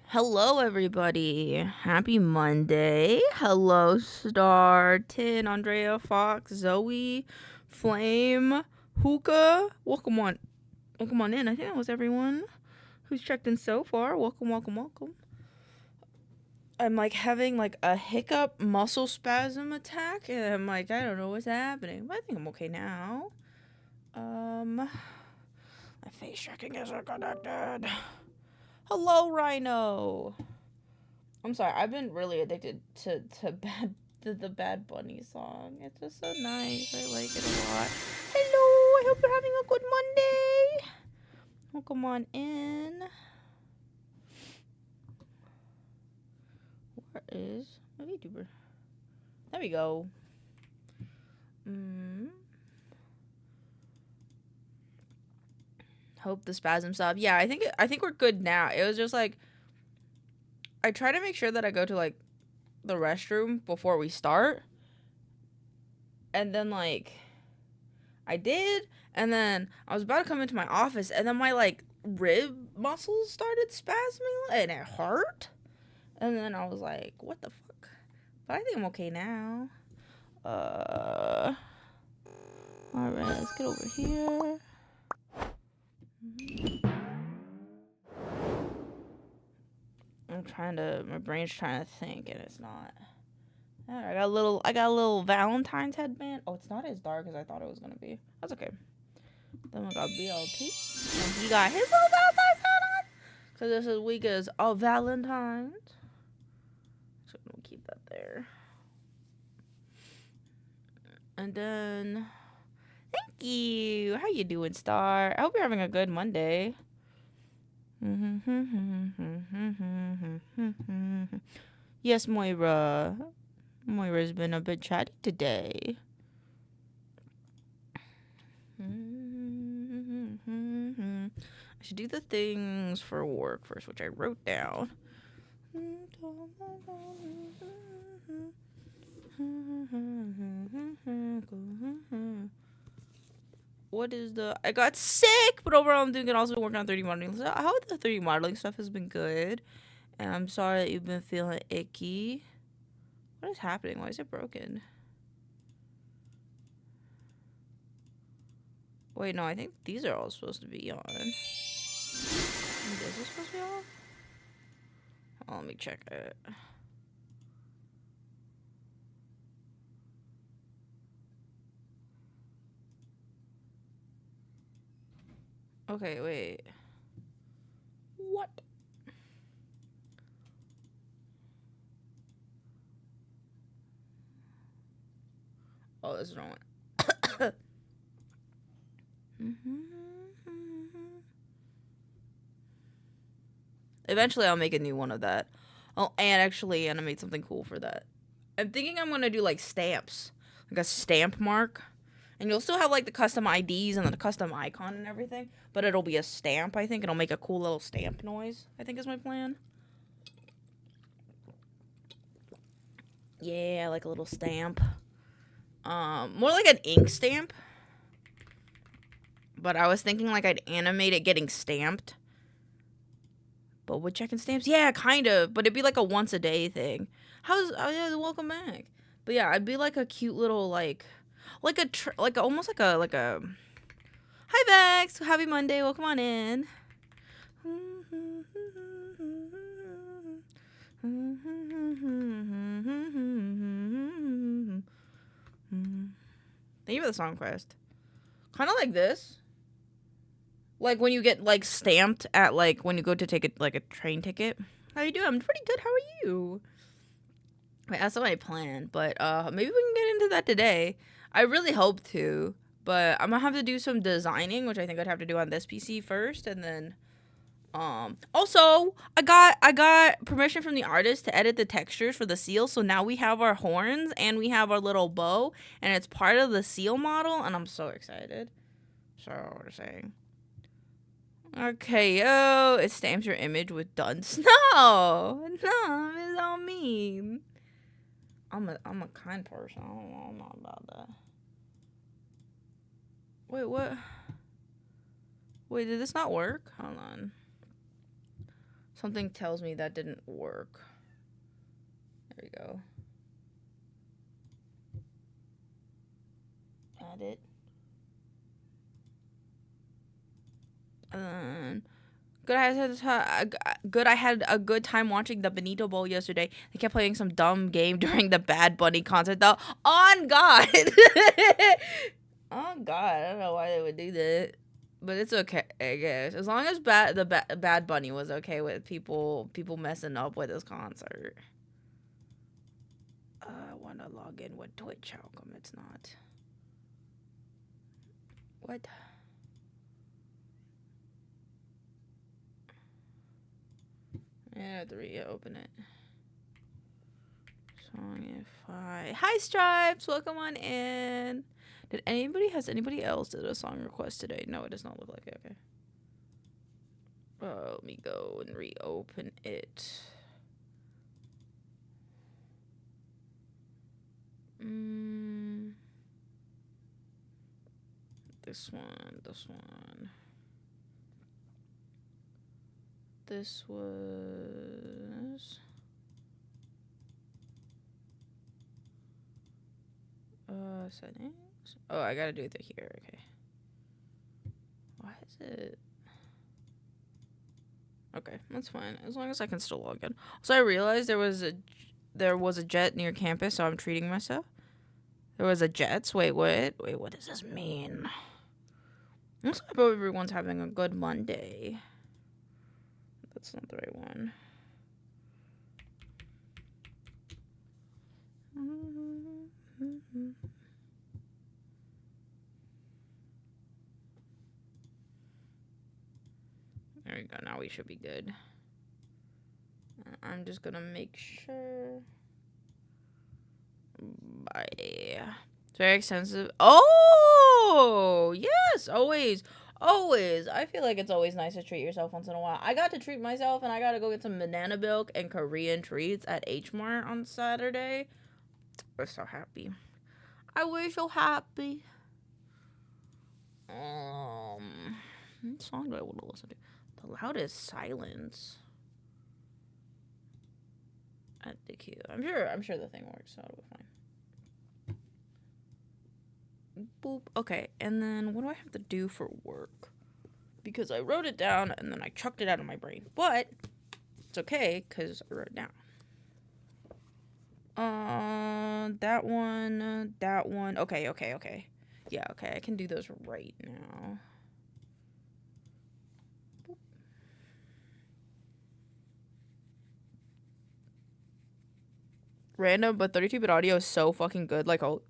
Hello, everybody. Happy Monday. Hello, Star, Tin, Andrea, Fox, Zoe, Flame, Hookah. Welcome on in. I think that was everyone who's checked in so far. Welcome. I'm like having like a hiccup muscle spasm attack, and I'm like, I don't know what's happening, but I think I'm okay now. My face tracking isn't connected. Hello, Rhino. I'm sorry, I've been really addicted to the Bad Bunny song. It's just so nice. I like it a lot. Hello, I hope you're having a good Monday. Welcome on in. Where is my VTuber? There we go. Hope the spasm stopped. Yeah, I think we're good now. It was just like I try to make sure that I go to like the restroom before we start. And then like I did, and then I was about to come into my office, and then my like rib muscles started spasming and it hurt. And then I was like, what the fuck? But I think I'm okay now. Alright, let's get over here. My brain's trying to think, and it's not. Alright, I got a little Valentine's headband. Oh, it's not as dark as I thought it was gonna be. That's okay. Then we got BLT, and he got his little Valentine's hat on. So this is week is Valentine's. So we'll keep that there. And then, thank you. How you doing, Star? I hope you're having a good Monday. Yes, Moira. Moira's been a bit chatty today. I should do the things for work first, which I wrote down. What is the... I got sick, but overall I'm doing it. Also working on 3D modeling. So how the 3D modeling stuff has been good. And I'm sorry that you've been feeling icky. What is happening? Why is it broken? Wait, no, I think these are all supposed to be on. Is this supposed to be on? Oh, let me check it. Okay, wait. What? Oh, this is the wrong one. Eventually, I'll make a new one of that. Oh, and actually animate something cool for that. I'm thinking I'm gonna do like stamps, like a stamp mark, and you'll still have like the custom IDs and the custom icon and everything, but it'll be a stamp. I think it'll make a cool little stamp noise. I think is my plan. Yeah, like a little stamp. More like an ink stamp. But I was thinking like I'd animate it getting stamped. But with checking stamps, yeah, kind of. But it'd be like a once a day thing. Oh yeah, welcome back. But yeah, I'd be like a cute little like almost like a. Hi Vex, happy Monday. Welcome on in. Thank you for the song quest. Kind of like this. Like when you get like stamped at like when you go to take it like a train ticket. How you doing? I'm pretty good. How are you? Wait, that's not my plan, but maybe we can get into that today. I really hope to, but I'm gonna have to do some designing, which I think I'd have to do on this PC first, and then also I got permission from the artist to edit the textures for the seal, so now we have our horns and we have our little bow, and it's part of the seal model, and I'm so excited. So what I'm saying. Okay, yo, it stamps your image with dunce. No, it's all mean. I'm a kind person. I don't know, I'm not about that. Wait, what? Wait, did this not work? Hold on. Something tells me that didn't work. There we go. Add it. Good. I had a good time watching the Benito Bowl yesterday. They kept playing some dumb game during the Bad Bunny concert, though. On God. On God. I don't know why they would do that. But it's okay, I guess. As long as Bad Bunny was okay with people messing up with his concert. I want to log in with Twitch. How come it's not? What? I have to reopen it. Songify. Hi, Stripes. Welcome on in. Has anybody else did a song request today? No, it does not look like it. Okay. Let me go and reopen it. This one. This was settings. Oh, I gotta do it here. Okay. Why is it? Okay, that's fine. As long as I can still log in. So I realized there was a jet near campus, so I'm treating myself. There was a Jets. Wait, what? Wait, what does this mean? I hope everyone's having a good Monday. That's not the right one. There we go. Now we should be good. I'm just gonna make sure. Bye. It's very extensive. Oh, yes, always. I feel like it's always nice to treat yourself once in a while. I got to treat myself, and I got to go get some banana milk and Korean treats at H Mart on Saturday. We're so happy. I was so happy. What song do I want to listen to? The loudest silence. At the queue. I'm sure the thing works, so it'll be fine. Boop. Okay, and then what do I have to do for work? Because I wrote it down and then I chucked it out of my brain. But it's okay because I wrote it down. That one. Okay. Yeah, okay, I can do those right now. Boop. Random, but 32-bit audio is so fucking good. Like, oh,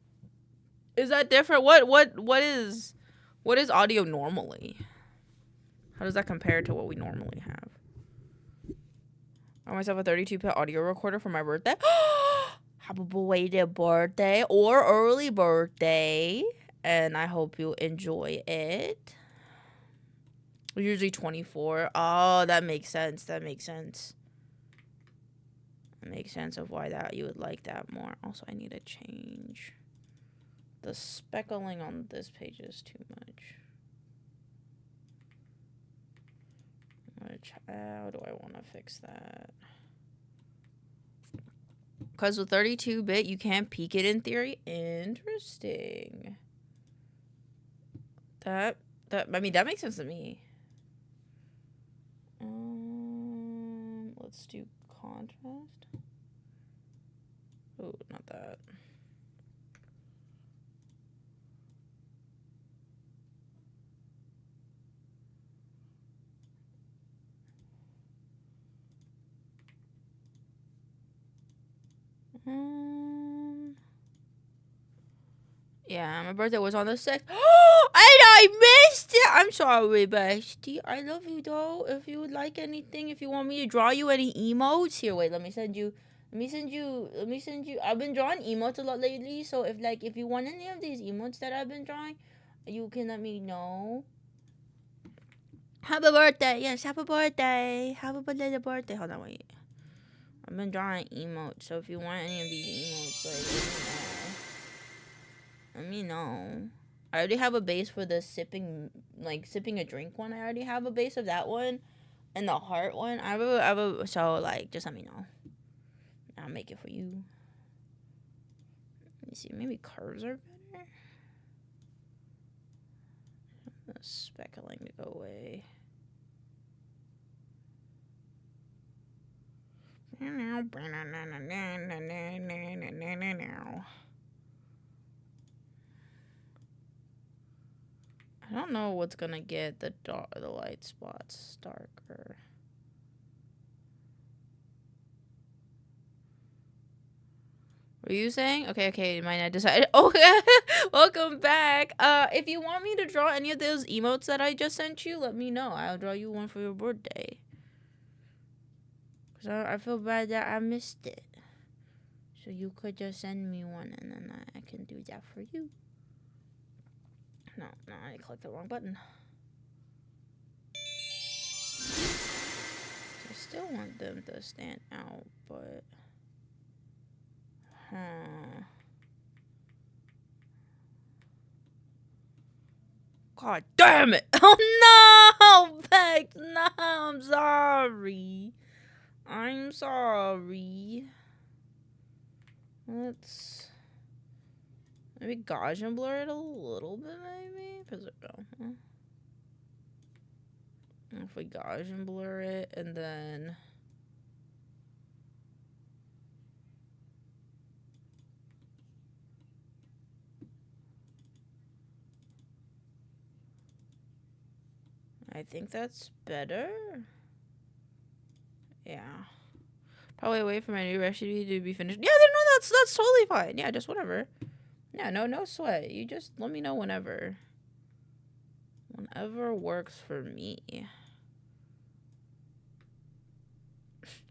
is that different? What is audio normally? How does that compare to what we normally have? I got myself a 32-bit audio recorder for my birthday. Happy belated birthday or early birthday, and I hope you enjoy it. Usually 24. Oh, that makes sense. That makes sense of why that you would like that more. Also, I need to change the speckling on this page is too much. How do I want to fix that? Because with 32-bit, you can't peek it in theory. Interesting. I mean, that makes sense to me. Let's do contrast. Oh, not that. Yeah, my birthday was on the 6th. And I missed it! I'm sorry, bestie. I love you, though. If you would like anything, if you want me to draw you any emotes, here, wait, let me send you. I've been drawing emotes a lot lately, so if you want any of these emotes that I've been drawing, you can let me know. Happy birthday! Yes, happy birthday! Happy birthday! Hold on, wait. I've been drawing emotes, so if you want any of these emotes, let me know. I already have a base for the sipping a drink one. I already have a base of that one. And the heart one, so like, just let me know. I'll make it for you. Let me see, maybe curves are better. The speckling to go away. I don't know what's gonna get the light spots darker. What are you saying? Okay, might not decide. Oh, welcome back. If you want me to draw any of those emotes that I just sent you, let me know. I'll draw you one for your birthday. Cause I feel bad that I missed it. So you could just send me one, and then I can do that for you. No, I clicked the wrong button. I still want them to stand out, but... God damn it! Oh no! Bex, no, I'm sorry. I'm sorry. Let's maybe Gaussian blur it a little bit, maybe? If we Gaussian blur it, and then... I think that's better. Yeah. Probably wait for my new recipe to be finished. Yeah, no, that's totally fine. Yeah, just whatever. Yeah, no sweat. You just let me know whenever. Whenever works for me.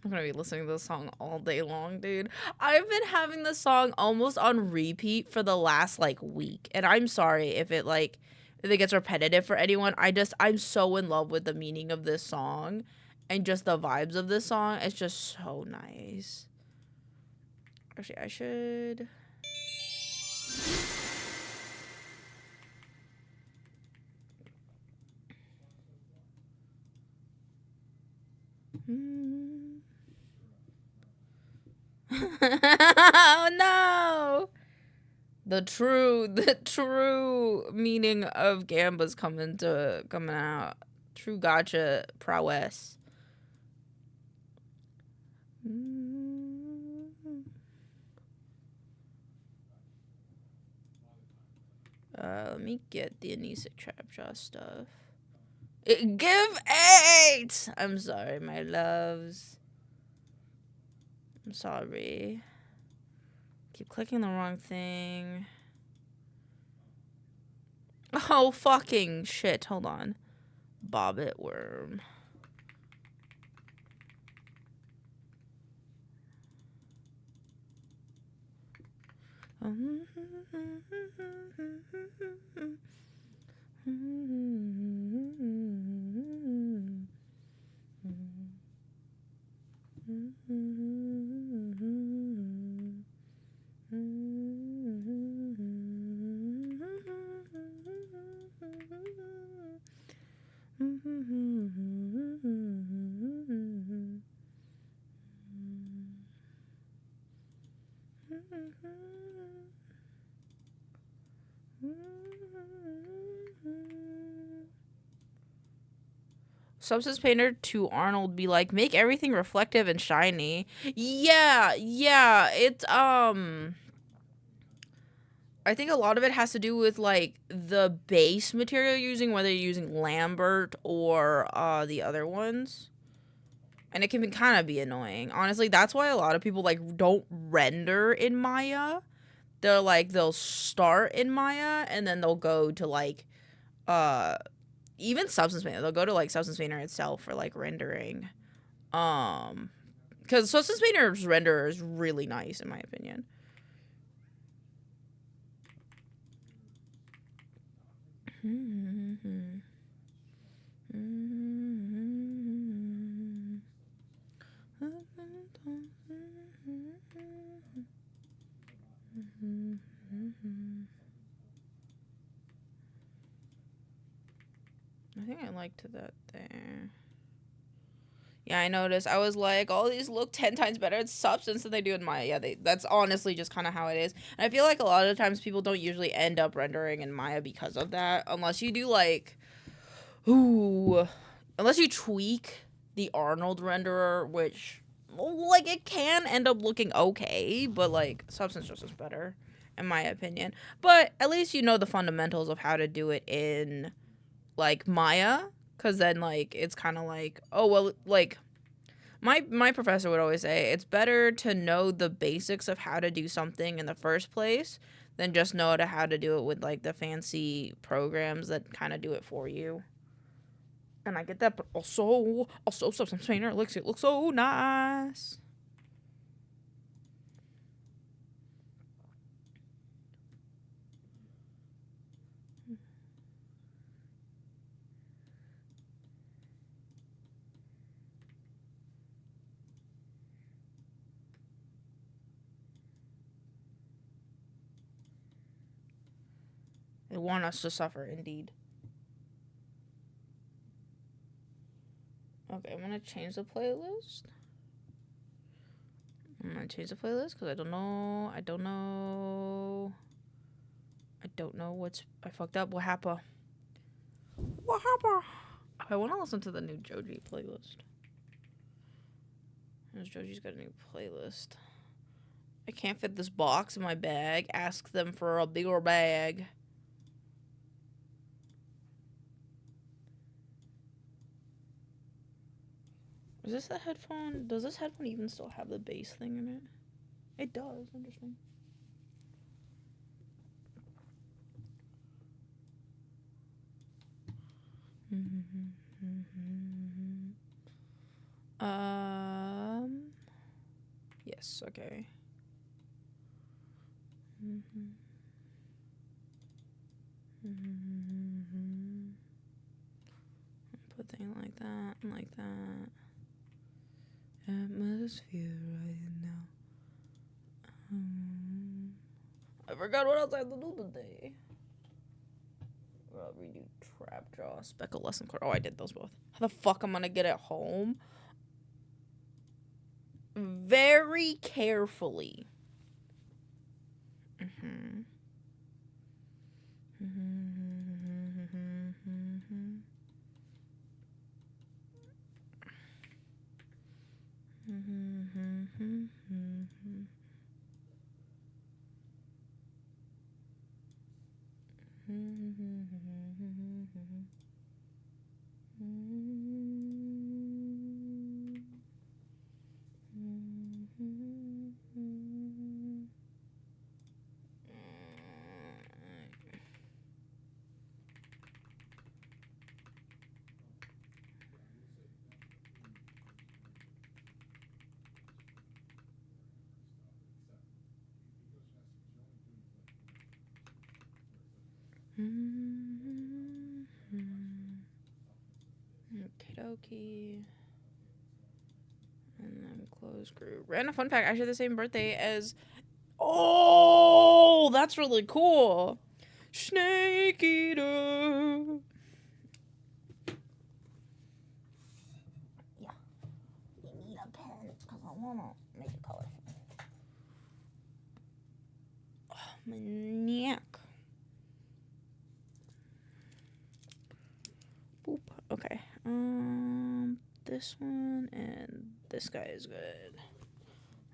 I'm gonna be listening to this song all day long, dude. I've been having this song almost on repeat for the last, like, week. And I'm sorry if it gets repetitive for anyone. I'm so in love with the meaning of this song. And just the vibes of this song. It's just so nice. Actually, I should... Oh no! The true meaning of Gamba's coming out. True gotcha prowess. Let me get the Anissa Trapjaw stuff. Give 8! I'm sorry, my loves. I'm sorry. Keep clicking the wrong thing. Oh, fucking shit. Hold on. Bobbit worm. Substance Painter to Arnold be like, make everything reflective and shiny. Yeah, it's, I think a lot of it has to do with, like, the base material you're using, whether you're using Lambert or, the other ones. And it can kind of be annoying. Honestly, that's why a lot of people, like, don't render in Maya. They'll start in Maya, and then they'll go to, like, even Substance Painter. They'll go to, like, Substance Painter itself for, like, rendering. Because Substance Painter's renderer is really nice, in my opinion. I think I liked that there. Yeah, I noticed. I was like, all these look 10 times better in Substance than they do in Maya. Yeah, that's honestly just kind of how it is. And I feel like a lot of times people don't usually end up rendering in Maya because of that. Unless you do like, unless you tweak the Arnold renderer, which, like, it can end up looking okay, but like, Substance just is better, in my opinion. But at least you know the fundamentals of how to do it in, like, Maya. Because then, like, it's kind of like, oh, well, like, my professor would always say, it's better to know the basics of how to do something in the first place than just know how to do it with, like, the fancy programs that kind of do it for you. And I get that, but also Substance Painter makes it look so nice. They want us to suffer, indeed. Okay, I'm gonna change the playlist. Because I don't know what's... I fucked up. What happened? I want to listen to the new Joji playlist. Joji's got a new playlist. I can't fit this box in my bag. Ask them for a bigger bag. Is this a headphone? Does this headphone even still have the bass thing in it? It does. Interesting. Yes, okay. Put things like that and like that. Atmosphere right now. I forgot what else I had to do today. I'll redo Trap Jaw, Speckle Lesson Card. Oh, I did those both. How the fuck am I gonna get it home? Very carefully. Okie. And then close group. Random fun fact, I share the same birthday as... Oh, that's really cool. Snake Eater. Yeah. You need a pen because I want to make it colorful. Oh, my neck. Boop. Okay. This one and this guy is good.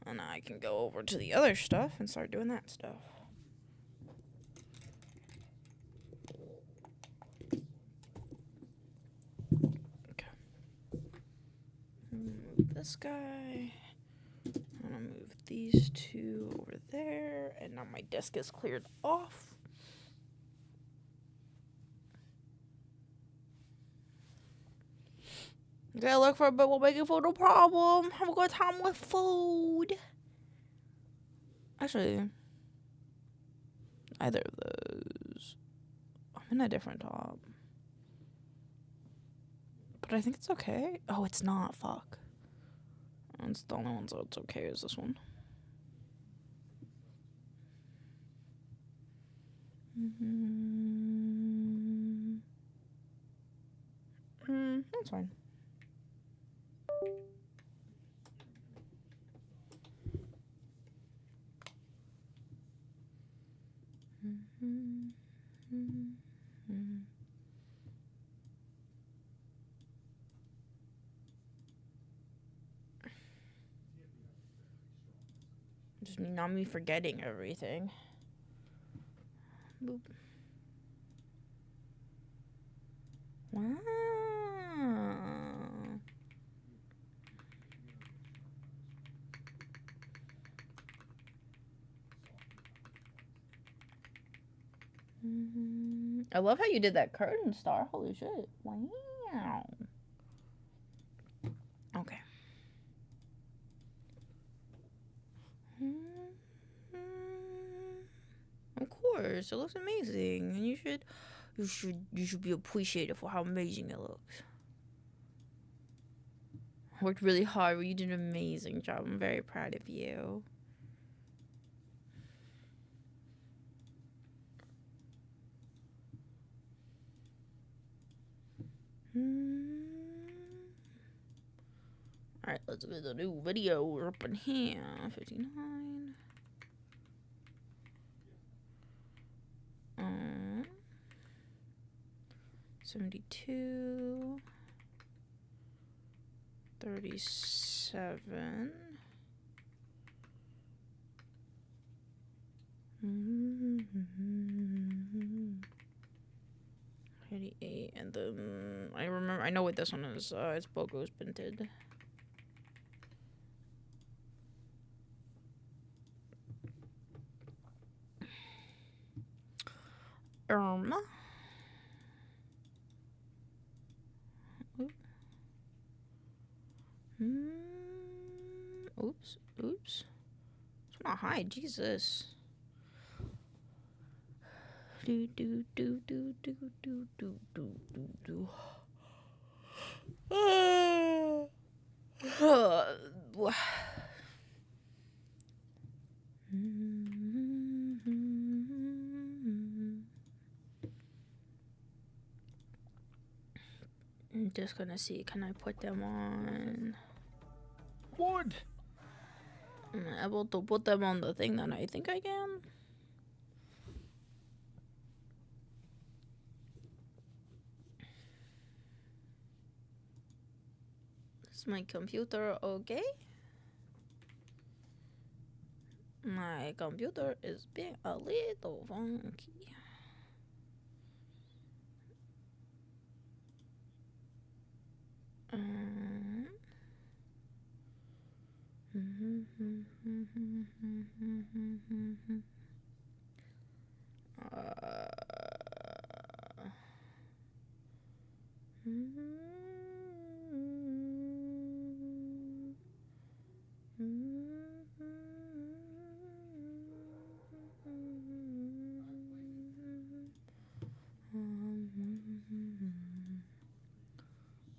And I can go over to the other stuff and start doing that stuff. Okay. Move this guy. I'm gonna move these two over there. And now my desk is cleared off. Okay, look for a bit while making food, no problem. Have a good time with food. Actually, either of those. I'm in a different top. But I think it's okay. Oh, it's not. Fuck. It's the only one that's okay is this one. That's fine. Just not me forgetting everything. Boop. Wow. I love how you did that curtain star. Holy shit. Wow. Okay. Of course, it looks amazing, and you should be appreciated for how amazing it looks. Worked really hard, but you did an amazing job. I'm very proud of you. Alright, let's get a new video up in here. 59. 72. 37. 88, and then I know what this one is. It's Bogo's Binted. Oops. It's not high, Jesus. Do. I'm just gonna see, can I put them on? Wood! Am I able to put them on the thing that I think I can? Is my computer okay? My computer is being a little funky.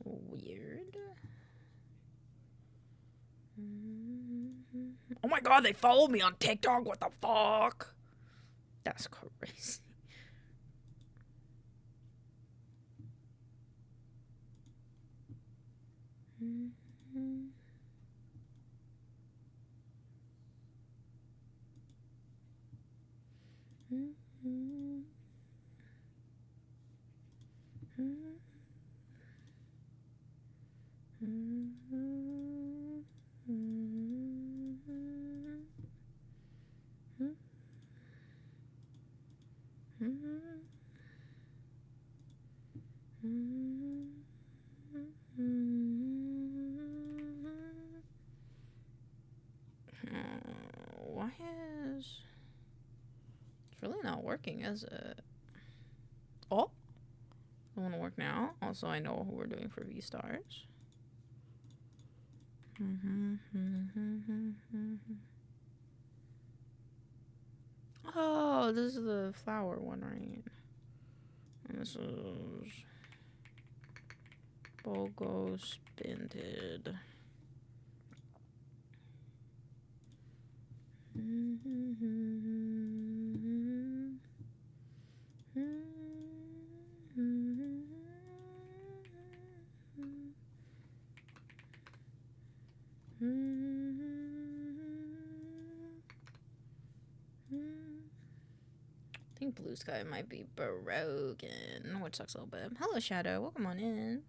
Weird. Oh my god, they follow me on TikTok. What the fuck? That's crazy. Why is... It's really not working, is it? Oh! I want to work now. Also, I know who we're doing for V-stars. Oh, this is the flower one, right? And this is Bogo Spinted. I think think Blue Sky might be broken, which sucks a little bit. Hello, Shadow. Welcome on in.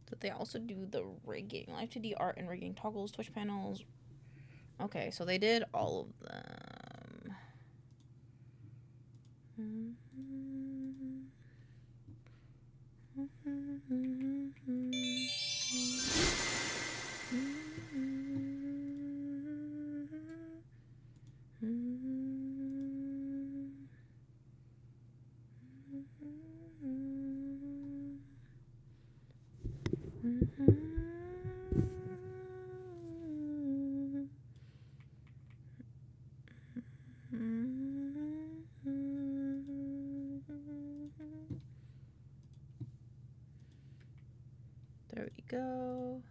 Did they also do the rigging? Live 2D art and rigging toggles, Twitch panels. Okay, so they did all of them. There we go.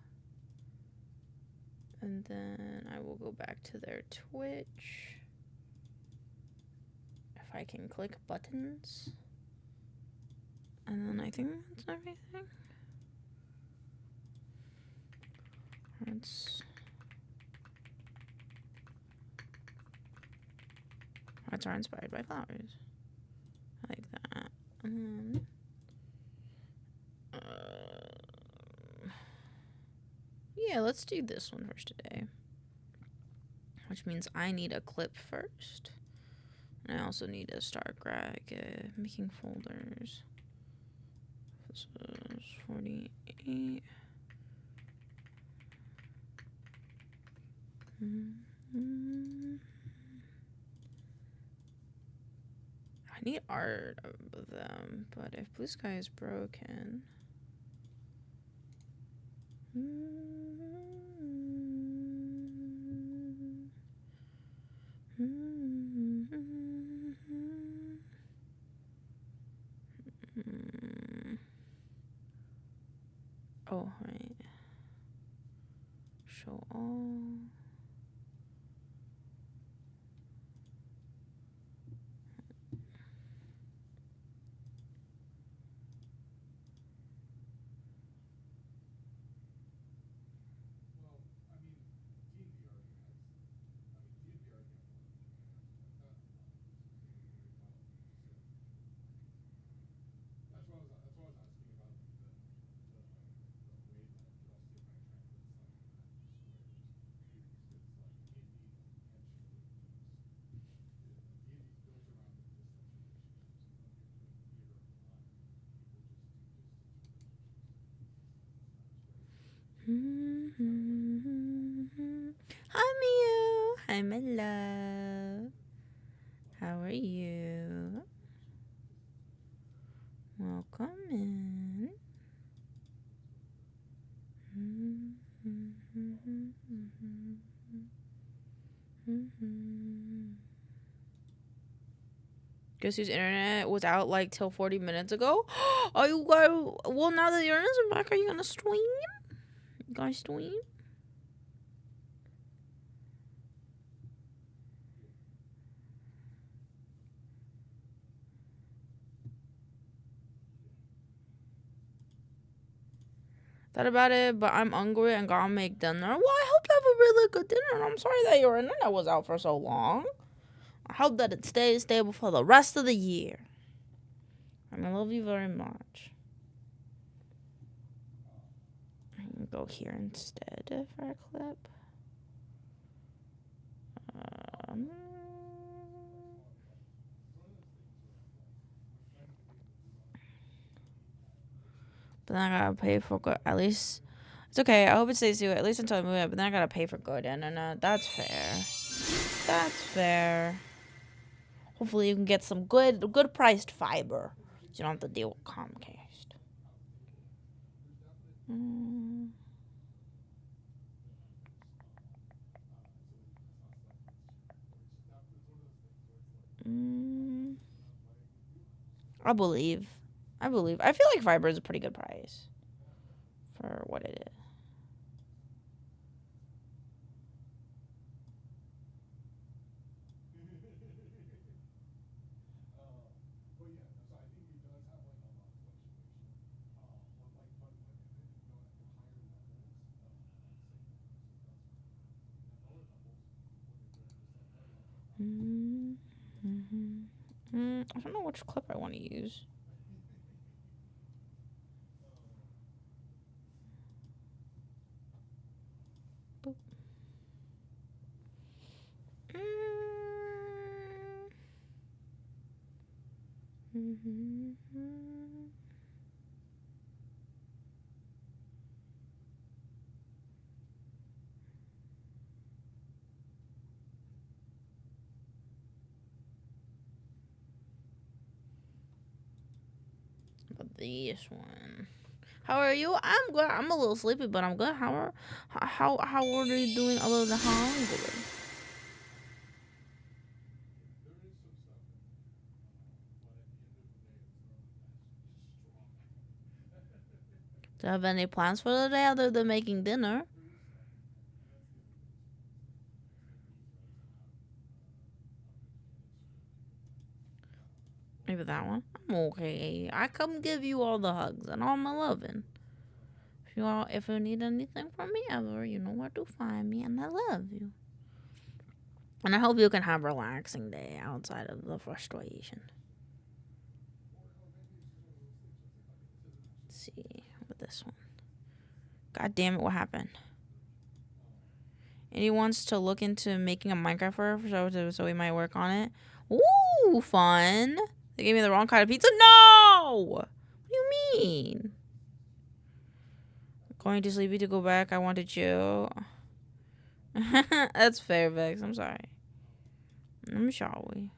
And then I will go back to their Twitch. If I can click buttons. And then I think that's everything. Hearts are inspired by flowers. I like that. And then, yeah, let's do this one first today. Which means I need a clip first. And I also need to start making folders. This is 48. I need art of them, but if Blue Sky is broken. Oh, right. Show all. Hi, Mew. Hi, my love. How are you? Welcome in. Guess whose internet was out like till 40 minutes ago? Are you guys? Well, now that your internet's back, are you gonna stream? You guys stream? Thought about it, but I'm hungry and gotta make dinner. Well, I hope you have a really good dinner, and I'm sorry that your internet was out for so long. I hope that it stays stable for the rest of the year. And I love you very much. I can go here instead for a clip. But then I gotta pay for good. At least it's okay. I hope it stays at least until I move it. But then I gotta pay for good internet. That's fair. That's fair. Hopefully you can get some good priced fiber, so you don't have to deal with Comcast. I believe. I feel like fiber is a pretty good price for what it is. I don't know which clip I want to use. Boop. But this one. How are you? I'm good. I'm a little sleepy, but I'm good. How are you doing other than hungry? Do you have any plans for the day other than making dinner? Maybe that one. I'm okay. I come give you all the hugs and all my loving. If you need anything from me ever, you know where to find me, and I love you. And I hope you can have a relaxing day outside of the frustration. Let's see with this one. God damn it! What happened? And he wants to look into making a Minecraft server, so we might work on it. Ooh, fun! They gave me the wrong kind of pizza. No! What do you mean? Going to sleepy to go back. I want to chill. That's fair, Vex. I'm sorry. Shall we?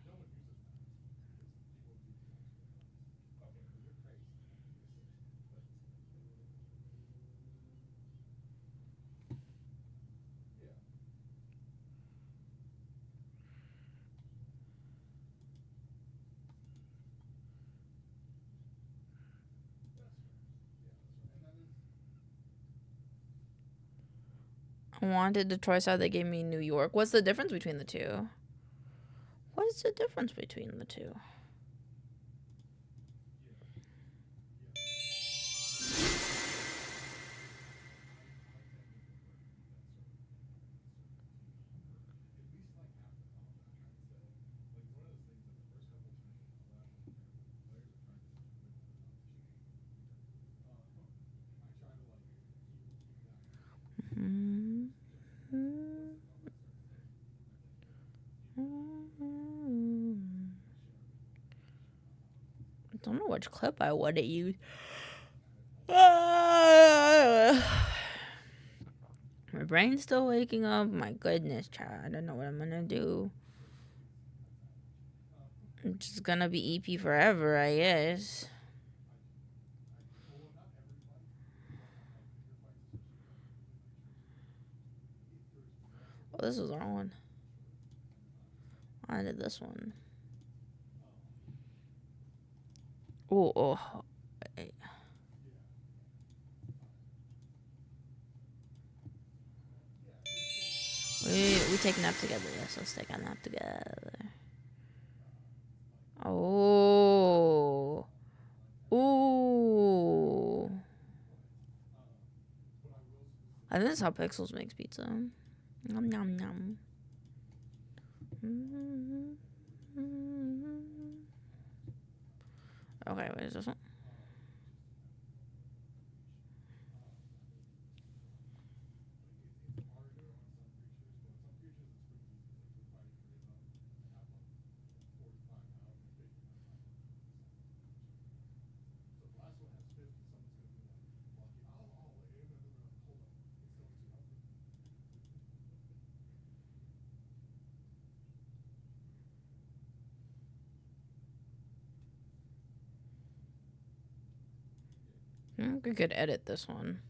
I wanted the choice out. They gave me New York. What's the difference between the two? What is the difference between the two? I don't know which clip I want to use. My brain's still waking up. My goodness, child. I don't know what I'm gonna do. I'm just gonna be EP forever, I guess. Oh, this was the wrong one. I did this one. Oh. Wait. We take a nap together. Yes, let's take a nap together. Oh. Ooh. I think that's how Pixels makes pizza. Nom nom nom. Okay, what is this one? I think we could edit this one.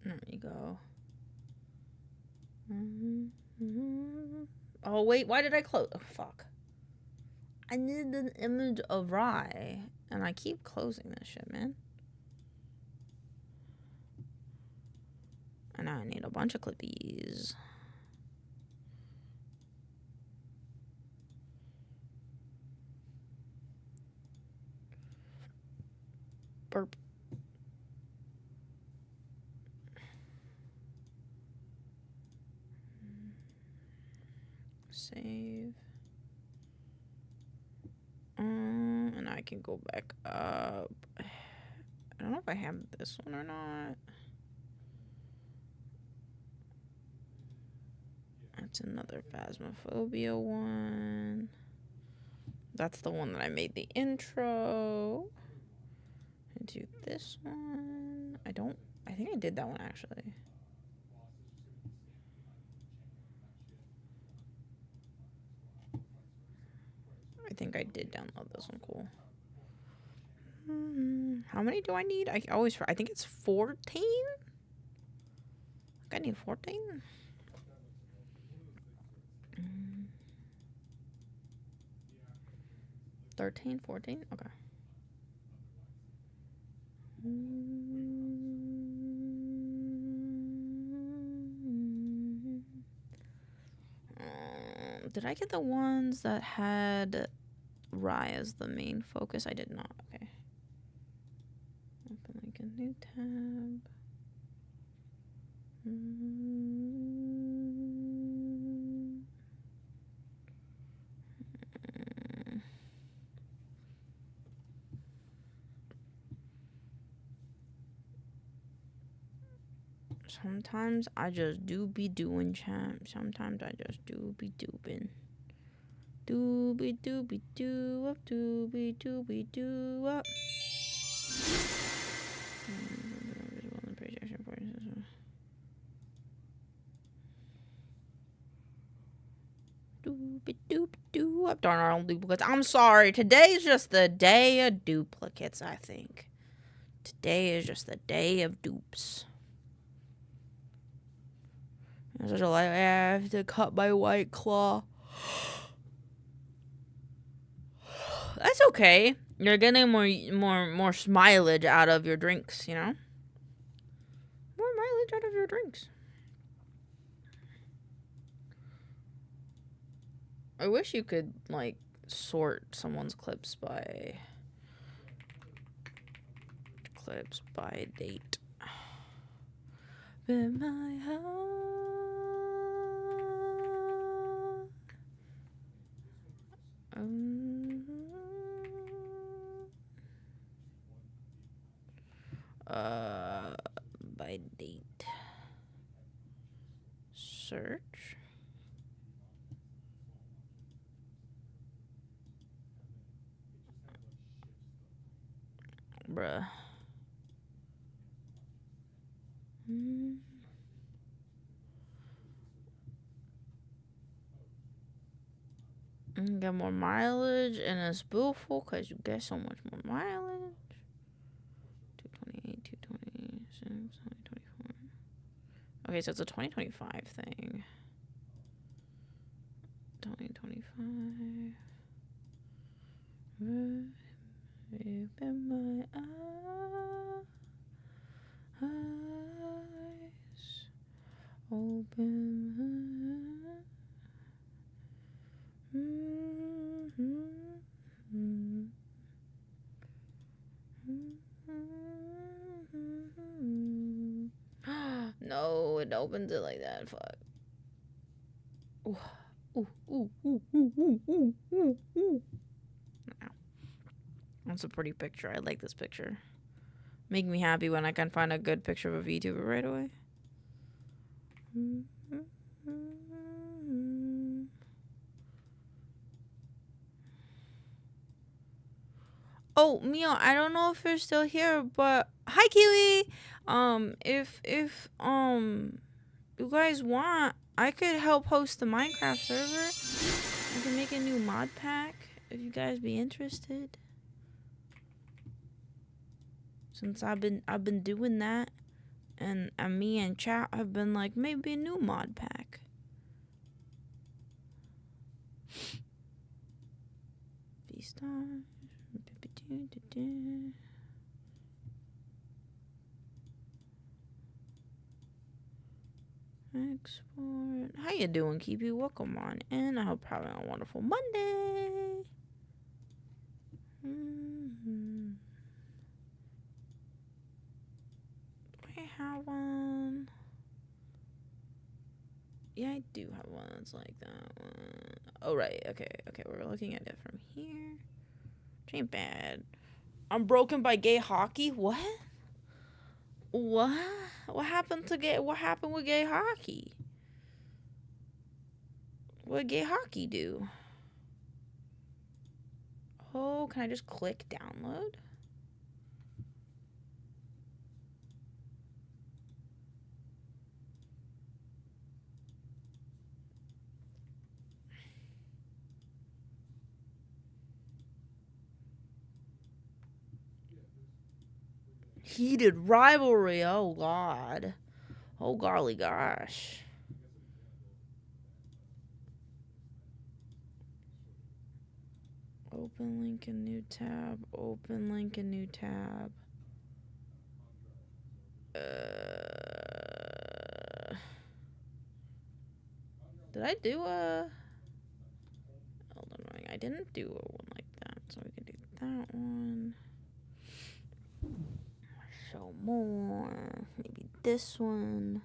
There you go. Oh, wait. Why did I close? Oh, fuck. I needed an image of Rye. And I keep closing this shit, man. And now I need a bunch of clippies. Save. And I can go back up. I don't know if I have this one or not. That's another Phasmophobia one. That's the one that I made the intro. And do this one. I think I did that one actually. I think I did download this one. Cool. How many do I need? I think it's 14. I need 14. 13, 14? Okay. Did I get the ones that had Rye as the main focus? I did not. Okay. Open like a new tab. Sometimes I just do be doing, champ. Sometimes I just do be doing. Doobie doobie doo up, doobie doobie doo up. Doobie doobie doo up. Darn our own duplicates. I'm sorry. Today is just the day of duplicates, I think. Today is just the day of dupes. There's I have to cut my white claw. That's okay. You're getting more mileage out of your drinks, you know? More mileage out of your drinks. I wish you could, like, sort someone's clips by date. In my heart. By date. Search. Bruh. Get more mileage and it's beautiful because you get so much more mileage. 228, 226, 2024. Okay, so it's a 2025 thing. 2025. Open my eyes. Open my No, it opens it like that. Fuck. Ooh, ooh, ooh, ooh, ooh, ooh, ooh, ooh, ooh. That's a pretty picture. I like this picture. Make me happy when I can find a good picture of a VTuber right away. Oh, Mio, I don't know if you're still here, but hi, Kiwi. If you guys want, I could help host the Minecraft server. I can make a new mod pack if you guys be interested. Since I've been doing that, and me and chat have been like maybe a new mod pack. V-Star. Export. How you doing, Kiwi? Welcome on in. I hope you're having a wonderful Monday. Do I have one? Yeah, I do have one that's like that one. Oh, right. Okay. We're looking at it from here. Which ain't bad. I'm broken by gay hockey? What? What? What happened with gay hockey? What did gay hockey do? Oh, can I just click download? Heated rivalry. Oh, God. Oh, golly gosh. Open link in new tab. Open link in new tab. Did I do a... Hold on, I didn't do a one like that, so we can do that one. Show more. Maybe this one.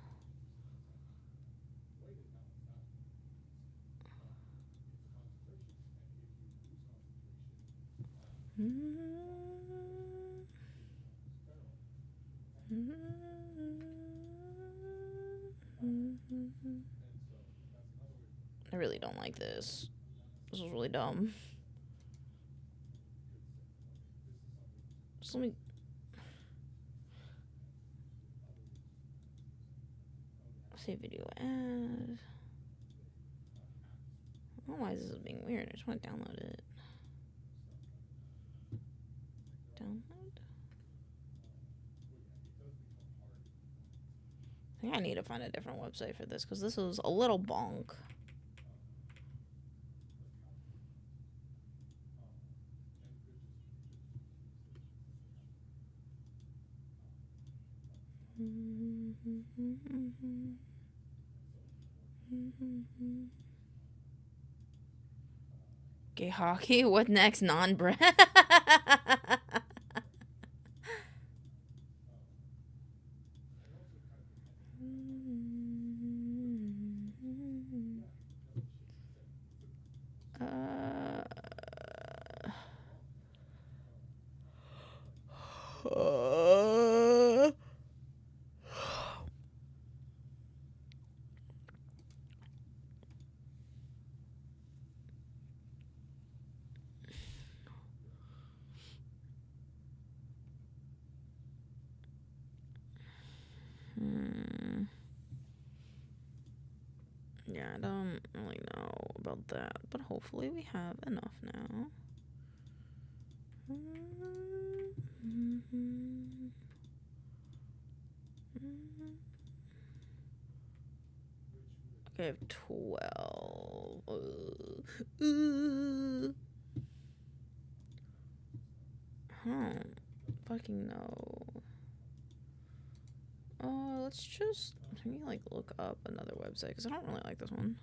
I really don't like this. This was really dumb. Just let me... Save video as... I don't know why this is being weird. I just want to download it. Download? I think I need to find a different website for this because this is a little bonk. Gay hockey? What next? Non-bread? Yeah, I don't really know about that, but hopefully we have enough now. Okay, I have 12. I don't fucking know. Let's just maybe like look up another website because I don't really like this one.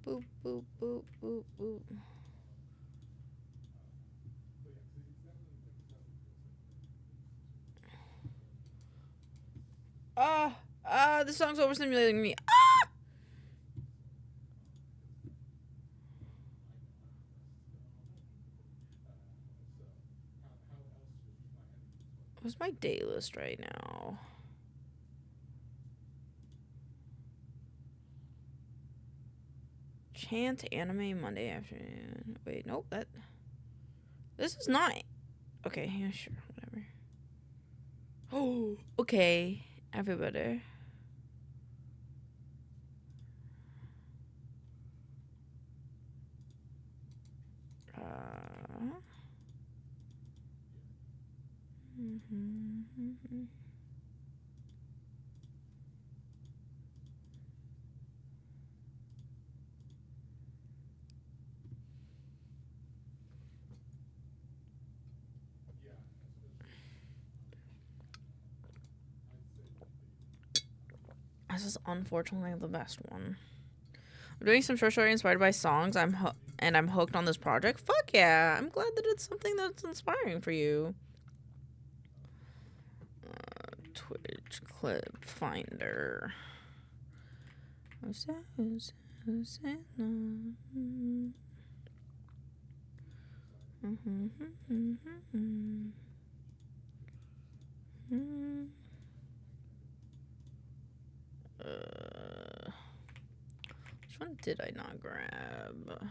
Boop, boop, boop, boop, boop. This song's overstimulating me. What's my day list right now? Chant anime Monday afternoon. Wait, nope, this is not... Okay, yeah, sure, whatever. Oh, okay. I feel better. This is unfortunately the best one. I'm doing some short story inspired by songs. I'm hooked on this project. Fuck yeah! I'm glad that it's something that's inspiring for you. Twitch clip finder. Which one did I not grab?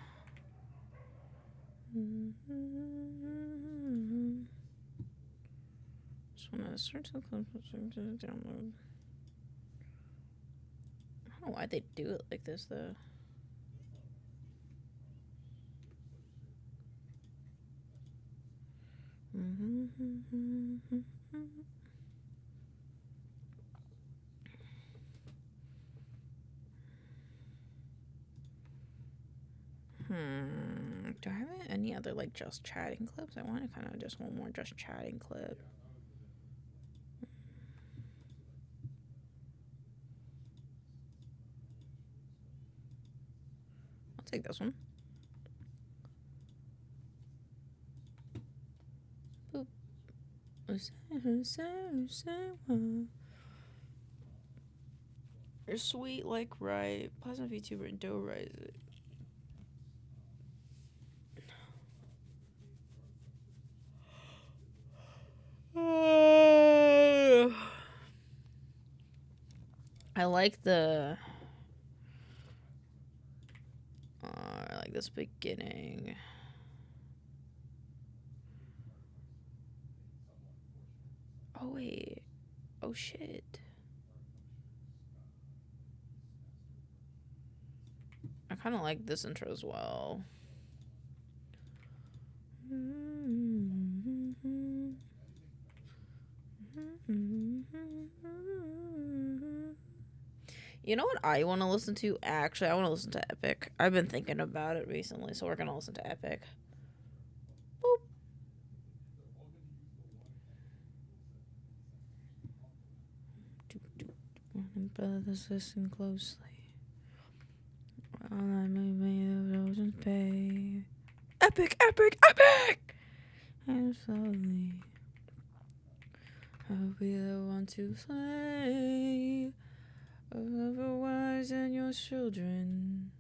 Just want to search the clip to download. I don't know why they do it like this though. Do I have any other like just chatting clips? I want to kind of just one more just chatting clip. I'll take this one. Boop. You're sweet like right. Plasma VTuber and dough rising. I like this beginning. Oh wait. Oh shit. I kind of like this intro as well. You know what I want to listen to? Actually, I want to listen to Epic. I've been thinking about it recently, so we're going to listen to Epic. Boop. Brothers, listen closely. While I made the roses pay. Epic, epic, epic! And slowly, I'll be the one to slay. Otherwise, and your children,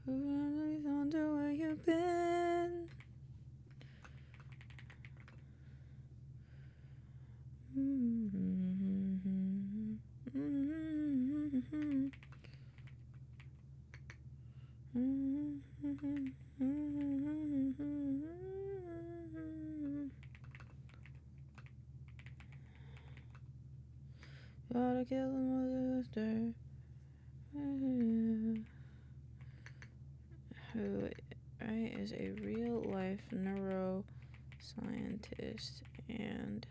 who really wonder where you've been. Gotta kill the monster. Who is a real life neuroscientist and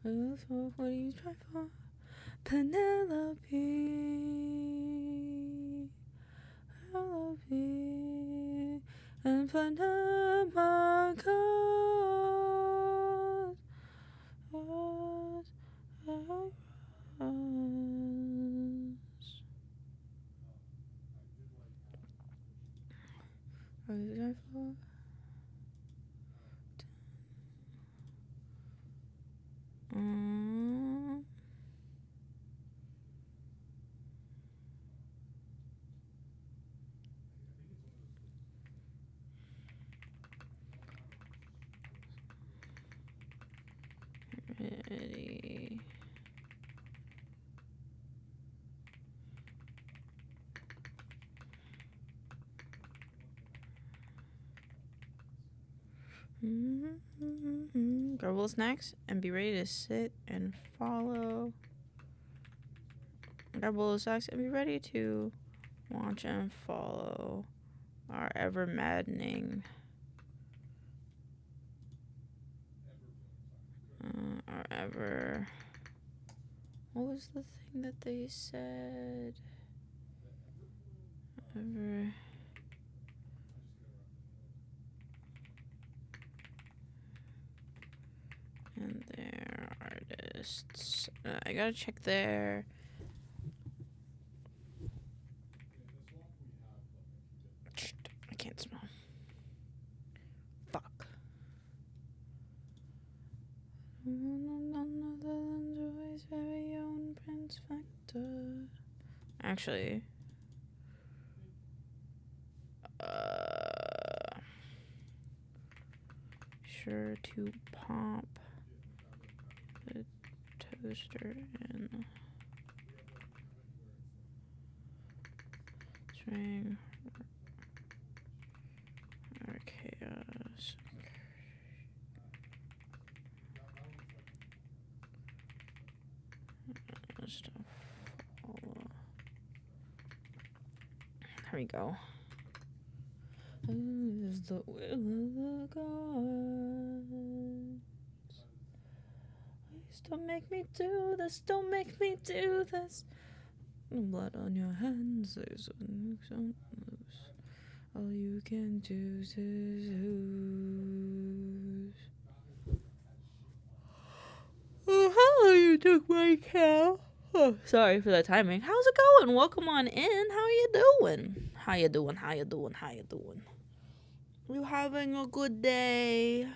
what do you try for? Penelope, and Panama calls us. What do you try for? Ready. Grab a little snacks and be ready to sit and follow. Grab a little snacks and be ready to watch and follow our ever maddening, what was the thing that they said? Ever. And their artists. I gotta check their factor. Actually, sure to pop the toaster in string or chaos. Just follow. There we go. Is the will of the gods. Please don't make me do this. Don't make me do this. Blood on your hands. There's don't lose. All you can choose is lose. Oh, hello, you took my cow. Oh, sorry for the timing. How's it going? Welcome on in. How you doing? How you doing? How you doing? How you doing? You having a good day?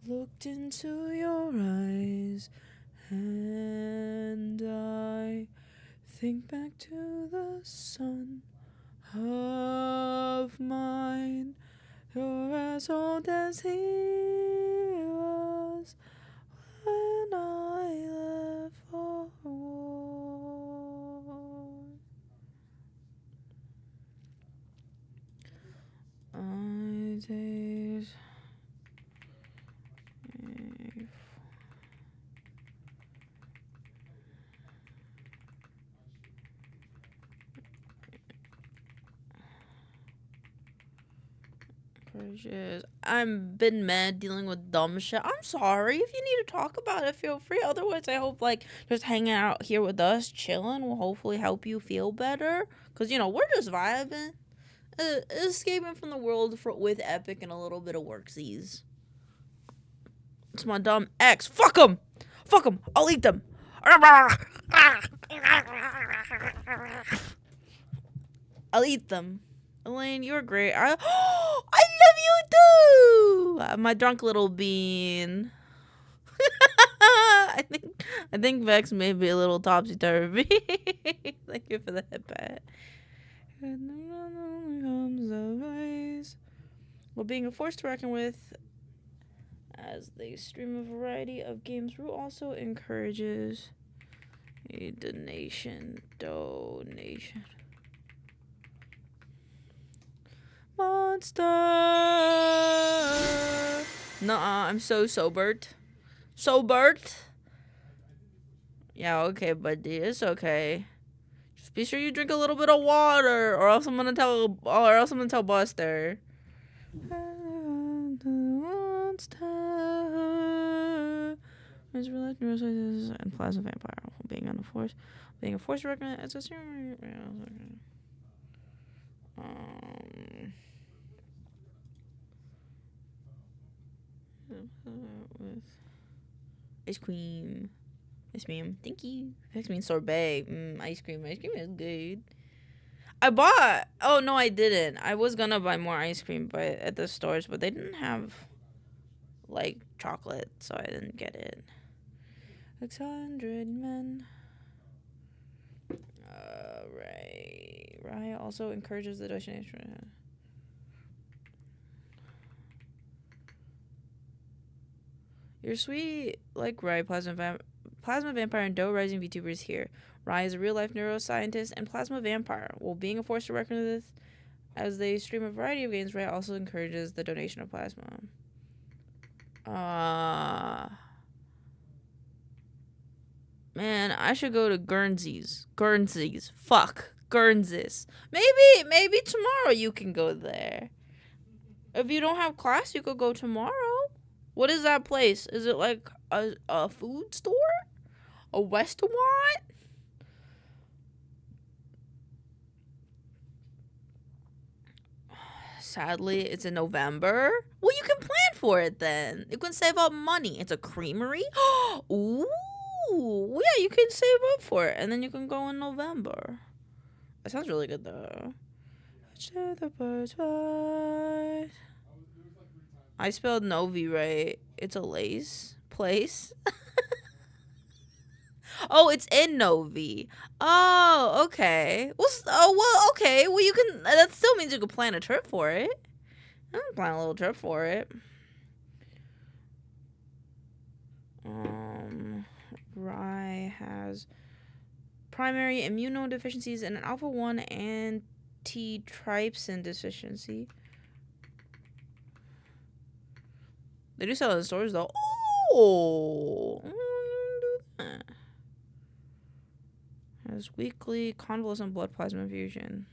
Looked into your eyes, and I think back to the son of mine. You're as old as he was when I left for war. Days. I've been mad dealing with dumb shit. I'm sorry. If you need to talk about it, feel free. Otherwise, I hope like just hanging out here with us, chilling, will hopefully help you feel better. Cause we're just vibing, escaping from the world with Epic and a little bit of worksies. It's my dumb ex. Fuck him. Fuck him. I'll eat them. I'll eat them. Elaine, you're great. I love you too. My drunk little bean. I think Vex may be a little topsy turvy. Thank you for the hit pat. Well, being a force to reckon with, as they stream a variety of games, Rue also encourages a donation. Monster. Nuh-uh, I'm so sobered. Yeah, okay, buddy, it's okay. Just be sure you drink a little bit of water, or else I'm gonna tell Buster. And plasma vampire. Being on the force. Being a force recommend as a streamer. With ice cream. Yes, ma'am. Thank you. Ice cream sorbet. Ice cream. Ice cream is good. I bought. Oh no, I didn't. I was gonna buy more ice cream, at the stores, but they didn't have like chocolate, so I didn't get it. 600 men. Right. Rye also encourages the donation. You're sweet, like Rye, Plasma Vampire, and Doe Rising VTubers here. Rye is a real-life neuroscientist and Plasma Vampire. While being a force to reckon with, as they stream a variety of games, Rye also encourages the donation of plasma. Man, I should go to Guernseys. Fuck. Guernseys. Maybe tomorrow you can go there. If you don't have class, you could go tomorrow. What is that place? Is it like a food store? A restaurant? Sadly, it's in November. Well, you can plan for it then. You can save up money. It's a creamery. Ooh. Yeah, you can save up for it. And then you can go in November. That sounds really good, though. The birds fly. I spelled Novi right. It's a place. Oh, it's in Novi. Oh, okay. Okay. Well, you can. That still means you can plan a trip for it. I can plan a little trip for it. Rye has primary immunodeficiencies and an alpha 1 antitrypsin deficiency. They do sell it in stores though. Oh, has weekly convalescent blood plasma infusion.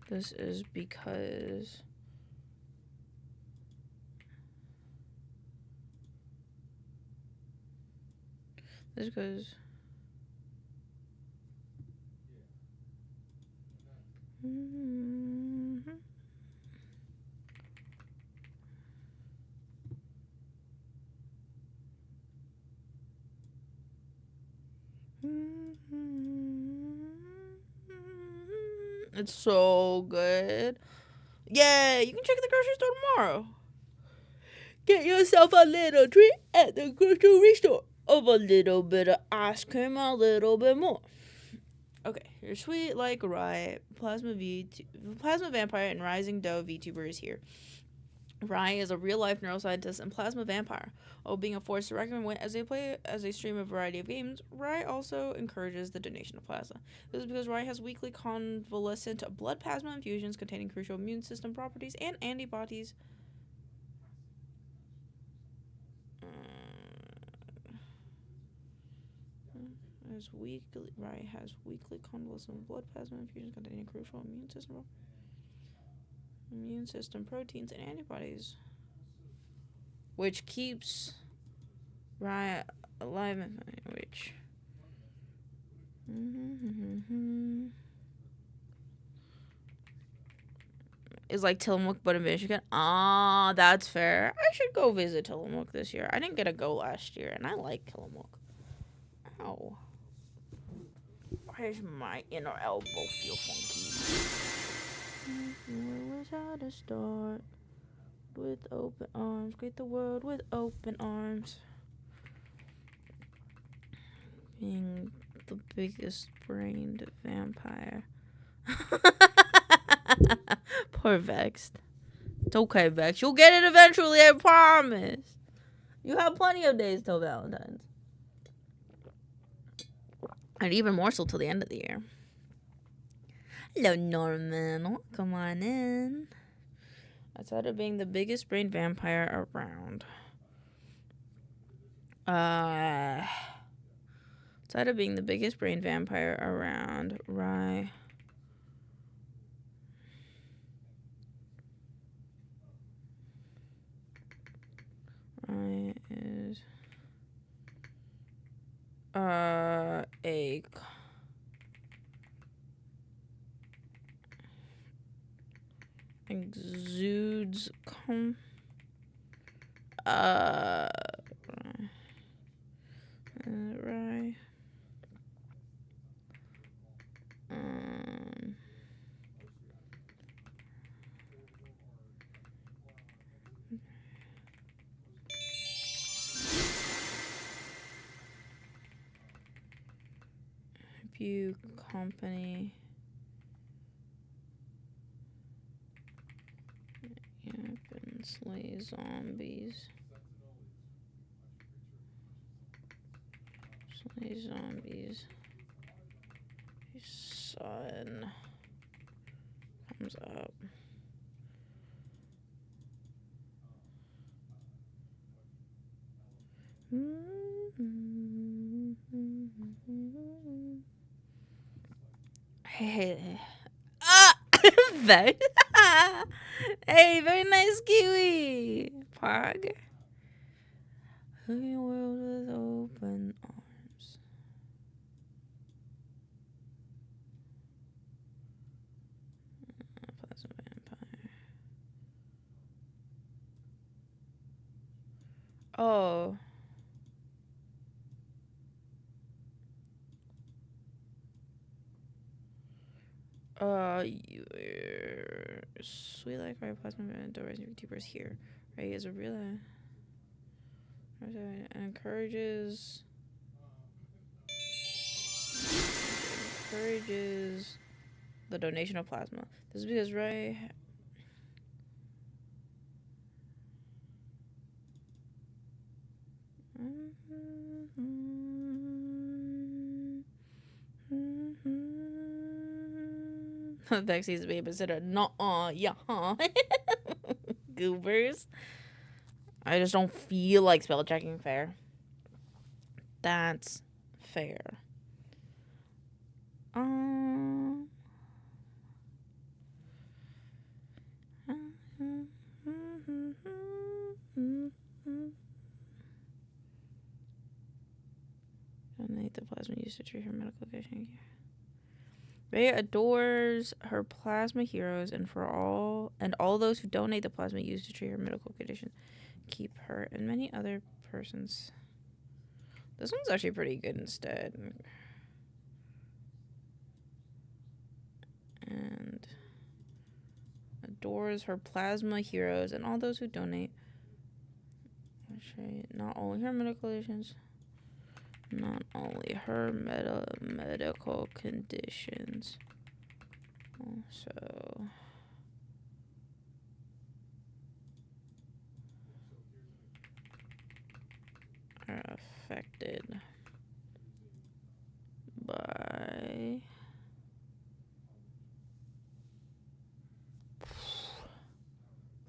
This is because it's so good. Yeah, you can check the grocery store tomorrow. Get yourself a little treat at the grocery store of a little bit of ice cream, a little bit more. Okay, your sweet like Rye, Plasma Vampire, and Rising Doe VTuber is here. Rye is a real-life neuroscientist and plasma vampire. While being a force to reckon with as they stream a variety of games, Rye also encourages the donation of plasma. This is because Rye has weekly convalescent blood plasma infusions containing crucial immune system properties and antibodies. Rye has weekly convalescent blood plasma infusions containing crucial immune system proteins and antibodies, which keeps Rye alive and which is like Tillamook but in Michigan. Ah, that's fair. I should go visit Tillamook this year. I didn't get to go last year, and I like Tillamook. Ow. Why does my inner elbow feel funky? Knows how to start with open arms. Greet the world with open arms. Being the biggest brained vampire. Poor Vexed. It's okay, Vex. You'll get it eventually, I promise. You have plenty of days till Valentine's. And even more so till the end of the year. Hello, Norman. Come on in. Outside of being the biggest brain vampire around. Outside of being the biggest brain vampire around, Rye is exudes Rye View company and slay zombies. Slay zombies. Sun comes up. Hey. Hey, very nice kiwi. Pog. Hugging the world with open arms. Plasma vampire. Oh. Sweet like our plasma and rising VTubers here. Right? Is a real and encourages the donation of plasma. This is because Ray Vexy's babysitter. Nuh-uh, yeah, huh? Goobers. I just don't feel like spell checking fair. That's fair. Donate the plasma used to treat her medical condition. Ray adores her plasma heroes and all those who donate the plasma used to treat her medical condition. Keep her and many other persons. This one's actually pretty good instead. And adores her plasma heroes and all those who donate. Not only her medical conditions. Not only her medical conditions. Also are affected by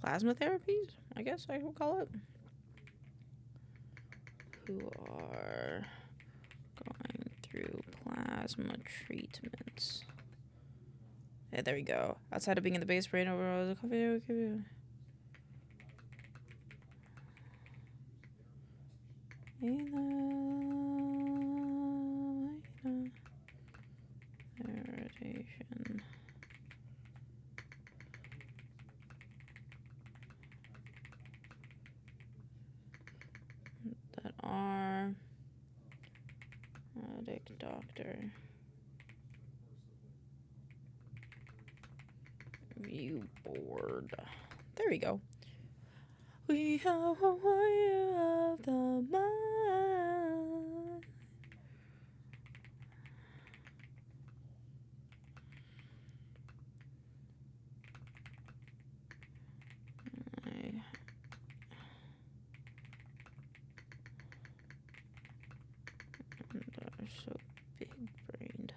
plasma therapies, I guess I would call it. Who are going through plasma treatments. Yeah, there we go. Outside of being in the base brain overall, the coffee. Irritation. That are medic doctor review board. There we go. We have a warrior of the mind. They're so big-brained.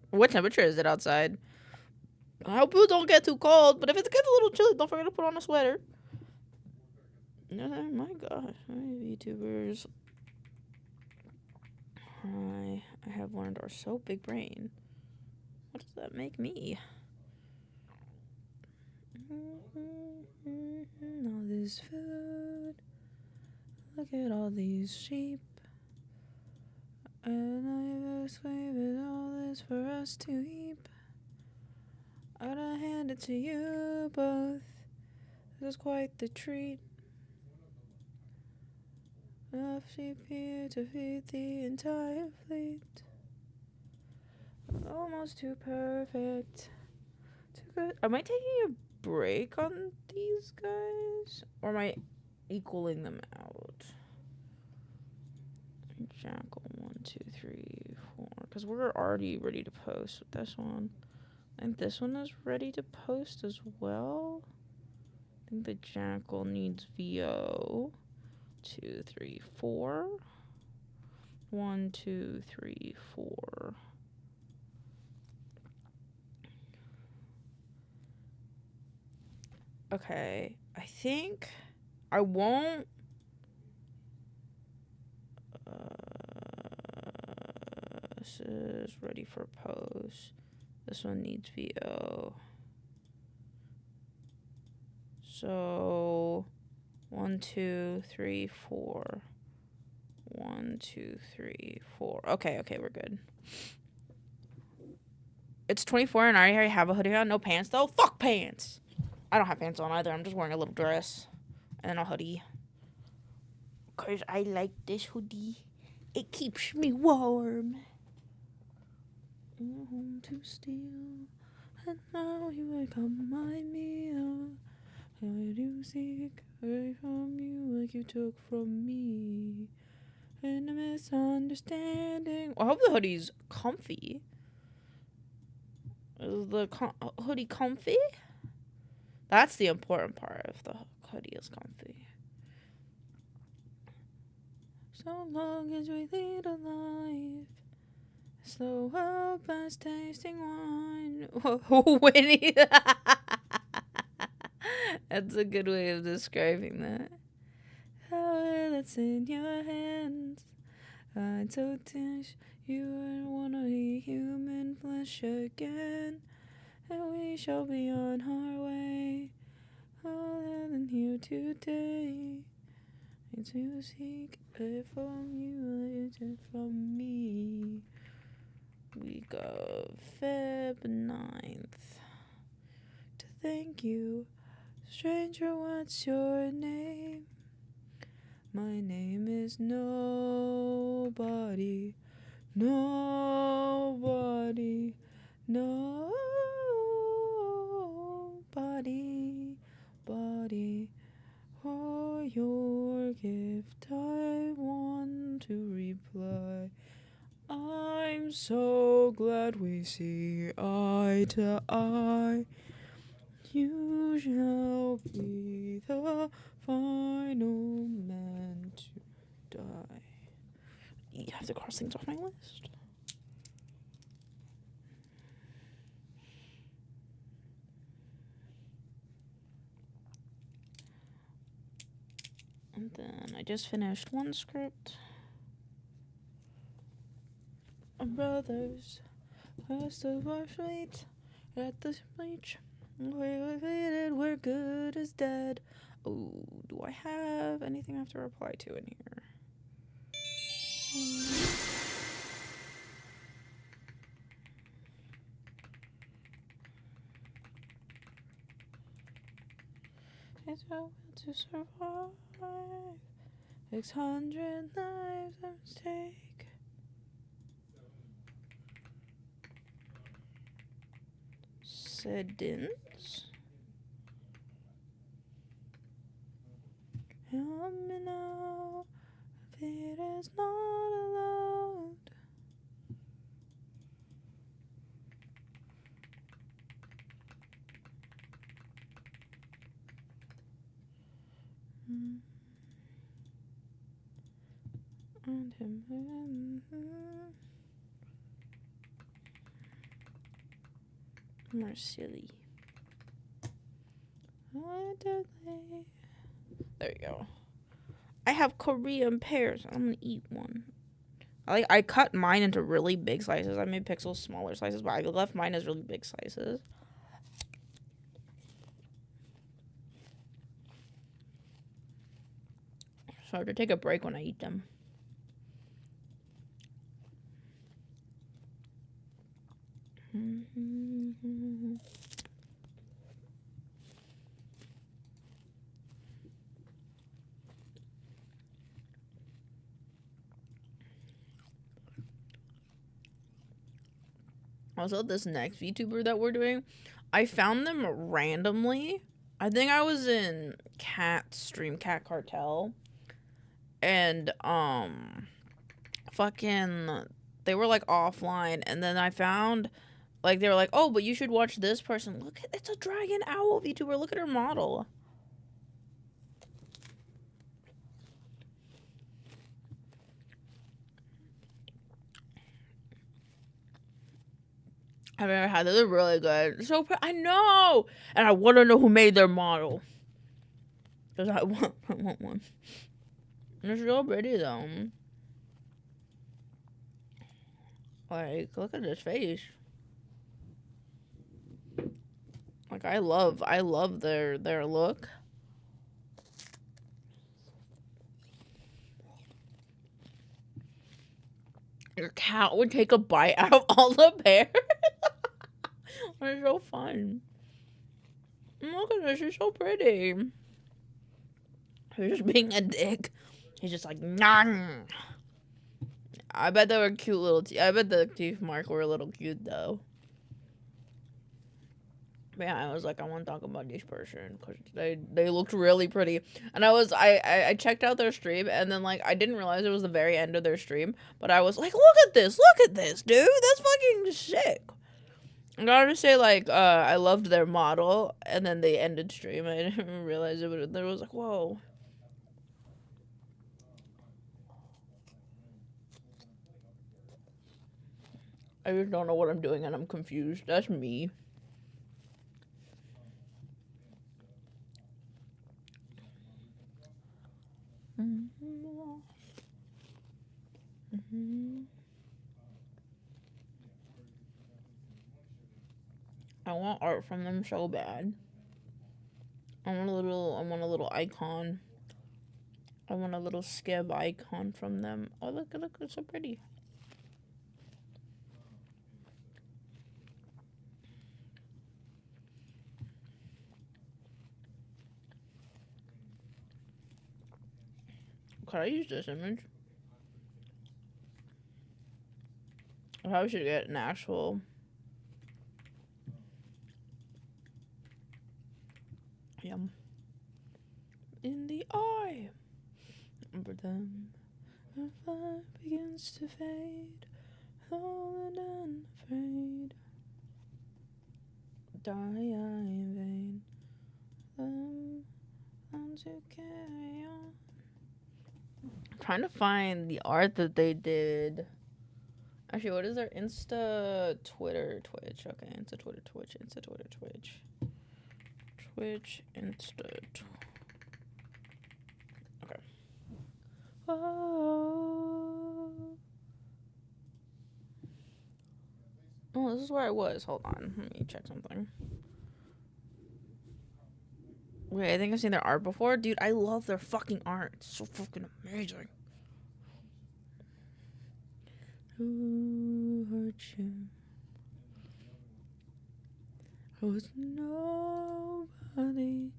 What temperature is it outside? I hope it don't get too cold, but if it gets a little chilly, don't forget to put on a sweater. Oh my gosh, VTubers I have learned are so big brain. What does that make me? All this food. Look at all these sheep. And I was waving all this for us to heap. I gotta hand it to you both. This is quite the treat. Enough sheep here to feed the entire fleet. Almost too perfect. Too good. Am I taking a break on these guys? Or am I equaling them out? Jackal 1, 2, 3, 4. Because we're already ready to post with this one. And this one is ready to post as well. I think the Jackal needs VO. 2, 3, 4. 1, 2, 3, 4. Okay, I think I won't. This is ready for post. This one needs VO. So 1, 2, 3, 4. 1, 2, 3, 4. Okay, we're good. It's 24 and I already have a hoodie on. No pants though. Fuck pants. I don't have pants on either. I'm just wearing a little dress and then a hoodie. 'Cause I like this hoodie. It keeps me warm. Home to steal, and now you become my meal. I do seek away from you like you took from me. And a misunderstanding. I hope the hoodie's comfy. Is the hoodie comfy? That's the important part. If the hoodie is comfy. So long as we lead a life, slow up as tasting wine. Winnie. That's a good way of describing that. How that's in your hands. I'm so tish, you don't wanna eat human flesh again. And we shall be on our way. All in here today. And to seek it from you, it from me. Week of Feb 9th. To thank you. Stranger, what's your name? My name is Nobody. Nobody. Nobody. Body. For your gift I want to reply. I'm so glad we see eye to eye. You shall be the final man to die. You have to cross things off my list. And then I just finished one script. Brothers, first of our fleet at the bleach. We're good as dead. Oh, do I have anything I have to reply to in here? It's a will to survive. 600 lives at stake. Sedins. Help me now, if it is not allowed. And him. More silly. There you go. I have Korean pears. I'm gonna eat one. I cut mine into really big slices. I made Pixels smaller slices, but I left mine as really big slices. So I have to take a break when I eat them. Also, this next VTuber that we're doing, I found them randomly. I think I was in Cat Cartel, and fucking they were like offline, and then I found like they were like, oh, but you should watch this person. Look, it's a dragon owl VTuber. Look at her model. I've never had. They're really good. So I know, and I want to know who made their model. Cause I want one. They're so pretty though. Like, look at his face. Like, I love their look. Your cat would take a bite out of all the pears. They're so fun. Look at her, she's so pretty. She's just being a dick. He's just like, nah. I bet they were cute little teeth. I bet the teeth mark were a little cute though. But yeah, I was like, I want to talk about this person because they looked really pretty. And I checked out their stream, and then like I didn't realize it was the very end of their stream, but I was like, look at this, dude, that's fucking sick. I gotta say, like, I loved their model, and then they ended stream. I didn't realize it, but there was like, whoa. I just don't know what I'm doing, and I'm confused. That's me. I want art from them so bad. I want a little icon. I want a little skib icon from them. Oh, look, it's so pretty. Could I use this image? I probably should get an actual. Yum. In the eye. But then the fire begins to fade, alone and unafraid. Die I in vain. To carry on. I'm trying to find the art that they did. Actually, what is their Insta, Twitter, Twitch? Okay, Insta, Twitter, Twitch, Insta, Twitter, Twitch. Twitch, Insta. Okay. Oh, this is where I was. Hold on. Let me check something. Wait, I think I've seen their art before. Dude, I love their fucking art. It's so fucking amazing. Who hurt you? Was nobody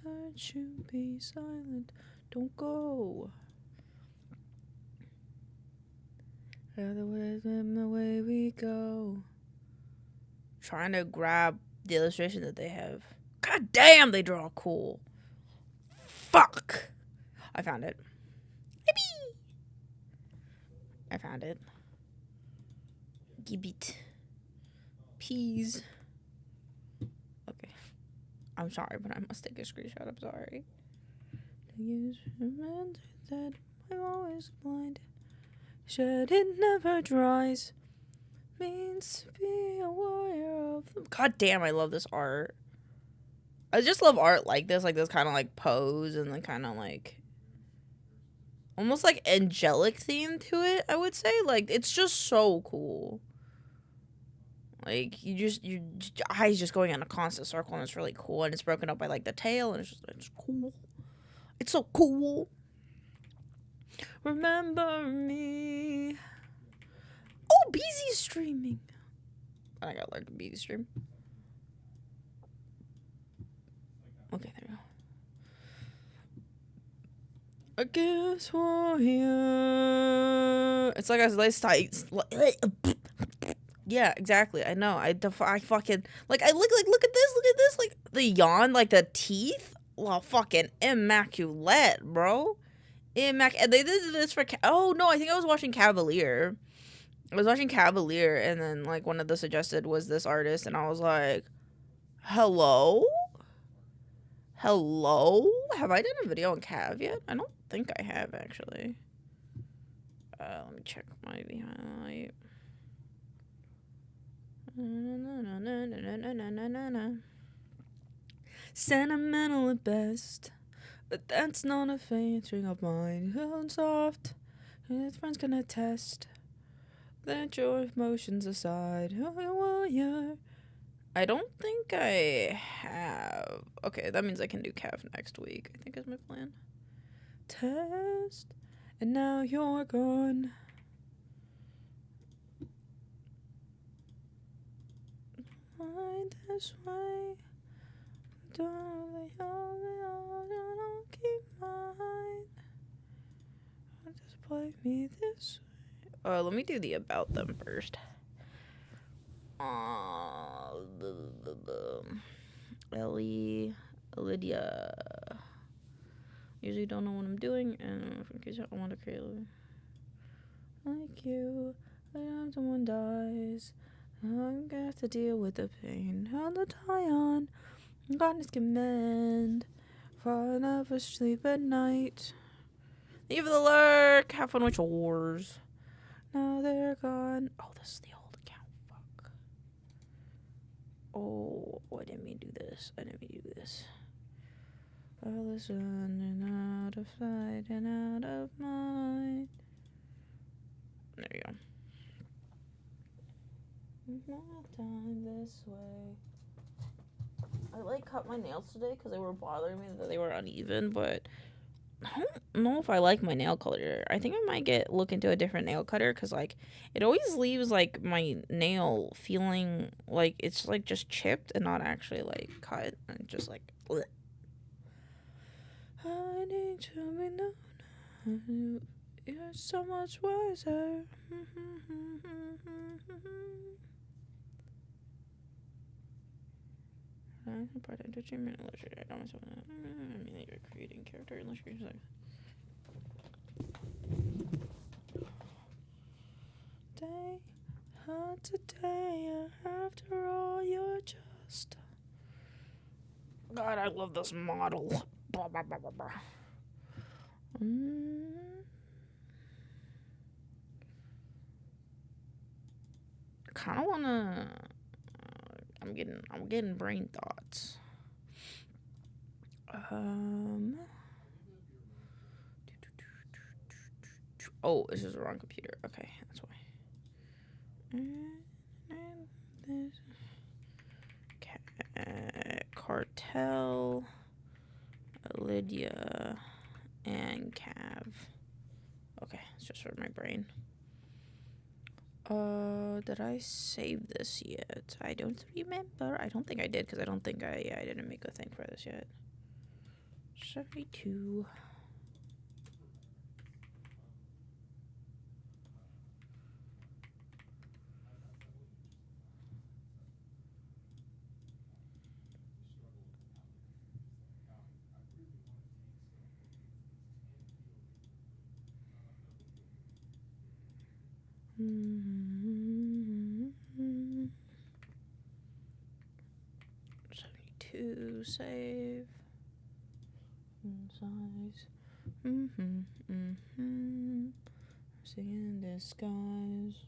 hurt you. Be silent. Don't go. The way we go. Trying to grab the illustration that they have. God damn, they draw cool. Fuck. I found it. Yippee! I found it. Give it. Peas. Okay. I'm sorry, but I must take a screenshot. I'm sorry. You remember that I'm always blind. Shed it never dries. Means to be a warrior of them. God damn, I love this art. I just love art like this kind of like pose and the kind of like almost like angelic theme to it, I would say. Like, it's just so cool. Like, your eyes just going in a constant circle, and it's really cool, and it's broken up by like the tail, and it's cool. It's so cool. Remember me. Oh, Beezy's streaming. I gotta learn Beezy stream. Okay, there we go. I guess we're here. It's like a nice tight. Yeah, exactly. I know. I fucking like. I look at this. Like the yawn, like the teeth. Well, fucking immaculate, bro. And they did this for. Oh no, I think I was watching Cavalier. And then like one of the suggested was this artist, and I was like, hello. Have I done a video on Cav yet? I don't think I have actually. Let me check my highlight. Sentimental at best, but that's not a faint string of mine. Soft, his friends can attest that your emotions aside. I don't think I have. Okay, that means I can do Cav next week, I think is my plan. Test, and now you're gone. This way, darling, fight me this way. Let me do the about them first. Ellie, Lydia. Usually don't know what I'm doing, and in case I want to create like you, when someone dies, I'm gonna have to deal with the pain. How to die on, goodness can mend, for I never sleep at night. Leave the lurk, have fun with your wars. Now they're gone. Oh, this is the old account. Fuck. Oh, I didn't mean to do this. I was running out of sight and out of mind. There you go. More time this way. I cut my nails today because they were bothering me that they were uneven, but I don't know if I like my nail color. I think I might look into a different nail cutter because it always leaves my nail feeling like it's just chipped and not actually cut and just bleh. I need to be known. You're so much wiser. Part-time twitchstreamer, illustrator. I don't myself. I mean, you're creating character illustrations. Today, after all, you're just. God, I love this model. Blah, blah, blah, blah, blah. I kind of wanna. I'm getting brain thoughts. Oh, this is the wrong computer. Okay, that's why. Cartel, Lydia, and Cav. Okay, it's just for my brain. Did I save this yet? I don't remember. I don't think I did, because I don't think I didn't make a thing for this yet. 72. Save size. Singing the skies.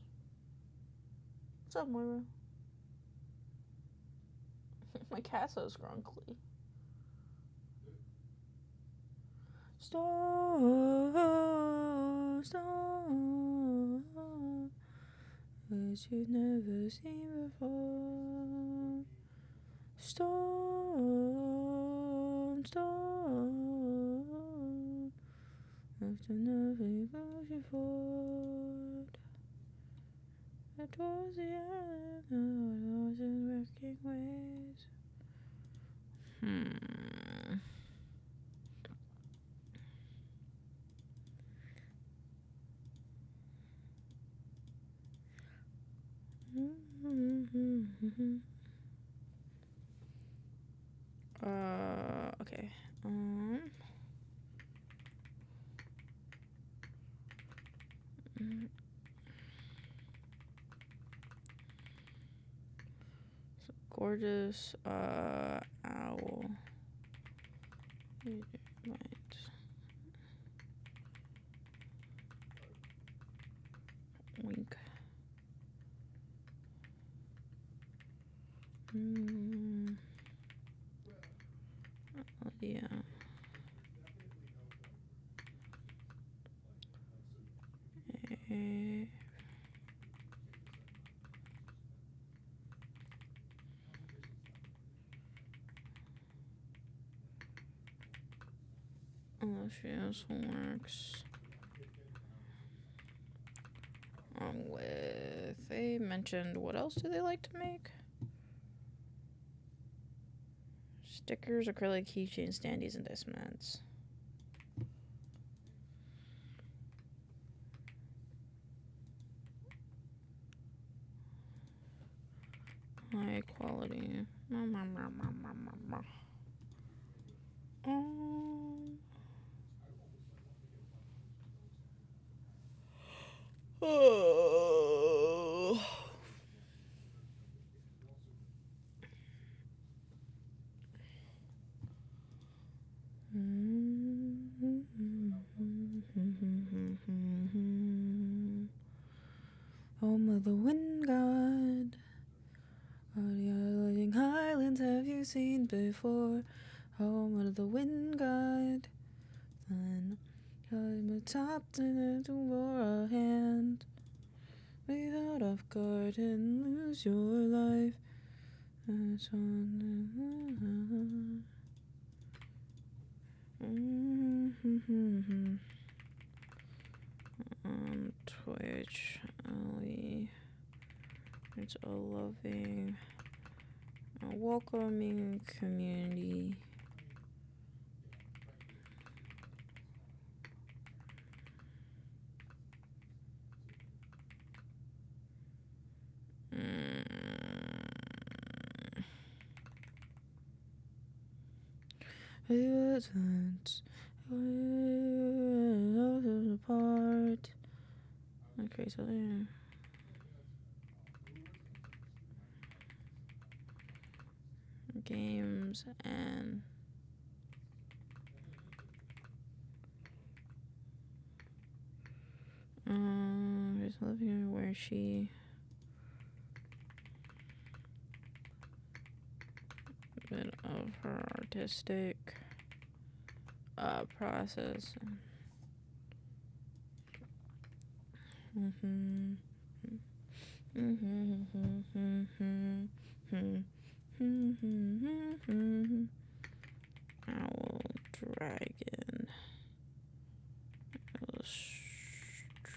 What's up, Moira? My cat's so scrunkly. Stars, which you've never seen before. Storm, after nothing moves you forward. Towards the island, now it was in working ways. Okay. So gorgeous, owl. Wink. Yeah. Illustrious works. They mentioned, what else do they like to make? Stickers, acrylic keychains, standees, and disments. High quality. Oh. Home of the wind god. What the isolating highlands have you seen before? Home of the wind god. Then climb the top to for a hand. Be out of guard and lose your life. That's on Twitch, Ali. It's a loving, a welcoming community. Apart. Okay, so there. Games and just living where she a bit of her artistic process. Owl dragon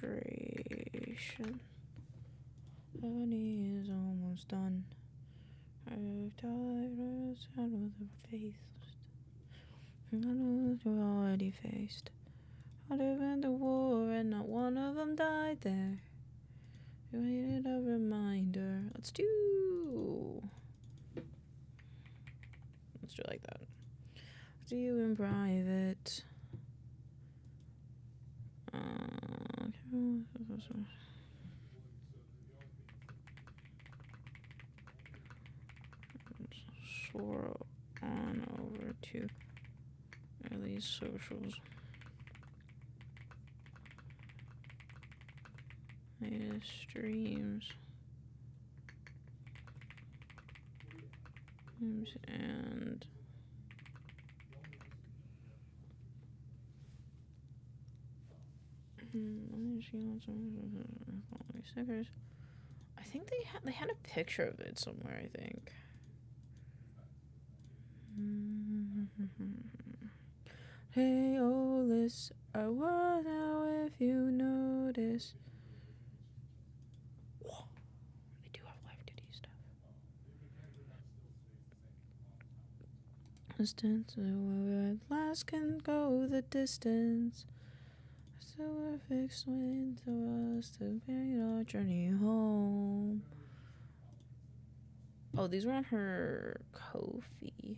illustration. Honey is almost done. I've tired of with her face. I know you're already faced. I live in the war and not one of them died there. You needed a reminder. Let's do like that. Let's do you in private. Swirl on over to these socials. Latest streams. And stickers. I think they had a picture of it somewhere, I think. Hey, Olis, I wonder now if you notice. Whoa, they do have live duty stuff. Distance, where at last can go the distance. So we're fixed wind to us to carry our journey home. Oh, these were on her Ko-fi.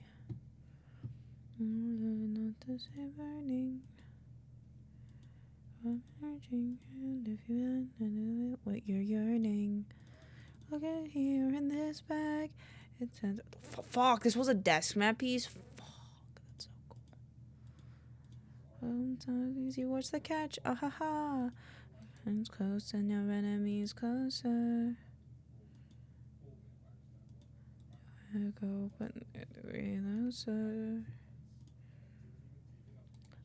Not to say burning, but merging, and if you hadn't know it, what you're yearning. Look at here in this bag. It says, fuck, this was a desk mat piece. Fuck, that's so cool. Sometimes you watch the catch. Ah ha ha. Friends close and your enemies closer. I go, but it closer.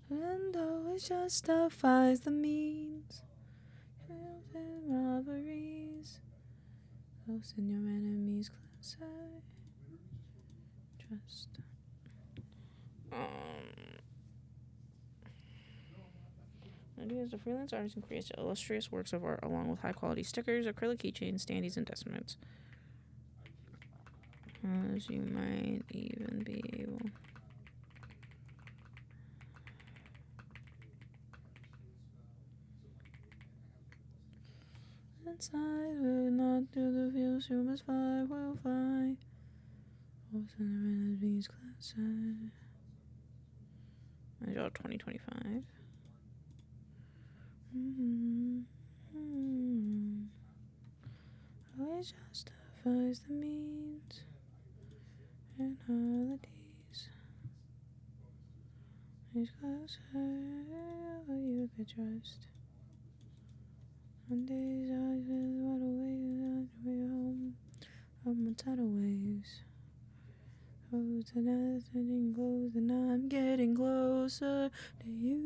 And though it justifies the means, and robberies, close and your enemies closer. Trust. Ideas the freelance artist and creates illustrious works of art along with high quality stickers, acrylic keychains, standees, and deciments. As you might even be able. inside, will not do the field, you must fly, will fly. All the bees cloud. I draw 2025. Always justifies the means and holidays. He's closer, you could trust. On days I just run away home of my tidal waves. Oh, tonight getting close, and I'm getting closer to you.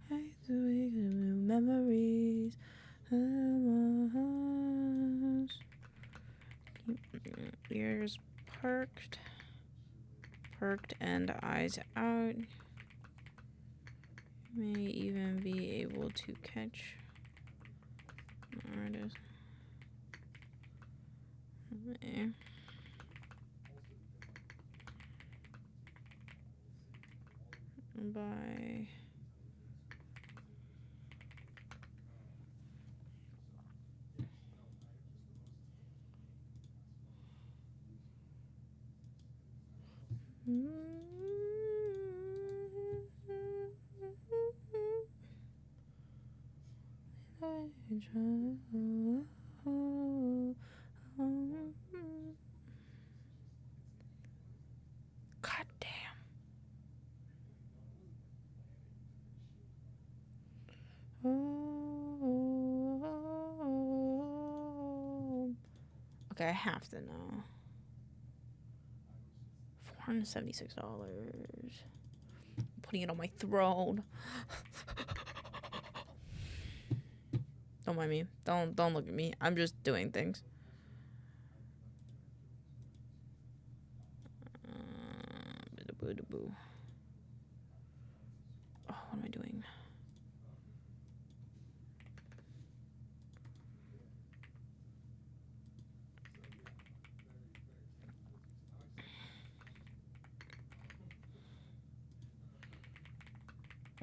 Hate the week of new memories of my house. Keep ears perked and eyes out. May even be able to catch an artist. Okay. By God damn. Okay, I have to know. $476. Putting it on my throne. Don't mind me. Don't look at me. I'm just doing things. Oh, what am I doing?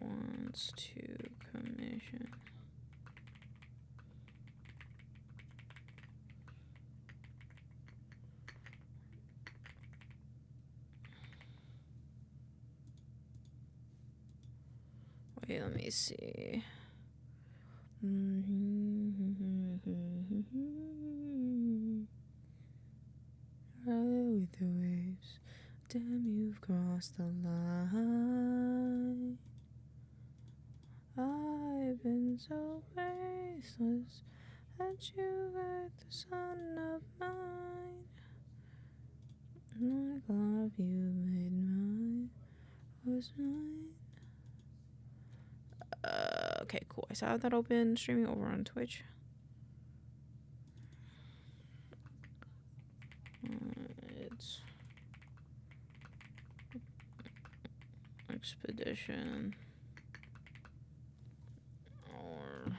Wants to commission. Wait, let me see. Ride with the waves. Damn, you've crossed the line. I've been so graceless that you hurt the son of mine. My love you made mine was mine. Okay, cool. I saw that open, streaming over on Twitch. It's expedition or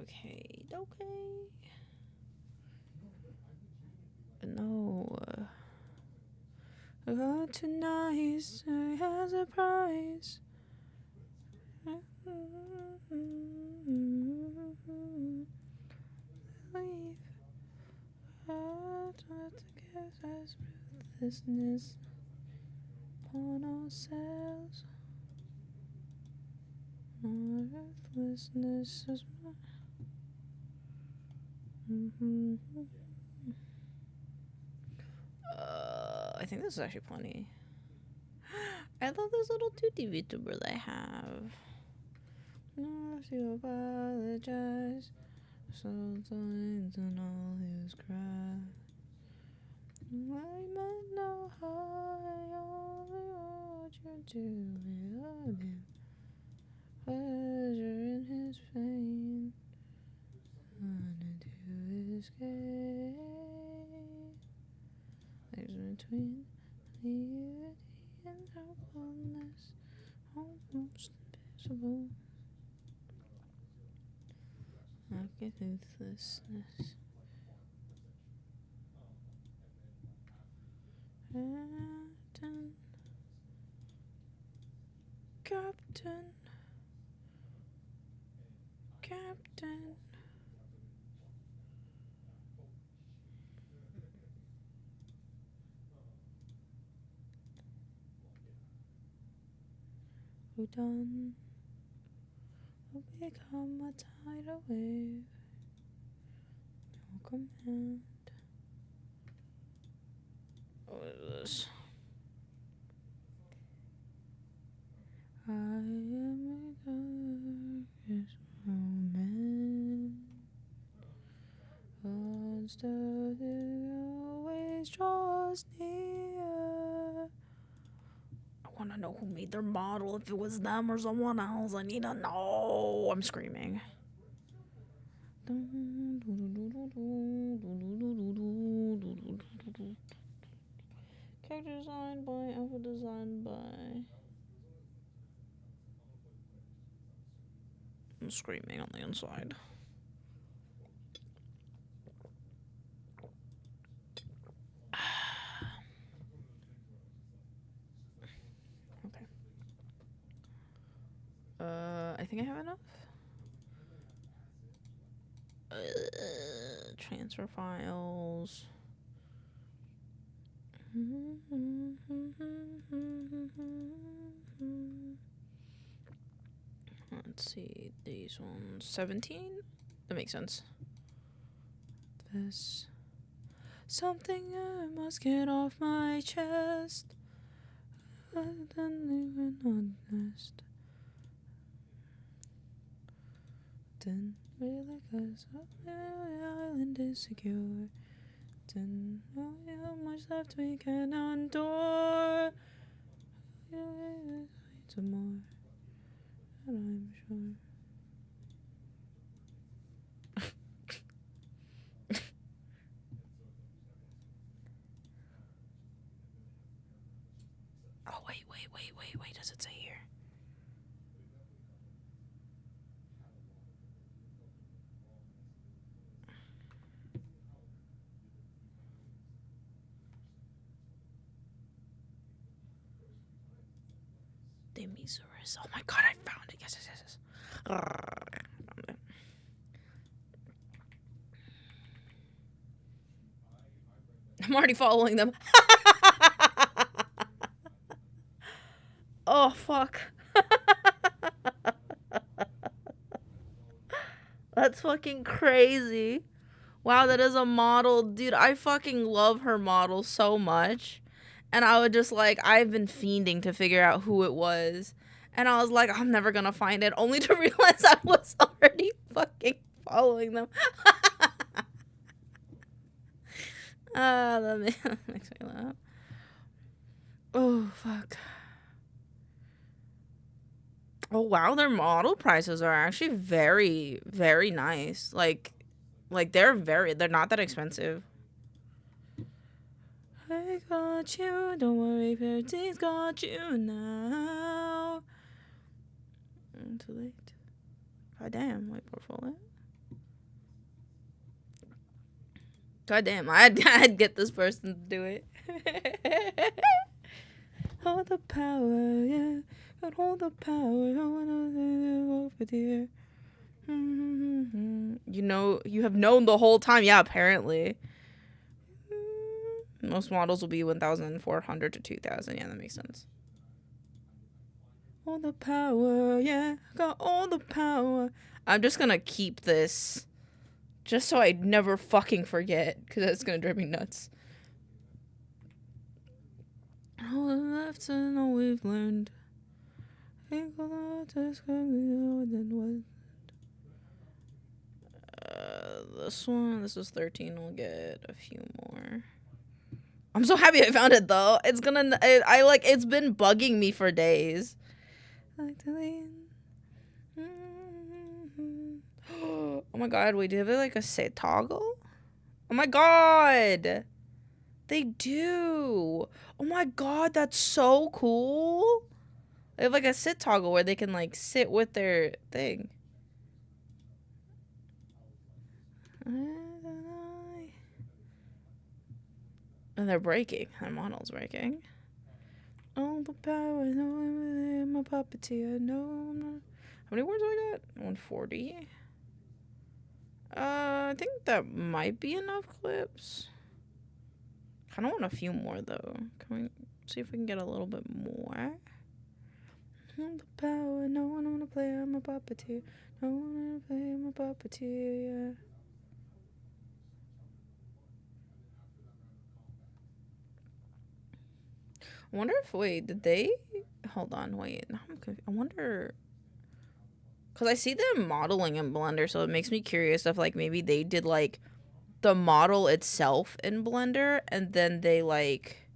okay. No. God tonight has a prize. Leave. What to give us ruthlessness upon ourselves. Our ruthlessness is I think this is actually plenty. I love this little 2D VTuber they have. No, if you apologize, so and all his cry. I meant no harm, only what you're doing again. pleasure in his pain. Wanted to escape. There's between the and helplessness, almost invisible. Like a toothlessness. Captain. Who done will become a tidal wave. No command. What is this? I am the darkest moment. Odds that it always draws near. I want to know who made their model. If it was them or someone else, I need to know. I'm screaming. Character designed by, outfit designed by. I'm screaming on the inside. Okay. I think I have enough. Transfer files. Let's see, these ones. 17? That makes sense. This. Something I must get off my chest. Then even honest. Then really cause the island is secure. Then know how much left we can endure. Some more. And I'm sure. Oh, wait, does it say here? The Miseris. Oh my god, I found it. Yes. I found it. I'm already following them. Oh, fuck. That's fucking crazy. Wow, that is a model. Dude, I fucking love her model so much. And I would just like, I've been fiending to figure out who it was. And I was like, I'm never gonna find it. Only to realize I was already fucking following them. That makes me laugh. Oh, fuck. Oh, wow, their model prices are actually very, very nice. Like they're not that expensive. I got you, don't worry, Fairy's got you now. Too late. God damn, white portfolio. God damn, I'd get this person to do it. Hold the power, yeah. Hold the power. I wanna walk with you. You know, you have known the whole time. Yeah, apparently. Most models will be 1,400 to 2,000. Yeah, that makes sense. All the power, yeah. Got all the power. I'm just gonna keep this. Just so I never fucking forget. Because that's gonna drive me nuts. All left and all we've learned. This one, this is 13. We'll get a few more. I'm so happy I found it though. It's been bugging me for days. Oh my god, wait, do they have like a set toggle? Oh my god! They do! Oh my god, that's so cool! They have like a sit toggle where they can like sit with their thing. And they're breaking. Their model's breaking. All the power, no, I'm a puppeteer. No, how many words do I got? 140. I think that might be enough clips. Kind of want a few more though. Can we see if we can get a little bit more? All the power, no one wanna play. I'm a puppeteer. No one wanna play. I'm a puppeteer. Yeah. I wonder if, wait, did they, hold on, wait, now I'm confused. I wonder, because I see them modeling in Blender, so it makes me curious if, like, maybe they did, like, the model itself in Blender, and then they, like,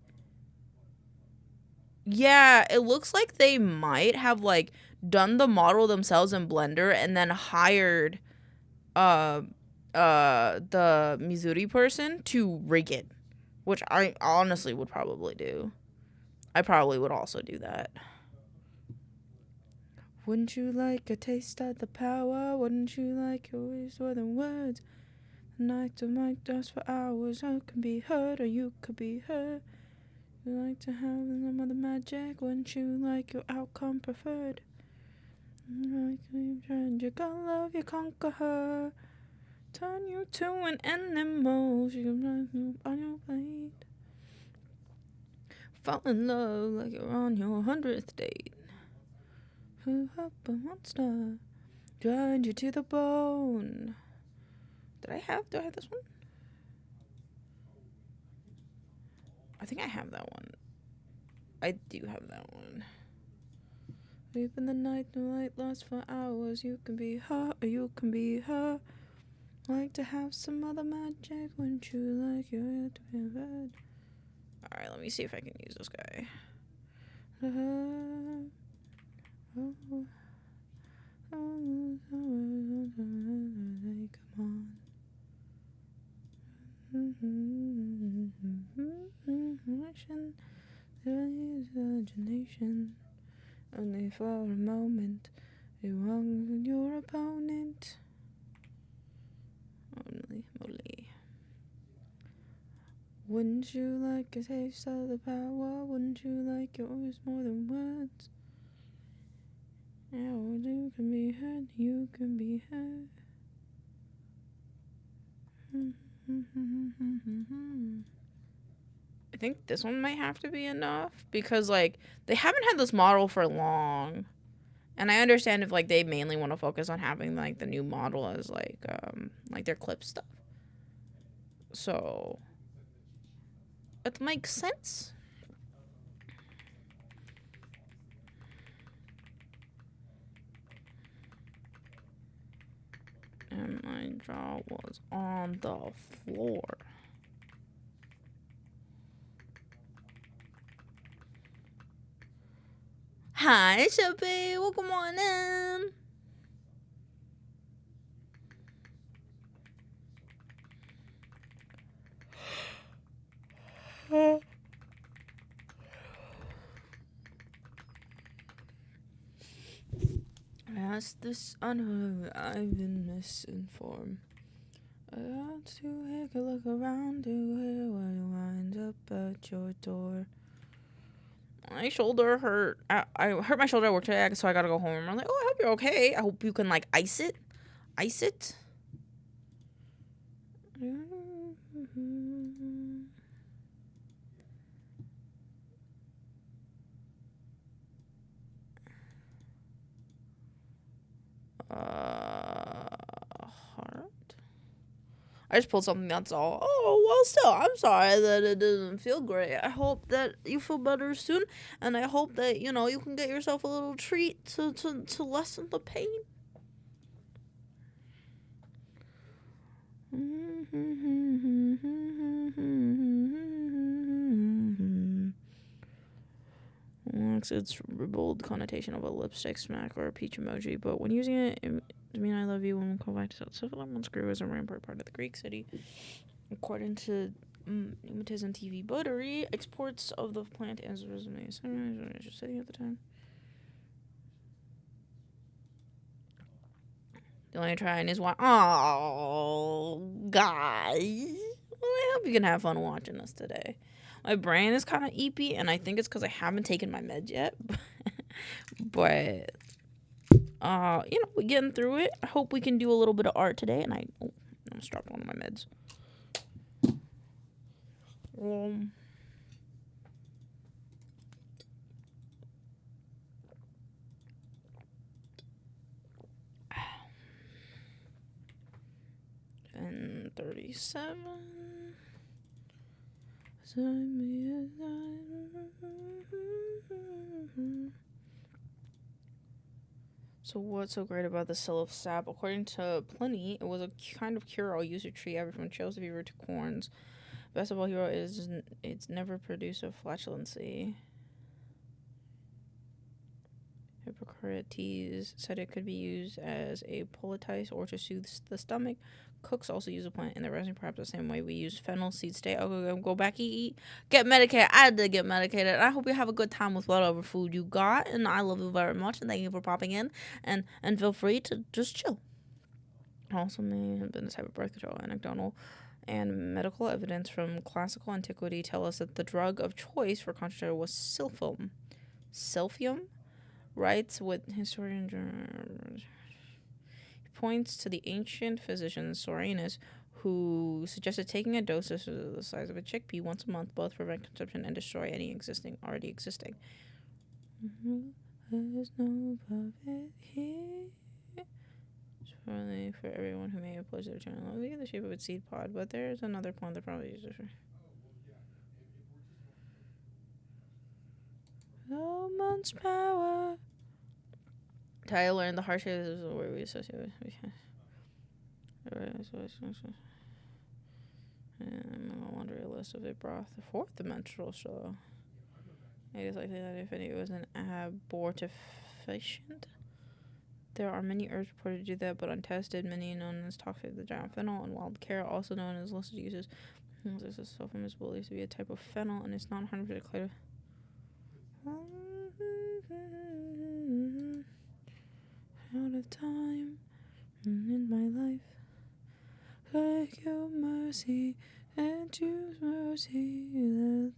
yeah, it looks like they might have, like, done the model themselves in Blender, and then hired, the Mizuri person to rig it, which I honestly would probably do. I probably would also do that. Wouldn't you like a taste of the power? Wouldn't you like your ways more than words? The night of my dust for hours. I can be heard or you could be heard. You like to have some of the magic. Wouldn't you like your outcome preferred? Like you tragic, I love you, conquer her. Turn you to an animal. She can move on your plate. Fall in love like you're on your 100th date. Who up a monster? Grind you to the bone. Do I have this one? I think I have that one. I do have that one. Sleep in the night, no light lasts for hours. You can be her or you can be her. Like to have some other magic. Wouldn't you like your hair to be red? Alright, let me see if I can use this guy. Come on. Imagination. Only for a moment. You wrong your opponent. Only. Wouldn't you like a taste of the power? Wouldn't you like yours more than words? Now you can be heard, you can be heard. I think this one might have to be enough because, like, they haven't had this model for long. And I understand if, like, they mainly want to focus on having, like, the new model as, like their clip stuff. So, it makes sense. And my jaw was on the floor. Hi, Sophie. Welcome on in. Ask this unheard. I've been misinformed. I got to take a look around to hear where you wind up at your door. My shoulder hurt. I hurt my shoulder at work today, so I gotta go home. I'm like, oh, I hope you're okay. I hope you can, like, ice it. Ice it. Heart. I just pulled something, that's all. Oh, well, still, I'm sorry that it doesn't feel great. I hope that you feel better soon, and I hope that, you know, you can get yourself a little treat to lessen the pain. It's bold connotation of a lipstick smack or a peach emoji, but when using it mean I love you when we go back to South Syphilum. Unscrew is a rampart part of the Greek city. According to Pneumatism TV Buttery, exports of the plant as a resume city at the time. The only trying is why. Oh, guys. Well, I hope you can have fun watching us today. My brain is kind of eepy, and I think it's because I haven't taken my meds yet. But, we're getting through it. I hope we can do a little bit of art today. And I almost dropped one of my meds. And 37. So what's so great about the cell of sap? According to Pliny, it was a kind of cure-all usage tree, everything from chills fever to corns. Best of all, hero is it's never produced a flatulency. Hippocrates said it could be used as a poultice or to soothe the stomach. Cooks also use the plant in their resin, perhaps the same way we use fennel seed. Stay. Okay, go back and eat. Get medicated. I did get medicated. I hope you have a good time with whatever food you got. And I love you very much. And thank you for popping in. And feel free to just chill. Also may have been the type of birth control. Anecdotal and medical evidence from classical antiquity tell us that the drug of choice for contraception was silphium. Silphium? Writes with historian. He points to the ancient physician Soranus, who suggested taking a dose the size of a chickpea once a month, both prevent conception and destroy any already existing. There's no profit here. It's for everyone who may have pleasure their channel. Look at the shape of its seed pod, but there's another plant that probably uses it for. So much power. Tyler learned the harsh is where we associate with. And I'm a laundry list of a broth. The fourth dimensional show. It is likely that if it was an abortifacient, there are many herbs reported to do that, but untested, many known as toxic, the giant fennel and wild carrot, also known as listed uses. This is sulfum is believed to be a type of fennel, and it's not 100% clear. Out of time in my life, take your mercy and choose mercy.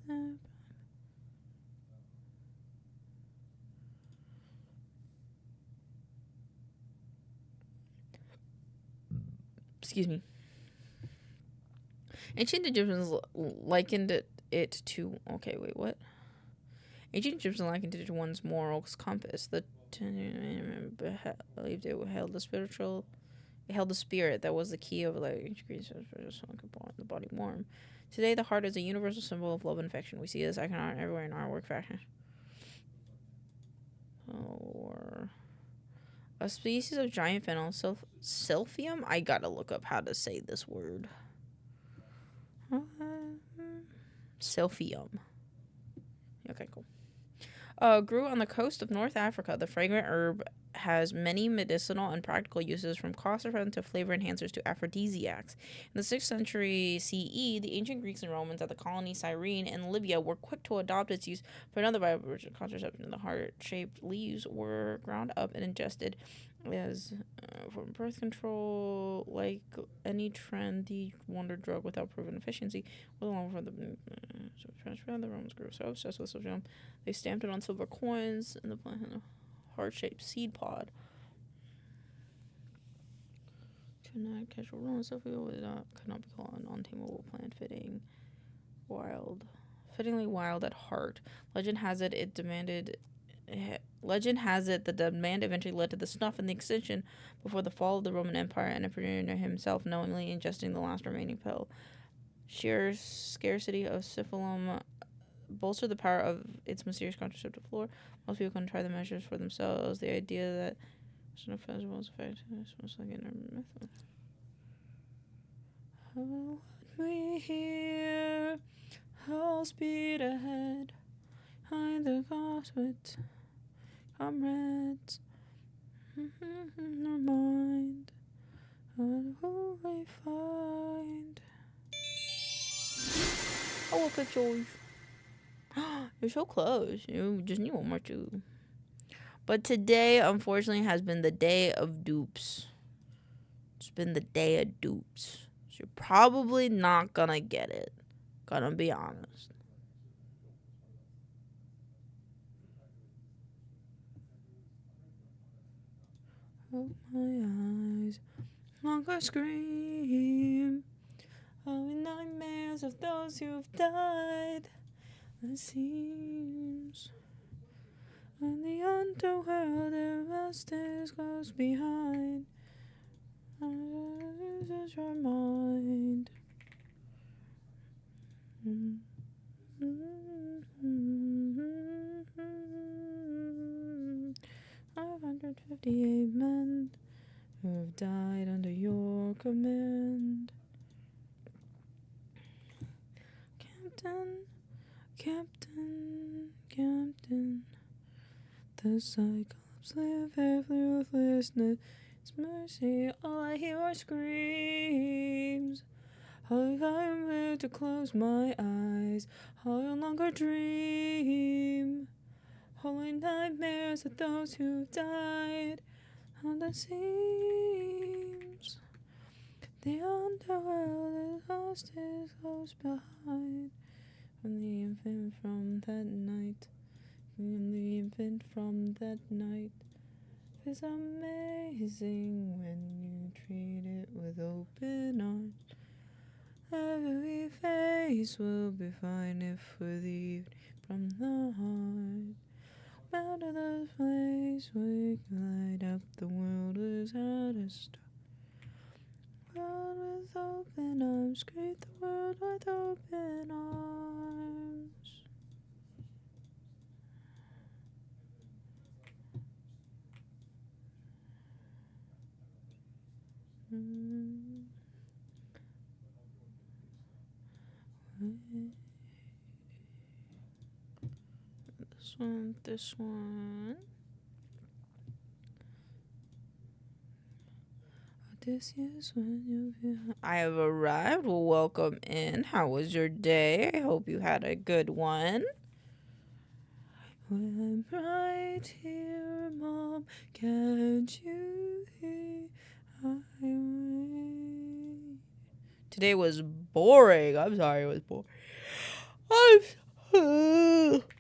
Excuse me. Ancient Egyptians likened it to. Okay, wait, what? Ancient Egyptians likened it to one's moral compass. The believed it held the spiritual. It held the spirit that was the key of each creature for the body warm. Today, the heart is a universal symbol of love and affection. We see this icon art everywhere in artwork fashion. Or a species of giant fennel, silphium. I gotta look up how to say this word. Silphium. Okay, cool. Grew on the coast of North Africa. The fragrant herb has many medicinal and practical uses, from cost-effective to flavor enhancers to aphrodisiacs. In the 6th century CE, the ancient Greeks and Romans at the colony Cyrene in Libya were quick to adopt its use for another biological contraception. The heart-shaped leaves were ground up and ingested as for birth control. Like any trendy wonder drug without proven efficiency, with along for the transfer, the Romans grew so obsessed with silphium, they stamped it on silver coins in the plant in a heart-shaped seed pod. Could not casual Roman silphium could not be called a non-tameable plant, fittingly wild at heart. Legend has it the demand eventually led to the snuff and the extinction before the fall of the Roman Empire, and Emperor himself knowingly ingesting the last remaining pill. Sheer scarcity of silphium bolstered the power of its mysterious contraceptive lore. Most people couldn't try the measures for themselves. The idea that snuff has most effective is most like in myth. Hold me here, I'll speed ahead, behind the gauntlet, comrades. Our mind. What will we find? Oh, look at yours. You're so close. You just need one more too. But today, unfortunately, has been the day of dupes. It's been the day of dupes. So you're probably not gonna get it. Gonna be honest. Oh, my eyes. Longer scream. All the nightmares of those who've died. It seems. In the underworld, the rest is close behind. This is your mind. 558 men who have died under your command. Captain, Captain, Captain. The Cyclops live every ruthlessness. It's mercy, all I hear are screams. I'm ready to close my eyes. I'll no longer dream. Holy nightmares of those who've died on the seams. The underworld is lost, is close behind. From the infant from that night. From the infant from that night. It's amazing when you treat it with open arms. Every face will be fine if we're the from the heart. Out of this place we light up the world without a star. World with open arms, greet the world with open arms. This one. This is when you'll be. I have arrived. Well, welcome in. How was your day? I hope you had a good one. Well, I'm right here, Mom. Can't you hear? Today was boring. I'm sorry, it was boring.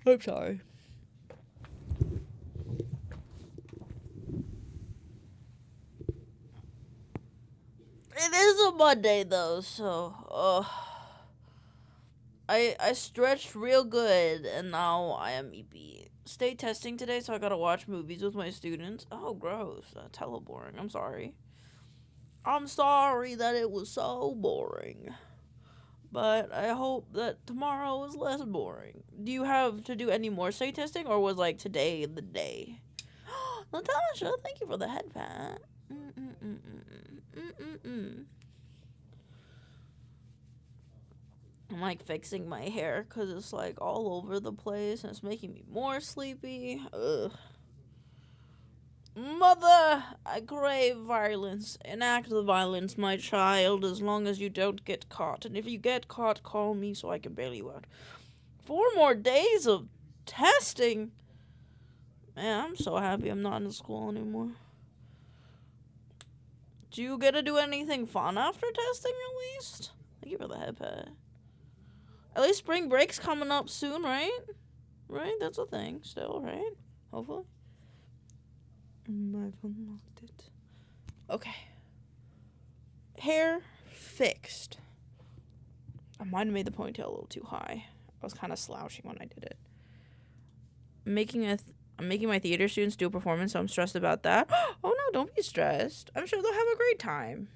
I'm sorry. It is a Monday though, so I stretched real good and now I am EP. State testing today, so I gotta watch movies with my students. Oh, gross. That's hella boring. I'm sorry. I'm sorry that it was so boring. But I hope that tomorrow is less boring. Do you have to do any more state testing, or was like today the day? Natasha, thank you for the head pat. I'm like fixing my hair because it's like all over the place and it's making me more sleepy. Ugh. Mother, I crave violence. Enact the violence, my child, as long as you don't get caught. And if you get caught, call me so I can bail you out. 4 more days of testing. Man, I'm so happy I'm not in school anymore. Do you get to do anything fun after testing, at least? Thank you for the head pat. At least spring break's coming up soon, right? Right? That's a thing still, right? Hopefully. I've unlocked it. Okay. Hair fixed. I might have made the ponytail a little too high. I was kind of slouching when I did it. I'm making my theater students do a performance, so I'm stressed about that. Oh no, don't be stressed. I'm sure they'll have a great time.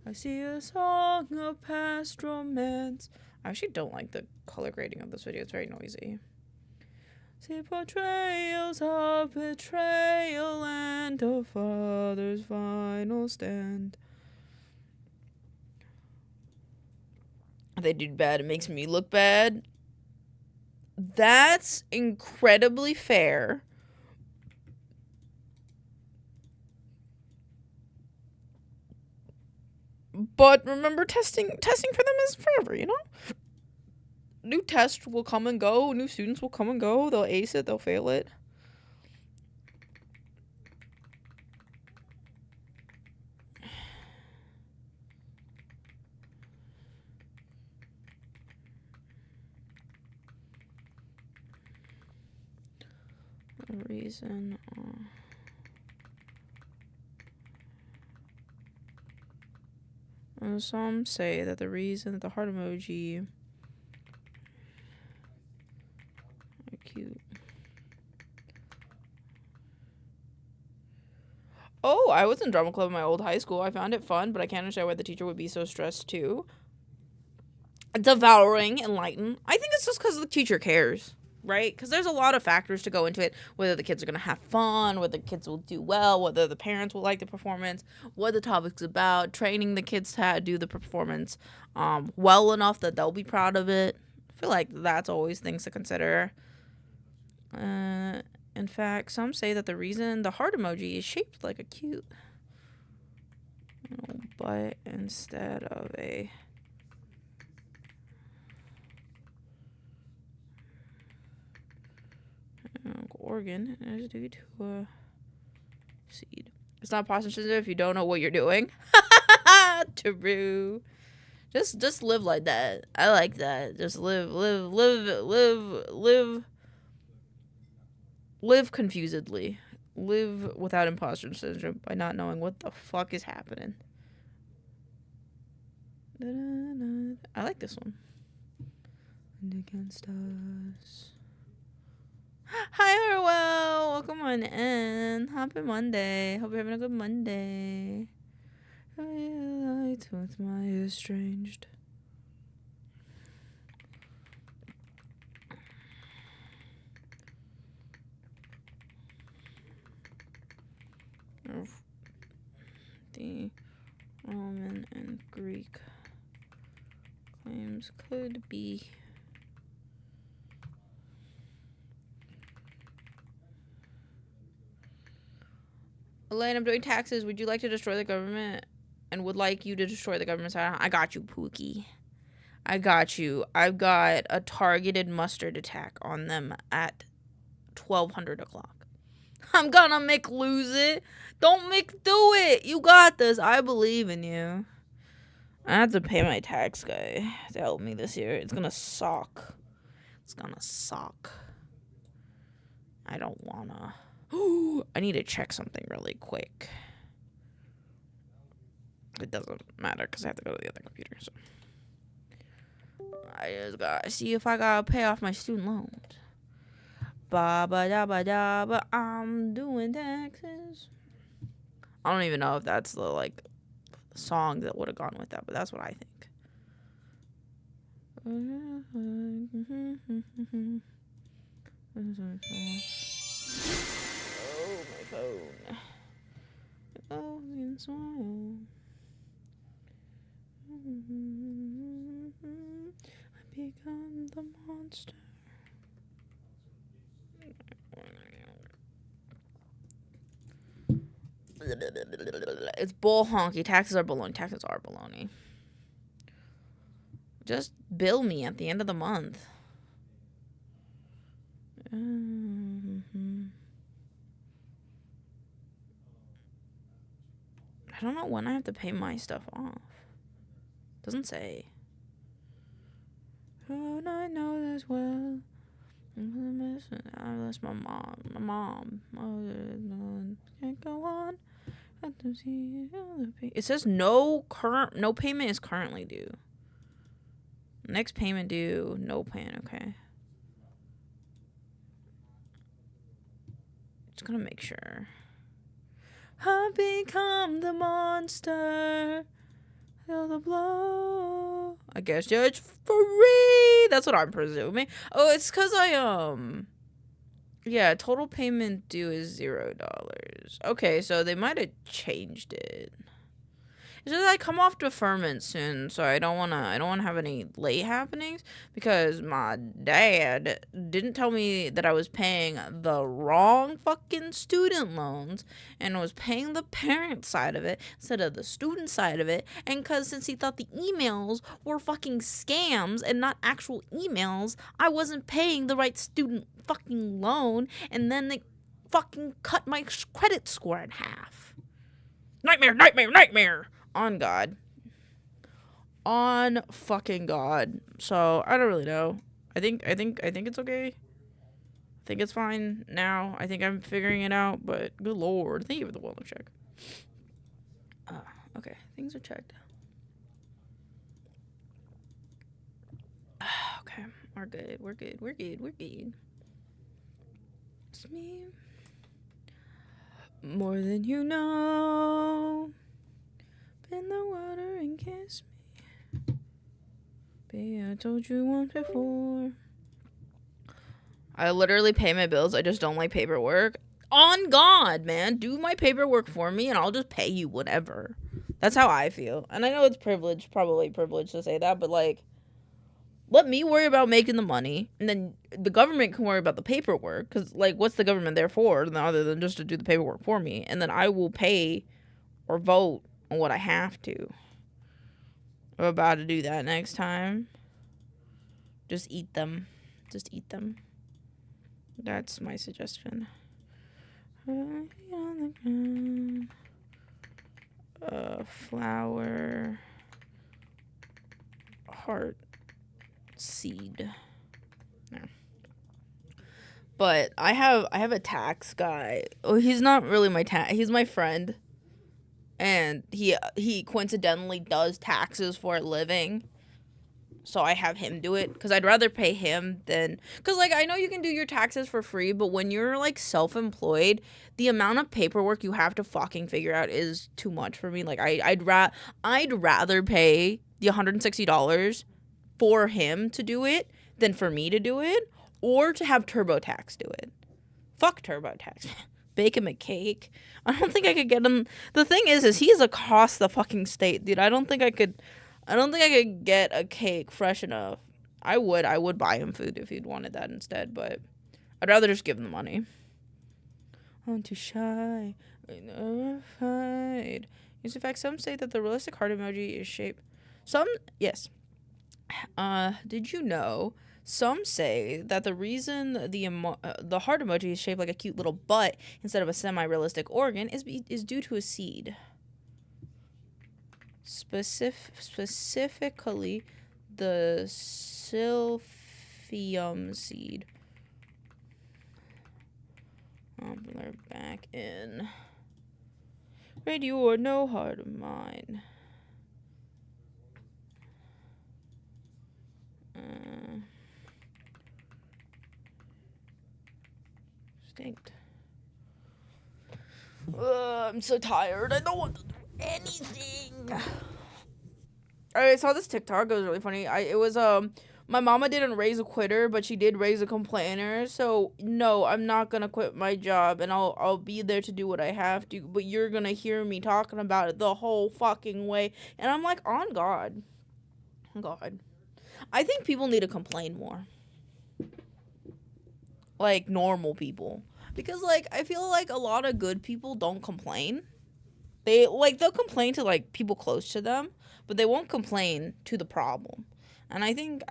I see a song of past romance. I actually don't like the color grading of this video. It's very noisy. See portrayals of betrayal and a father's final stand. They did bad. It makes me look bad. That's incredibly fair. But remember, testing for them is forever, you know? New tests will come and go. New students will come and go. They'll ace it. They'll fail it. The reason... some say that the reason that the heart emoji are cute. Oh, I was in drama club in my old high school. I found it fun, but I can't understand why the teacher would be so stressed too. Devouring, enlighten. I think it's just because the teacher cares, right? Because there's a lot of factors to go into it. Whether the kids are going to have fun, whether the kids will do well, whether the parents will like the performance, what the topic's about, training the kids to do the performance well enough that they'll be proud of it. I feel like that's always things to consider. In fact, some say that the reason the heart emoji is shaped like a cute butt instead of a organ is due to a seed. It's not posture sensitive if you don't know what you're doing. True. Just live like that. I like that. Just live confusedly. Live without imposter syndrome by not knowing what the fuck is happening. I like this one. And against us. Hi, Harwell. Welcome on in. Happy Monday. Hope you're having a good Monday. With my estranged. The Roman and Greek claims could be Elaine, I'm doing taxes. Would you like to destroy the government? And would like you to destroy the government? I got you, Pookie. I got you. I've got a targeted mustard attack on them at 1200 o'clock. I'm gonna make lose it. Don't make do it. You got this. I believe in you. I have to pay my tax guy to help me this year. It's gonna suck. It's gonna suck. I don't wanna. I need to check something really quick. It doesn't matter because I have to go to the other computer. So I just gotta see if I gotta pay off my student loans. Ba ba da ba da ba. I'm doing taxes. I don't even know if that's the song that would have gone with that, but that's what I think. Oh, my phone. Oh, and smile. I become the monster. It's bull honky. Taxes are baloney. Taxes are baloney. Just bill me at the end of the month. I don't know when I have to pay my stuff off. Doesn't say. Oh, I know this well. I lost my mom. My mom. Oh, can't go on. It says no payment is currently due. Next payment due. No payment. Okay. Just gonna make sure. I've become the monster. Feel the blow. I guess it's free. That's what I'm presuming. Oh, it's because yeah, total payment due is $0. Okay, so they might have changed it. It's just I come off deferment soon, so I don't wanna have any late happenings because my dad didn't tell me that I was paying the wrong fucking student loans and was paying the parent side of it instead of the student side of it. And cause since he thought the emails were fucking scams and not actual emails, I wasn't paying the right student fucking loan, and then they fucking cut my credit score in half. Nightmare. On God. On fucking God. So I don't really know. I think it's okay. I think it's fine now. I think I'm figuring it out, but good lord. Thank you for the wellness check. Okay, things are checked. Okay, we're good. It's me. More than you know. In the water and kiss me. Baby, I told you once before. I literally pay my bills. I just don't like paperwork. On God, man. Do my paperwork for me and I'll just pay you whatever. That's how I feel. And I know it's probably privilege to say that, but like, let me worry about making the money, and then the government can worry about the paperwork, because, like, what's the government there for, other than just to do the paperwork for me, and then I will pay or vote on what I have to. I'm about to do that next time. Just eat them. That's my suggestion. Flower. Heart. Seed. No. But I have a tax guy. Oh, he's not really my he's my friend. And he coincidentally does taxes for a living. So I have him do it because I'd rather pay him than, because like I know you can do your taxes for free, but when you're like self-employed, the amount of paperwork you have to fucking figure out is too much for me. Like I'd rather pay the $160 for him to do it than for me to do it, or to have TurboTax do it. Fuck TurboTax. Bake him a cake. I don't think I could get him. The thing is he's across the fucking state, dude. I don't think I could get a cake fresh enough. I would buy him food if he'd wanted that instead, but I'd rather just give him the money. I'm too shy. I never fight. In fact, some say that the realistic heart emoji is shaped. Yes. Did you know? Some say that the reason the heart emoji is shaped like a cute little butt instead of a semi-realistic organ is due to a seed. Specifically, the silphium seed. They're back in. Radio or no heart of mine. Stinked. I'm so tired. I don't want to do anything. I saw this TikTok. It was really funny. My mama didn't raise a quitter, but she did raise a complainer. So no, I'm not gonna quit my job, and I'll be there to do what I have to. But you're gonna hear me talking about it the whole fucking way, and I'm like, on God. I think people need to complain more. Like normal people. Because like I feel like a lot of good people don't complain. They'll complain to like people close to them, but they won't complain to the problem. And I think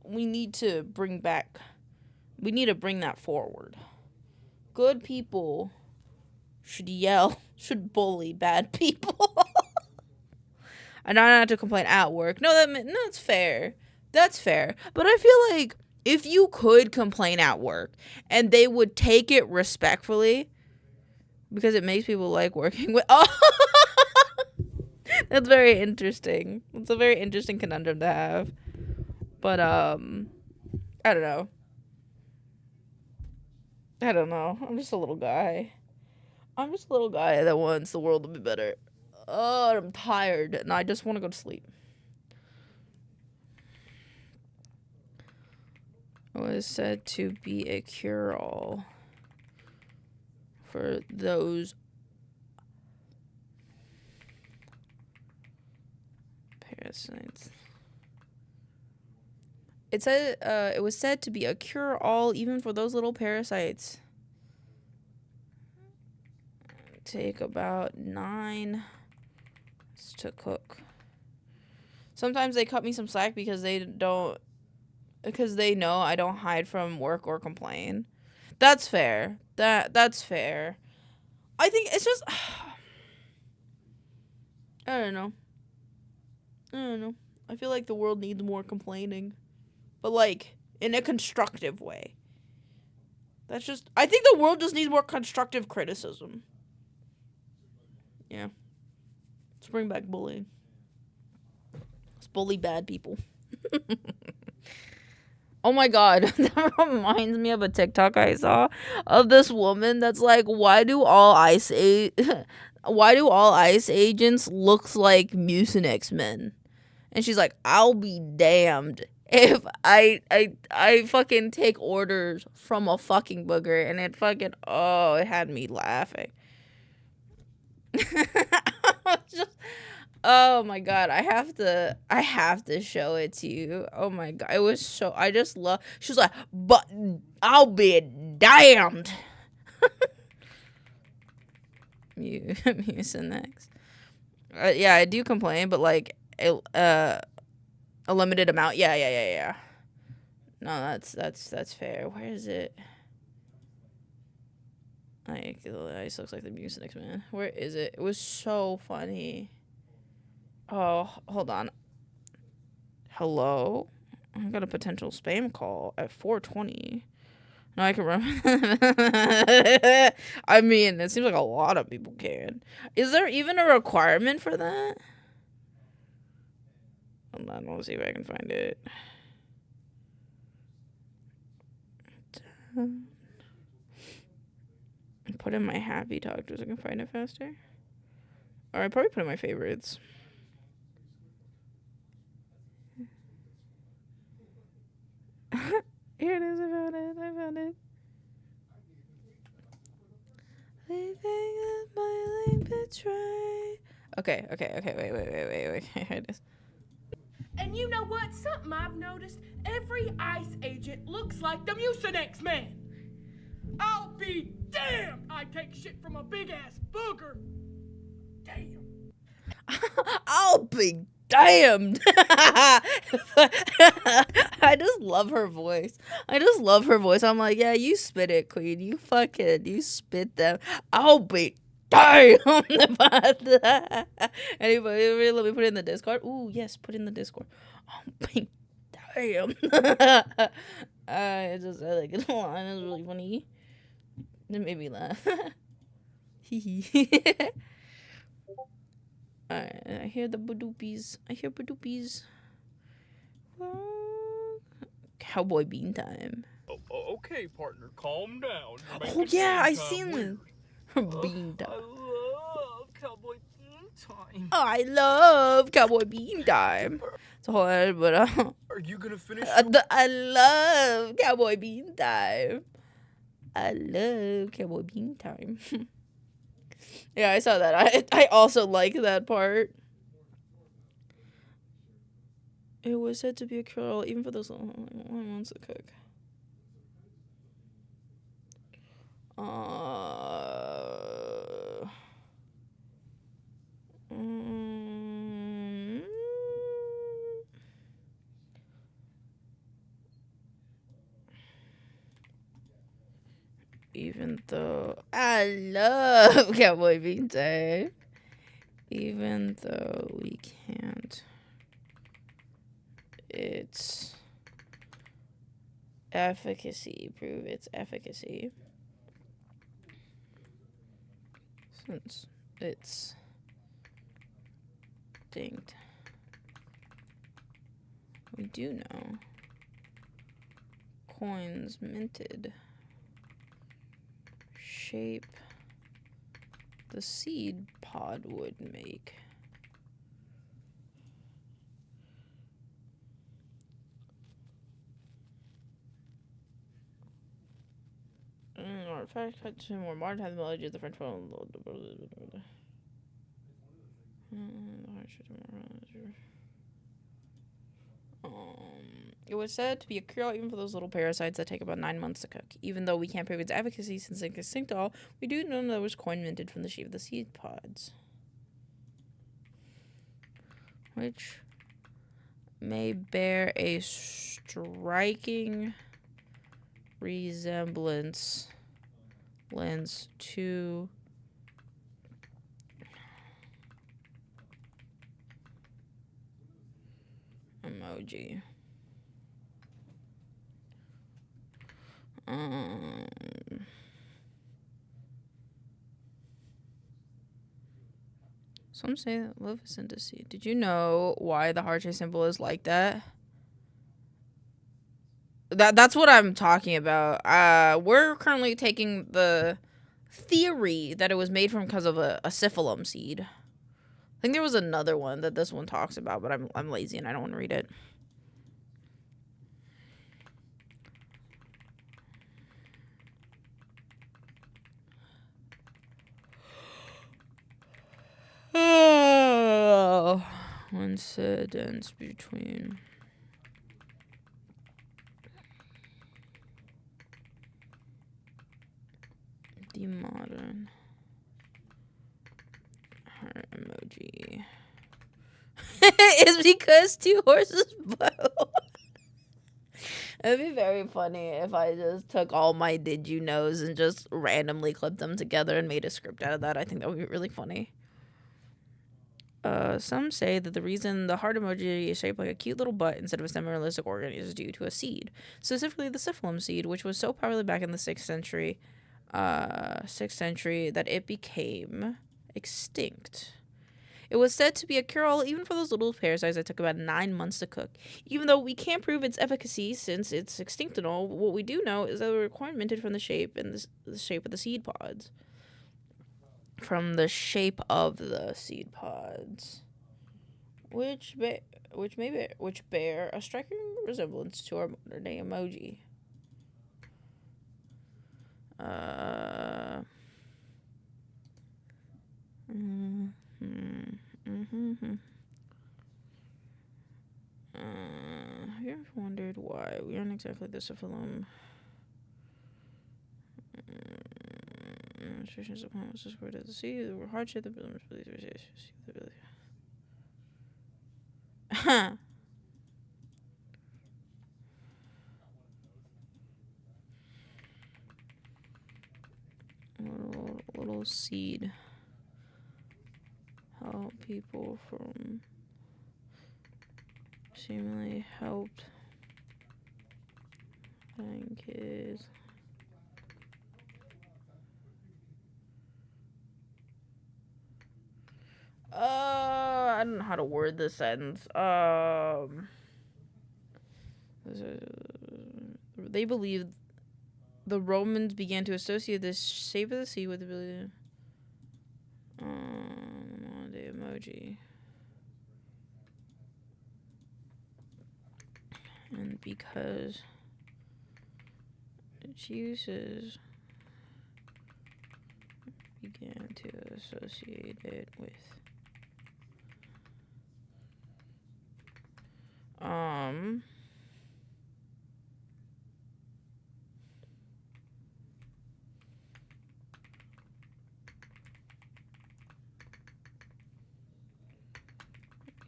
we need to bring that forward. Good people should bully bad people. And not have to complain at work. No, that's fair. That's fair. But I feel like if you could complain at work and they would take it respectfully, because it makes people like working with. Oh, that's very interesting. It's a very interesting conundrum to have. But I don't know. I'm just a little guy. That wants the world to be better. Oh, I'm tired and I just want to go to sleep. It was said to be a cure-all for those Parasites. It said it was said to be a cure-all even for those little parasites. Take about 9 to cook. Sometimes they cut me some slack because they know I don't hide from work or complain. That's fair. That's fair. I think it's just I don't know. I feel like the world needs more complaining. But like in a constructive way. I think the world just needs more constructive criticism. Yeah. Let's bring back bullying. Let's bully bad people. Oh my god, that reminds me of a TikTok I saw of this woman that's like, why do all ICE agents look like Mucinex men? And she's like, I'll be damned if I fucking take orders from a fucking booger. And it had me laughing. Just, oh my god, I have to show it to you. Oh my god, it was so, I just love, she was like, but I'll be damned. Mucinex. Yeah, I do complain, but like a limited amount. Yeah. No, that's fair. Where is it? Like, it looks like the Mucinex man. Where is it? It was so funny. Oh, hold on. Hello? I got a potential spam call at 4:20. No, I can remember. I mean, it seems like a lot of people can. Is there even a requirement for that? Hold on, we'll see if I can find it. Put in my happy talk so I can find it faster. Or I probably put in my favorites. Here it is. I found it. Leaving up my lane betray. Okay. Wait. Here it is. And you know what? Something I've noticed. Every ICE agent looks like the Mucinex man. I'll be damned I take shit from a big-ass booger. Damn. I'll be damned. I just love her voice. I'm like, yeah, you spit it, queen. You spit them. I'll be damned. Anybody, let me put it in the Discord. Ooh, yes, put it in the Discord. I'll be damned. It's just like it's line. It's really funny. It made me laugh. Alright, I hear the badoopies. Cowboy bean time. Oh, okay, partner, calm down. Oh yeah, I seen this. Bean time. I love Cowboy I love Cowboy Bean Bean Time. Time. So hold on, but Are you gonna finish? I love Cowboy Bean Time. I love Cowboy Bean Time. Yeah, I saw that. I also like that part. It was said to be a cure even for those one wants to cook. Even though I love Cowboy Bean Time, even though we can't, its efficacy, prove its efficacy, since it's distinct. We do know coins minted. Shape the seed pod would make. Artifact cut to more modern technology of the French phone. It was said to be a cure even for those little parasites that take about 9 months to cook. Even though we can't prove its efficacy since it's extinct all, we do know that it was coin minted from the shape of the seed pods. Which may bear a striking resemblance to emoji. Some say that love is in deceit. Did you know why the heart-shaped symbol is like that? That's what I'm talking about. We're currently taking the theory that it was made from because of a syphilum seed. I think there was another one that this one talks about, but I'm lazy and I don't want to read it. Coincidence between the modern heart emoji is because two horses blow. It'd be very funny if I just took all my did you knows and just randomly clipped them together and made a script out of that. I think that would be really funny. Some say that the reason the heart emoji is shaped like a cute little butt instead of a semi-realistic organ is due to a seed, specifically the syphilum seed, which was so popular back in the 6th century that it became extinct. It was said to be a cure-all even for those little parasites that took about 9 months to cook. Even though we can't prove its efficacy since it's extinct and all, what we do know is that they were coin minted from the shape of the seed pods. Which bear a striking resemblance to our modern day emoji. Have you ever wondered why we aren't exactly the syphilum? Illustrations of homes is squared at the sea. The hardship the buildings believe little seed help people from seemingly helped find kids. I don't know how to word this sentence. They believe the Romans began to associate this shape of the sea with the emoji. And because its uses began to associate it with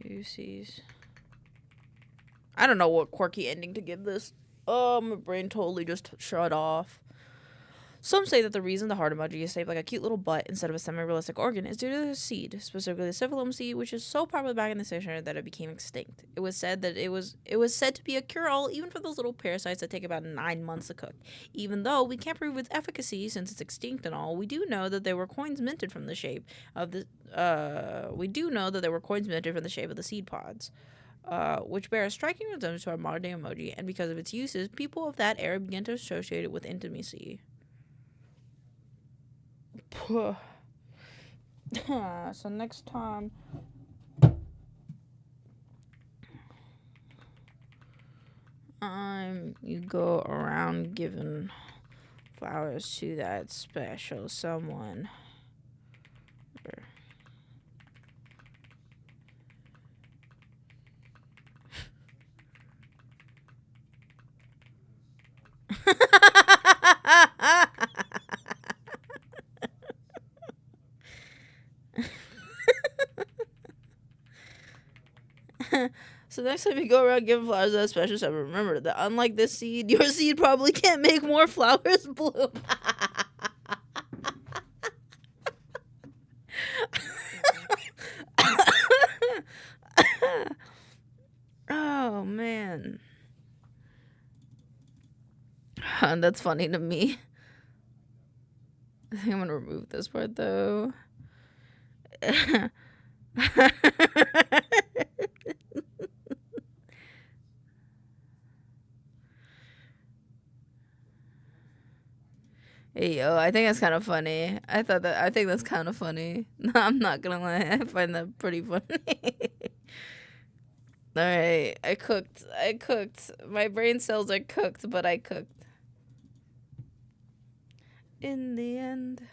uses. I don't know what quirky ending to give this. My brain totally just shut off. Some say that the reason the heart emoji is shaped like a cute little butt instead of a semi-realistic organ is due to the seed, specifically the syphilum seed, which is so popular back in the century that it became extinct. It was said to be a cure-all even for those little parasites that take about 9 months to cook. Even though we can't prove its efficacy since it's extinct and all, we do know that there were coins minted from the shape of the seed pods. Which bear a striking resemblance to our modern day emoji, and because of its uses, people of that era began to associate it with intimacy. So next time you go around giving flowers to that special someone. So next time you go around giving flowers to that special seven, remember that unlike this seed, your seed probably can't make more flowers bloom. Oh man. That's funny to me. I think I'm gonna remove this part though. Hey yo, I think that's kind of funny. I think that's kind of funny. No, I'm not gonna lie, I find that pretty funny. Alright, I cooked. My brain cells are cooked, but I cooked. In the end,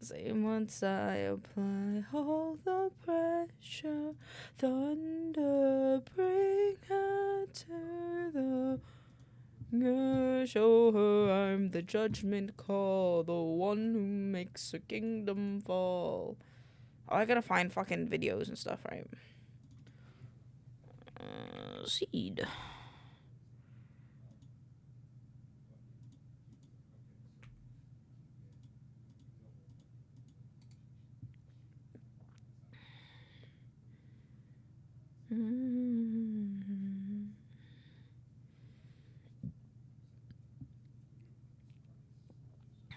same once I apply all the pressure, thunder bring her to the show her I'm the judgment call, the one who makes a kingdom fall. Oh, I gotta find fucking videos and stuff, right? Seed.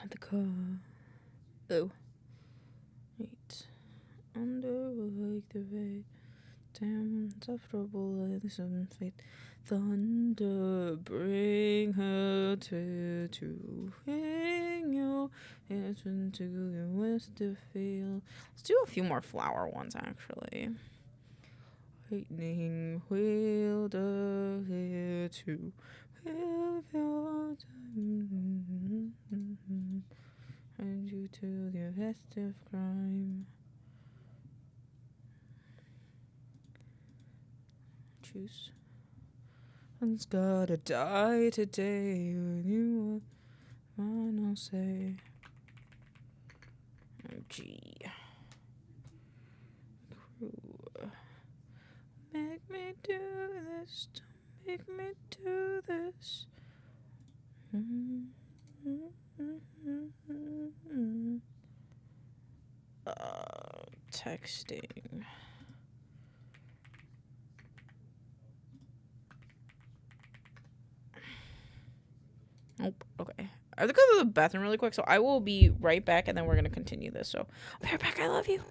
At the car. Oh. Wait. Under like the rain. Damn, insufferable like some fate. Thunder, bring her to bring your hands into your Westerfield. Let's do a few more flower ones, actually. Lightning wheeled her here to wheel your and you to the rest of crime. Choose. One's gotta die today when you wanna say. G. Crew. Make me do this. Don't make me do this. Texting. Nope. Okay. I have to go to the bathroom really quick, so I will be right back, and then we're gonna continue this. So, I'll be right back. I love you.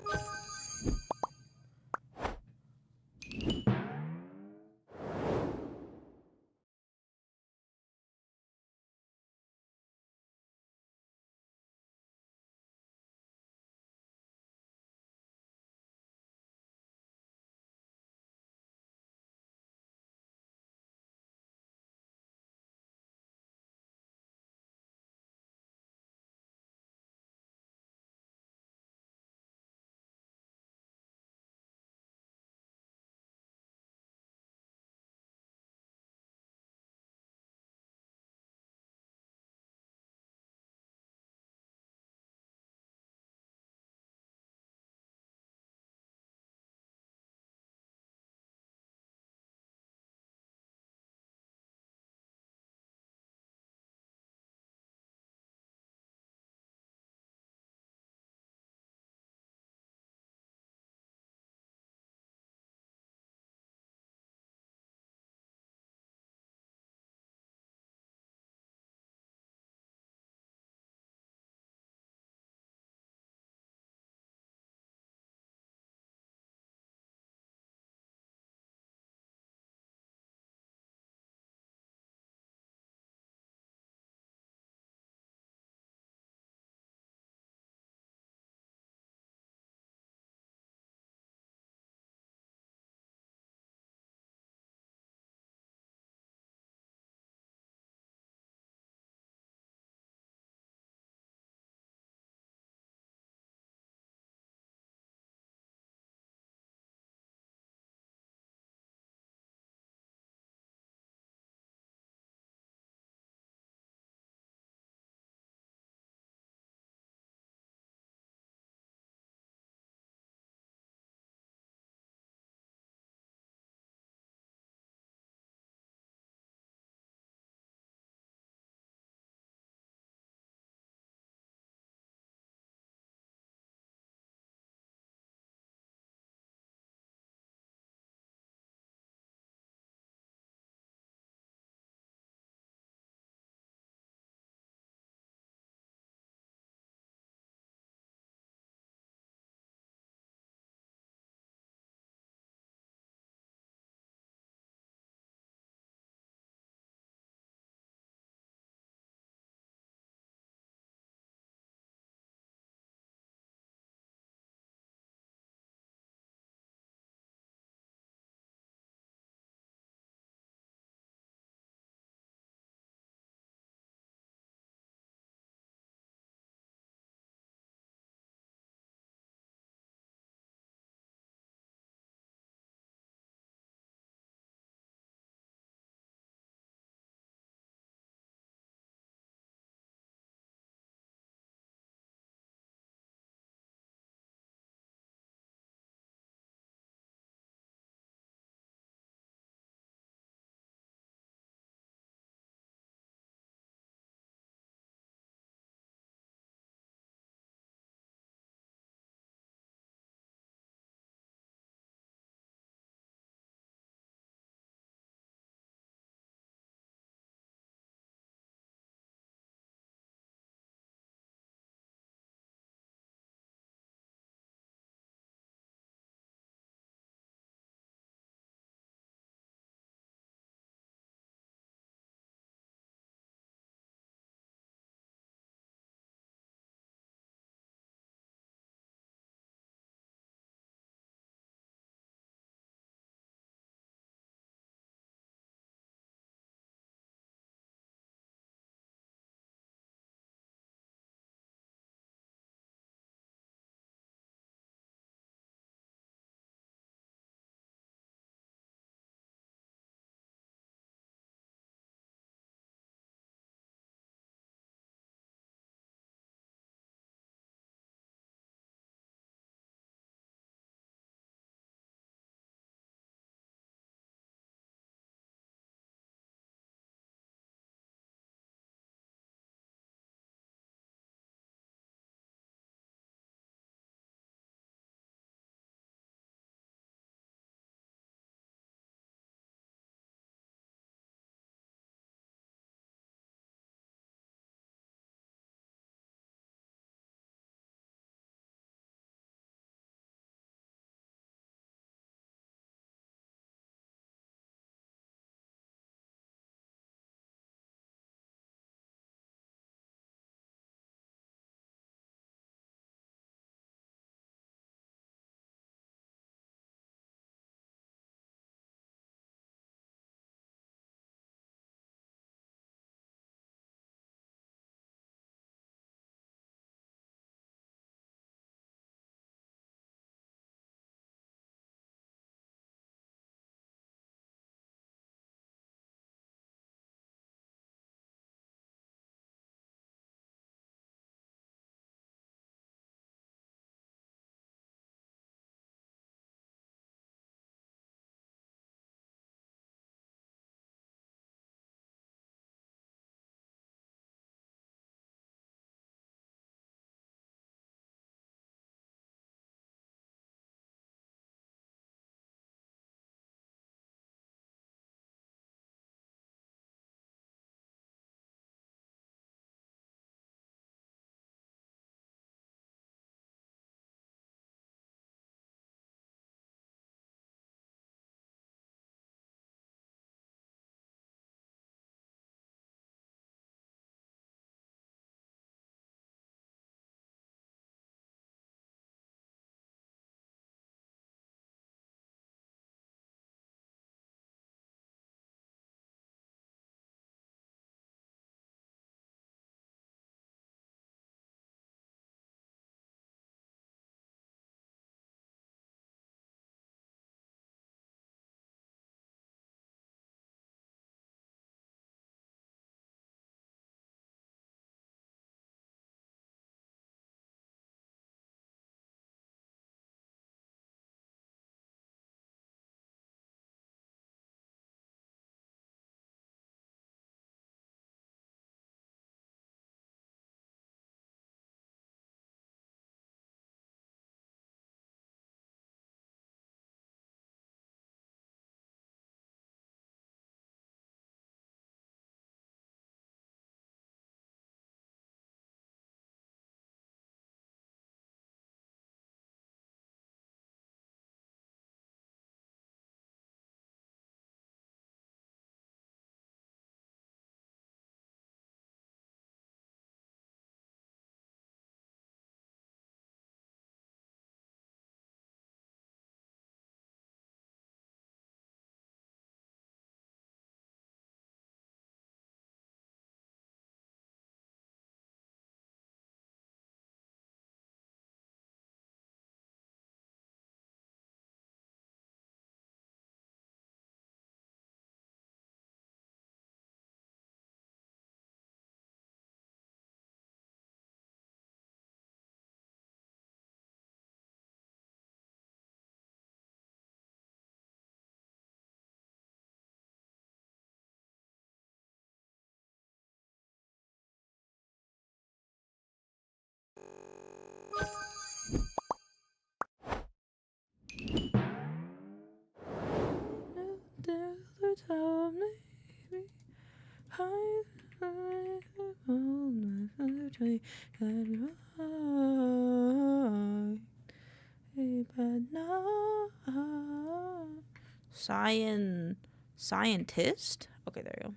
Scientist? Okay, there you go.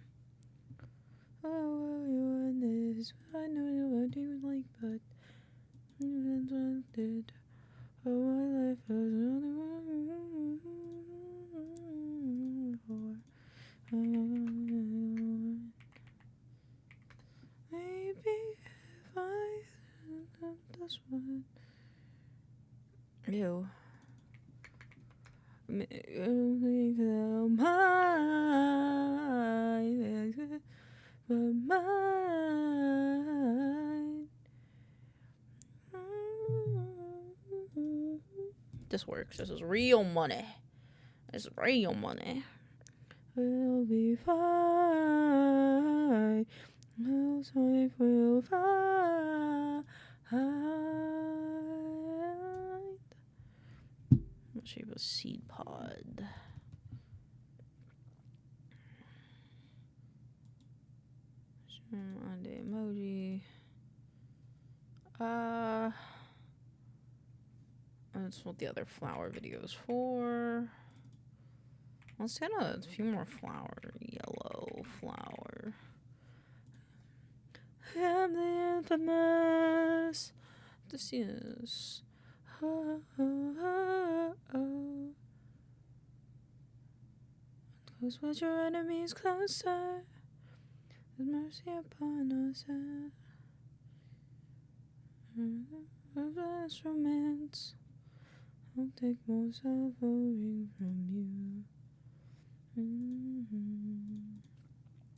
Oh, you and this. I know what you like, but you did. Oh, my life was only one. Maybe if I this one. Ew. This works. This is real money. This is real money. We'll be fine. Looks like we'll find. What shape of seed pod? On the emoji. That's what the other flower video is for. Let's get a few more flower. Yellow flower. I'm the infamous. This is. Oh, oh, oh, oh. Close with your enemies closer. With mercy upon us. Less romance. I'll take more suffering from you.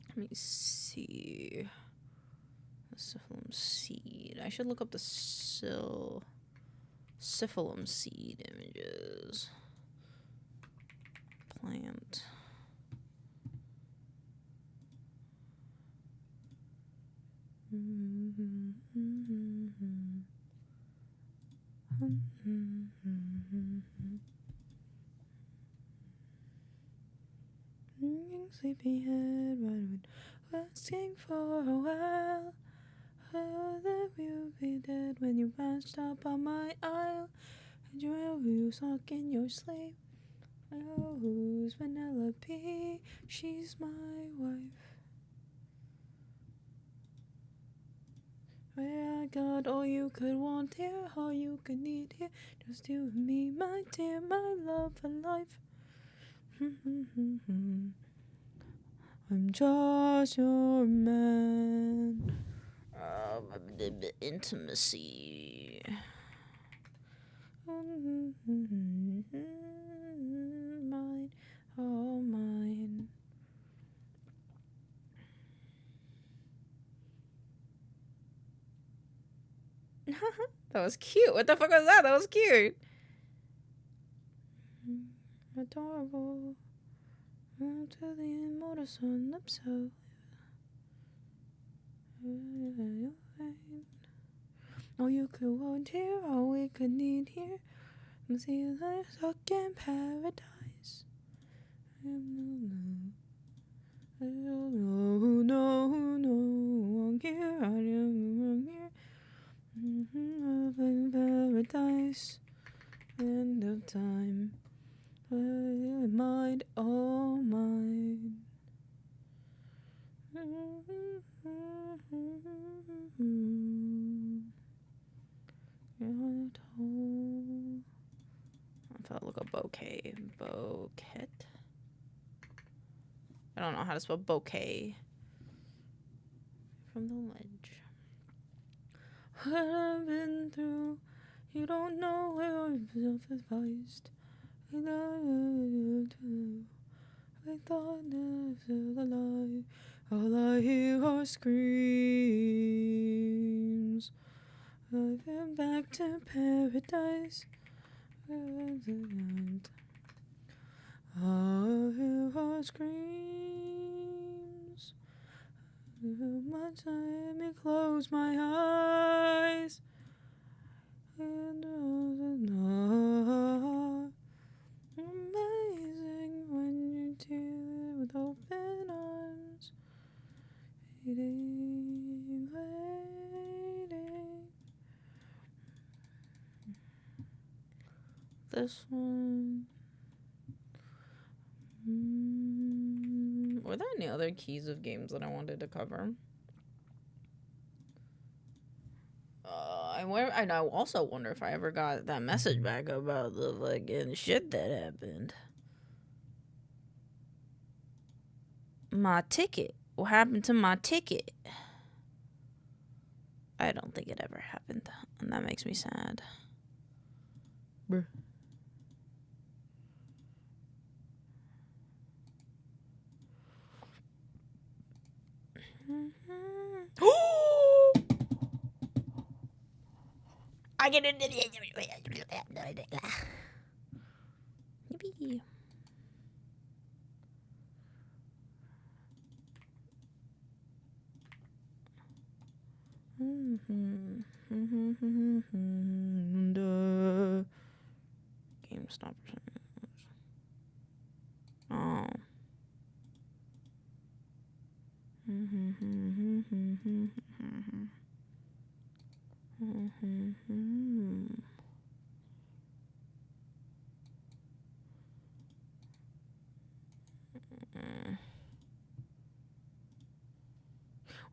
Let me see. The syphilum seed. I should look up the syphilum seed images. Plant. Sleepyhead, what would asking for a while? Oh, that we'll be dead when you passed up on my aisle. And you suck in your sleep. Oh, who's Penelope? She's my wife. Where I got all you could want here, all you could need here. Just you and me, my dear, my love for life. I'm just your man. Intimacy. Mine, all mine. That was cute. What the fuck was that? That was cute. Adorable. To the immortal sun lips so. All you could want here, all we could need here. See you like stuck in paradise. No, I'm here, I'm here. Paradise. End of time. Mind, all mine. I thought look up bouquet. Bouquet. I don't know how to spell bouquet. From the ledge. What I've been through, you don't know where I've self-advised. I know too. I thought I felt alive. All I hear are screams. I've been back to paradise. I hear our screams. How much let me close my eyes. And amazing when you do. this one. Were there any other keys of games that I wanted to cover? I also wonder if I ever got that message back about the fucking shit that happened. My ticket. What happened to my ticket? I don't think it ever happened, and that makes me sad. Bruh. I get it. Yippee. GameStop. Oh.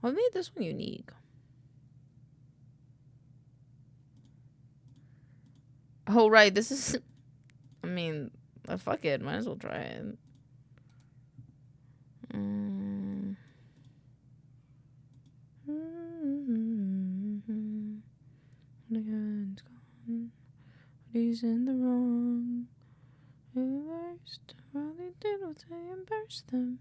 What made this one unique? Oh, right. This is... I mean, fuck it. Might as well try it. The gun's gone. He's in the wrong. Worst. All they did was say and burst them.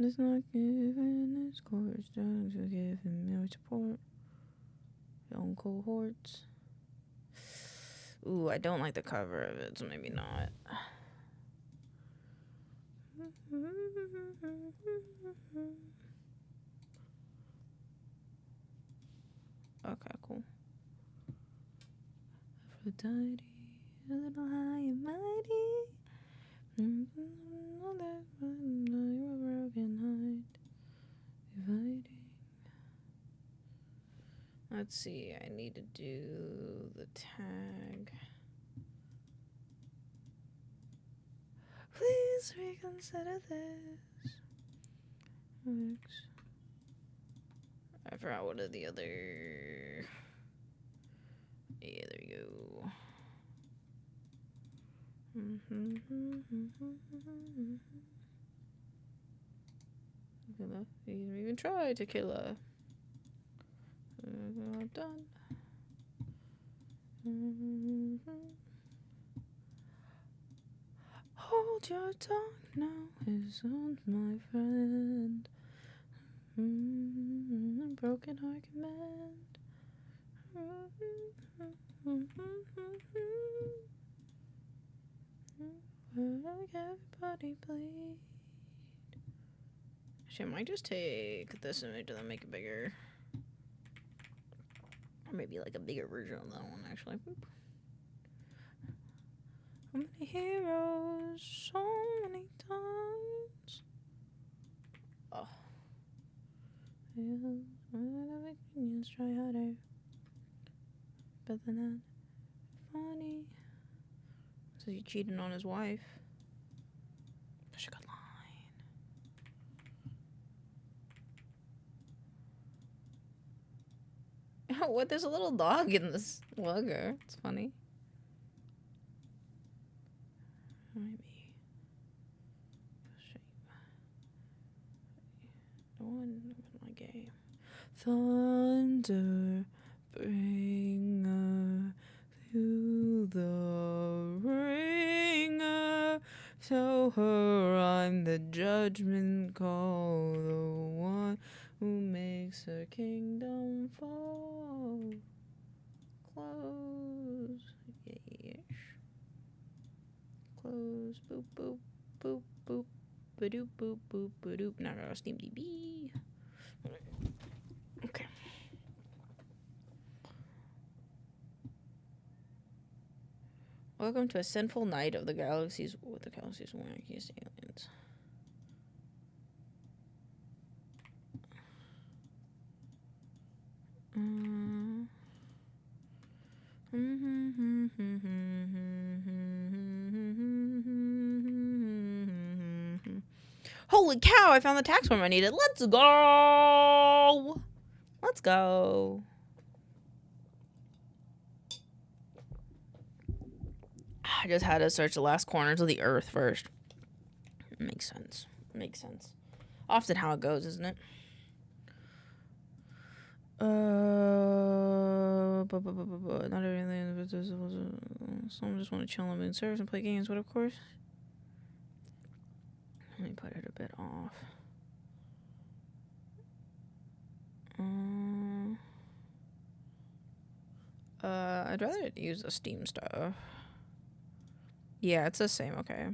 It's not giving his course, trying to give him no support. Young cohorts. Ooh, I don't like the cover of it, so maybe not. Okay, cool. Aphrodite, a little high and mighty. All that you a broken heart. Dividing. Let's see, I need to do the tag. Please reconsider this. I forgot what are the other. Yeah, there you go. You didn't even try to kill her. Done. Hold your tongue now, his own, my friend. Broken heart command. Like everybody bleed. Actually, I might just take this image and then make it bigger. Or maybe like a bigger version of that one, actually. How many heroes? So many times. Oh. Let's try harder. But then that funny. So he cheating on his wife. Such a good line. What? There's a little dog in this logo. It's funny. Maybe. No one in my game. Thunder bringer to the ringer. Tell her I'm the judgment call, the one who makes her kingdom fall. Close. Yes. Close. Boop, boop, boop, boop. Ba-doop, boop, boop, ba-doop. Now I got Steam DB. Okay. Welcome to a sinful night of the galaxies with the galaxy's wackiest aliens. Holy cow, I found the tax form I needed. Let's go! Let's go. I just had to search the last corners of the earth first. Makes sense. Makes sense. Often how it goes, isn't it? Not everything. Some just want to chill on moon servers and play games, but of course. Let me put it a bit off. I'd rather use the Steam stuff. Yeah, it's the same. Okay.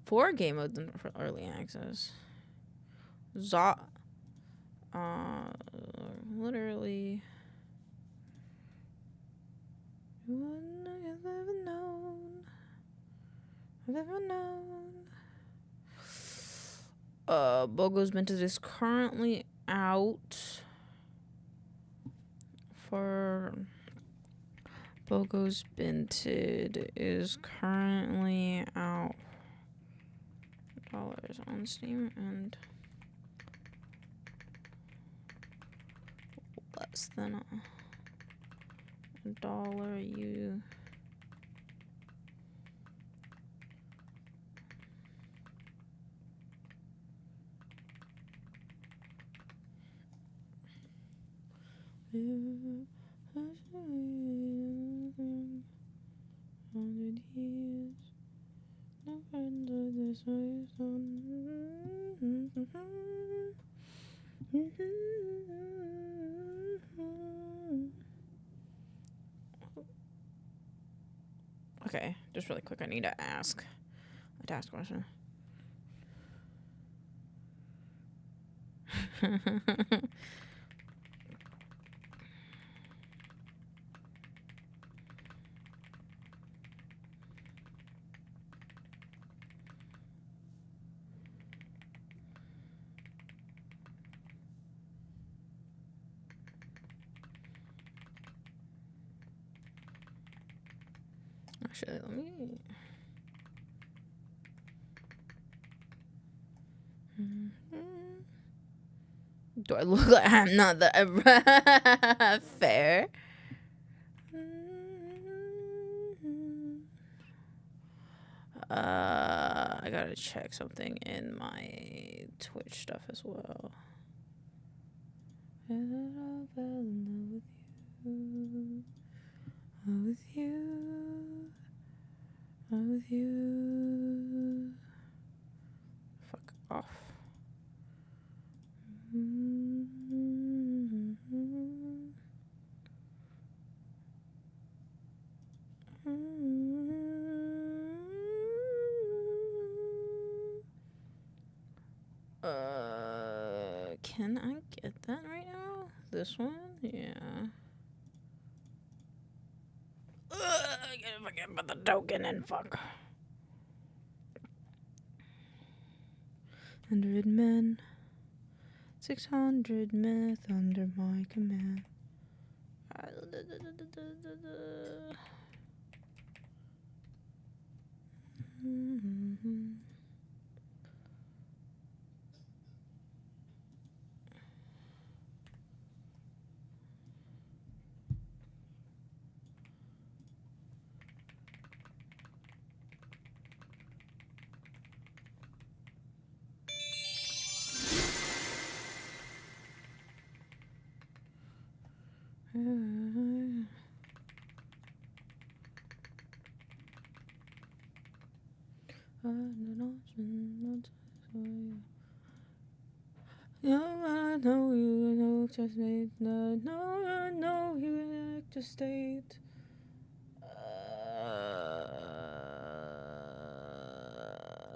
4 game modes for early access. Literally. I've ever known. Bogo's Minted is currently out for Bogo's Binted is currently out dollars on Steam and less than $1 you Okay, just really quick, I need to ask a task question. Actually, let me. Do I look like I'm not the fair? I gotta check something in my Twitch stuff as well. With you. Fuck off. Can I get that right now? This one? Yeah. I gotta forget about the token and fuck. 100 men, 600 myth under my command. I know you know to state. No, I know you like to state.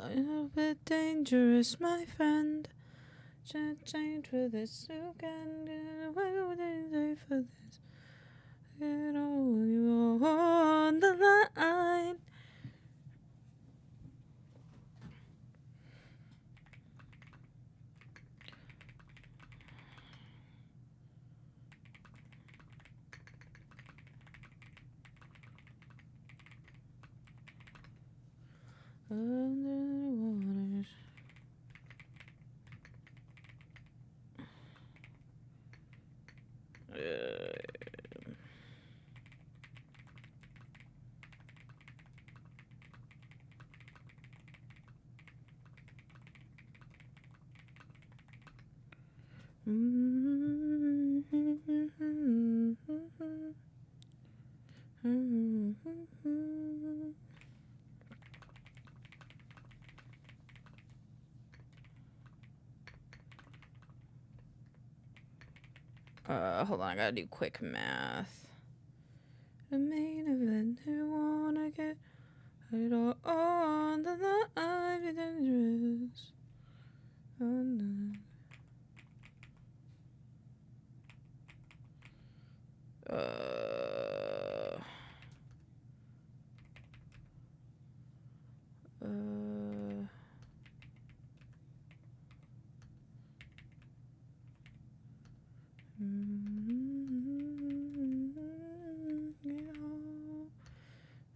A bit dangerous, my friend. Should change for this. You can get away with it for this. Get all you on the line. Under the waters. Hold on, I gotta do quick math. The main event, who wanna get it all on the line, be dangerous. Oh, no.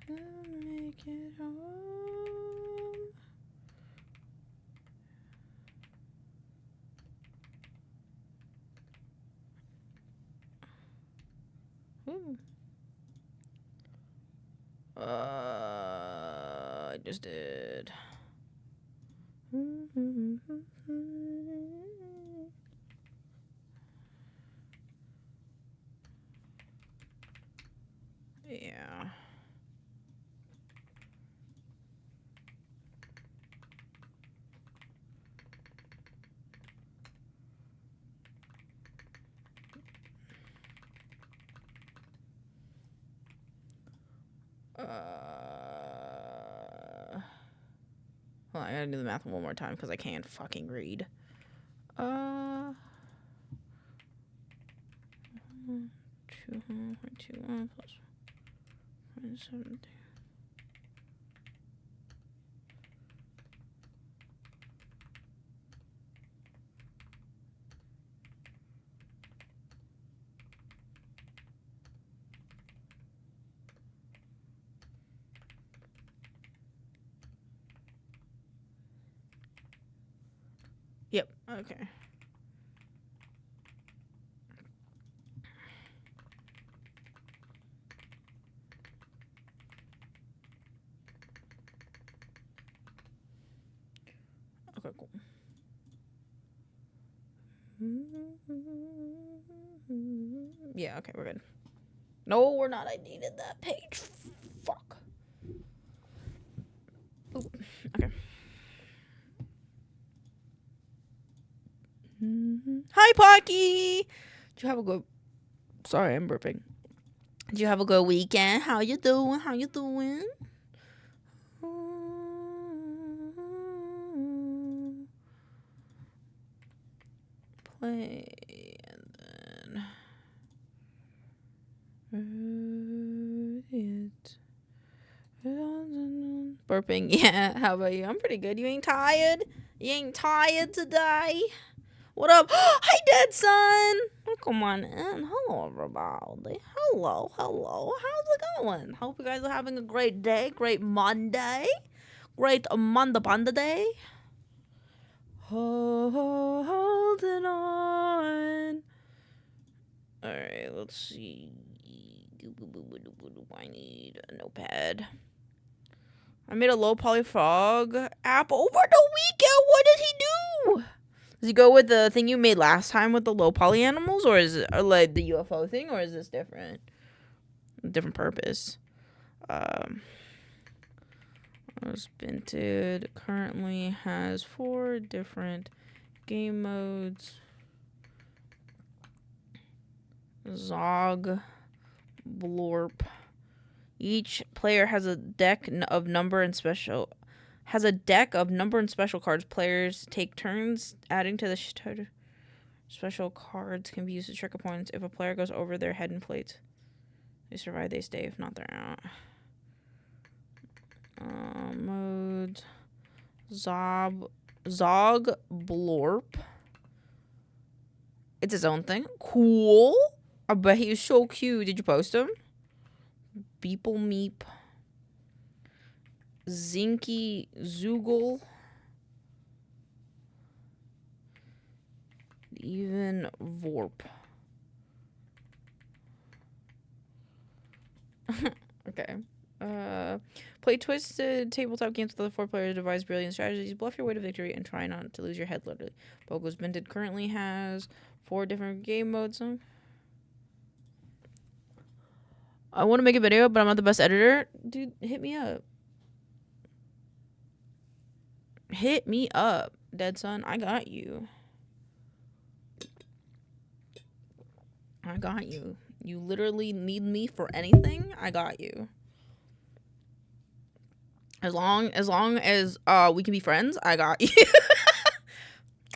Make it home. Ooh. I just did. Yeah. Hold on, I gotta do the math one more time because I can't fucking read. 2.21 plus 0.73. Yep, okay. Okay, cool. Yeah, okay, we're good. No, we're not. I needed that page. Fuck. Ooh, okay. Hi, Pocky. Did you have a good... Sorry, I'm burping. Did you have a good weekend? How you doing? How you doing? Play and then burping. Yeah, how about you? I'm pretty good. You ain't tired? You ain't tired today? What up? Hi, Dead Son. Oh, come on in. Hello, everybody. Hello. How's it going? Hope you guys are having a great day. Great Monday. Great Monday day. Holding on. Alright, let's see. I need a notepad. I made a low poly frog app over the weekend. What did he do? Does he go with the thing you made last time with the low poly animals, or is it like the UFO thing, or is this different? Different purpose. Spinted currently has 4 different game modes. Zog, Blorp. Each player has a deck of number and special cards. Players take turns adding to the special cards can be used as trigger points. If a player goes over their head inflates. They survive, they stay. If not, they're out. Modes. Zog Blorp. It's his own thing. Cool. I bet he was so cute. Did you post him? Beeple Meep. Zinky Zoogle. Even Vorp. Okay. Play twisted tabletop games with the 4 players, devise brilliant strategies, bluff your way to victory, and try not to lose your head, literally. Bogo's Minted currently has 4 different game modes. I want to make a video, but I'm not the best editor. Dude, hit me up. Hit me up, dead son. I got you. I got you. You literally need me for anything, I got you. As long as we can be friends, I got you.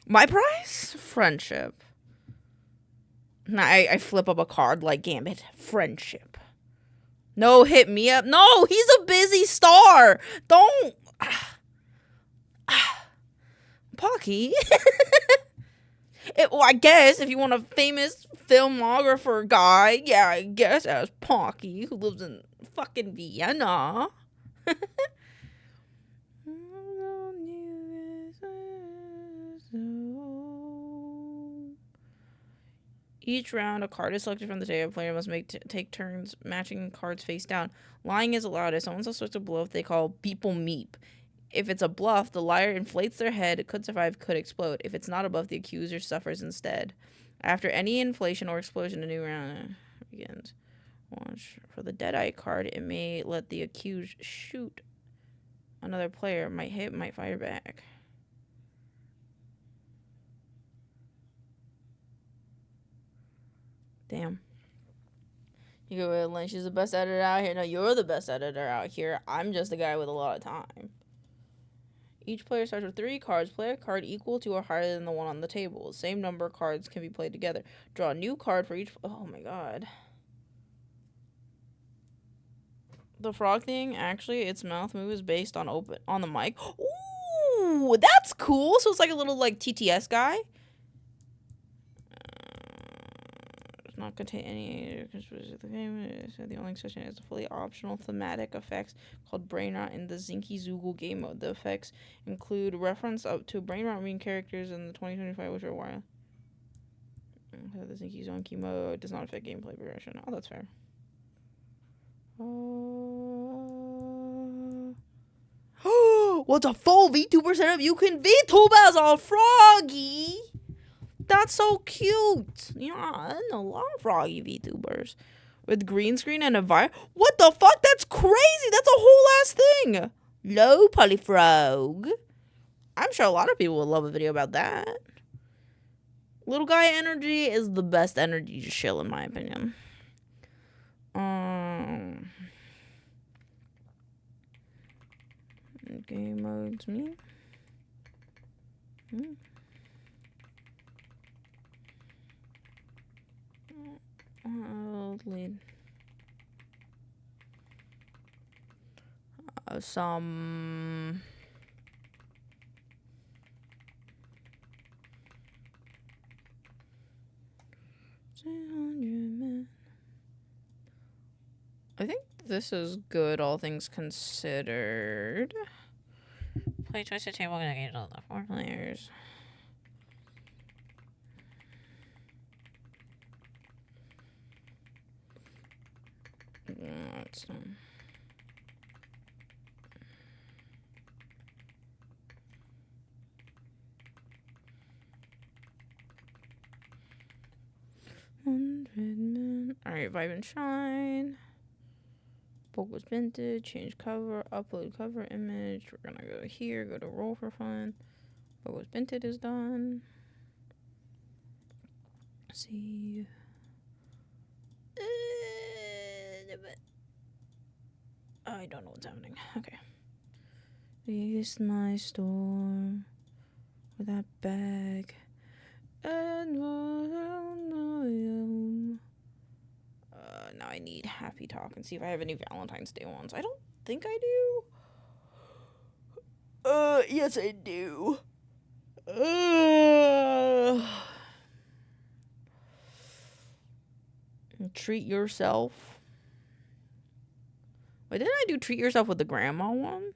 My prize? Friendship. Nah, I flip up a card like Gambit. Friendship. No, hit me up. No, he's a busy star. Don't. Pocky. Well, I guess if you want a famous filmographer guy, yeah, I guess as Pocky, who lives in fucking Vienna. Each round, a card is selected from the table. A player must take turns matching cards face down. Lying is allowed if someone's supposed to bluff. They call beeple meep. If it's a bluff, the liar inflates their head, could survive, could explode. If it's not a bluff, the accuser suffers instead. After any inflation or explosion, a new round begins. Watch for the Deadeye card. It may let the accused shoot another player. Might hit, might fire back. Damn. You go, Lynch is the best editor out here. No, you're the best editor out here. I'm just a guy with a lot of time. Each player starts with 3 cards. Play a card equal to or higher than the one on the table. The same number of cards can be played together. Draw a new card for each... Oh, my God. The frog thing, actually, its mouth move is based on the mic. Ooh, that's cool. So it's like a little, like, TTS guy. Does not contain any specific game. So the only exception is the fully optional thematic effects called Brain Rot in the Zinky Zoogle game mode. The effects include reference up to Brain Rot main characters in the 2025 which are wild. The Zinky Zonky mode does not affect gameplay progression. Oh, that's fair. What's a full VTuber setup? You can VTube as a froggy. That's so cute. You know, I know a lot of froggy VTubers with green screen and a What the fuck? That's crazy. That's a whole ass thing. Low polyfrog. I'm sure a lot of people would love a video about that. Little guy energy is the best energy to chill, in my opinion. Game modes me. I'll lead. Some. I think this is good, all things considered. Play twisted table games on the 4 players. That's done. Alright, Vibe and Shine. Book was vintage, change cover, upload cover image. We're gonna go here, go to roll for fun. Book was vintage is done. Let's see. I don't know what's happening. Okay. It's my store with that bag. And now I need Happy Talk and see if I have any Valentine's Day ones. I don't think I do. Yes I do. Treat yourself. Wait, didn't I do treat yourself with the grandma one?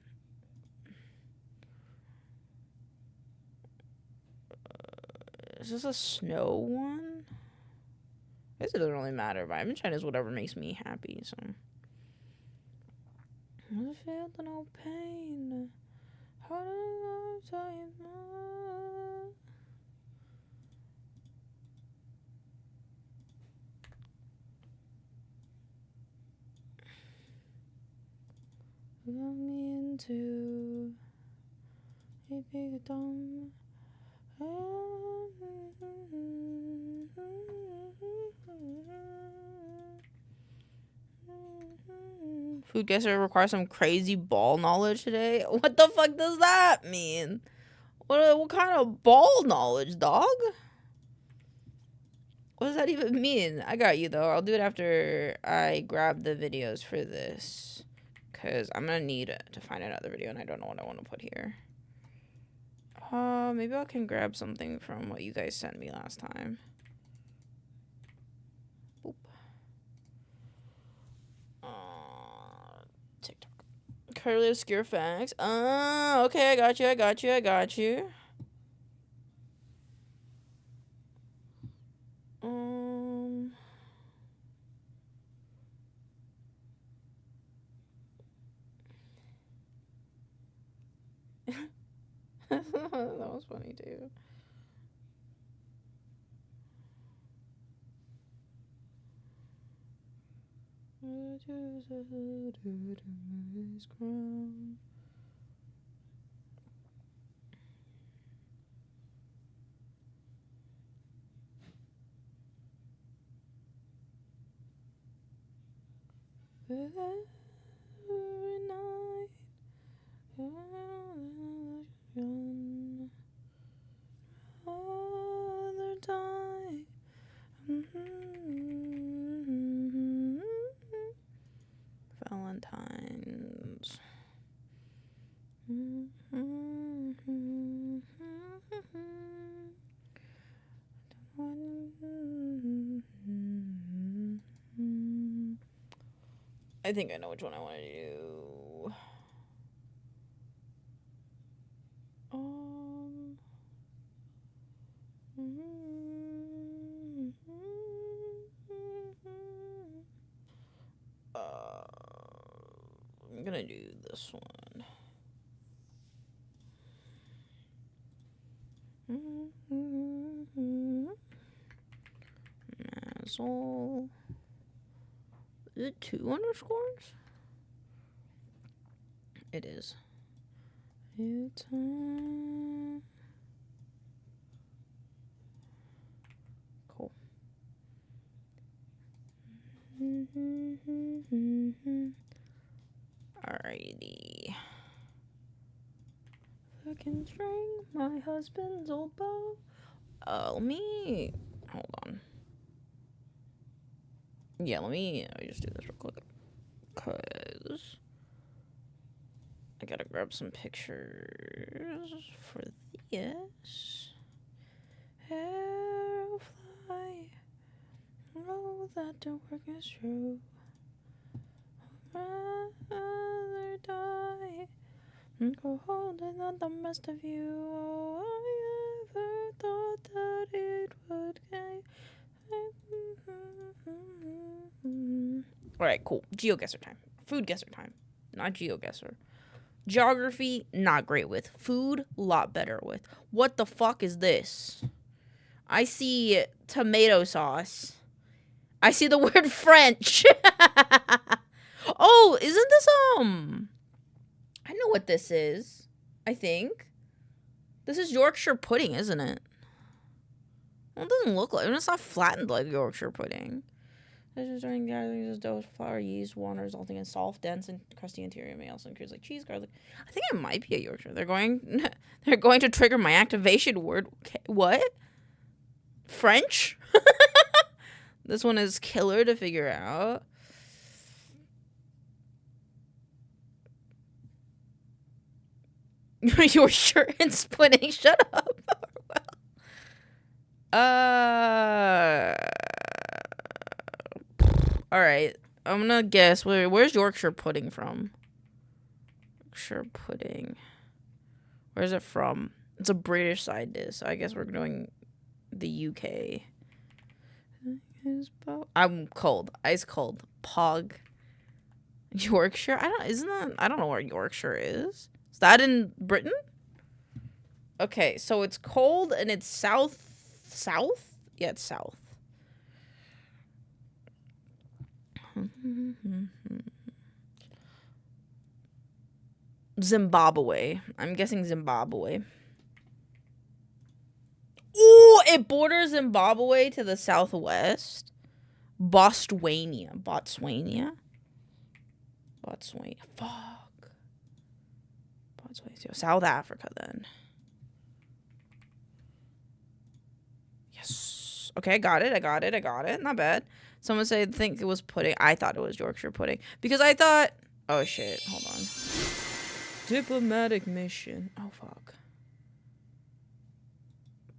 Is this a snow one? I guess it doesn't really matter, but I've been trying to do whatever makes me happy, so. I feel no pain. How do I tell you more? Got me into a big dumb. Food guesser requires some crazy ball knowledge today. What the fuck does that mean? What kind of ball knowledge, dog? What does that even mean? I got you though. I'll do it after I grab the videos for this, cause I'm gonna need to find another video and I don't know what I want to put here. Maybe I can grab something from what you guys sent me last time. Boop. TikTok. Curly obscure facts. Okay, I got you. That was funny too. Every night, rather die. Valentine's. I think I know which one I want to do. I'm gonna do this one. Mazzle. Is it 2 underscores? It is. It's cool. Alrighty. I can string my husband's old bow. Let me hold on. Yeah, let me just do this real quick, cause I gotta grab some pictures for this. Arrow fly, know that the work is true. I'd rather die and go holding on the rest of you. Oh, I ever thought that it would get. Alright, cool. GeoGuessr time. Food guesser time. Not GeoGuessr. Geography, not great with. Food, lot better with. What the fuck is this? I see tomato sauce. I see the word French. Oh, isn't this, I know what this is. I think. This is Yorkshire pudding, isn't it? Well, it doesn't look like it. It's not flattened like Yorkshire pudding. This is during gatherings of dough, flour, yeast, water, resulting in soft, dense, and crusty interior. May also include like cheese, garlic. I think it might be a Yorkshire. They're going to trigger my activation word. Okay, what? French? This one is killer to figure out. Yorkshire and pudding. Shut up. All right. I'm gonna guess. Where's Yorkshire pudding from? Yorkshire pudding. Where's it from? It's a British side dish. So I guess we're doing the UK. I'm cold. Ice cold. Pog. Yorkshire? I don't know where Yorkshire is. Is that in Britain? Okay, so it's cold and it's south? Yeah, it's south. Zimbabwe. I'm guessing Zimbabwe. Ooh, it borders Zimbabwe to the southwest. Botswana. Fuck. Botswana. South Africa then. Yes. Okay, I got it. Not bad. Someone said think it was pudding. I thought it was Yorkshire pudding. Because I thought... Oh, shit. Hold on. Diplomatic mission. Oh, fuck.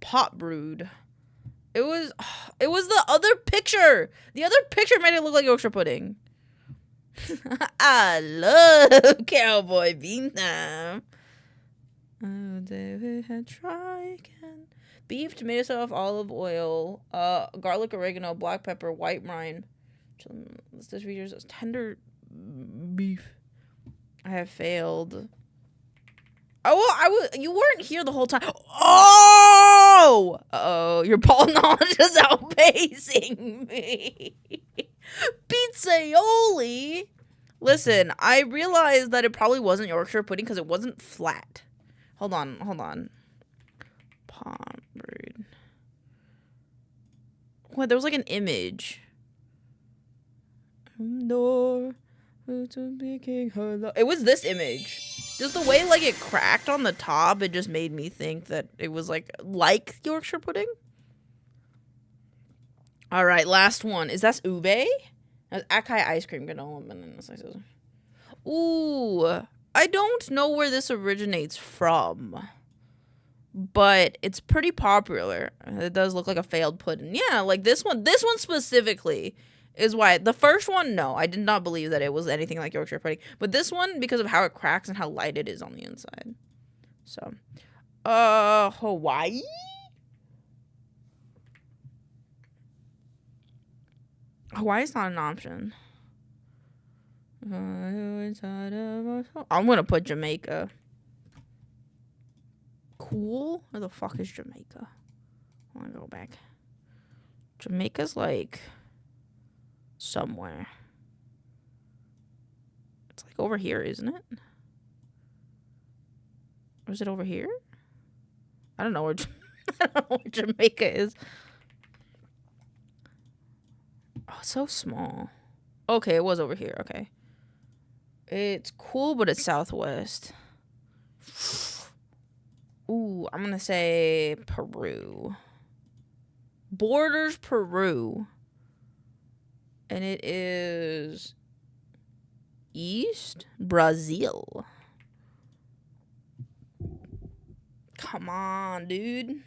Pot brewed. It was the other picture. The other picture made it look like Yorkshire pudding. I love cowboy bean time. Oh, David had try again. Beef, tomato sauce, olive oil, garlic, oregano, black pepper, white brine. This features tender beef. I have failed. Oh, you weren't here the whole time. Oh, your Paul knowledge is outpacing me. Pizzaioli. Listen, I realized that it probably wasn't Yorkshire pudding because it wasn't flat. Hold on. Pot brewed. What? There was like an image. It was this image. Just the way like it cracked on the top, it just made me think that it was like Yorkshire pudding. All right, last one. Is that ube? Akai ice cream granola. Ooh, I don't know where this originates from, but it's pretty popular. It does look like a failed pudding. Yeah, like this one. This one specifically is why. The first one, no, I did not believe that it was anything like Yorkshire pudding. But this one, because of how it cracks and how light it is on the inside. So, Hawaii? Hawaii's not an option. I'm gonna put Jamaica. Cool? Where the fuck is Jamaica? I wanna go back. Jamaica's like somewhere. It's like over here, isn't it? Or is it over here? I don't know where I don't know where Jamaica is. Oh, it's so small. Okay, it was over here. Okay. It's cool, but it's southwest. Ooh, I'm gonna say Peru. Borders Peru. And it is east Brazil. Come on, dude.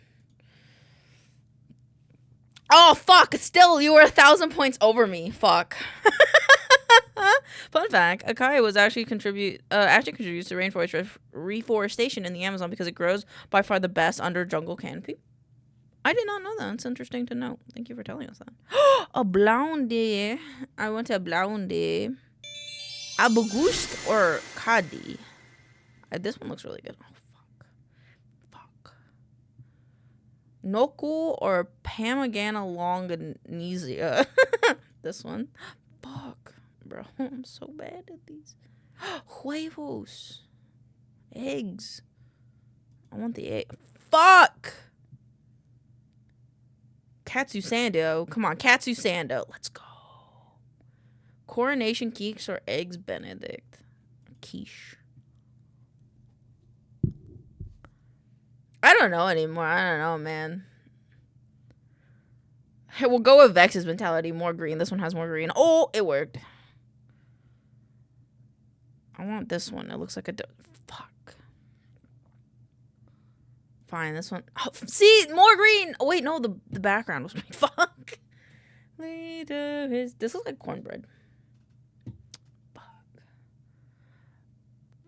Oh, fuck. Still, you were 1,000 points over me. Fuck. Fun fact, acai was actually contributes to rainforest reforestation in the Amazon because it grows by far the best under jungle canopy. I did not know that. It's interesting to know. Thank you for telling us that. A blondie. I want a blondie. Abugust or Kadi? This one looks really good. Oh, fuck. Noku or Pamagana longanisia. This one. Fuck, bro. I'm so bad at these. Huevos. Eggs. I want the egg. Fuck! Katsu Sando. Come on, Katsu Sando. Let's go. Coronation quiche or eggs Benedict? Quiche. I don't know anymore. I don't know, man. Hey, we'll go with Vex's mentality. More green. This one has more green. Oh, it worked. I want this one. It looks like a... Fuck. Fine, this one. Oh, see, more green. Oh, wait, no, the background was green. Fuck. This looks like cornbread.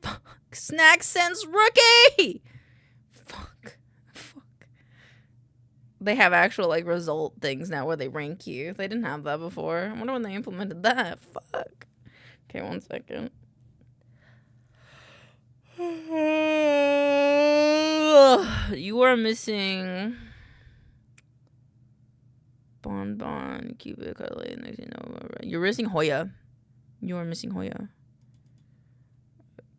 Fuck. Snack Sense Rookie. Fuck. They have actual like result things now where they rank you. They didn't have that before. I wonder when they implemented that. Fuck. Okay, 1 second. You are missing Bon, Cubic, you're missing Hoya. You are missing Hoya.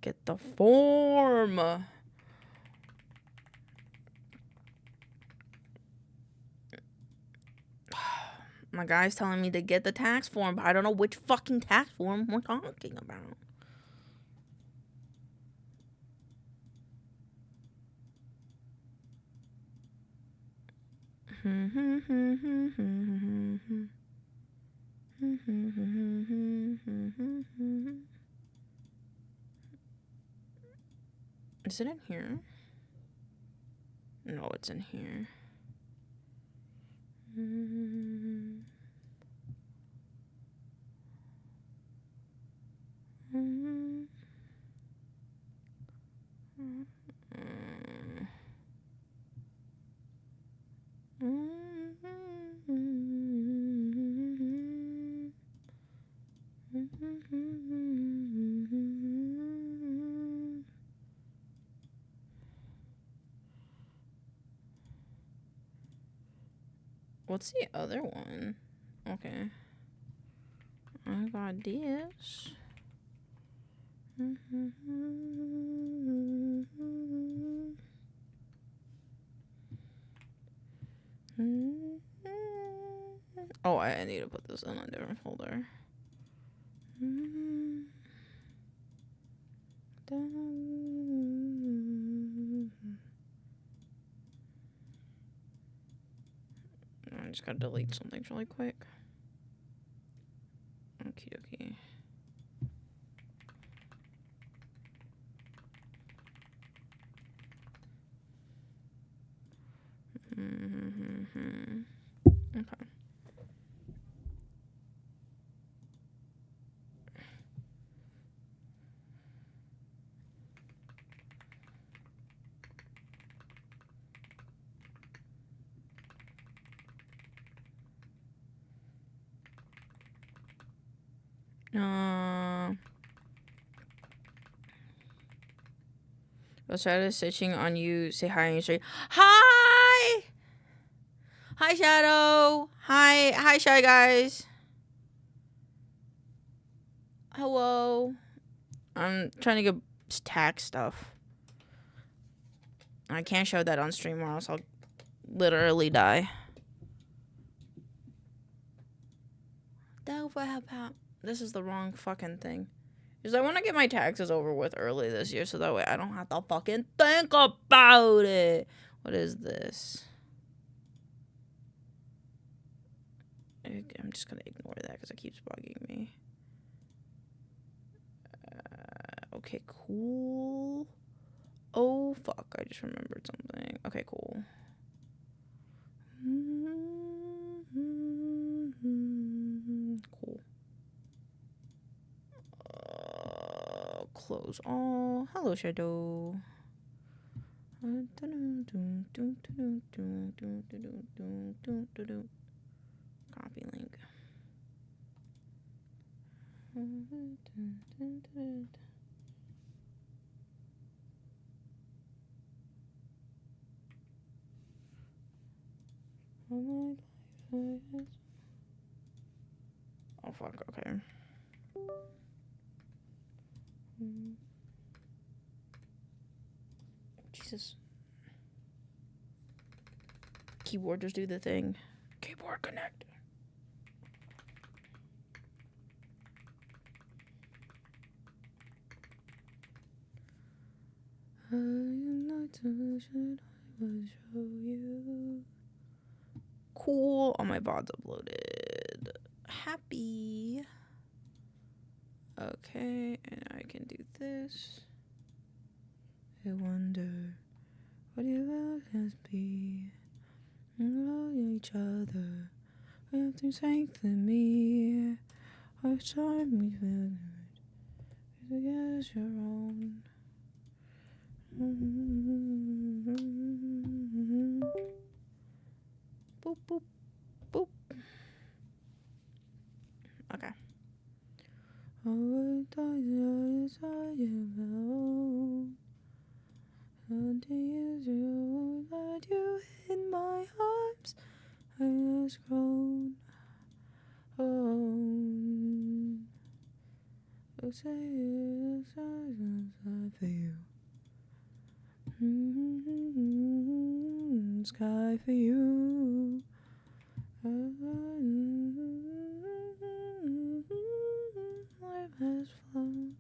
Get the form. My guy's telling me to get the tax form, but I don't know which fucking tax form we're talking about. Is it in here? No, it's in here. What's the other one? Okay. I got this. Oh, I need to put this in a different folder. I just gotta delete some things really quick. Okie dokie. Okay. I started stitching on you. Say hi on your stream. Hi! Hi, Shadow. Hi, Shy Guys. Hello. I'm trying to get tax stuff. I can't show that on stream or else I'll literally die. This is the wrong fucking thing. Because I want to get my taxes over with early this year so that way I don't have to fucking think about it. What is this? I'm just going to ignore that because it keeps bugging me. Okay, cool. Oh, fuck. I just remembered something. Okay, cool. Cool. Close all. Hello, Shadow. Copy link. Oh fuck, okay. Jesus. Keyboard, just do the thing. Keyboard connect. I am not so sure I will show you. Cool. All my VODs uploaded. Happy. Okay, and I can do this. I wonder what you will be. We love each other. We have to strengthen me. Our time we will against your own. Boop, boop, boop. Okay. Oh, that you in my arms, I was grown. Oh, say for you. Sky for you. Life has flown.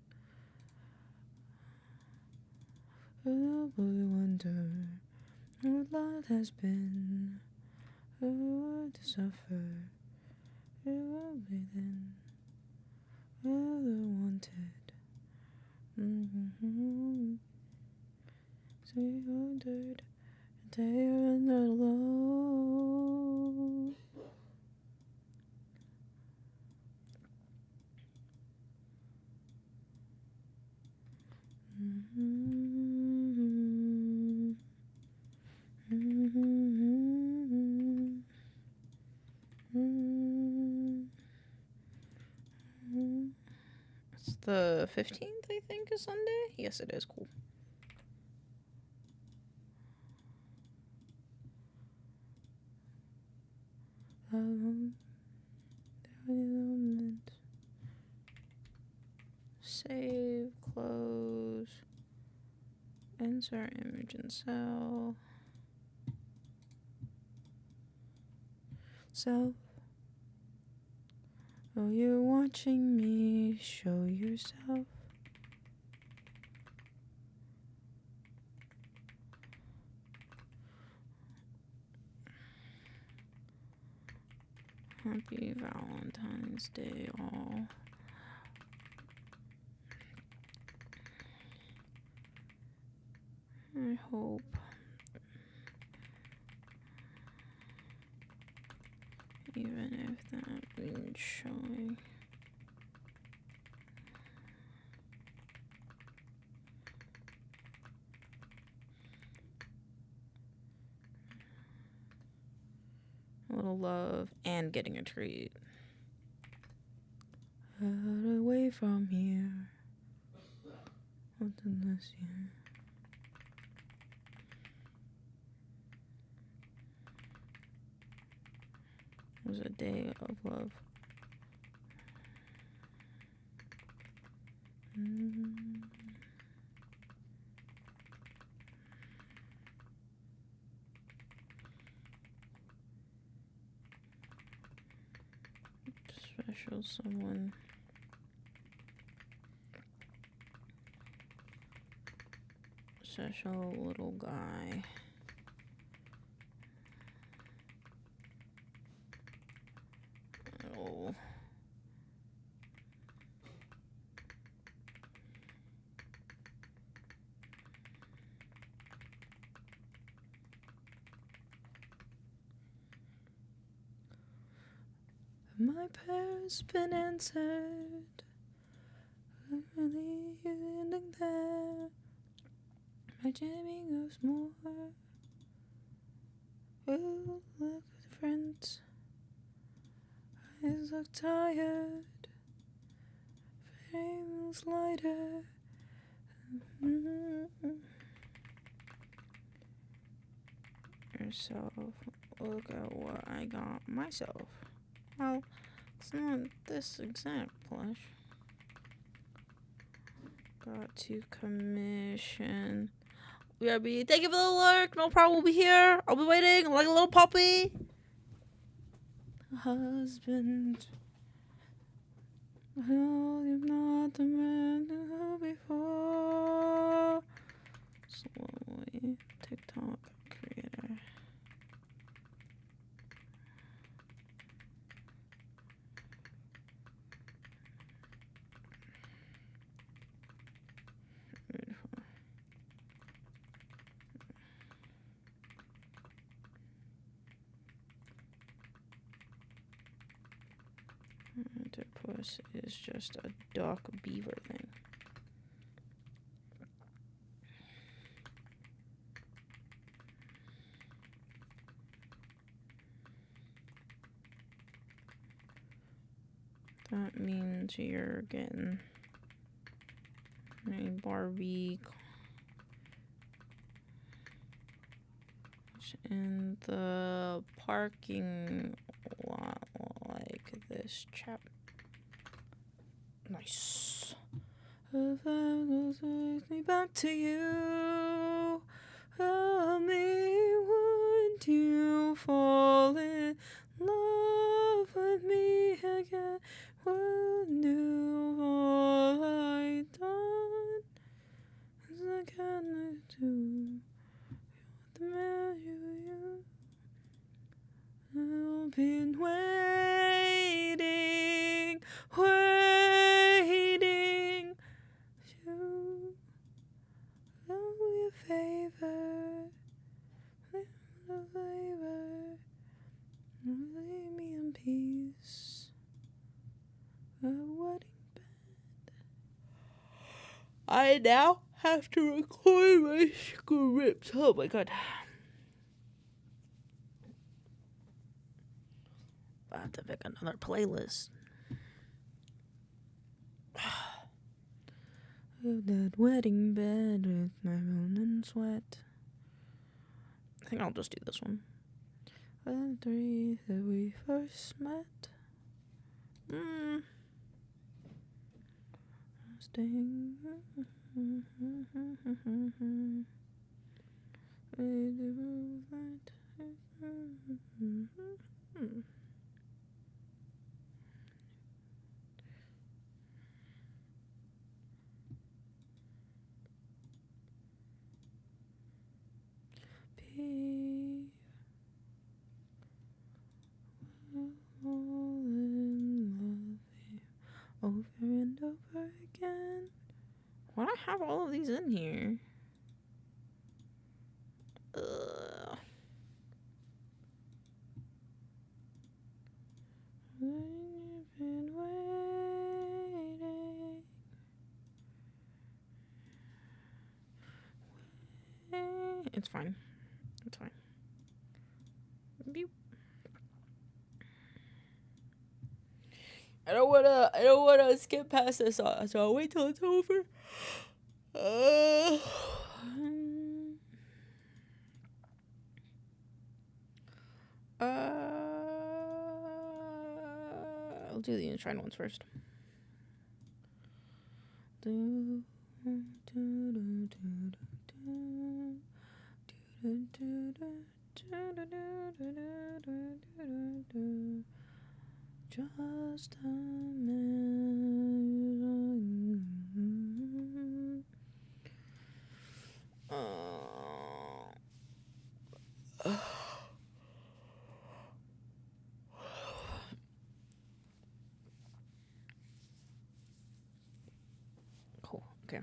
But we wonder what life has been. To suffer. It will be then. Rather wanted. So you wondered. They are not alone. It's the 15th, I think, is Sunday. Yes, it is. Cool. Save, close, insert image and cell. So, oh, you're watching me, show yourself. Happy Valentine's Day, all. I hope even if that means showing. A little love and getting a treat. Out away from here. What did this year? It was a day of love. Special someone. Special little guy. Oh. My prayer's been answered. I'm really ending there. My dreaming goes more. Oh, look at the friends. Eyes look tired. Frames lighter. Yourself. Look at what I got myself. Well, it's not this exact plush. Got to commission. BRB, thank you for the lurk. No problem, we'll be here. I'll be waiting like a little puppy. Husband. Well, you're not the man you were before. Slowly. TikTok creator. Octopus is just a duck beaver thing. That means you're getting a Barbie in the parking lot like this chap. Nice. If I go take me back to you, tell me, would you fall in love with me again? Would you all I done? As I can do the man you. I've been waiting to do me a favor, leave me in peace. A wedding bed. I now have to record my scripts. Oh my god. I have to pick another playlist. That wedding bed with my moon and sweat. I think I'll just do this one. The three that we first met. Staying. Over and over again. Why do I have all of these in here? Ugh. I've been waiting. It's fine. It's fine. Beep. I don't wanna skip past this, so I'll wait till it's over. I'll do the enshrined ones first. Just a minute. Cool. Okay.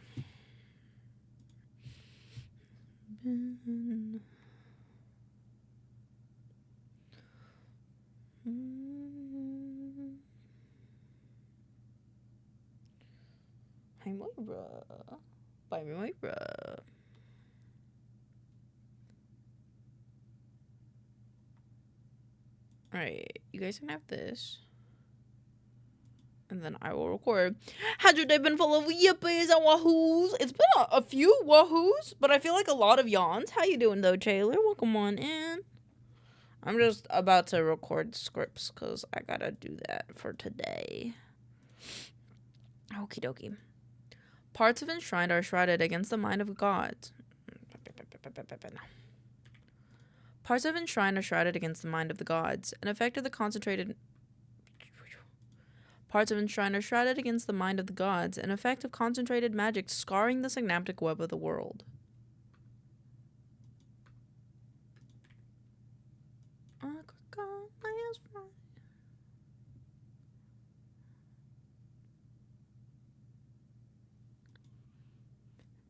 Hi, Moira. Bye, Moira. Alright, you guys can have this. And then I will record. Has your day been full of yippies and wahoos? It's been a few wahoos, but I feel like a lot of yawns. How you doing, though, Taylor? Welcome on in. I'm just about to record scripts because I gotta do that for today. Okie dokie. Parts of Enshrined are shrouded against the mind of gods. Parts of Enshrined are shrouded against the mind of the gods. An effect of the concentrated... Parts of Enshrined are shrouded against the mind of the gods. An effect of concentrated magic scarring the synaptic web of the world.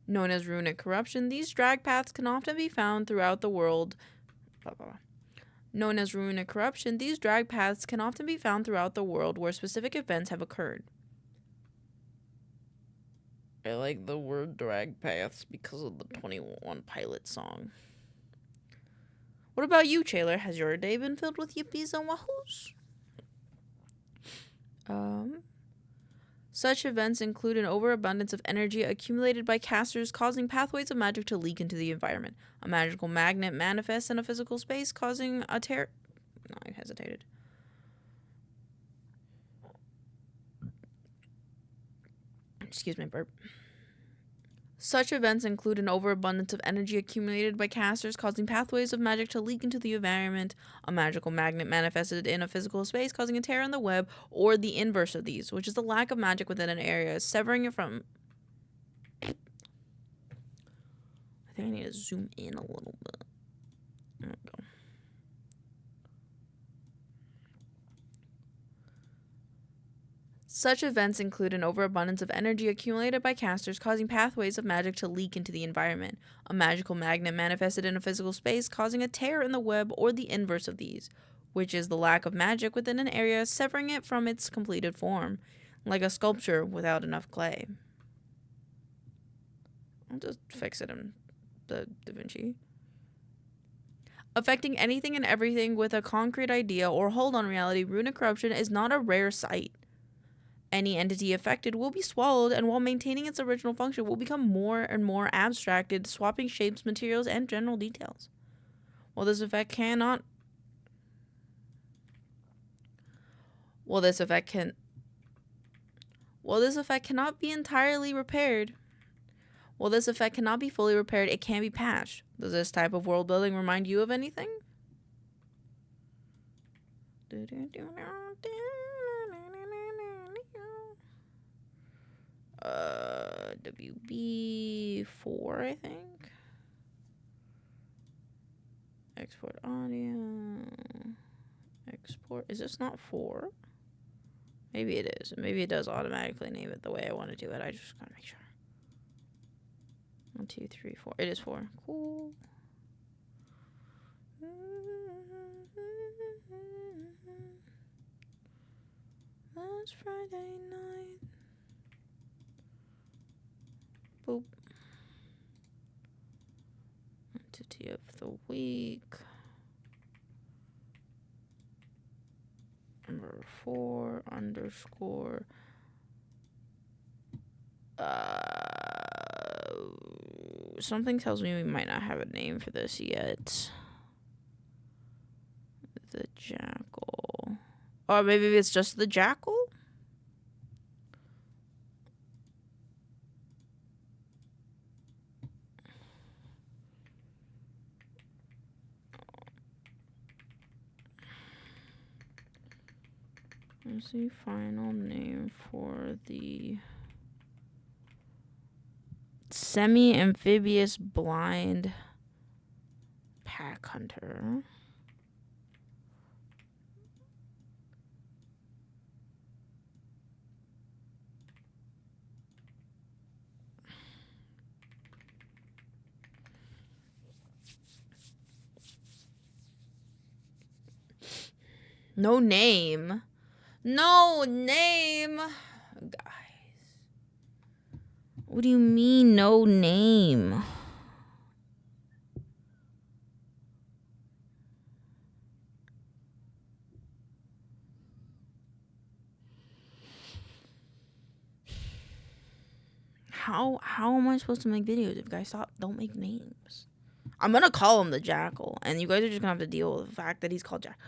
Known as runic corruption, these drag paths can often be found throughout the world. Known as runic corruption, these drag paths can often be found throughout the world where specific events have occurred. I like the word drag paths because of the 21 Pilot song. What about you, Taylor? Has your day been filled with yippies and wahoos? Such events include an overabundance of energy accumulated by casters, causing pathways of magic to leak into the environment. A magical magnet manifests in a physical space, causing a tear. No, I hesitated. Excuse me, burp. Such events include an overabundance of energy accumulated by casters, causing pathways of magic to leak into the environment. A magical magnet manifested in a physical space, causing a tear in the web, or the inverse of these, which is the lack of magic within an area, severing it from... I think I need to zoom in a little bit. There we go. Such events include an overabundance of energy accumulated by casters, causing pathways of magic to leak into the environment. A magical magnet manifested in a physical space, causing a tear in the web, or the inverse of these, which is the lack of magic within an area, severing it from its completed form, like a sculpture without enough clay. I'll just fix it in the DaVinci. Affecting anything and everything with a concrete idea or hold on reality, runic corruption is not a rare sight. Any entity affected will be swallowed, and while maintaining its original function, will become more and more abstracted, swapping shapes, materials, and general details. While this effect cannot be entirely repaired. While this effect cannot be fully repaired, it can be patched. Does this type of world building remind you of anything? WB4, I think. Export audio. Export. Is this not 4? Maybe it is. Maybe it does automatically name it the way I want to do it. I just gotta make sure. 1, 2, 3, 4. It is 4. Cool. Last Friday night. Boop. Entity of the week. Number 4 underscore. Something tells me we might not have a name for this yet. The Jackal. Or maybe it's just the Jackal? What's the final name for the semi-amphibious blind pack hunter? No name. No name. Guys. What do you mean, no name? How am I supposed to make videos if guys don't make names? I'm gonna call him the Jackal, and you guys are just gonna have to deal with the fact that he's called Jack.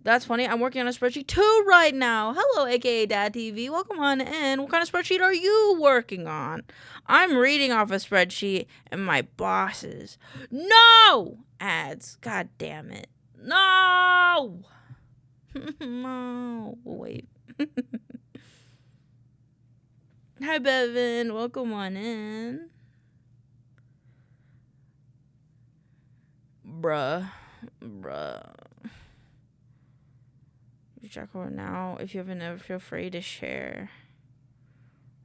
That's funny. I'm working on a spreadsheet too right now. Hello, aka Dad TV. Welcome on in. What kind of spreadsheet are you working on? I'm reading off a spreadsheet, and my bosses. No! Ads. God damn it. No! No. Wait. Hi, Bevan. Welcome on in. Bruh. Check her now. If you haven't ever, feel free to share.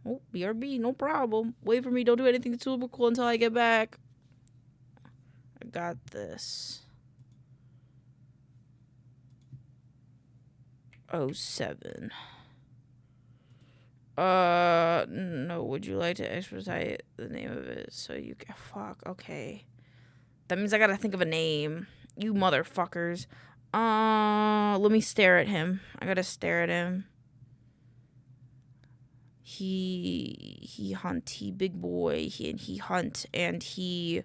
Oh, BRB, no problem. Wait for me. Don't do anything super cool until I get back. I got this. 07. No. Would you like to expedite the name of it so you can fuck? Okay. That means I gotta think of a name. You motherfuckers. Let me stare at him. I gotta stare at him. He hunt, he big boy, he hunt, and he...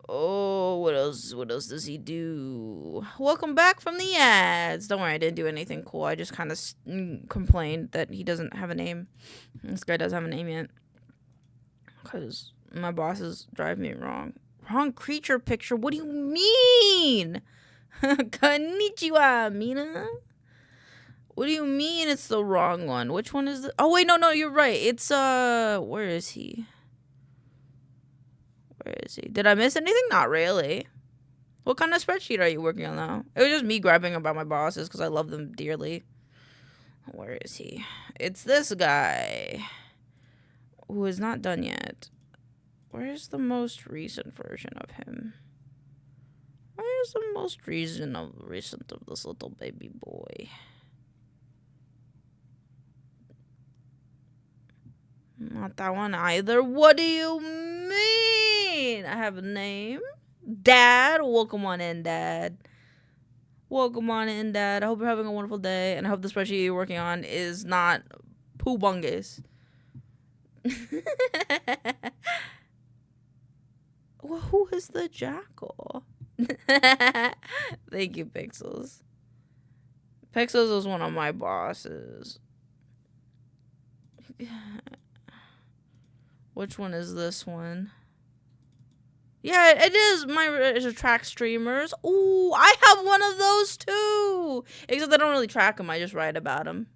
Oh, what else does he do? Welcome back from the ads. Don't worry, I didn't do anything cool. I just kind of complained that he doesn't have a name. This guy doesn't have a name yet. Because my bosses drive me wrong. Wrong creature picture? What do you mean? Konnichiwa, Mina. What do you mean it's the wrong one? Which one is the... Oh, wait, no, you're right. It's, where is he? Where is he? Did I miss anything? Not really. What kind of spreadsheet are you working on now? It was just me grabbing about my bosses because I love them dearly. Where is he? It's this guy who is not done yet. Where's the most recent version of him? Where's the most recent of this little baby boy? Not that one either. What do you mean? I have a name. Dad. Welcome on in, Dad. Welcome on in, Dad. I hope you're having a wonderful day. And I hope the spreadsheet you're working on is not poo-bungus. Well, who is the jackal? Thank you, Pixels. Pixels is one of my bosses. Which one is this one? Yeah, it is my track streamers. Ooh, I have one of those too. Except I don't really track them. I just write about them.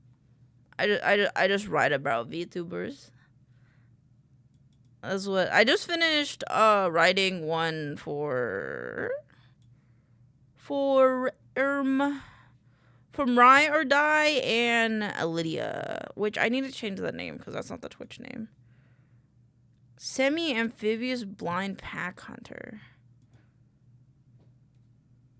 I just write about VTubers. That's what I just finished. Writing one for from Rye or Die and Lydia, which I need to change the name because that's not the Twitch name. Semi-amphibious blind pack hunter.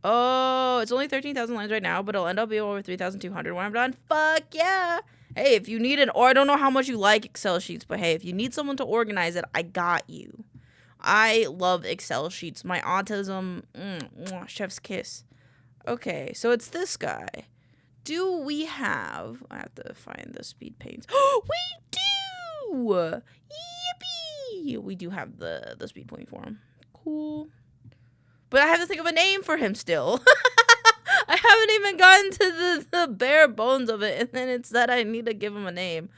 Oh, it's only 13,000 lines right now, but it'll end up being over 3,200 when I'm done. Fuck yeah! Hey, if you need it, or I don't know how much you like Excel sheets, but hey, if you need someone to organize it, I got you. I love Excel sheets. My autism, chef's kiss. Okay, so it's this guy. Do we have... I have to find the speed paints. We do! Yippee! We do have the speed paint for him. Cool. But I have to think of a name for him still. I haven't even gotten to the bare bones of it, and then it's that I need to give him a name.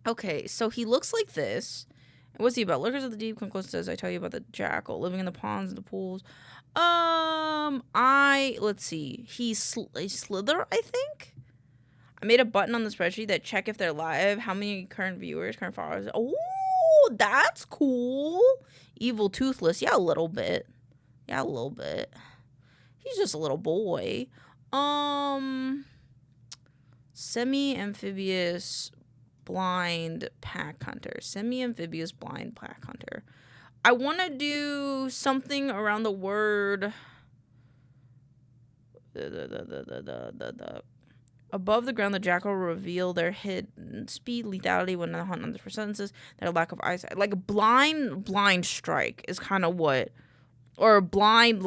Okay, so he looks like this. What's he about? Lurkers of the deep come close to us. I tell you about the jackal living in the ponds and the pools. Let's see. He's Slither, I think. I made a button on the spreadsheet that check if they're live. How many current viewers, current followers? Oh, that's cool. Evil Toothless. Yeah, a little bit. Yeah, a little bit. He's just a little boy. Semi-amphibious blind pack hunter. Semi-amphibious blind pack hunter. I want to do something around the word... Above the ground, the jackal reveal their hidden speed, lethality when they hunt others for sentences, their lack of eyesight. Like blind strike is kind of what... Or blind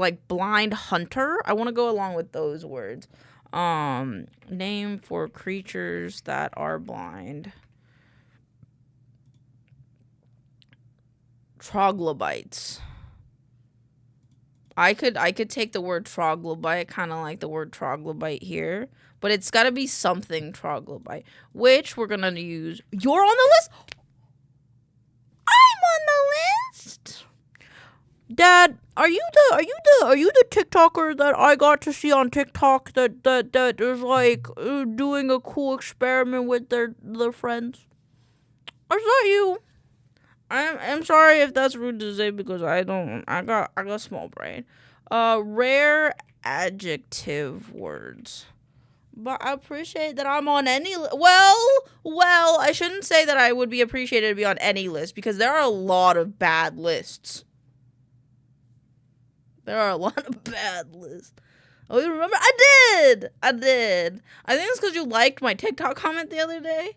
hunter. I want to go along with those words. Name for creatures that are blind. Troglobites. I could take the word troglobite, kind of like the word troglobite here, but it's got to be something troglobite, which we're gonna use. You're on the list. I'm on the list. Dad, are you the TikToker that I got to see on TikTok that is like doing a cool experiment with their friends? Or is that you? I'm sorry if that's rude to say because I got small brain. Rare adjective words. But I appreciate that I'm on any well, I shouldn't say that I would be appreciated to be on any list because there are a lot of bad lists. There are a lot of bad lists. Oh, you remember? I did. I think it's because you liked my TikTok comment the other day.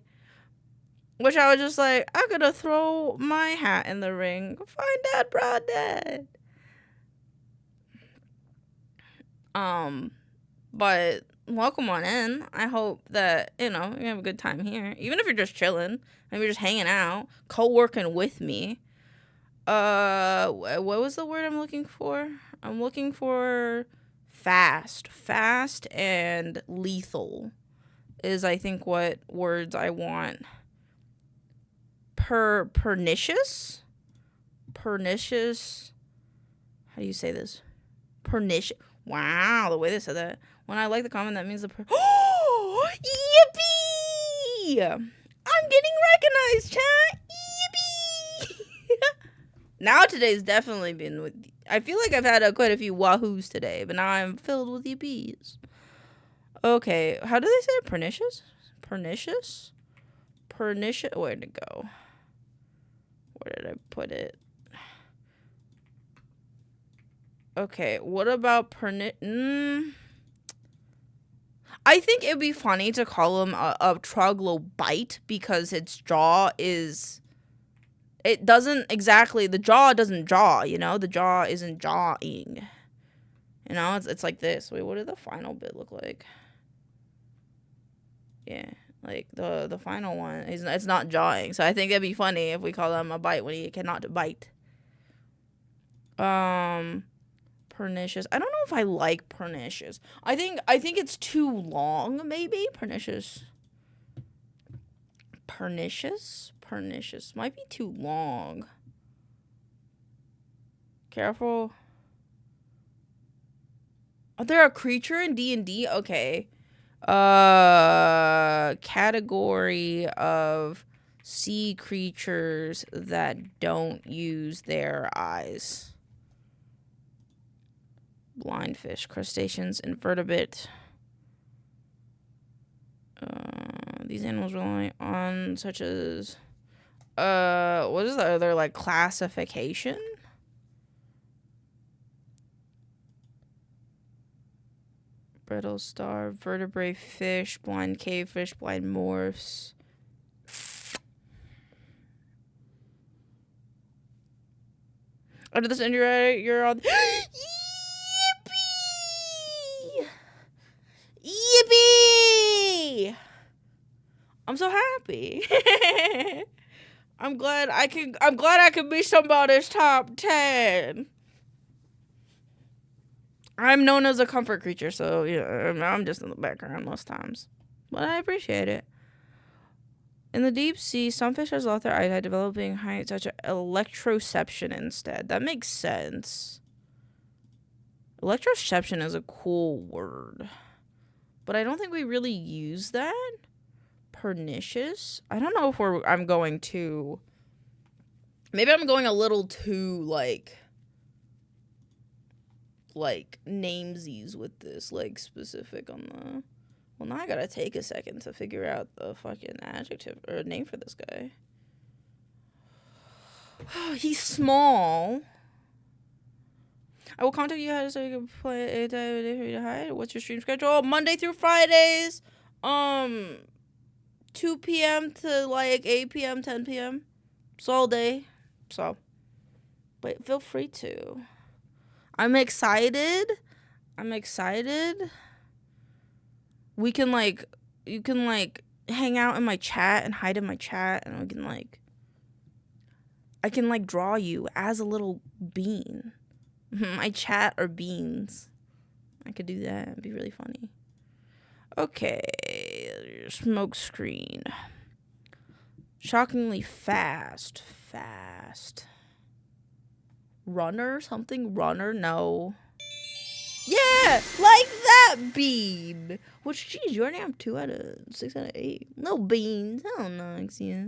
Which I was just like, I'm gonna throw my hat in the ring. Find Dad, Broad Dad. But welcome on in. I hope that, you know, you have a good time here. Even if you're just chilling, maybe you're just hanging out, co-working with me. What was the word I'm looking for? I'm looking for fast. Fast and lethal is, I think, what words I want. Pernicious? Pernicious? How do you say this? Pernicious. Wow, the way they said that. When I like the comment, that means the oh, yippee! I'm getting recognized, chat. Yippee! Now today's definitely been with. I feel like I've had quite a few wahoos today, but now I'm filled with yippies. Okay, how do they say it? Pernicious? Pernicious? Pernicious. Where'd it go? Where did I put it? Okay, what about I think it'd be funny to call him a troglobite because its jaw is... It doesn't exactly... The jaw doesn't jaw, you know? The jaw isn't jawing. You know, it's like this. Wait, what did the final bit look like? Yeah, like the final one, it's not jawing. So I think it'd be funny if we call him a bite when he cannot bite. Pernicious. I don't know if I like pernicious. I think it's too long, maybe. Pernicious. Pernicious? Pernicious. Might be too long. Careful. Are there a creature in D&D? Okay. Category of sea creatures that don't use their eyes. Blind fish, crustaceans, invertebrate. These animals rely on such as what is the other like classification? Brittle star, vertebrate fish, blind cavefish, blind morphs. Under this injury, you're on. Yippee! I'm so happy. I'm glad I could be somebody's top 10. I'm known as a comfort creature, so I'm just in the background most times. But I appreciate it. In the deep sea, some fish has lost their eyesight, developing height such as electroception instead. That makes sense. Electroception is a cool word. But I don't think we really use that. Pernicious. I don't know if I'm going to... Maybe I'm going a little too, like namesies with this, like, specific on the... Well, now I gotta take a second to figure out the fucking adjective or name for this guy. He's small. I will contact you so you can play a day for you to hide. What's your stream schedule? Monday through Fridays. 2 p.m. to like 8 p.m., 10 p.m. It's all day. So, but feel free to. I'm excited. We can you can hang out in my chat and hide in my chat, and we can I can draw you as a little bean. My chat are beans. I could do that. It'd be really funny. Okay, smoke screen. Shockingly fast. Runner? Something runner? No. Yeah, like that bean. Which, geez, you already have 2 out of 6 out of 8. No beans. I don't know, yeah.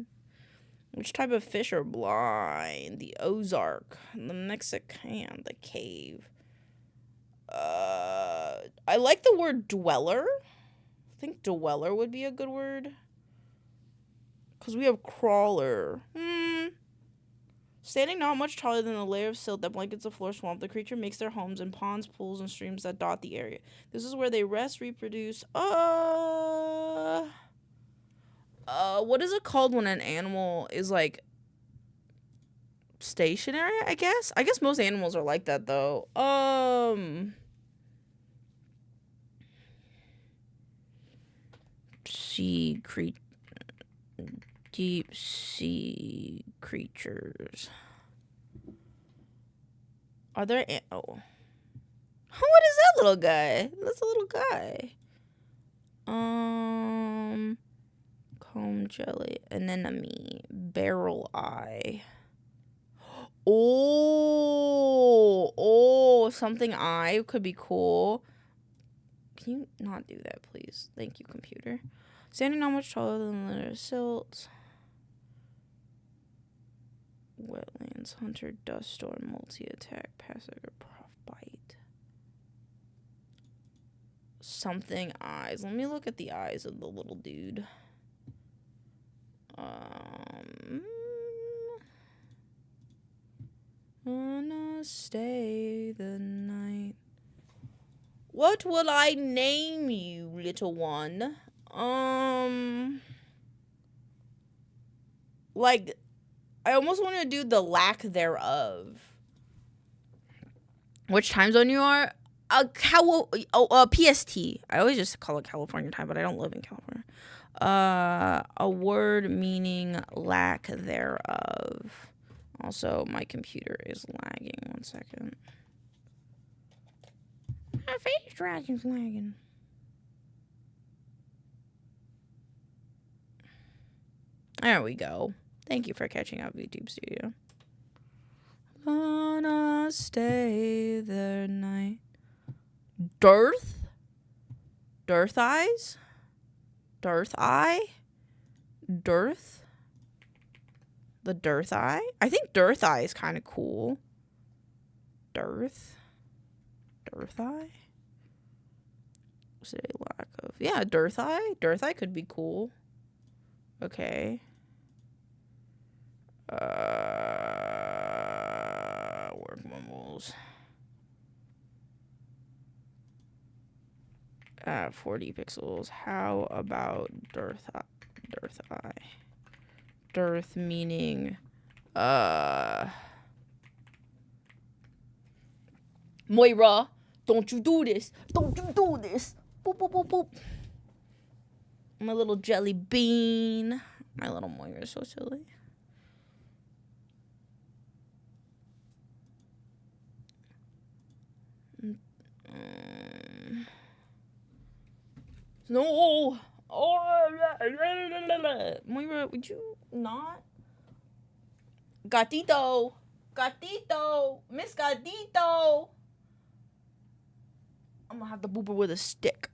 Which type of fish are blind? The Ozark, the Mexican, the cave. I like the word dweller. I think dweller would be a good word. Because we have crawler. Standing not much taller than a layer of silt that blankets the floor swamp, the creature makes their homes in ponds, pools, and streams that dot the area. This is where they rest, reproduce. What is it called when an animal is stationary, I guess? I guess most animals are like that, though. sea creatures. Are there? Oh, what is that little guy? That's a little guy. Comb jelly, anemone, barrel eye. Oh, something eye could be cool. Can you not do that, please? Thank you, computer. Standing not much taller than the silt. Wetlands, hunter, dust storm, multi-attack, passive, or prof bite. Something eyes. Let me look at the eyes of the little dude. Gonna stay the night. What will I name you, little one? Like, I almost want to do the lack thereof. Which time zone you are? PST. I always just call it California time, but I don't live in California. A word meaning lack thereof. Also, my computer is lagging. 1 second. My face dragon's lagging. There we go. Thank you for catching up, YouTube Studio. Gonna stay the night. Dearth? Dearth eyes? Dearth eye? Dearth? The dearth eye? I think dearth eye is kind of cool. Dearth? Dearth eye? Say lack of. Yeah, dearth eye. Dearth eye could be cool. Okay. Work mumbles. 40 pixels. How about dearth eye? Dearth eye. Dearth meaning Moira, don't you do this. Don't you do this. Boop, boop, boop, boop. My little jelly bean. My little Moira is so silly. No. Oh, Moira, would you not? Gatito. Gatito. Miss Gatito. I'm gonna have to boop her with a stick.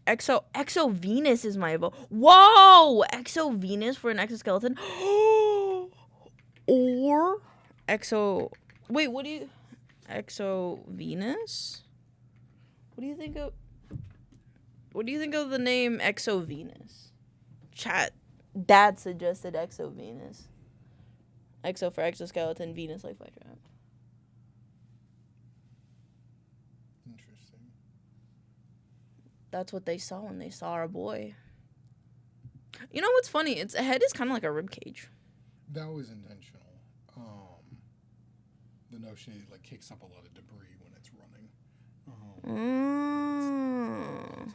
Exo Venus is my vote. Whoa! Exo Venus for an exoskeleton. Or Exo. Wait, what do you. Exo Venus? What do you think of. What do you think of the name Exo Venus? Chat. Dad suggested Exo Venus. Exo for exoskeleton, Venus like flytrap. Interesting. That's what they saw when they saw our boy. You know what's funny? Its head is kind of like a rib cage. That was intentional. The notion it like kicks up a lot of debris when it's running. It's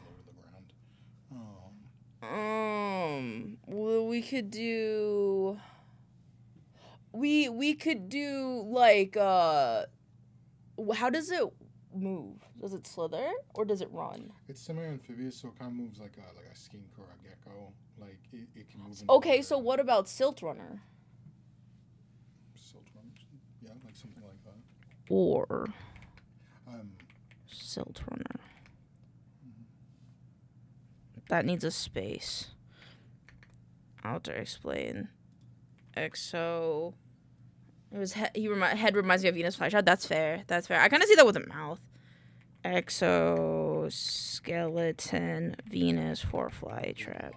low to the ground. Well, we could do. We could do like how does it move? Does it slither or does it run? It's semi-amphibious, so it kind of moves like a skink or a gecko. Like it can move. Okay, so what about Silt Runner? Silt runner, yeah, like something like that. Or Silt Runner. That needs a space. I'll have to explain. Exo. It was head reminds me of Venus flytrap. That's fair. That's fair. I kind of see that with a mouth. Exoskeleton Venus for flytrap.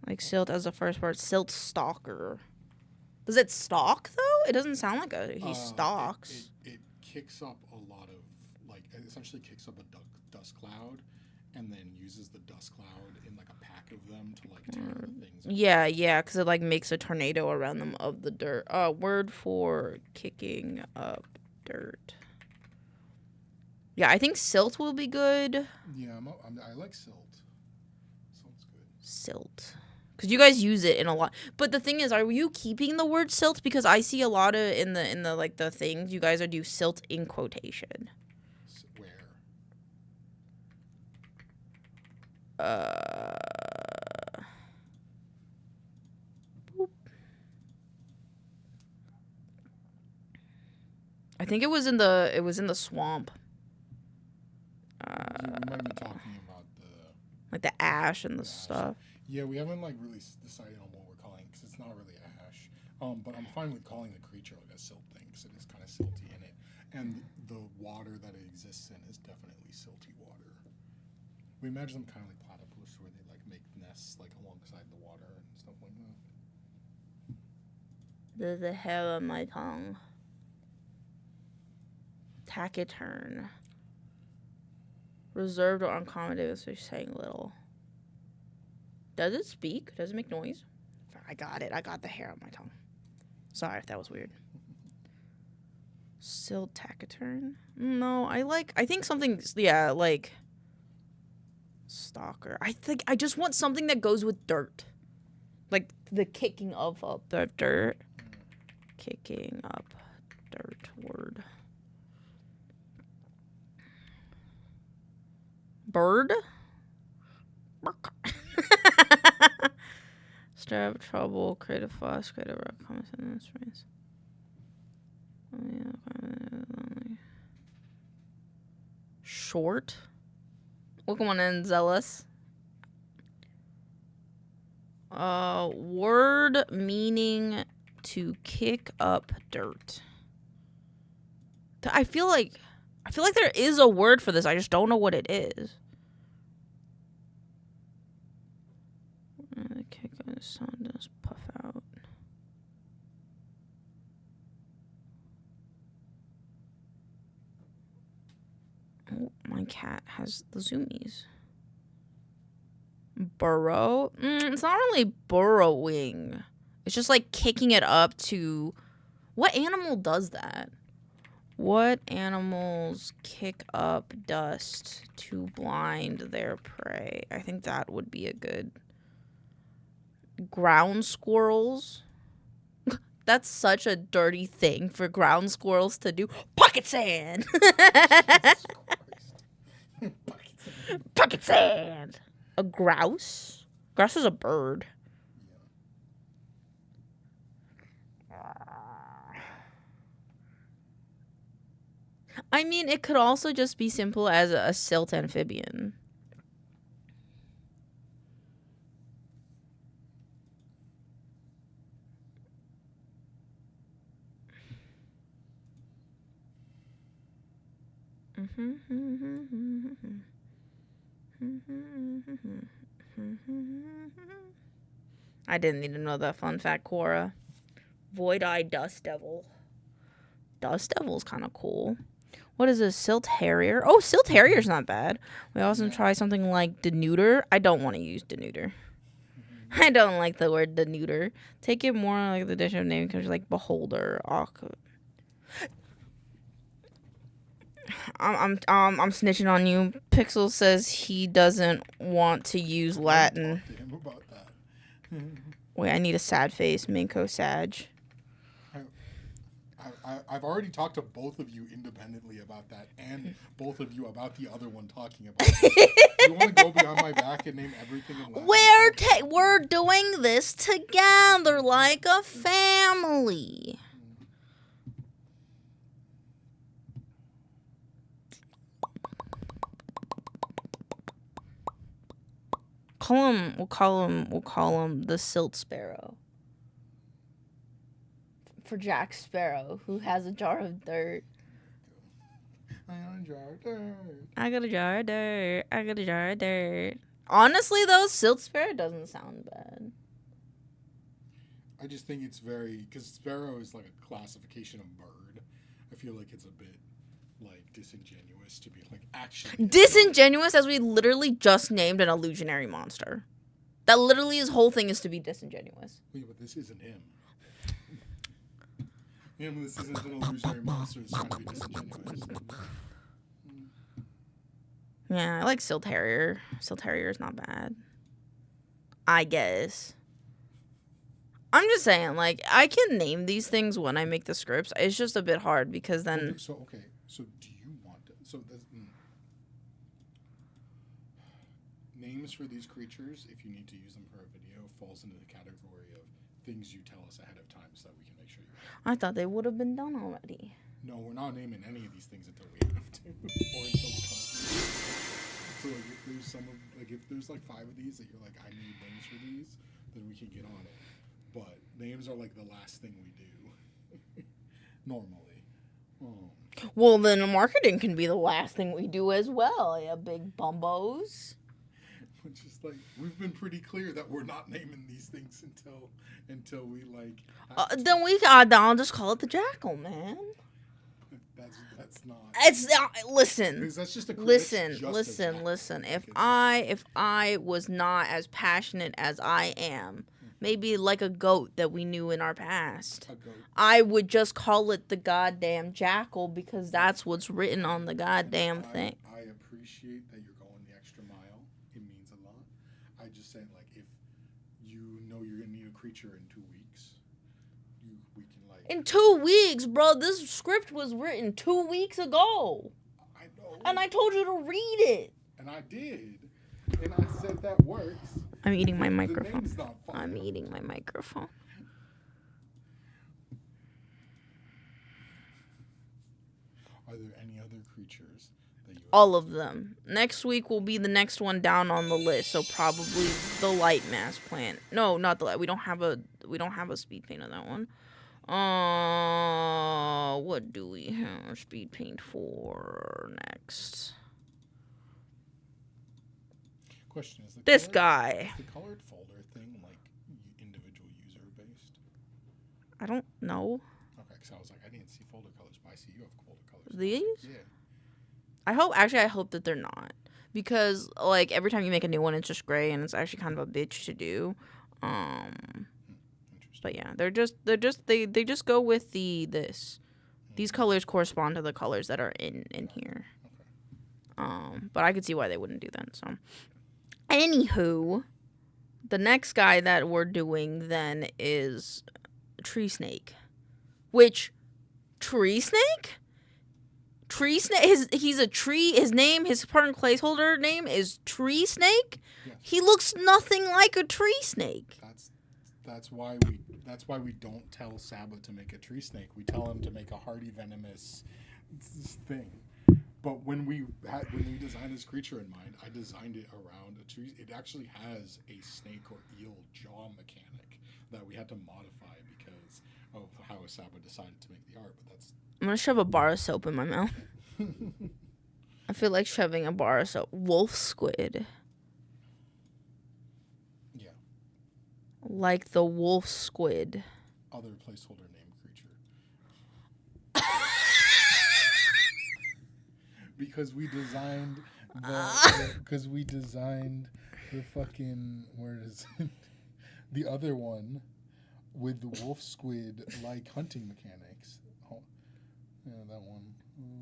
Like Silt as the first part. Silt Stalker. Does it stalk though? It doesn't sound like he stalks. It kicks up a lot of it essentially kicks up a dust cloud, and then uses the dust cloud in like a pack of them to like tear the things. Yeah, because it like makes a tornado around them of the dirt. Word for kicking up dirt. Yeah, I think silt will be good. Yeah, I like silt. Silt's good. Silt. Because you guys use it in a lot. But the thing is, are you keeping the word silt? Because I see a lot of in the like the things you guys are do silt in quotation. Where? Boop. I think it was in the swamp. We might have been talking about Like the ash and the ash. stuff. Yeah, we haven't like really decided on what we're calling because it's not really ash. But I'm fine with calling the creature like a silt thing because it is kind of silty in it, and the water that it exists in is definitely silty water. We imagine them kind of like platypus, where they like make nests like alongside the water and stuff like that. There's a hair on my tongue. Taciturn. Reserved or uncommondated, so saying little. Does it speak? Does it make noise? I got it. I got the hair on my tongue. Sorry if that was weird. Still taciturn? No, I think something, yeah, like stalker. I just want something that goes with dirt. Like the kicking of up the dirt. Kicking up dirt word. Bird? Stir up trouble, create a fuss, create a rock, comments in this phrase. Short? Welcome on in, Zealous. Word meaning to kick up dirt. I feel like there is a word for this. I just don't know what it is. Kick up the sound does puff out. Oh, my cat has the zoomies. Burrow? It's not really burrowing. It's just like kicking it up to... What animal does that? What animals kick up dust to blind their prey? I think that would be a good... Ground squirrels? That's such a dirty thing for ground squirrels to do. Pocket sand! Pocket sand! A grouse? Grouse is a bird. I mean, it could also just be simple as a silt amphibian. I didn't need to know that fun fact, Cora. Void-Eye Dust Devil. Dust Devil's kind of cool. What is this? Silt Harrier? Oh, Silt Harrier's not bad. We also try something like denudor. I don't want to use denudor. I don't like the word denudor. Take it more like the dish of name because like beholder. I'm snitching on you. Pixel says he doesn't want to use Latin. Talk to him about that. Wait, I need a sad face. Maincoow Sag. I've already talked to both of you independently about that, and both of you about the other one talking about it. You want to go behind my back and name everything in Latin? We're doing this together like a family. We'll call him the Silt Sparrow. For Jack Sparrow, who has a jar of dirt. I got a jar of dirt. I got a jar of dirt. I got a jar of dirt. Honestly, though, Silt Sparrow doesn't sound bad. I just think it's very... Because sparrow is like a classification of bird. I feel like it's a bit, like, disingenuous to be, like, actually... Disingenuous as we literally just named an illusionary monster. That literally his whole thing is to be disingenuous. Wait, but this isn't him. This isn't an illusionary monster that's trying to be disingenuous. Yeah, I like Still Terrier. Still Terrier is not bad. I guess. I'm just saying, like, I can name these things when I make the scripts. It's just a bit hard because then... So, okay. So, do you want to... So, names for these creatures, if you need to use them for a video, falls into the category of things you tell us ahead of time so that we can make sure you... I thought they would have been done already. No, we're not naming any of these things until we have to. Or until we come up with. So, like, if there's if there's, like, 5 of these that you're like, I need names for these, then we can get on it. But names are like the last thing we do normally. Well, then marketing can be the last thing we do as well. Yeah, big bumbos. It's just like we've been pretty clear that we're not naming these things until we like. Then I'll just call it the Jackal, man. That's not. It's listen. Because that's just a Listen. If I was not as passionate as I am. Maybe like a goat that we knew in our past. I would just call it the goddamn Jackal because that's what's written on the goddamn thing. I appreciate that you're going the extra mile. It means a lot. I just say, like, if you know you're going to need a creature in 2 weeks, we can, like... In 2 weeks, bro. This script was written 2 weeks ago. I know. And I told you to read it. And I did. And I said that works. I'm eating my microphone. I'm eating my microphone. Are there any other creatures that you... All of them. Next week will be the next one down on the list. So probably the light mass plant. No, not the light. We don't have a speed paint on that one. What do we have speed paint for next? Question is this guy. Is the colored folder thing like individual user based? I don't know. Okay, because I was like, I didn't see folder colors, but I see you have folder colors. These? Yeah. I hope that they're not, because like every time you make a new one, it's just gray, and it's actually kind of a bitch to do. But yeah, they just go with this. These colors correspond to the colors that are in here. Okay. But I could see why they wouldn't do that. So. Anywho, the next guy that we're doing then is Tree Snake. Which, Tree Snake? Tree Snake? He's a tree. His partner placeholder name is Tree Snake? Yes. He looks nothing like a tree snake. That's why we don't tell Saba to make a tree snake. We tell him to make a hardy venomous thing. But when we designed this creature in mind, I designed it around a tree. It actually has a snake or eel jaw mechanic that we had to modify because of how Saba decided to make the art. But that's... I'm gonna shove a bar of soap in my mouth. I feel like shoving a bar of soap. Wolf squid. Yeah. Like the wolf squid. Other placeholder name creature. Because we designed the fucking, where is it? The other one with the wolf squid like hunting mechanics. Oh, yeah, that one.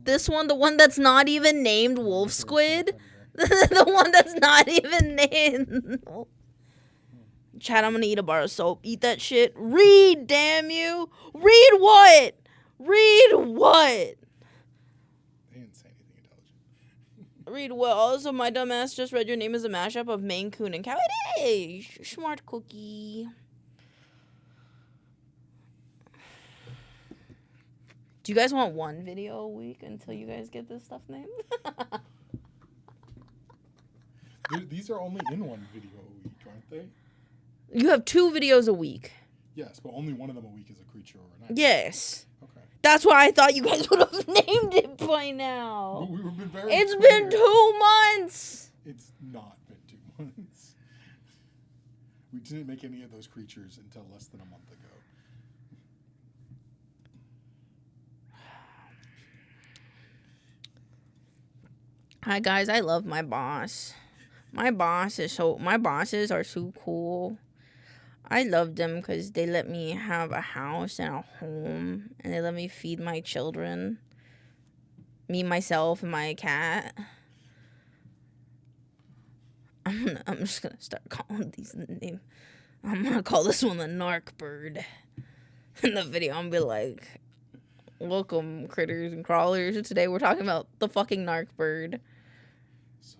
This one, the one that's not even named wolf squid. The one that's not even named. Chad, I'm gonna eat a bar of soap. Eat that shit. Read, damn you. Read what? Read what? Read what? Also, my dumbass just read your name is a mashup of maincoow and cow. It is! Smart cookie. Do you guys want one video a week until you guys get this stuff named? These are only in one video a week, aren't they? You have 2 videos a week. Yes, but only one of them a week is a creature or an item. Yes. Okay. That's why I thought you guys would have named it by now. But we've been very It's clear. been 2 months. It's not been 2 months. We didn't make any of those creatures until less than a month ago. Hi guys, I love my boss. My bosses are so cool. I love them because they let me have a house and a home, and they let me feed my children, me, myself, and my cat. I'm just gonna start calling these names. I'm gonna call this one the Narc Bird. In the video, I'm gonna be like, welcome, critters and crawlers. Today we're talking about the fucking Narc Bird. So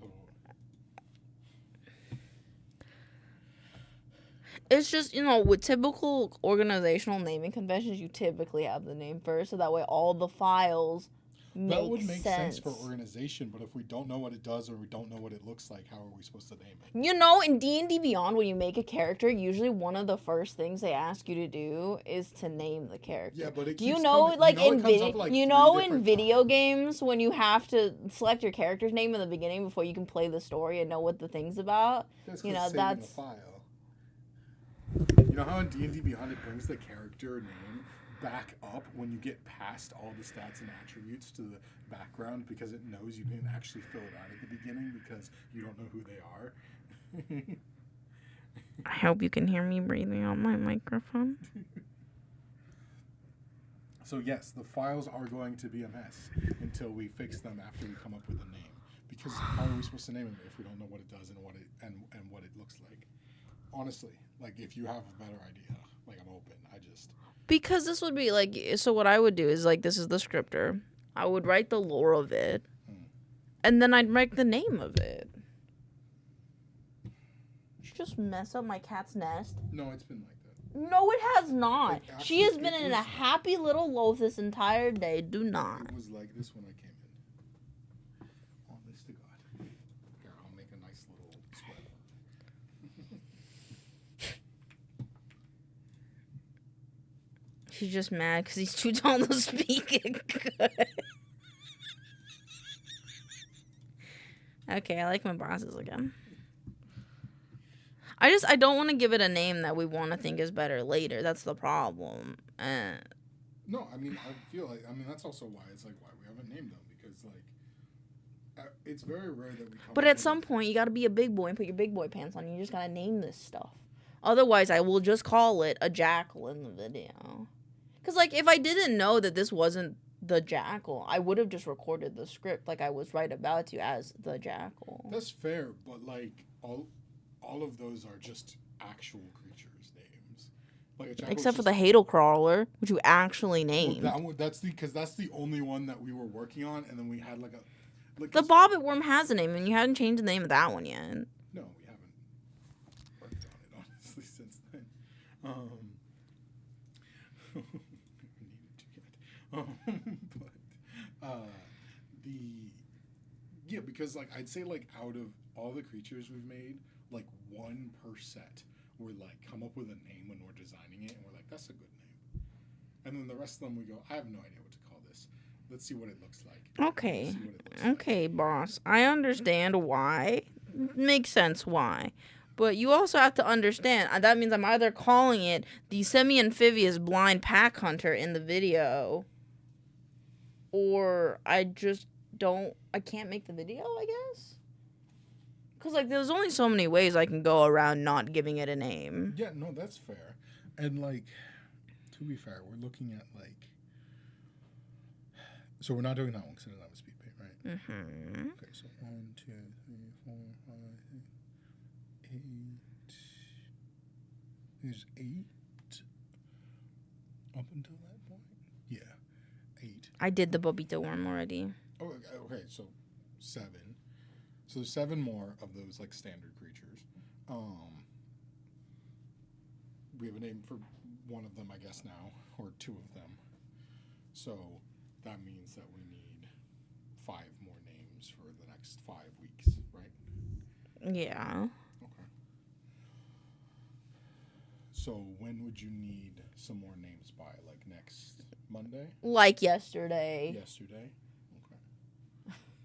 It's just, with typical organizational naming conventions, you typically have the name first, so that way all the files make that would make sense for sense. organization, but if we don't know what it does or we don't know what it looks like, how are we supposed to name it? In D&D Beyond, when you make a character, usually one of the first things they ask you to do is to name the character. Yeah, but it Do you keeps know, coming- like, you know in it comes video, up, like, you three know, in different video times. games, when you have to select your character's name in the beginning before you can play the story and know what the thing's about? That's You 'cause know, saving that's... the file. You know how in D&D Beyond it brings the character name back up when you get past all the stats and attributes to the background because it knows you didn't actually fill it out at the beginning because you don't know who they are. I hope you can hear me breathing on my microphone. So yes, the files are going to be a mess until we fix them after we come up with a name. Because how are we supposed to name it if we don't know what it does and what it looks like? Honestly, like if you have a better idea, like I'm open. Because this would be like, so what I would do is like, this is the scripter. I would write the lore of it, and then I'd write the name of it. Did you just mess up my cat's nest? No, it's been like that. No, it has not. It actually- She has been it in a was- happy little loaf this entire day. Do not. It was like this when I came in. Honest to God. Here, I'll make a nice little square. She's just mad because he's too tall to speak it good. Okay, I like my bosses again. I don't want to give it a name that we want to think is better later. That's the problem. No, I mean, I feel like, that's also why it's like why we haven't named them because like it's very rare that we come But up at with some point, you got to be a big boy and put your big boy pants on. You just got to name this stuff. Otherwise, I will just call it a jackal in the video. Because, like, if I didn't know that this wasn't the jackal, I would have just recorded the script like I was right about to as the jackal. That's fair, but like all of those are just actual creatures' names. Like a jackal's Except for just- the Hadal Crawler, which you actually Well, named. that's the only one that we were working on, and then we had like a. Like The Bobbit Worm has a name, and you hadn't changed the name of that one yet. No, we haven't worked on it honestly since then. Because like I'd say like out of all the creatures we've made, like 1 per set we're like come up with a name when we're designing it, and we're like that's a good name, and then the rest of them we go I have no idea what to call this. Let's see what it looks like. Okay. Let's see what it looks like. Okay, boss. I understand why. Makes sense why. But you also have to understand, that means I'm either calling it the semi-amphibious blind pack hunter in the video, or I can't make the video, I guess? Because, like, there's only so many ways I can go around not giving it a name. Yeah, no, that's fair. And like, to be fair, we're looking at like. So we're not doing that one because it doesn't have a speed paint, right? Mm-hmm. Okay, so 1, 2, 3, 4, 5, 8. There's 8 up until that point. Yeah, 8. I did the Bobito Worm already. Oh, okay, so 7. So there's 7 more of those like standard creatures. We have a name for one of them, I guess now, or 2 of them. So that means that we need 5 more names for the next 5 weeks, right? Yeah. Okay. So when would you need some more names by? Like next Monday? Like yesterday. Yesterday?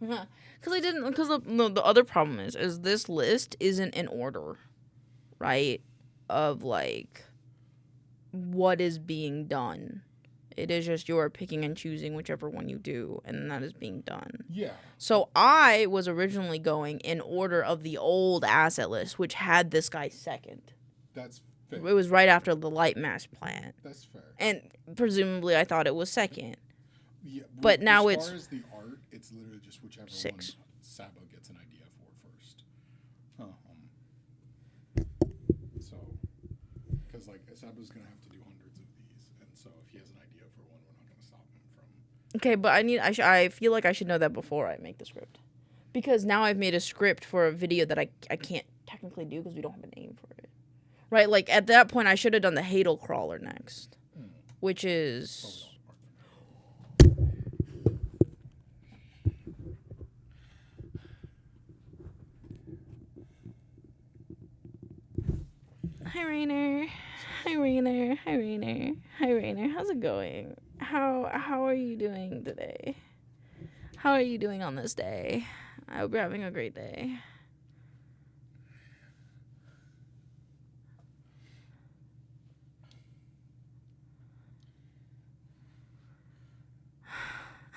Because the other problem is this list isn't in order, right? Of like what is being done. It is just you're picking and choosing whichever one you do, and that is being done. Yeah. So I was originally going in order of the old asset list, which had this guy second. That's fair. It was right after the light mass plant, That's fair. and presumably I thought it was second. Yeah, But now as it's far as the art, it's literally just whichever 6. one Sabo gets an idea for first. like, Saba's gonna have to do hundreds of these, and so if he has an idea for one, we're not gonna stop him from. Okay, but I feel like I should know that before I make the script, because now I've made a script for a video that I can't technically do because we don't have a name for it, right? Like at that point, I should have done the Hadal crawler next, which is. Hi Rainer. Hi Rainer. Hi Rainer. Hi Rainer. How's it going? How are you doing today? How are you doing on this day? I hope you're having a great day.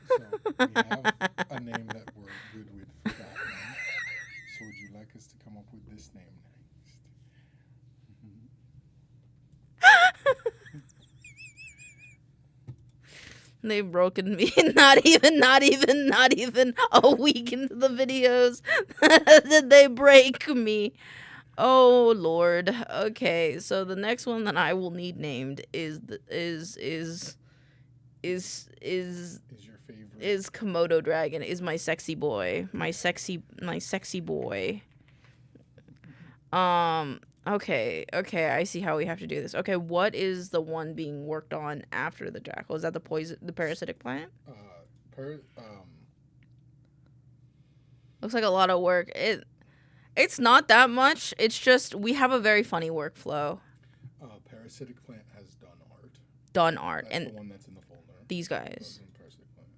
So we have a name that we're good with for that one. So would you like us to come up with this name next? They've broken me. Not even a week into the videos did they break me. Oh Lord. Okay, so the next one that I will need named is Your favorite? is Komodo Dragon. Is my sexy boy. My sexy boy. Okay, I see how we have to do this. Okay, what is the one being worked on after the jackal? Is that the parasitic plant? Looks like a lot of work. It's not that much. It's just we have a very funny workflow. Parasitic plant has done art. Done art. That's And the one that's in the folder. these guys. Parasitic plant.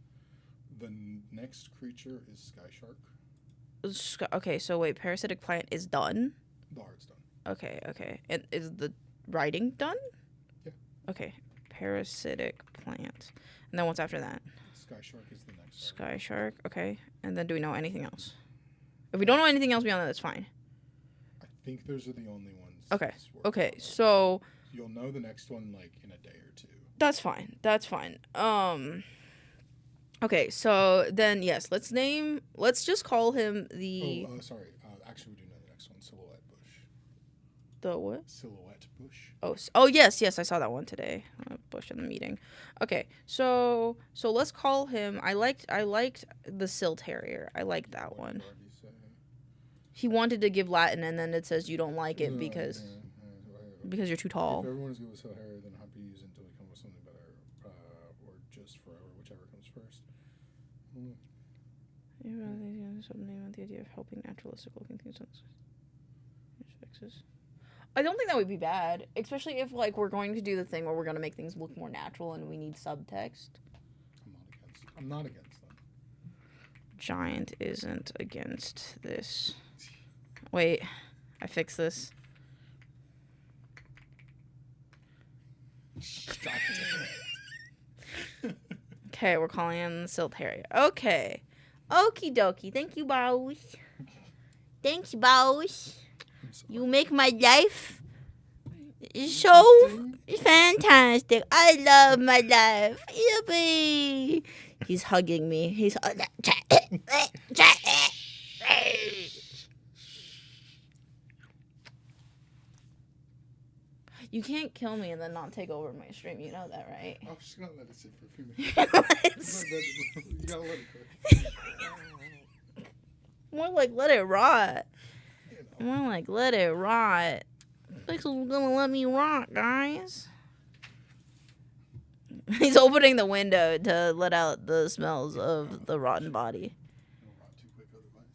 The next creature is Sky Shark. Okay, so wait, parasitic plant is done? The art's done. Okay. And is the writing done? Yeah. Okay, parasitic plant. And then what's after that? Sky Shark is the next. Sky Shark, okay. And then do we know anything else? If we don't know anything else beyond that, that's fine. I think those are the only ones. Okay, so... You'll know the next one, like, in a day or two. That's fine. Okay, so then, yes, let's just call him the... Sorry. Actually, we do know the next one. Silhouette Bush. The what? Silhouette Bush. Oh, yes, I saw that one today. Bush in the meeting. Okay, so let's call him... I liked the Sill Terrier. I liked that one. He wanted to give Latin, and then it says you don't like it because you're too tall. If everyone's good with Sill Terrier, then happy to use it until we come with something better, or just forever, whichever comes first. Something about the idea of helping naturalistic looking things. I don't think that would be bad, especially if like we're going to do the thing where we're going to make things look more natural and we need subtext. I'm not against them. Giant isn't against this. Wait, I fixed this. Okay, we're calling him the Sill Terrier. Okay. Okie dokie. Thank you, boss. Thank you, boss. You make my life so fantastic. I love my life. Yippee. He's hugging me. He's... You can't kill me and then not take over my stream. You know that, right? I'm just gonna let it sit for a few minutes. You gotta let it cook. More like let it rot. More like let it rot. Pixel's gonna let me rot, guys. He's opening the window to let out the smells of the rotten body. It'll rot too quick otherwise.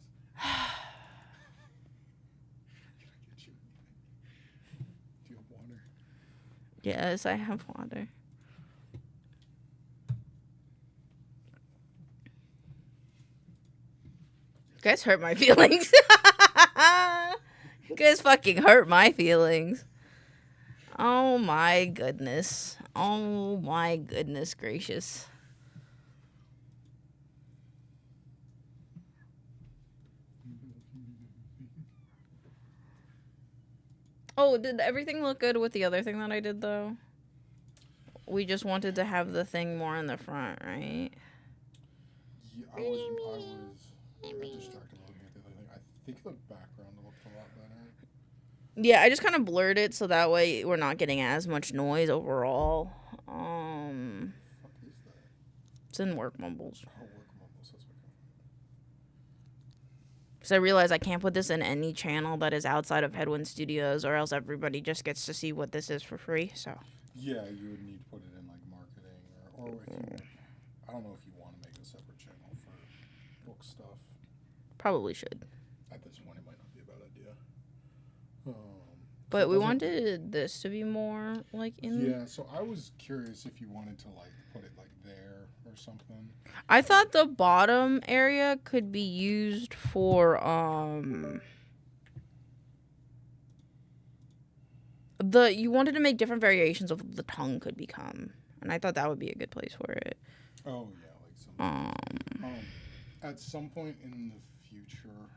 Do you have water? Yes, I have water. You guys hurt my feelings. You guys fucking hurt my feelings. Oh my goodness. Oh my goodness gracious. Oh, did everything look good with the other thing that I did though? We just wanted to have the thing more in the front, right? Yeah, I was distracted looking at the other thing. I think the background looked a lot better. Yeah, I just kind of blurred it so that way we're not getting as much noise overall. Fuck is that? It's in work mumbles. Oh, work mumbles. That's okay. So I realize I can't put this in any channel that is outside of Headwind Studios, or else everybody just gets to see what this is for free. So Yeah, you would need to put it in like marketing, or if you, I don't know if you want to make a separate channel for book stuff. probably should. At this point, it might not be a bad idea. But so we it doesn't- wanted this to be more like in. Yeah, so I was curious if you wanted to like put it like there or something. I thought the bottom area could be used for you wanted to make different variations of what the tongue could become, and I thought that would be a good place for it. Oh yeah, like some. At some point in the future,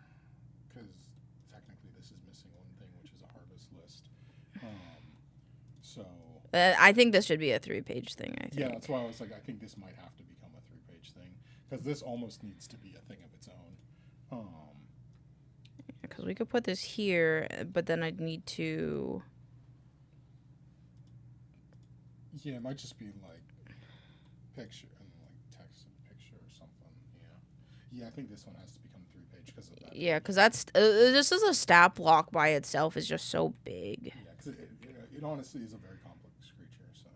because technically this is missing one thing, which is a harvest list. So. I think this should be a 3-page thing. I think. Yeah, that's why I was like, I think this might have to become a 3-page thing, because this almost needs to be a thing of its own. Because we could put this here, but then I'd need to. Yeah, it might just be like picture and like text and picture or something. Yeah, I think this one has to become 3-page because of that. Yeah, because that's this is a stat block by itself is just so big. Yeah, because it honestly is a very complex creature. So.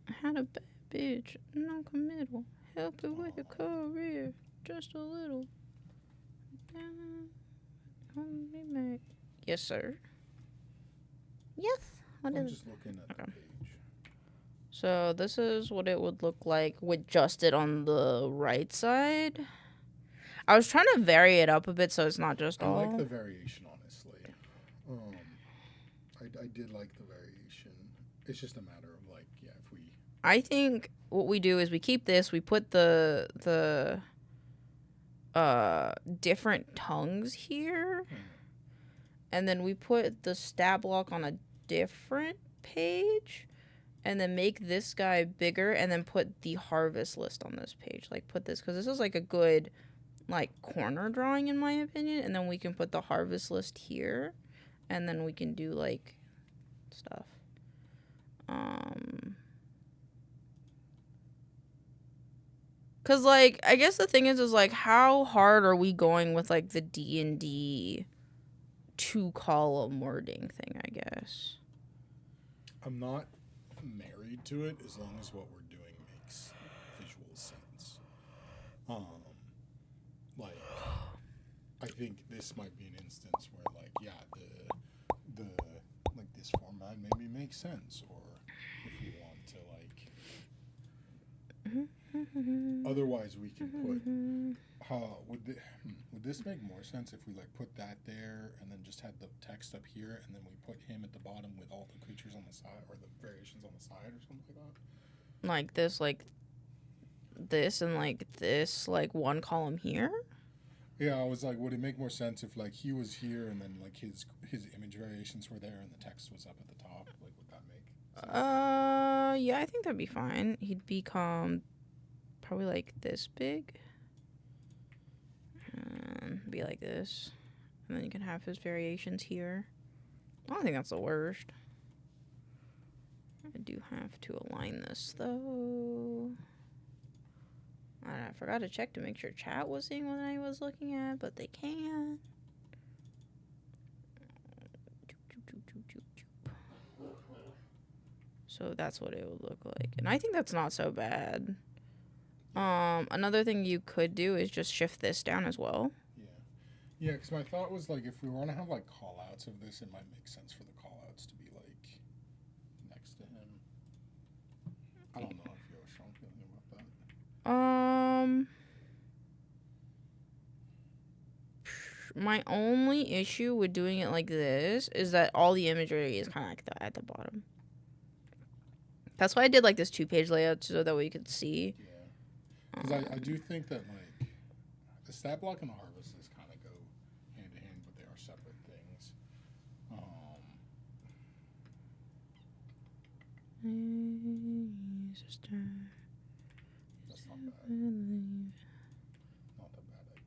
I had a bad bitch, non-committal, help it with a career, just a little. Yes, sir. Yes. What I'm is? just looking at the page. So this is what it would look like with just it on the right side. I was trying to vary it up a bit so it's not just all. I like the variation, honestly. I did like the variation. It's just a matter of like, yeah, if we. I think what we do is we keep this. We put the different tongues here, and then we put the stat block on a different page, and then make this guy bigger, and then put the harvest list on this page. Like put this because this is like a good like corner drawing in my opinion, and then we can put the harvest list here, and then we can do like stuff. Cause like I guess the thing is like how hard are we going with like the D&D 2-column wording thing? I guess I'm not married to it as long as what we're doing makes visual sense. Like I think this might be an instance where like yeah the like this format maybe makes sense, or if we want to like. Otherwise, we can put. Would this make more sense if we like put that there and then just had the text up here and then we put him at the bottom with all the creatures on the side or the variations on the side or something like that? like this and like this like one column here. Yeah, I was like, would it make more sense if like he was here and then like his image variations were there and the text was up at the top? Like, would that make sense? Yeah, I think that'd be fine. He'd become probably like this big. Be like this. And then you can have his variations here. I don't think that's the worst. I do have to align this though. I forgot to check to make sure chat was seeing what I was looking at, but they can. So that's what it would look like. And I think that's not so bad. Another thing you could do is just shift this down as well. Yeah, because my thought was like if we want to have like call-outs of this, it might make sense for the call-outs to be like next to him. I don't know if you have a strong feeling about that. My only issue with doing it like this is that all the imagery is kind of like at the bottom. That's why I did like this 2-page layout so that we could see. Yeah. Because I do think that like the stat block and the harvest list kind of go hand in hand, but they are separate things. That's not bad. Not a bad idea.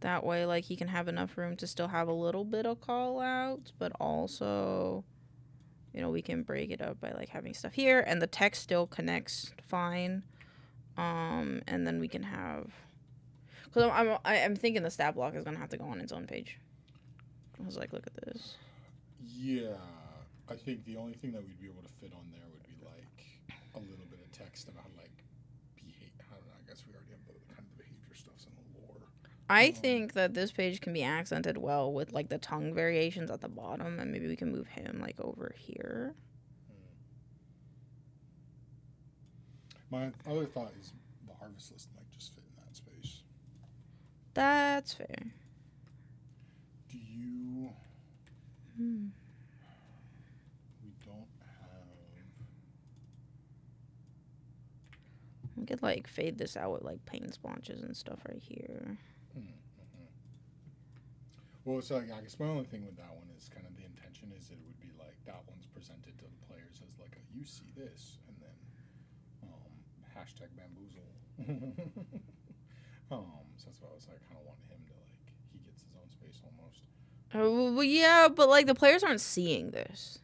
That way, like, he can have enough room to still have a little bit of call outs, but also, you know, we can break it up by, like, having stuff here, and the text still connects fine. And then we can have, because I'm thinking the stat block is gonna have to go on its own page. I was like, look at this. Yeah, I think the only thing that we'd be able to fit on there would be like a little bit of text about like I don't know. I guess we already have the kind of behavior stuffs in the lore. I think that this page can be accented well with like the tongue variations at the bottom, and maybe we can move him like over here. My other thought is the harvest list might just fit in that space. That's fair. Do you? We don't have. We could like fade this out with like paint splotches and stuff right here. Well, so I guess my only thing with that one is kind of the intention is that it would be like that one's presented to the players as like a you see this, and then hashtag bamboozle. So that's why I was like kind of wanting him to like he gets his own space almost. Well, yeah, but like the players aren't seeing this.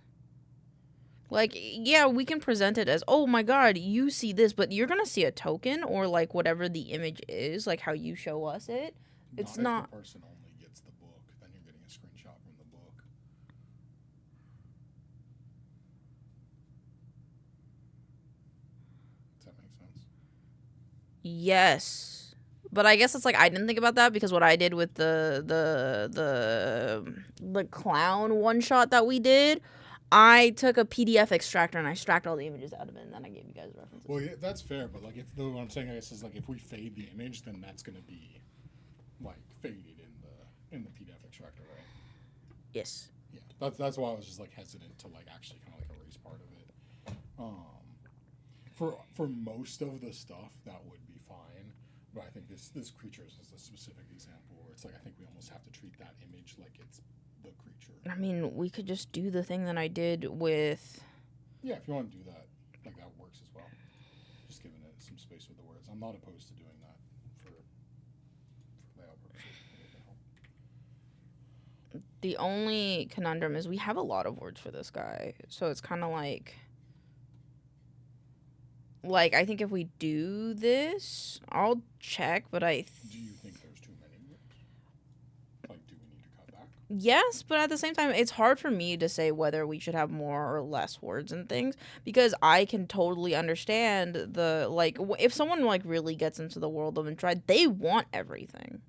Like, yeah, we can present it as, oh my god, you see this, but you're gonna see a token or like whatever the image is, like how you show us it. It's not. If the person only gets the book, then you're getting a screenshot from the book. Does that make sense? Yes. But I guess it's like I didn't think about that because what I did with the clown one shot that we did, I took a PDF extractor and I extracted all the images out of it, and then I gave you guys references. Well, yeah, that's fair, but like if what I'm saying I guess is like if we fade the image, then that's gonna be like faded in the PDF extractor, right? Yes. Yeah, that's why I was just like hesitant to like actually kind of like erase part of it. For most of the stuff that would be fine, but I think this creature is a specific example where it's like I think we almost have to treat that image like it's the creature. I mean, we could just do the thing that I did with. Yeah, if you want to do that, like that works as well. Just giving it some space with the words. I'm not opposed to doing that for layout purposes. The only conundrum is we have a lot of words for this guy, so it's kind of like I think if we do this, I'll check, but Do you think there's too many words? Like, do we need to cut back? Yes, but at the same time, it's hard for me to say whether we should have more or less words and things because I can totally understand the, like, if someone, like, really gets into the world of Enshrined, they want everything.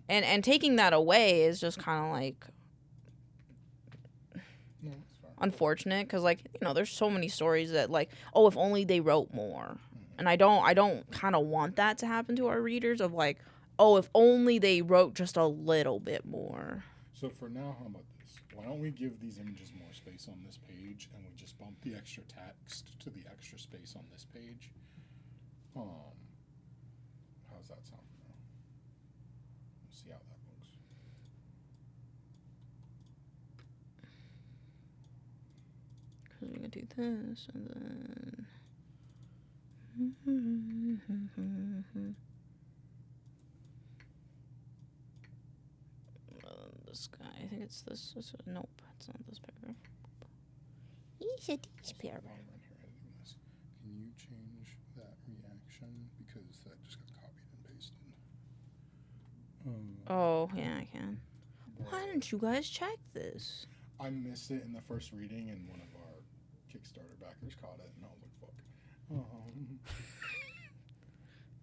And taking that away is just kind of, like, unfortunate because, like, you know, there's so many stories that, like, oh, if only they wrote more. And I don't kind of want that to happen to our readers of, like, oh, if only they wrote just a little bit more. So for now, how about this? Why don't we give these images more space on this page, and we just bump the extra text to the extra space on this page? How's that sound now? Let's see how that looks. Because we can do this, and then... this guy, I think it's this. Nope, it's not this paragraph. It's this paragraph. While I'm here editing this, can you change that reaction because that just got copied and pasted? Oh, yeah, I can. Why didn't you guys check this? I missed it in the first reading, and one of our Kickstarter backers caught it, and I was like, "Fuck."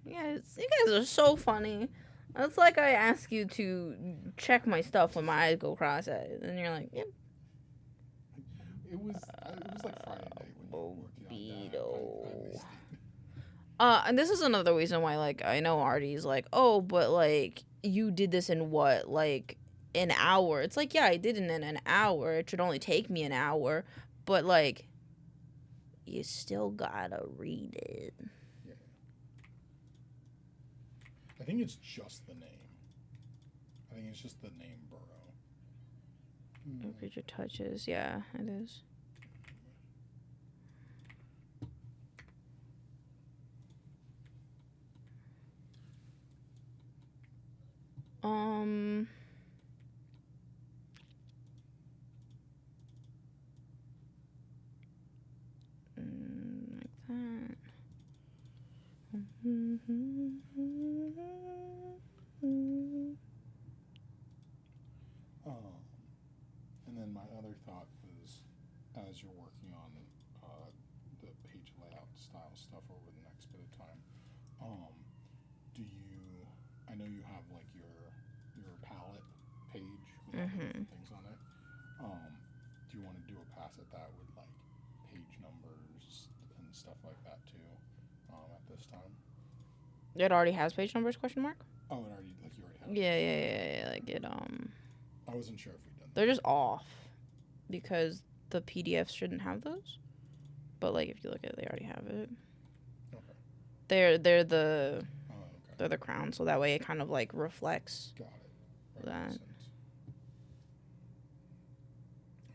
You guys are so funny. It's like I ask you to check my stuff when my eyes go cross-eyed, and you're like, "Yep." It was like Friday night when you were working on that. I missed it. And this is another reason why, like, I know Artie's like, oh, but like you did this in what, like, an hour? It's like, yeah, I did it in an hour. It should only take me an hour, but like, you still gotta read it. Yeah. I think it's just the name. I think it's just the name Burrow. Creature touches, yeah, it is. Like that. And then my other thought was, as you're working on the page layout style stuff over the next bit of time, do you? I know you have like your palette page with all the different things on it. Do you want to do a pass at that with like page numbers and stuff like that too? At this time. It already has page numbers? Question mark. Oh, it already like you already have. Yeah. Like it. I wasn't sure if we'd done that. They're just off because the PDFs shouldn't have those. But like if you look at it, they already have it. Okay. They're the Okay. they're the crown, so that way it kind of like reflects. Got it. That. Makes sense.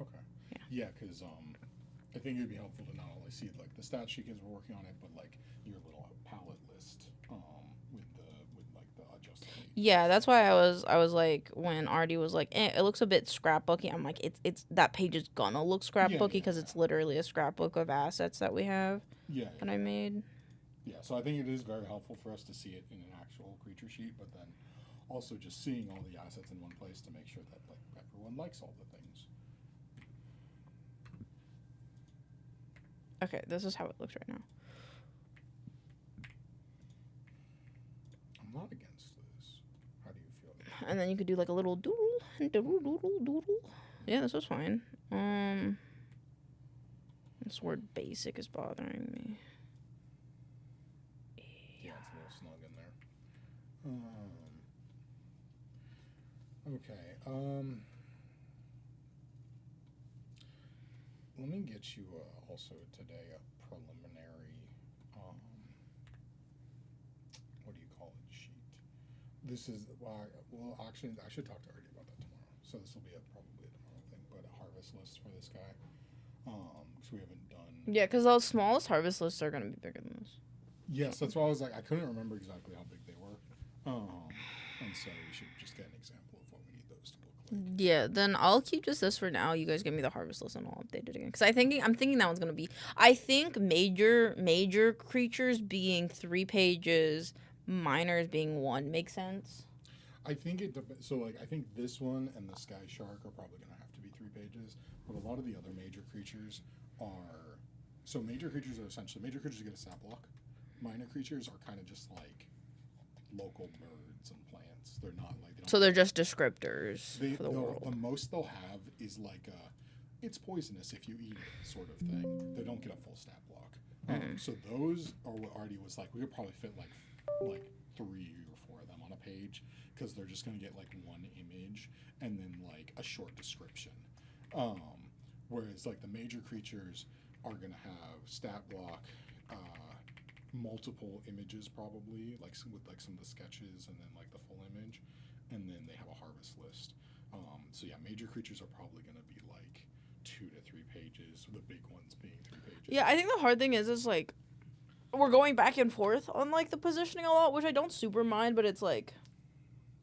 Okay. Yeah, because I think it'd be helpful to not only see like the stat sheet as we're working on it, but like your little palette list with like the adjusted. Yeah, that's why I was like when Artie was like, it looks a bit scrapbooky. I'm like, it's that page is gonna look scrapbooky because it's literally a scrapbook of assets that we have. That I made. Yeah, so I think it is very helpful for us to see it in an actual creature sheet, but then also just seeing all the assets in one place to make sure that like everyone likes all the things. Okay, this is how it looks right now. I'm not against this. How do you feel? And then you could do like a little doodle. Yeah, this was fine. This word basic is bothering me. Yeah, it's a little snug in there. Okay. Let me get you also today a preliminary, what do you call it, sheet. This is, well, actually, I should talk to Artie about that tomorrow. So this will be probably a tomorrow thing, but a harvest list for this guy. Because we haven't done. Yeah, because those smallest harvest lists are going to be bigger than this. Yes, that's why I was like, I couldn't remember exactly how big they were. And so we should just get an example of what we need those to look like. Yeah, then I'll keep just this for now. You guys give me the harvest list and I'll update it again. Because I'm thinking that one's going to be, I think major creatures being 3 pages, minors being 1 makes sense. I think it depends. So, like, I think this one and the sky shark are probably going to have to be 3 pages. But a lot of the other major creatures are. So, major creatures get a stat block. Minor creatures are kind of just like local birds and plants. They're not like. So they're just descriptors for the world. The most they'll have is like it's poisonous if you eat it sort of thing. They don't get a full stat block. So those are what Artie was like. We could probably fit like 3 or 4 of them on a page because they're just going to get like 1 image and then like a short description. Whereas like the major creatures are going to have stat block, multiple images probably, like with like some of the sketches and then like the full image, and then they have a harvest list. So yeah, major creatures are probably going to be like 2 to 3 pages, the big ones being 3 pages. Yeah, I think the hard thing is like we're going back and forth on like the positioning a lot, which I don't super mind, but it's like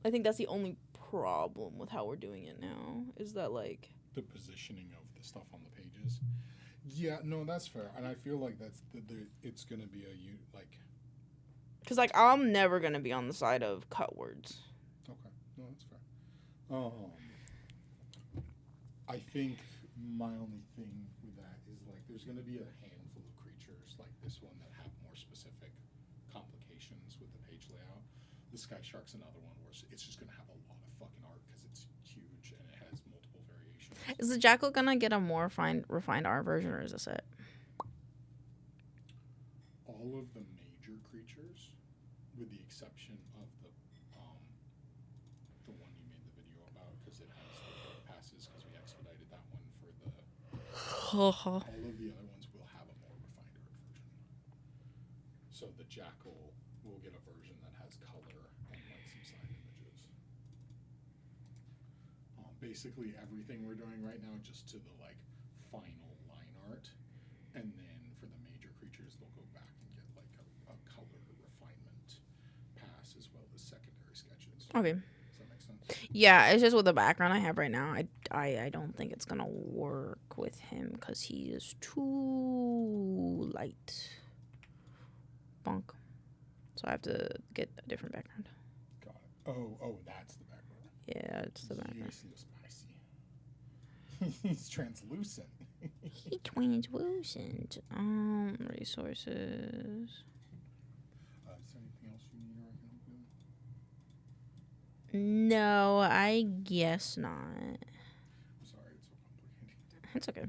I think that's the only problem with how we're doing it now is that like the positioning of the stuff on the pages. Yeah, no, that's fair, and I feel like that's it's gonna be because like I'm never gonna be on the side of cut words. Okay, no, that's fair. I think my only thing with that is like there's gonna be a handful of creatures like this one that have more specific complications with the page layout. The sky shark's another one where it's just gonna have a lot of fucking art because it's huge and it has multiple variations. Is the jackal gonna get a more refined art version, or is this it? All of the major creatures, with the exception of the one you made the video about, because it has the passes, because we expedited that one for the. All of the other ones will have a more refined art version. So the jackal will get a version that has color and like some side images. Basically everything we're doing right now just to the like final line art, and then for the major creatures they'll go back and get like a color refinement pass as well as secondary sketches. Okay. Does that make Yeah, it's just with the background I have right now. I don't think it's gonna work with him because he is too light. Bonk. So I have to get a different background. Got it. Oh, that's the background. Yeah, it's the background. Yes, so spicy. He's translucent. He translucent. Resources. Is there anything else you need or I can help you with? No, I guess not. I'm sorry, it's so complicated. It's okay.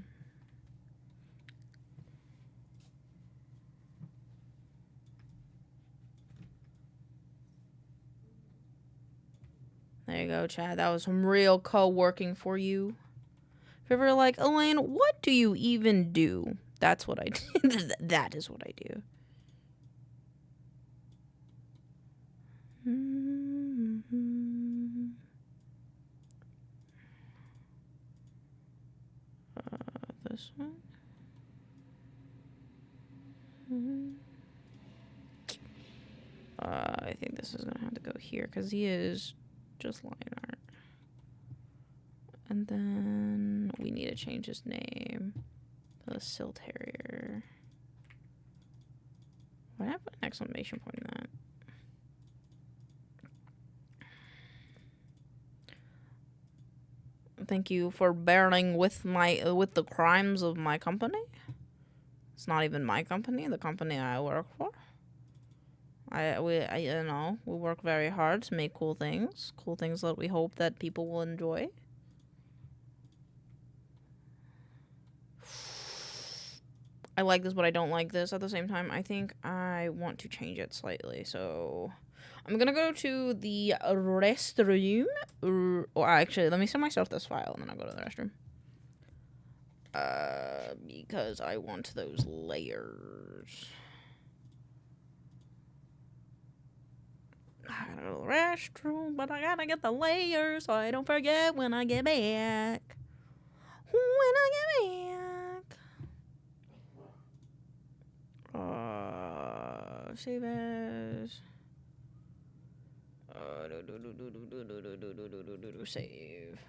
There you go, Chad. That was some real co-working for you. If you're ever like, Elaine, what do you even do? That's what I do. That is what I do. This one. I think this is gonna have to go here because he is just line art. And then we need to change his name to the Silt Harrier. Why did I put an exclamation point in that? Thank you for bearing with with the crimes of my company. It's not even my company, the company I work for. We work very hard to make cool things that we hope that people will enjoy. I like this, but I don't like this at the same time. I think I want to change it slightly, so I'm gonna go to the restroom. Or actually, let me send myself this file, and then I'll go to the restroom. Because I want those layers. I gotta go to the restroom, but I gotta get the layers so I don't forget when I get back. When I get back. Save as. Save.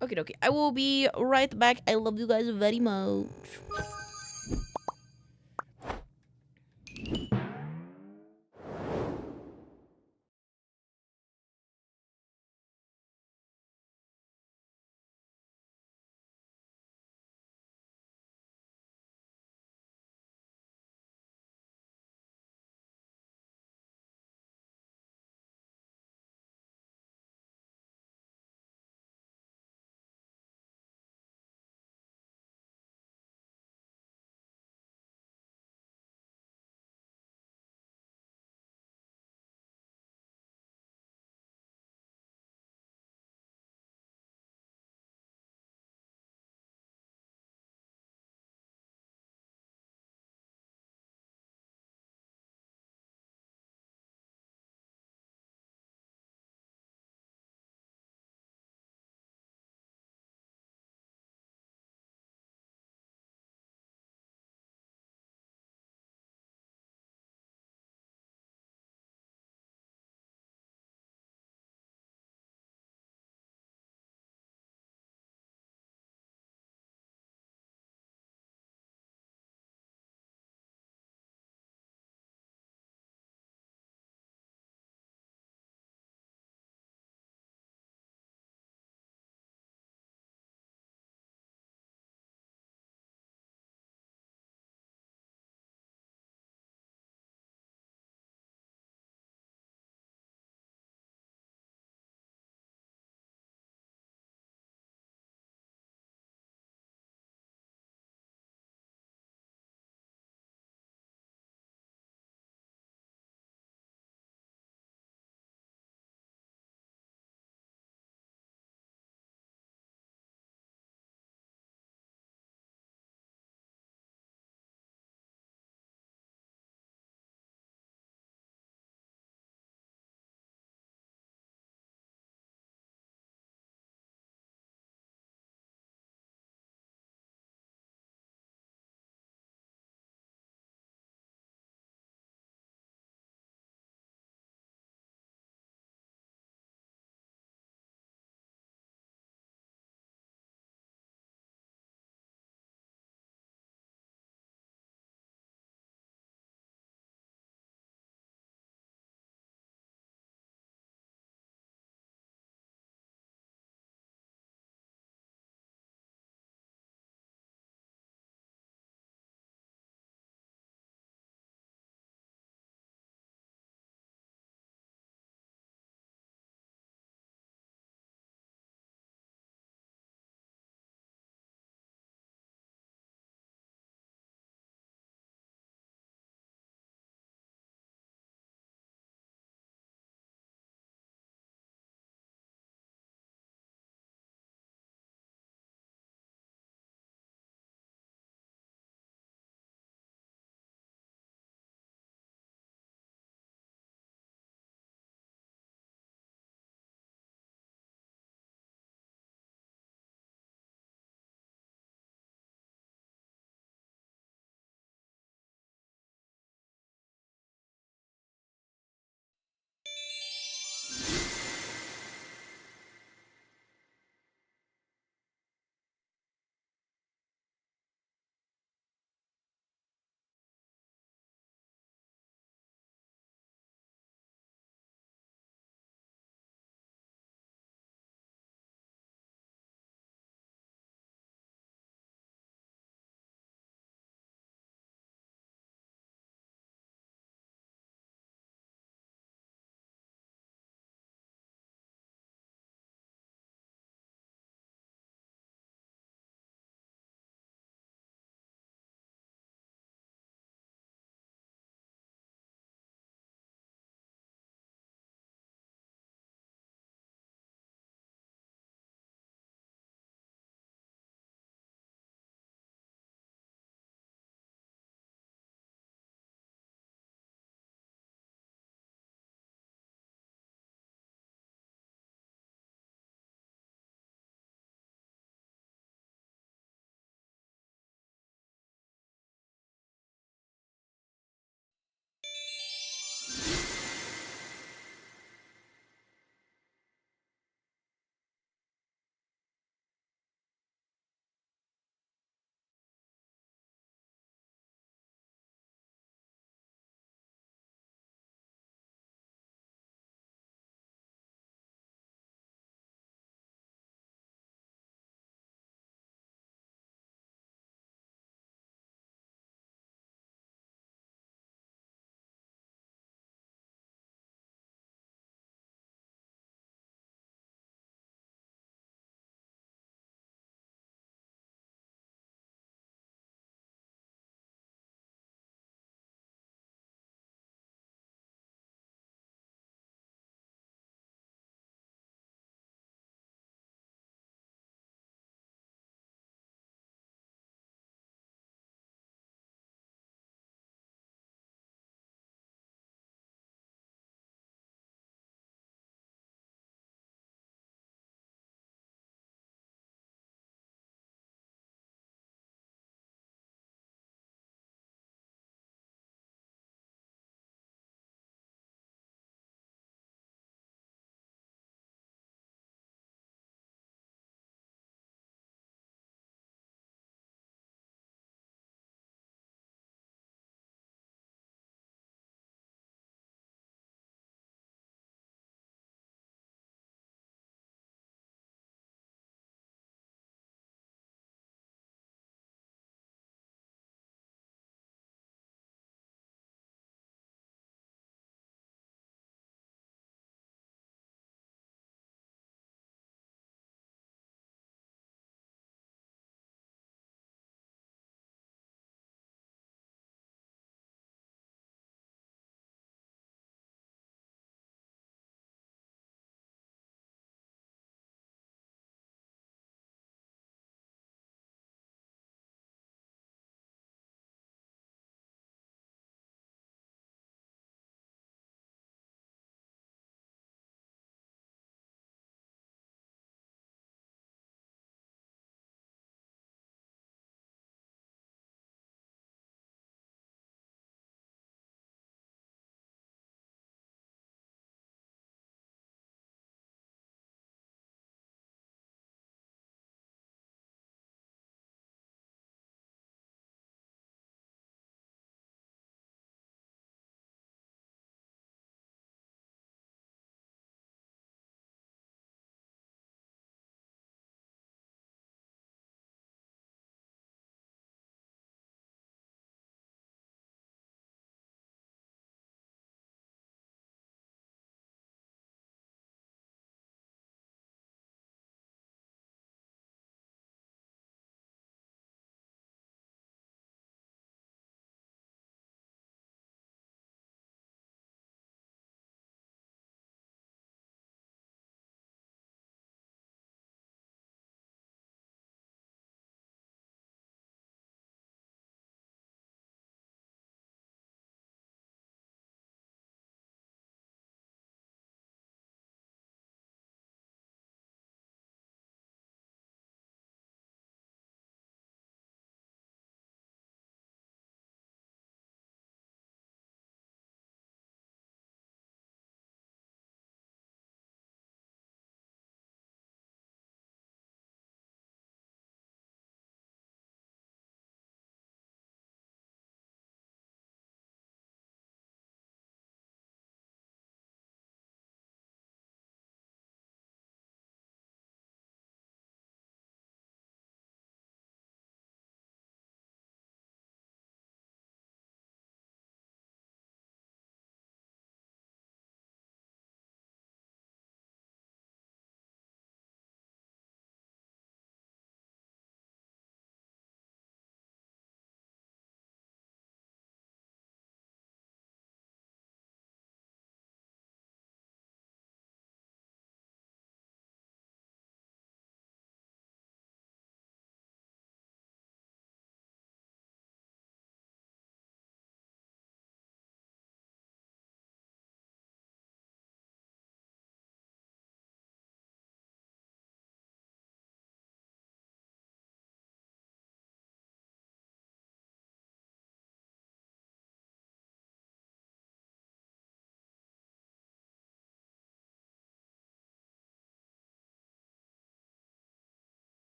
Okie dokie. I will be right back. I love you guys very much.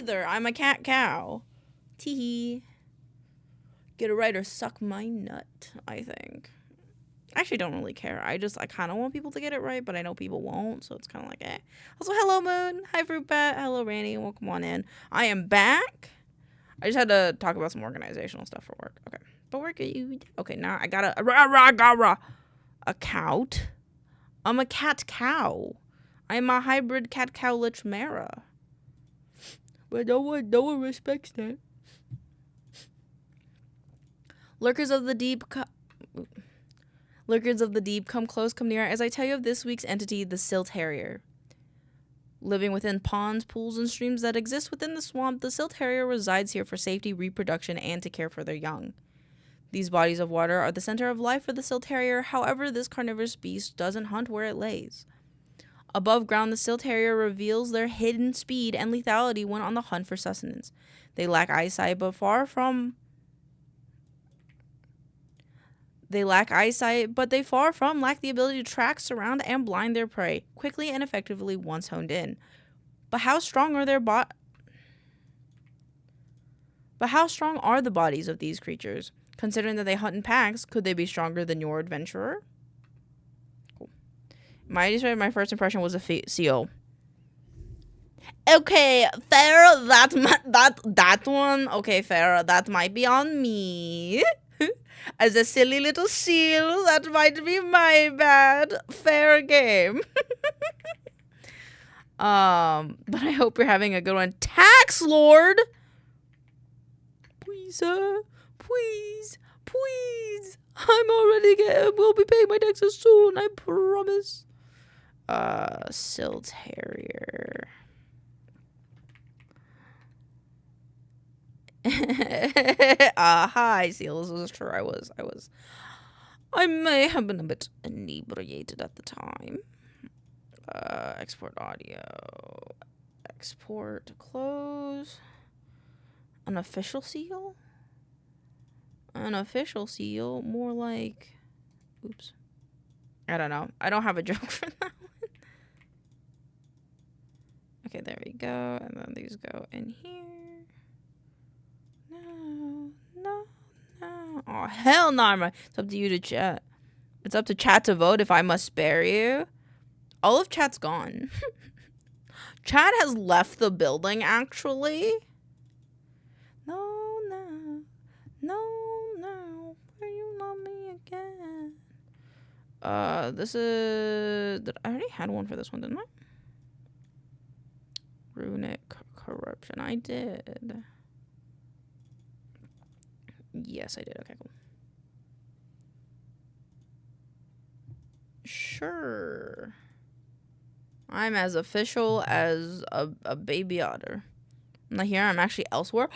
either. I'm a cat cow. Teehee. Get it right or suck my nut, I think. I actually don't really care. I kind of want people to get it right, but I know people won't, so it's kind of like, eh. Also, hello, Moon. Hi, Fruit Bat. Hello, Randy. Welcome on in. I am back. I just had to talk about some organizational stuff for work. Okay. But work at you. Okay, now I got a cout. I'm a cat cow. I'm a hybrid cat cow lichmera. But no one respects that. Lurkers of the deep, come close, come near, as I tell you of this week's entity, the silt harrier. Living within ponds, pools, and streams that exist within the swamp, the silt harrier resides here for safety, reproduction, and to care for their young. These bodies of water are the center of life for the silt harrier. However, this carnivorous beast doesn't hunt where it lays. Above ground, the silt harrier reveals their hidden speed and lethality when on the hunt for sustenance. They lack eyesight, but they far from lack the ability to track, surround, and blind their prey quickly and effectively once honed in. But how strong are the bodies of these creatures? Considering that they hunt in packs, could they be stronger than your adventurer? Cool. My first impression was a seal. Okay, Farrah, that one. Okay, Farrah, that might be on me. As a silly little seal, that might be my bad. Fair game. But I hope you're having a good one. Tax Lord! Please, sir. Please. We'll be paying my taxes soon, I promise. Silt Harrier. Hi, Seal. This is true. I may have been a bit inebriated at the time. Export audio. Export, close. An official seal? An official seal? More like... Oops. I don't know. I don't have a joke for that one. Okay, there we go. And then these go in here. No. Oh, hell no. It's up to you to chat. It's up to chat to vote if I must spare you. All of chat's gone. Chat has left the building, actually. No. Will you love me again? This is... I already had one for this one, didn't I? Runic corruption. I did. Yes, I did. Okay, cool. Sure. I'm as official as a baby otter. I'm not here. I'm actually elsewhere.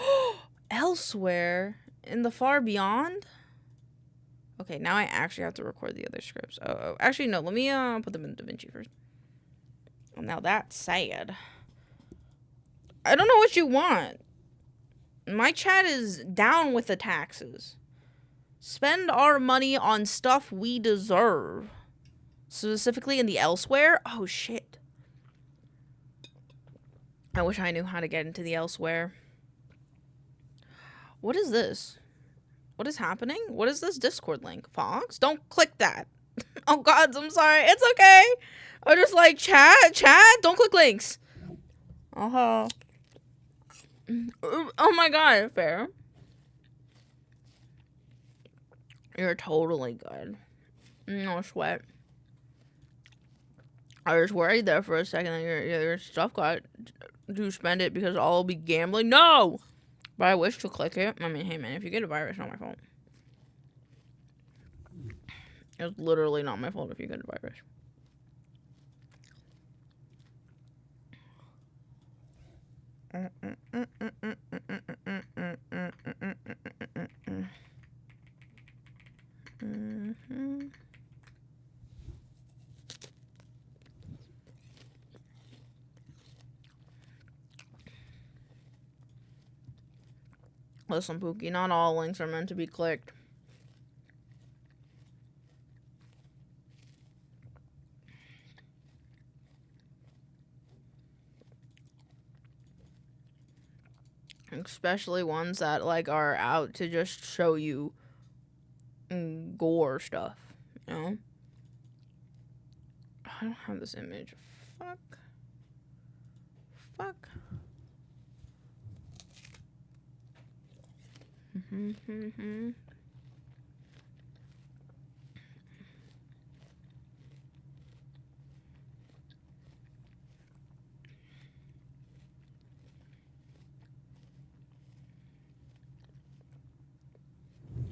Elsewhere? In the far beyond? Okay, now I actually have to record the other scripts. Oh. Actually, no. Let me put them in DaVinci first. Well, now that's sad. I don't know what you want. My chat is down with the taxes. Spend our money on stuff we deserve. Specifically in the elsewhere? Oh, shit. I wish I knew how to get into the elsewhere. What is this? What is happening? What is this Discord link? Fox? Don't click that. Oh, God, I'm sorry. It's okay. I'm just like, chat, don't click links. Oh my God, fair. You're totally good. No sweat. I was worried there for a second that your stuff got to spend it because I'll be gambling. No! But I wish to click it. I mean, hey man, if you get a virus, not my fault. It's literally not my fault if you get a virus. Listen, Pookie, not all links are meant to be clicked. Especially ones that like are out to just show you gore stuff, you know? I don't have this image. Fuck.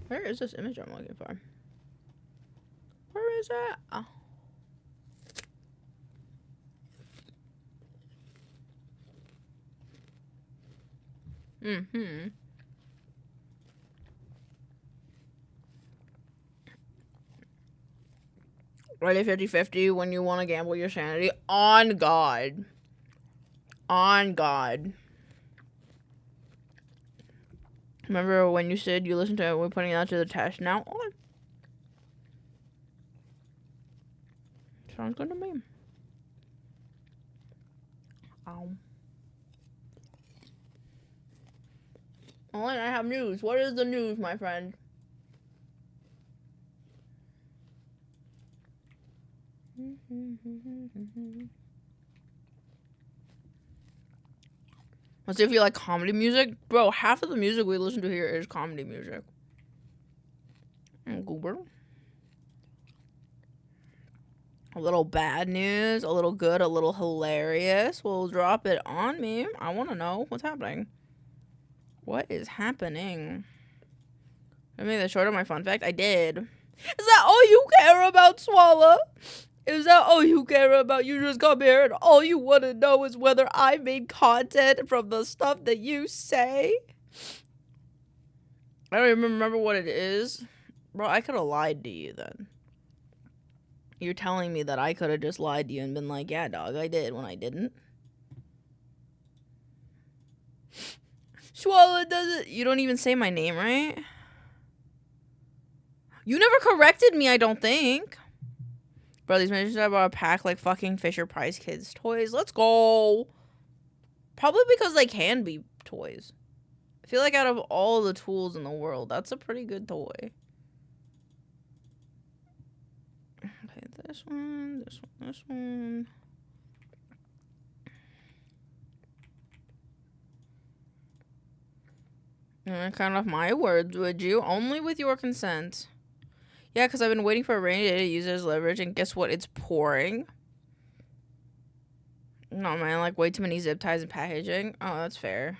Where is this image I'm looking for? Where is it? Oh. Ready 50-50 when you want to gamble your sanity. On God. On God. Remember when you said you listened to it, we're putting it out to the test now? Oh. Sounds good to me. Ow. Oh, and I have news. What is the news, my friend? Let's see if you like comedy music. Bro, half of the music we listen to here is comedy music. Goober. A little bad news, a little good, a little hilarious. We'll drop it on me. I want to know what's happening. What is happening? I made the short of my fun fact. I did. Is that all you care about, Swallow? Is that all you care about? You just come here and all you want to know is whether I made content from the stuff that you say? I don't even remember what it is. Bro, I could have lied to you then. You're telling me that I could have just lied to you and been like, yeah, dog, I did when I didn't. Swallow doesn't... You don't even say my name, right? You never corrected me, I don't think. Bro, these mentions are about a pack like fucking Fisher Price Kids toys. Let's go. Probably because they can be toys. I feel like out of all the tools in the world, that's a pretty good toy. Okay, this one, this one, this one. Count off my words, would you? Only with your consent. Yeah, because I've been waiting for a rainy day to use it as leverage, and guess what? It's pouring. No, man, like way too many zip ties and packaging. Oh, that's fair.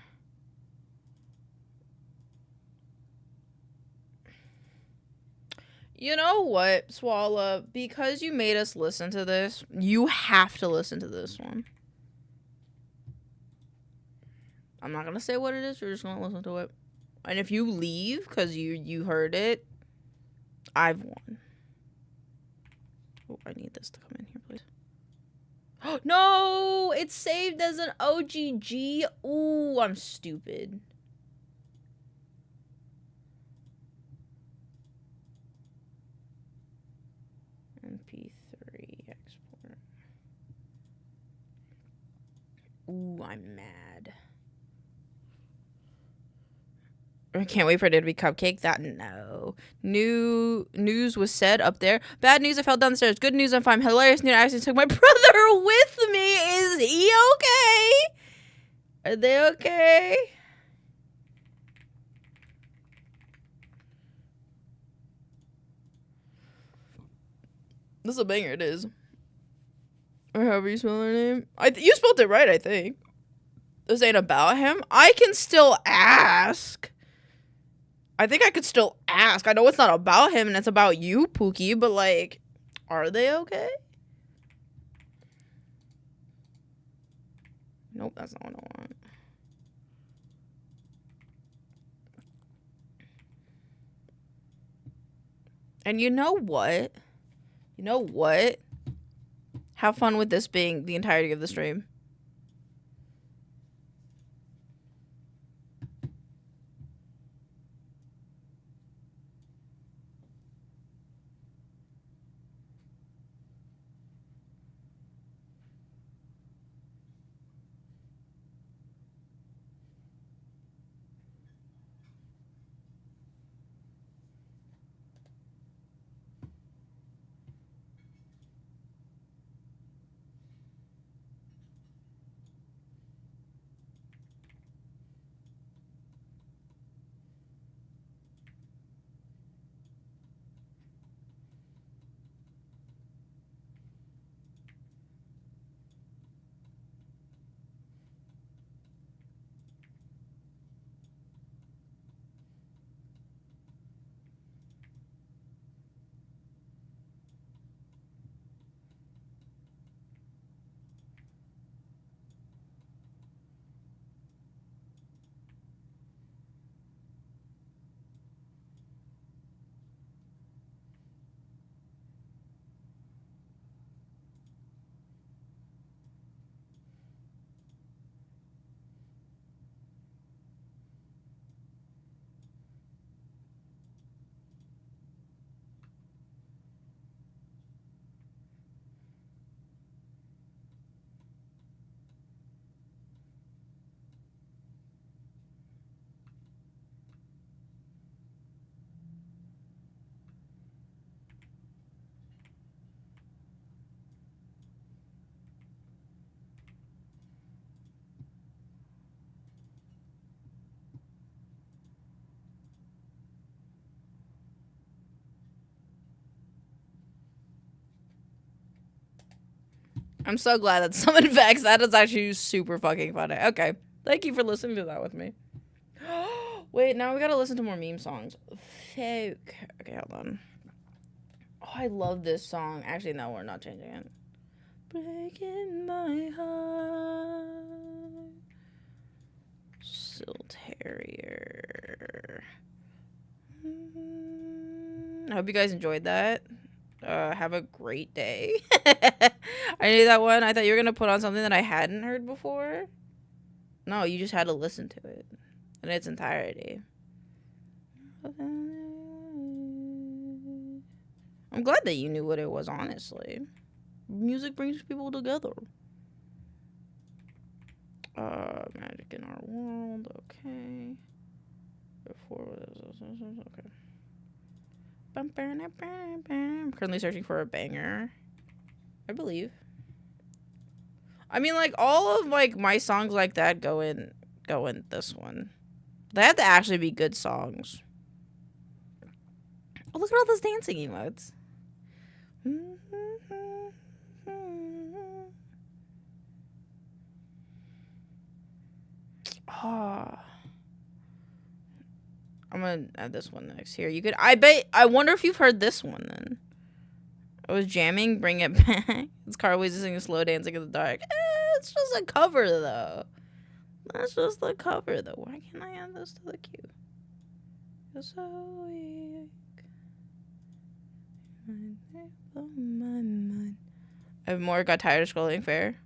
You know what, Swallow? Because you made us listen to this, you have to listen to this one. I'm not going to say what it is. You're just going to listen to it. And if you leave because you heard it, I've won. Oh, I need this to come in here, please. Oh, no! It's saved as an OGG. Ooh, I'm stupid. MP3 export. Ooh, I'm mad. I can't wait for it to be cupcake. That no. New news was said up there. Bad news, I fell down the stairs. Good news, I'm fine. Hilarious news, I actually took my brother with me. Is he okay? Are they okay? This is a banger, it is. Or however you spell her name. You spelled it right, I think. This ain't about him. I can still ask. I think I could still ask. I know it's not about him and it's about you, Pookie, but like, are they okay? Nope, that's not what I want. And you know what? You know what? Have fun with this being the entirety of the stream. I'm so glad that someone vexed. That is actually super fucking funny. Okay. Thank you for listening to that with me. Wait, now we gotta listen to more meme songs. Okay, hold on. Oh, I love this song. Actually, no, we're not changing it. Breaking my heart. Silt Harrier. I hope you guys enjoyed that. Have a great day. I knew that one. I thought you were gonna put on something that I hadn't heard before. No, you just had to listen to it in its entirety. I'm glad that you knew what it was, honestly. Music brings people together. Magic in our world, okay. Okay. I'm currently searching for a banger, I believe. I mean, like, all of, like, my songs like that go in this one. They have to actually be good songs. Oh, look at all those dancing emotes. Oh. I'm gonna add this one next here. You could, I wonder if you've heard this one then. I was jamming, bring it back. It's Carl singing slow dancing in the dark. It's just a cover though. That's just the cover though. Why can't I add this to the queue? It's so weak. I have more got tired of scrolling fair.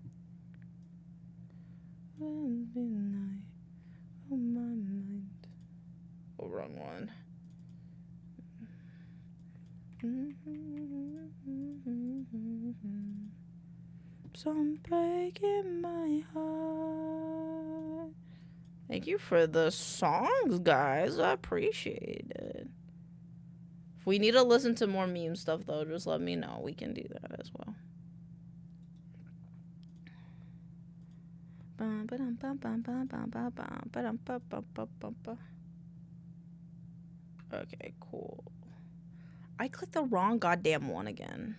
Oh, wrong one. So I'm breaking my heart. Thank you for the songs, guys. I appreciate it. If we need to listen to more meme stuff, though, just let me know. We can do that as well. Okay, cool. I clicked the wrong goddamn one again.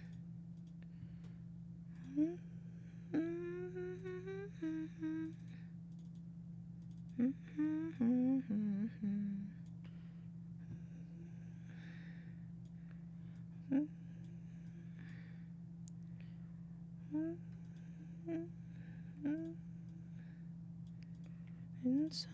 Inside.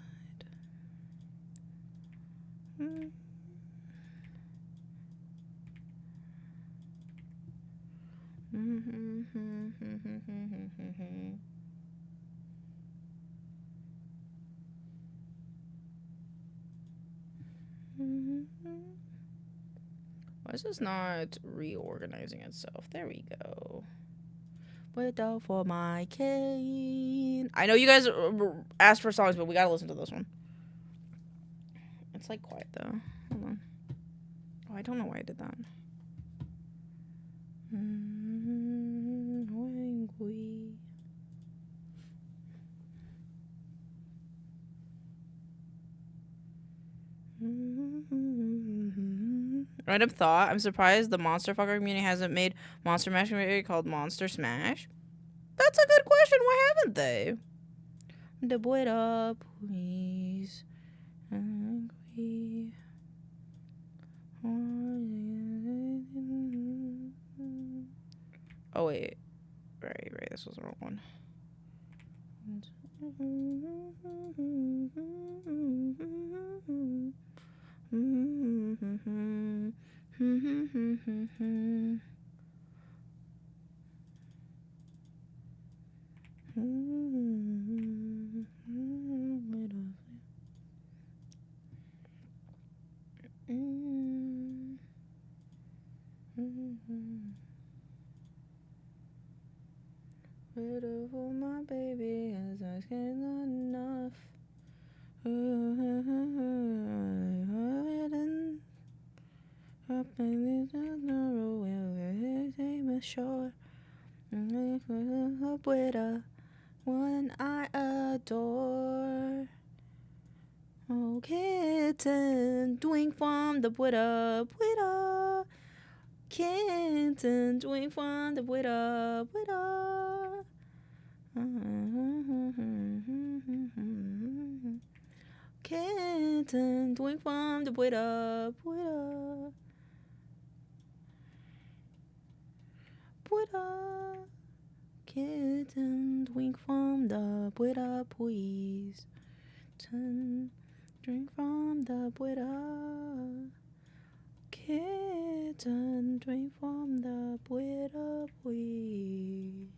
Why is this not reorganizing itself? There we go. Wait out for my cane. I know you guys asked for songs, but we gotta listen to this one. It's like quiet though. Hold on. Oh, I don't know why I did that. Random thought. I'm surprised the Monster Fucker community hasn't made Monster Mash community called Monster Smash. That's a good question. Why haven't they? The boy up, please. Angry. Oh wait. Right. This was the wrong one. Beautiful, my baby is asking enough. Sure. Up with a one I adore. Oh, kitten, doing from the Twitter. Kitten, doing from the Twitter. Kitten, doing from the Buddha. Kitten, drink from the Buddha, please. Drink from the Buddha. Kitten, drink from the Buddha, please.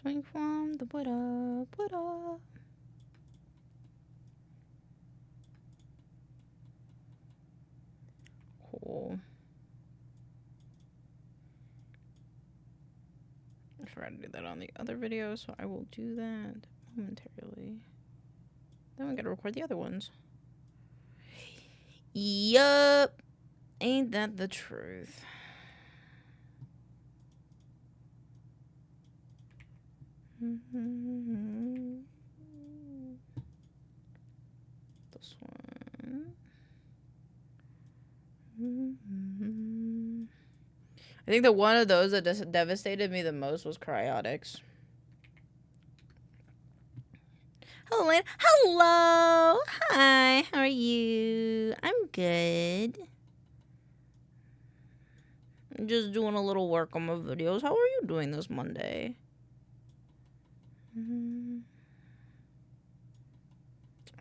Drink from the Buddha. Cool. I forgot to do that on the other video, so I will do that momentarily. Then we gotta record the other ones. Yup. Ain't that the truth? This one. I think that one of those that devastated me the most was Cryotics. Hello, Lane. Hello. Hi. How are you? I'm good. I'm just doing a little work on my videos. How are you doing this Monday?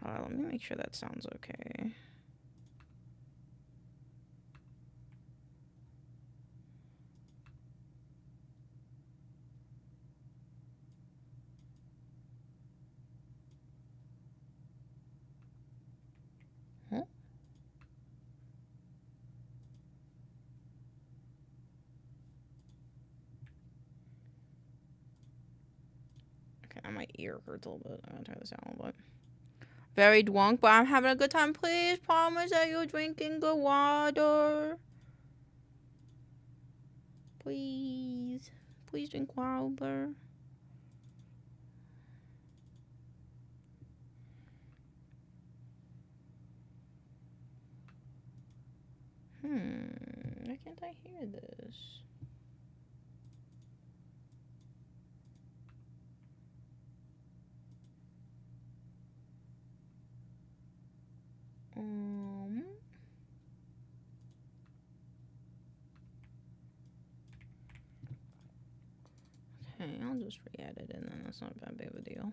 Let me make sure that sounds okay. Huh? Okay, my ear hurts a little bit. I'm gonna turn this down a little bit. Very drunk, but I'm having a good time. Please promise that you're drinking good water. Please. Please drink water. Why can't I hear this? Okay, I'll just re-edit it, and then that's not that big of a deal.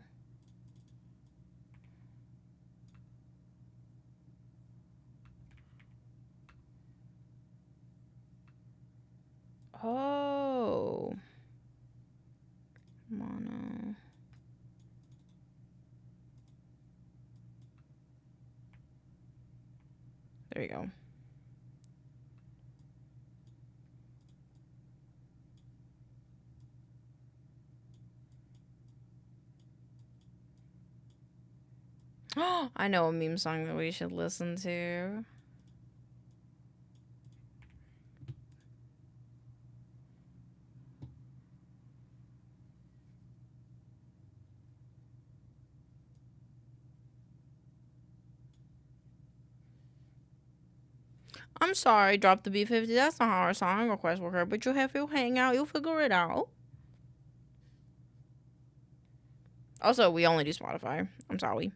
Oh. Mono. There you go. I know a meme song that we should listen to. I'm sorry, drop the B50. That's not how our song request works, but you'll have to hang out. You'll figure it out. Also, we only do Spotify. I'm sorry.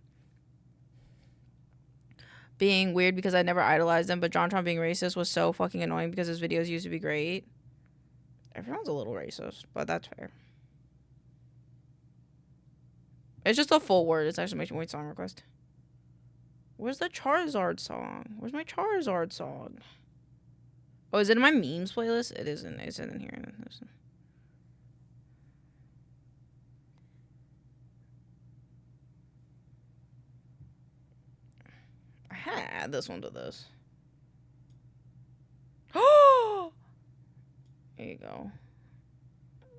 Being weird because I never idolized him, but JonTron being racist was so fucking annoying because his videos used to be great. Everyone's a little racist, but that's fair. It's just a full word. It's exclamation point song request. Where's the Charizard song? Where's my Charizard song? Oh, is it in my memes playlist? It isn't. It's in here. I had to add this one to this. Oh! There you go.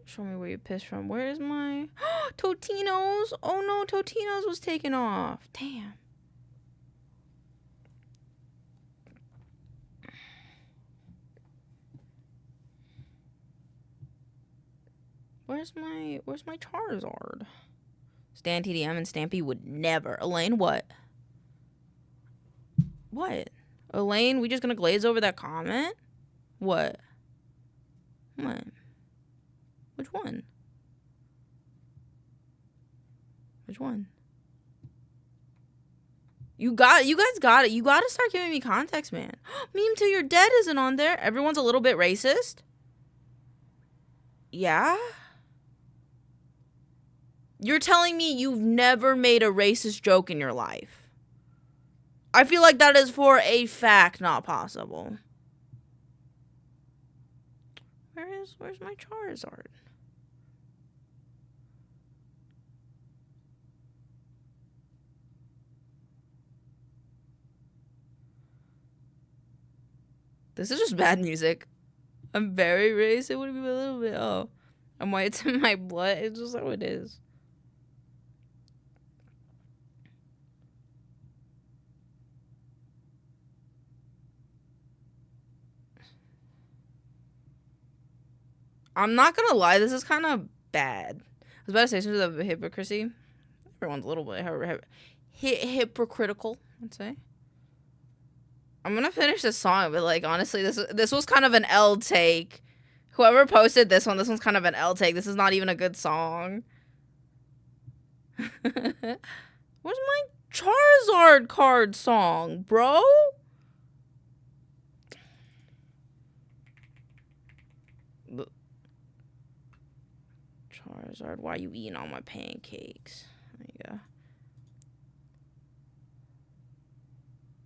Show me where you pissed from. Where is my... Totino's? Oh no, Totino's was taken off. Damn. Where's my Charizard? Stan TDM and Stampy would never. Elaine, what? What? Elaine, we just gonna glaze over that comment? What? What? Which one? Which one? You guys got it. You gotta start giving me context, man. Meme till you're dead isn't on there. Everyone's a little bit racist. Yeah? You're telling me you've never made a racist joke in your life? I feel like that is for a fact not possible. Where's my Charizard? This is just bad music. I'm very racist. It would be a little bit. Oh, I'm white. It's in my blood. It's just how it is. I'm not gonna lie. This is kind of bad. I was about to say some of the hypocrisy. Everyone's a little bit hypocritical, I'd say. I'm gonna finish this song, but like honestly, this was kind of an L take. Whoever posted this one's kind of an L take. This is not even a good song. Where's my Charizard card song, bro? Charizard, why you eating all my pancakes? There you go.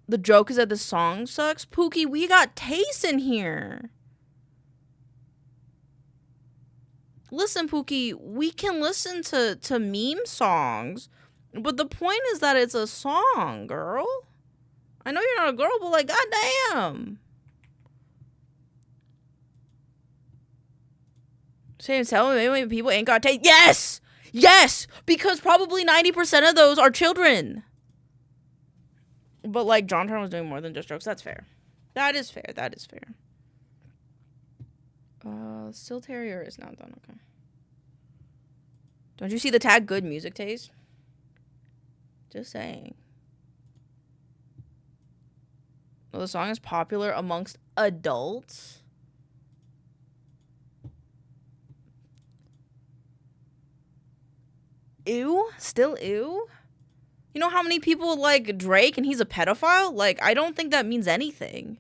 The joke is that the song sucks. Pookie, we got taste in here. Listen, Pookie, we can listen to meme songs, but the point is that it's a song, girl. I know you're not a girl, but like, goddamn. Saying telling people ain't got taste. Yes! Yes! Because probably 90% of those are children. But like John Turner was doing more than just jokes. That's fair. That is fair. That is fair. Still Terrier is not done. Okay. Don't you see the tag good music taste? Just saying. Well, the song is popular amongst adults. Ew? Still ew? You know how many people like Drake and he's a pedophile? Like, I don't think that means anything.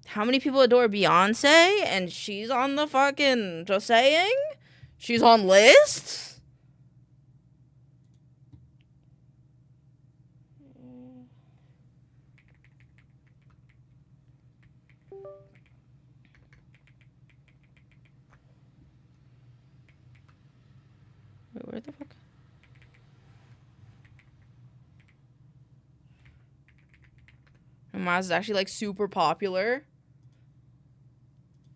How many people adore Beyonce and she's on the fucking, just saying? She's on lists? Wait, where the fuck? And Maz is actually like super popular.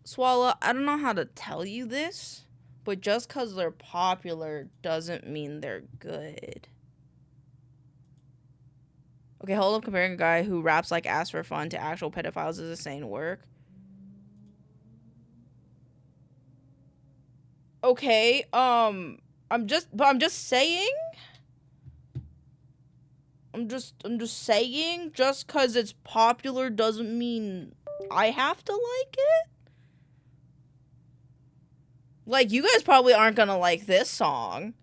Swallow, I don't know how to tell you this, but just because they're popular doesn't mean they're good. Okay, hold up. Comparing a guy who raps like ass for fun to actual pedophiles is insane work. Okay, I'm just saying. I'm just saying, just because it's popular doesn't mean I have to like it. Like, you guys probably aren't gonna like this song,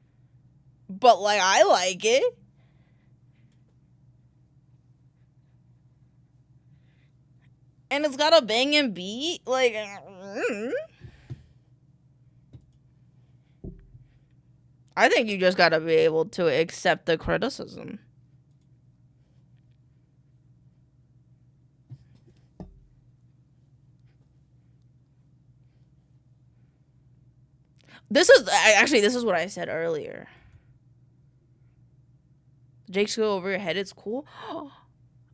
but like, I like it. And it's got a banging beat, like, I think you just gotta be able to accept the criticism. This is what I said earlier. Jake's go over your head, it's cool.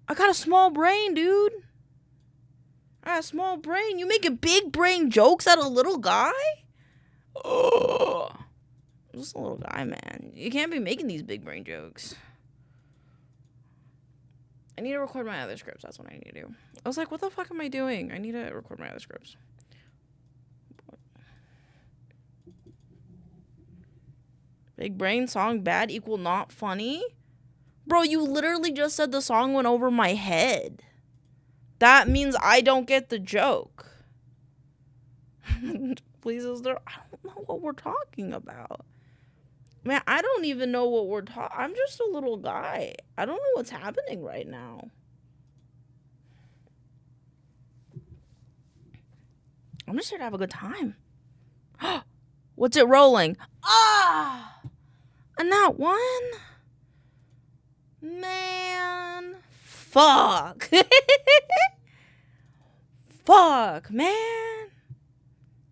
I got a small brain, dude. I got a small brain. You making big brain jokes at a little guy? Oh, I'm just a little guy, man. You can't be making these big brain jokes. I need to record my other scripts. That's what I need to do. I was like, what the fuck am I doing? I need to record my other scripts. Big brain song bad equal not funny? Bro, you literally just said the song went over my head. That means I don't get the joke. Please, I don't know what we're talking about. Man, I don't even know what we're talking. I'm just a little guy. I don't know what's happening right now. I'm just here to have a good time. What's it rolling? Ah! And that one? Man. Fuck. Fuck, man.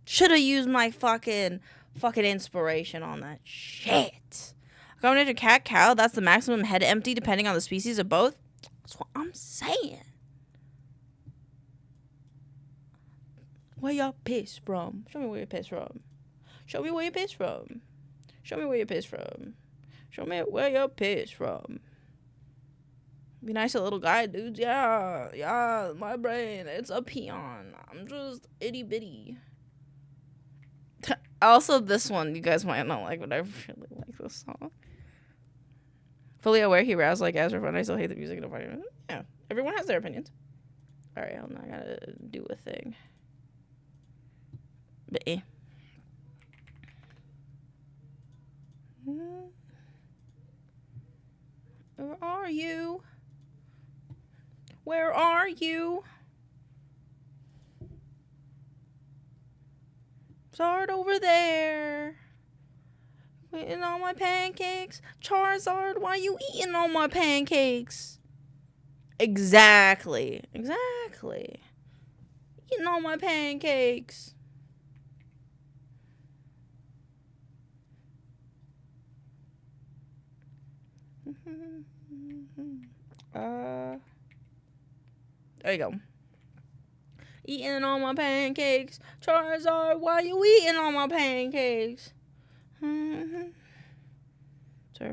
Should have used my fucking inspiration on that shit. Going into cat cow, that's the maximum head empty depending on the species of both. That's what I'm saying. Where y'all pissed from? Show me where you're pissed from. Show me where you're pissed from. Show me where you're pissed from. Show me where you're pissed from. Be nice to little guy, dudes. Yeah, my brain, it's a peon. I'm just itty bitty. Also, this one, you guys might not like, but I really like this song. Fully aware he roused like as for fun. I still hate the music. Yeah, everyone has their opinions. Alright, hold on, I gotta do a thing. But Where are you? Where are you? Zard over there. Eating all my pancakes. Charizard, why you eating all my pancakes? Exactly. Eating all my pancakes. There you go. Eating all my pancakes. Charizard, why you eating all my pancakes? Server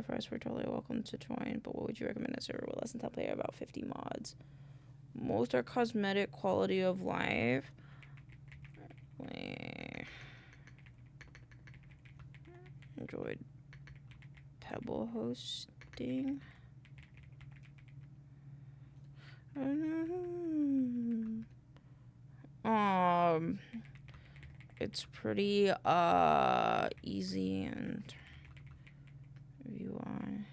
first, we're totally welcome to join, but what would you recommend a server with less than 10 player, about 50 mods? Most are cosmetic, quality of life. Enjoyed Pebble hosting. It's pretty easy and UI.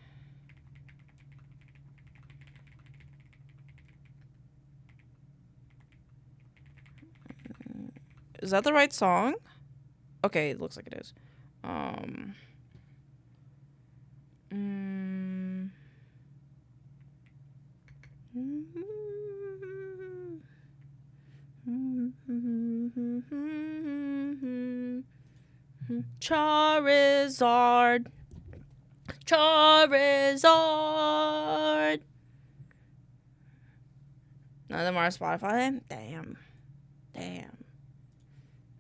Is that the right song? Okay, it looks like it is. Charizard. None of them are on Spotify. Damn.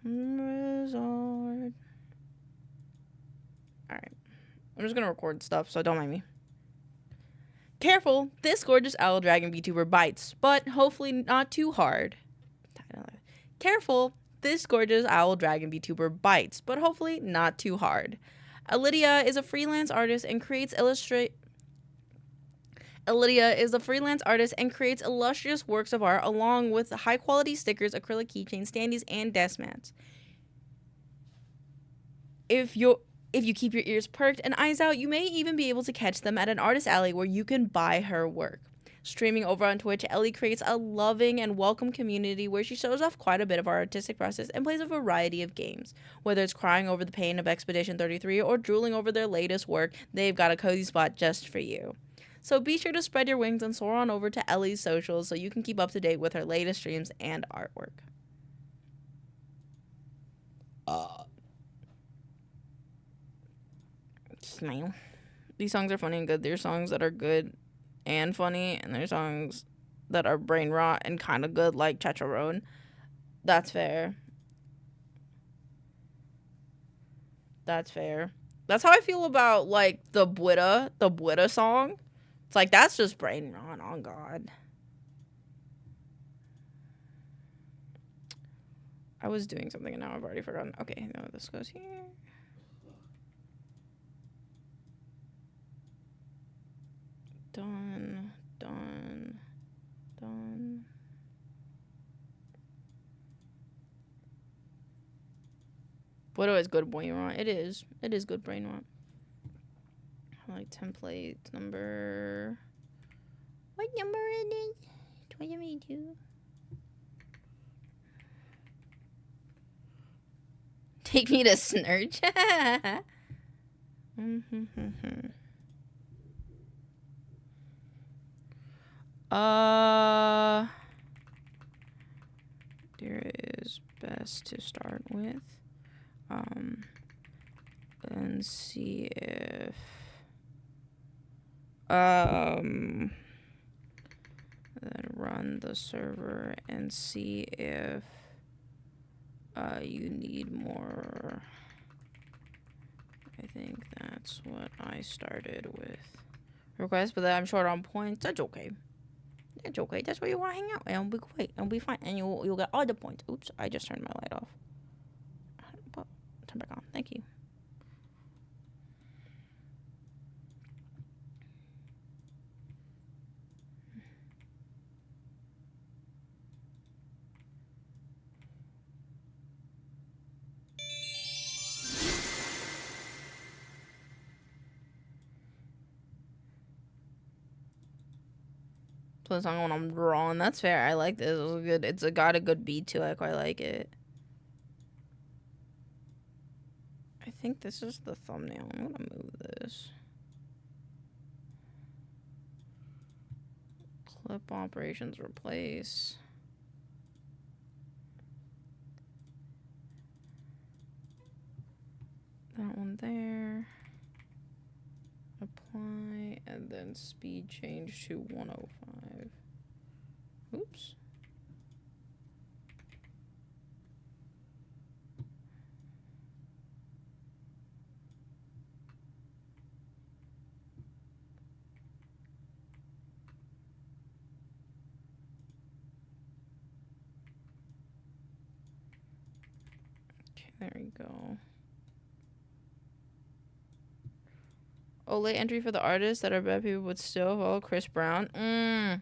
Charizard. Alright. I'm just gonna record stuff, so don't mind me. Careful, this gorgeous owl dragon VTuber bites, but hopefully not too hard. Careful, this gorgeous owl dragon VTuber bites, but hopefully not too hard. Lydia is a freelance artist and creates illustrious works of art along with high-quality stickers, acrylic keychains, standees, and desk mats. If you keep your ears perked and eyes out, you may even be able to catch them at an artist alley where you can buy her work. streaming over on Twitch, Ellie creates a loving and welcome community where she shows off quite a bit of her artistic process and plays a variety of games. Whether it's crying over the pain of Expedition 33 or drooling over their latest work, they've got a cozy spot just for you. So be sure to spread your wings and soar on over to Ellie's socials so you can keep up to date with her latest streams and artwork. Smile. These songs are funny and good. There's songs that are good and funny, and there's songs that are brain rot and kind of good, like Chacharon. That's fair. That's fair. That's how I feel about, like, the Bwitta song. It's like, that's just brain rot, oh god. I was doing something and now I've already forgotten. Okay, no, this goes here. Done. What is good brain rot? It is good brain rot. I like template number. What number is it? 22. Take me to Snurch. There is best to start with. And see if then run the server and see if you need more. I think that's what I started with. Request, but I'm short on points. That's okay. That's okay. That's where you want to hang out, and it'll be great. It'll be fine, and you'll get all the points. Oops, I just turned my light off. Turn back on. Thank you. Play the song when I'm drawing. That's fair. I like this. It's good. It's got a good beat to it. I quite like it. I think this is the thumbnail. I'm gonna move this. Clip operations replace. That one there. Apply and then speed change to 105. Oops. Okay, there we go. Oh, late entry for the artists that are bad people but still follow Chris Brown. Oh,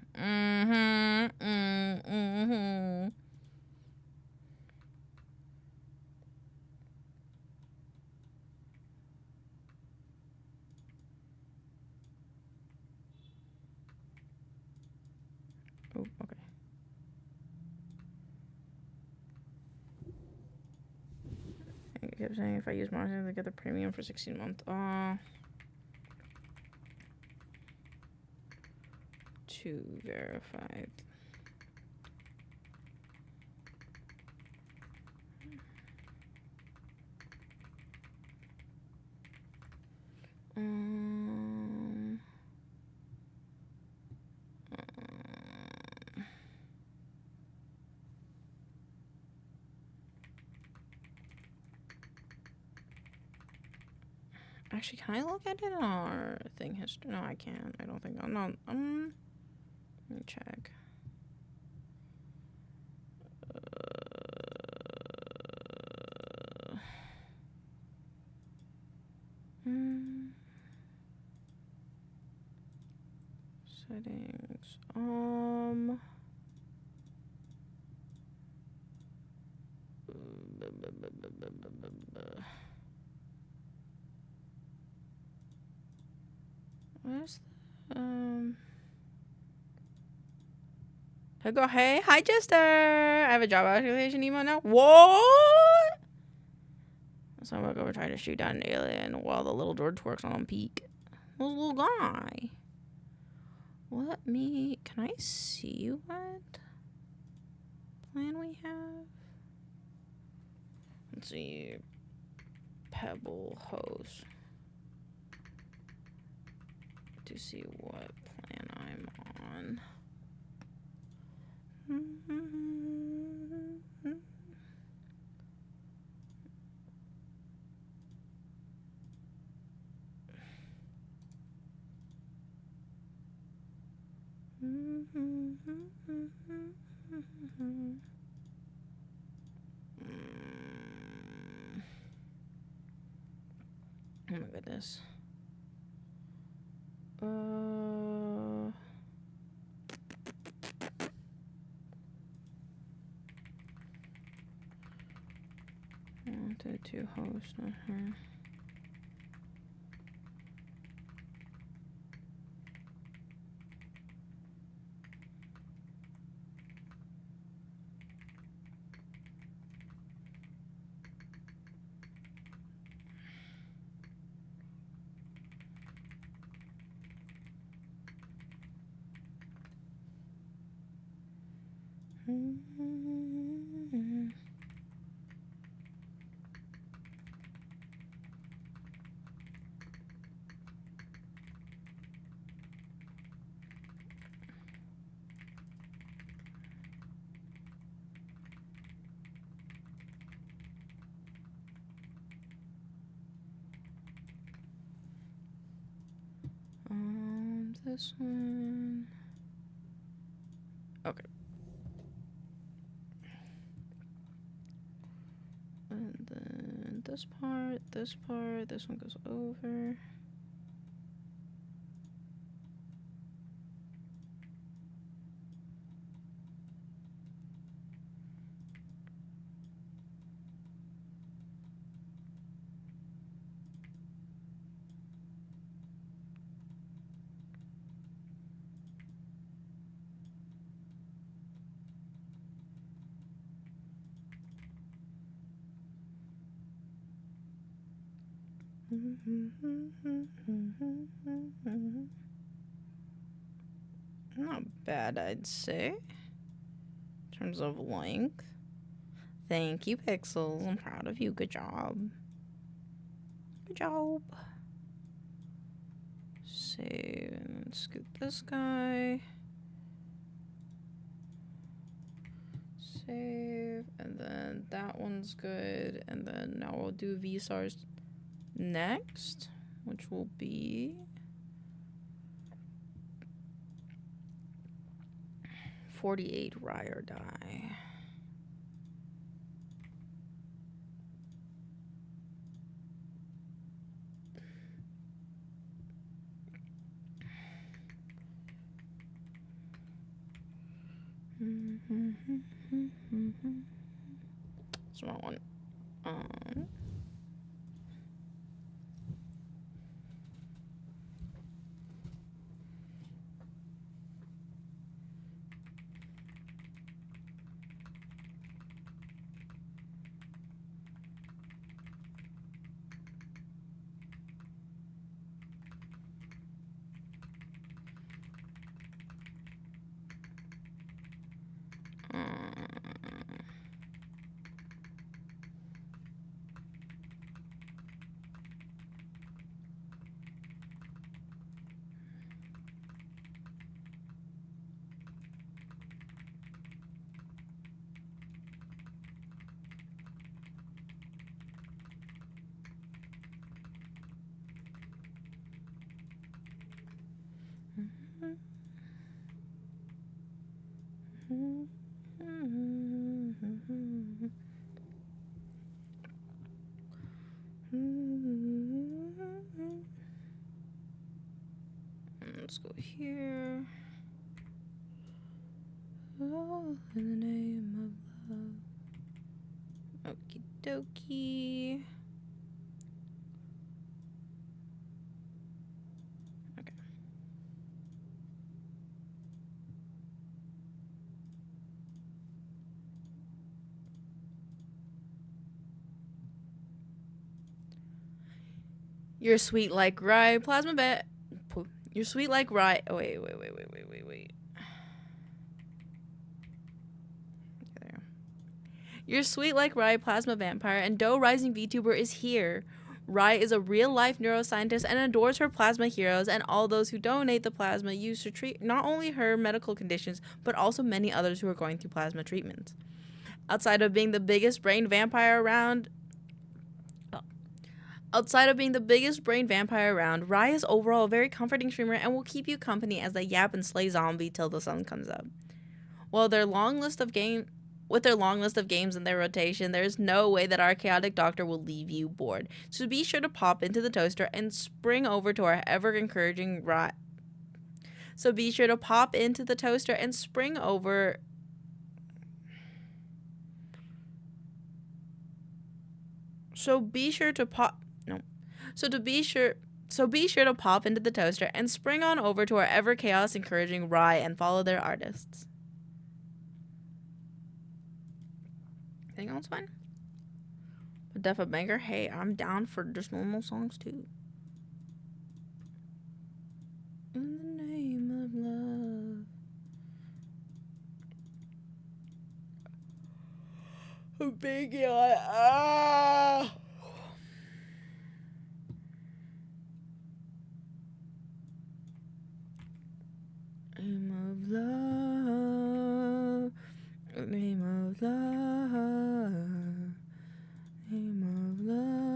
okay. I kept saying if I use Monster, they get the premium for 16 months. To verify. Actually, can I look at it in our thing history? No, I can't. I don't think. I'm not. Let me check. Settings. Where's the I go, hey, hi, Jester. I have a job application email now. What? So I'm gonna go try to shoot down an alien while the little George works on peak. Little guy. Let me. Can I see what plan we have? Let's see. Pebble host. To see what plan I'm on. Oh my goodness. 1 to 2 hosts, not her. This one. Okay. And then this part, this one goes over. Not bad, I'd say. In terms of length. Thank you, Pixels. I'm proud of you. Good job. Good job. Save and then scoot this guy. Save. And then that one's good. And then now we'll do VSARs next, which will be 48 rye or die. Small one. Let's go here. Oh, in the name of love. Okie dokie. Okay. You're sweet like rye, plasma bat. You're sweet like rye. Oh, wait. There. You're sweet like rye, plasma vampire, and Doe Rising VTuber is here. Rye is a real-life neuroscientist and adores her plasma heroes and all those who donate the plasma used to treat not only her medical conditions, but also many others who are going through plasma treatments. Outside of being the biggest brain vampire around, Rye is overall a very comforting streamer and will keep you company as they yap and slay zombie till the sun comes up. With their long list of games in their rotation, there is no way that our chaotic doctor will leave you bored. So be sure to pop into the toaster and spring over to our ever-encouraging Rye. So be sure to pop into the toaster and spring over... So be sure to pop into the toaster and spring on over to our ever chaos encouraging Rye and follow their artists. Anything else fine? But Def a Banger, hey, I'm down for just normal songs too. In the name of love. Biggie, Name of love, name of love, name of love.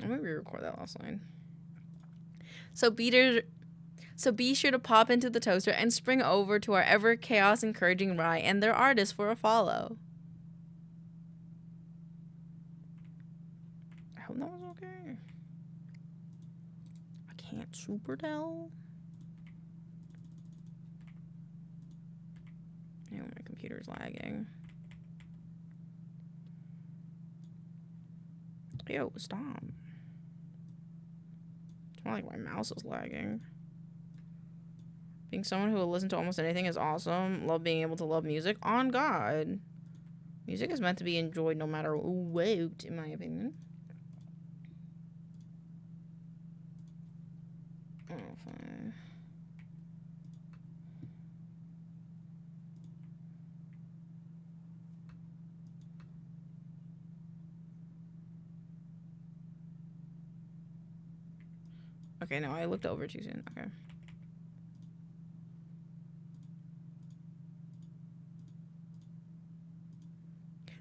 Let me re-record that last line. So be sure to pop into the toaster and spring over to our ever chaos encouraging Rye and their artists for a follow. I hope that was okay. I can't super tell. Ew, my computer's lagging. Yo, stop. It's more like my mouse is lagging. Being someone who will listen to almost anything is awesome. Love being able to love music. On God. Music is meant to be enjoyed no matter what, in my opinion. Oh, fine. Okay, no, I looked over too soon. Okay.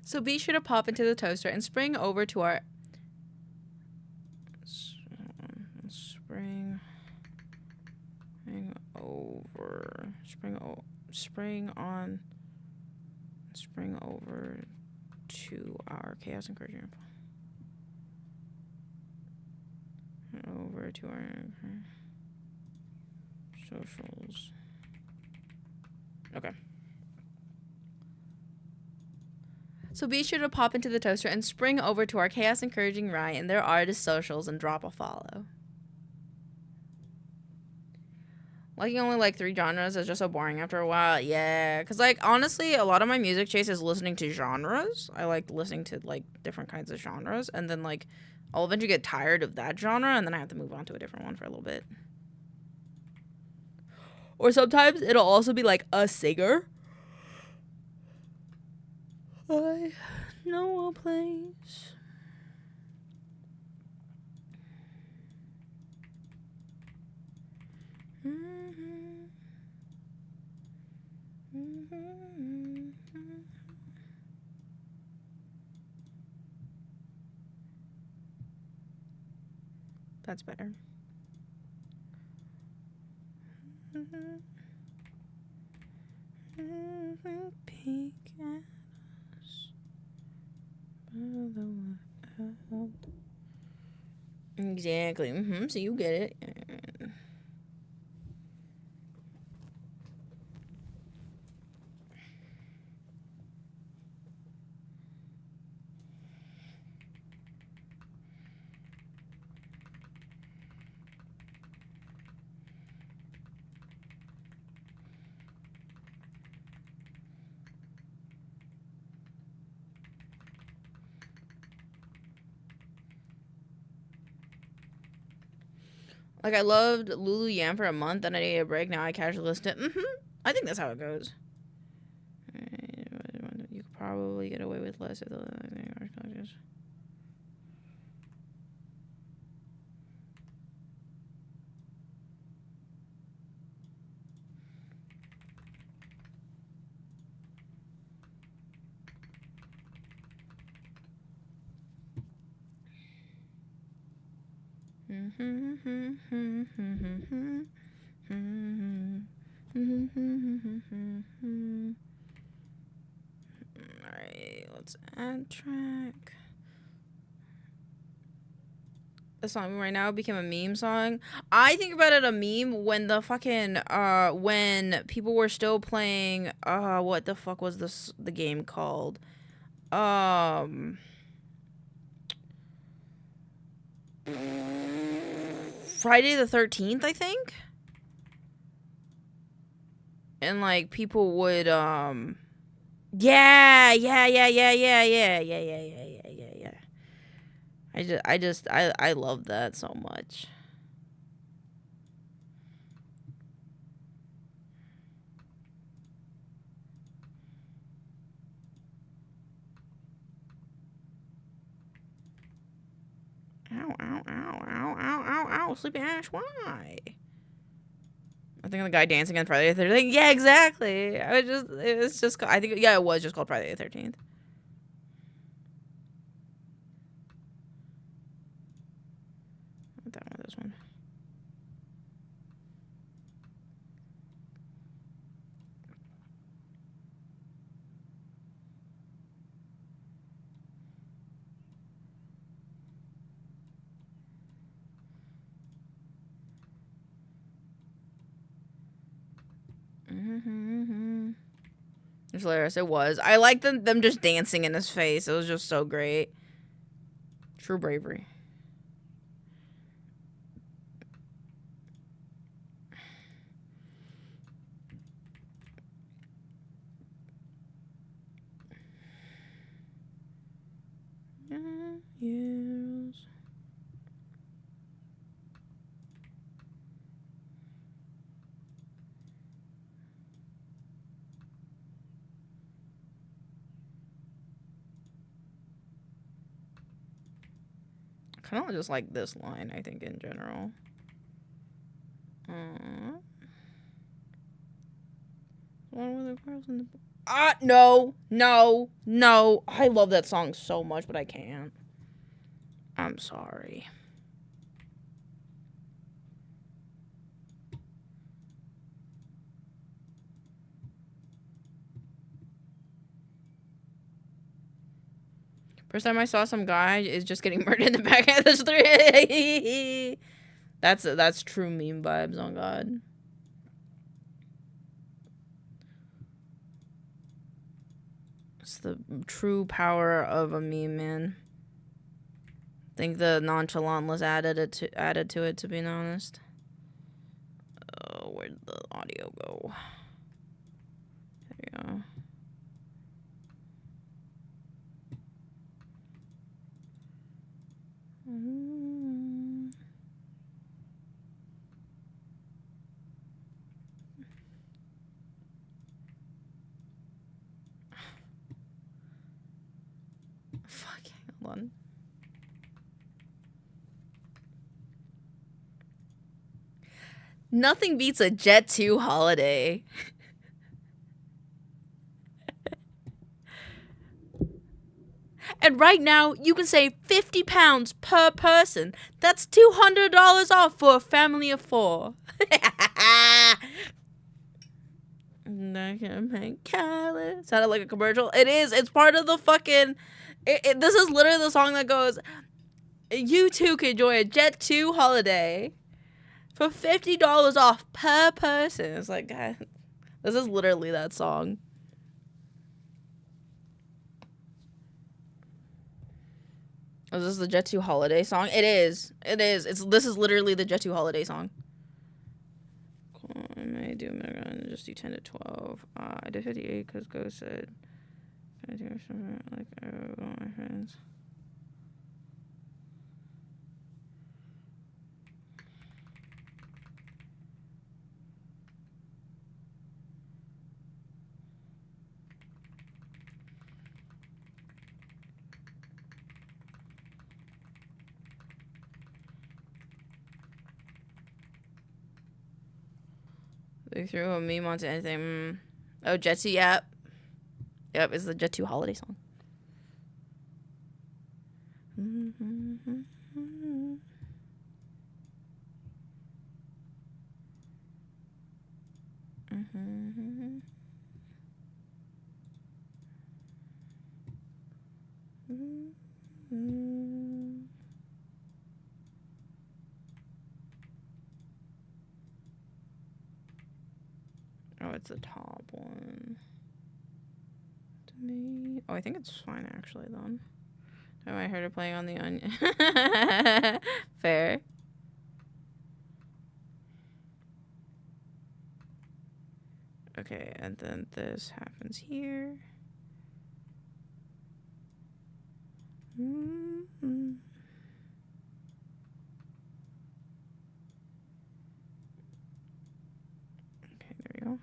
So be sure to pop into the toaster and spring over to our... Spring over to our chaos encouragement. Over to our socials. Okay. So be sure to pop into the toaster and spring over to our chaos encouraging Rye and their artist socials and drop a follow. Liking only like 3 genres is just so boring after a while. Yeah, because like honestly, a lot of my music chase is listening to genres. I like listening to like different kinds of genres, and then like I'll eventually get tired of that genre, and then I have to move on to a different one for a little bit. Or sometimes it'll also be like a singer. I know a place. That's better. Peek at us by the world. Exactly. So you get it. Like, I loved Lulu Yam for a month, then I needed a break. Now I casually listen to I think that's how it goes. You could probably get away with less if the Alright, let's add track. The song right now became a meme song. I think about it a meme when the fucking when people were still playing what the fuck was the game called? Friday the 13th, I think. And like people would yeah. I love that so much. Ow, Sleepy Ash, why? I think the guy dancing on Friday the 13th. Yeah, exactly. It's just, I think, yeah, it was just called Friday the 13th. Not that one, this one. It's hilarious. It was. I like them just dancing in his face. It was just so great. True bravery. Yes. Kind of just like this line, I think, in general. One with the girls in the no. I love that song so much, but I can't. I'm sorry. First time I saw some guy is just getting murdered in the back of the street. That's true meme vibes, on God. It's the true power of a meme, man. I think the nonchalantness added to it, to be honest. Oh, where'd the audio go? There we go. Fucking hold on. Nothing beats a Jet 2 holiday. And right now, you can save £50 per person. That's $200 off for a family of 4. Sounded like a commercial. It is. It's part of the fucking... this is literally the song that goes, you too can enjoy a Jet 2 holiday for $50 off per person. It's like, God, this is literally that song. Is this the Jet 2 holiday song? It is. It is. This is literally the Jet 2 holiday song. Cool. I may do just do 10 to 12. I did 58 because Ghost said I do something like all my friends. They threw a meme onto anything. Oh, Jet 2, yep. Yep, it's the Jet 2 holiday song. Oh, it's the top one. To me. Oh, I think it's fine actually, though. Oh, I heard it playing on the onion. Fair. Okay, and then this happens here. Okay, there we go.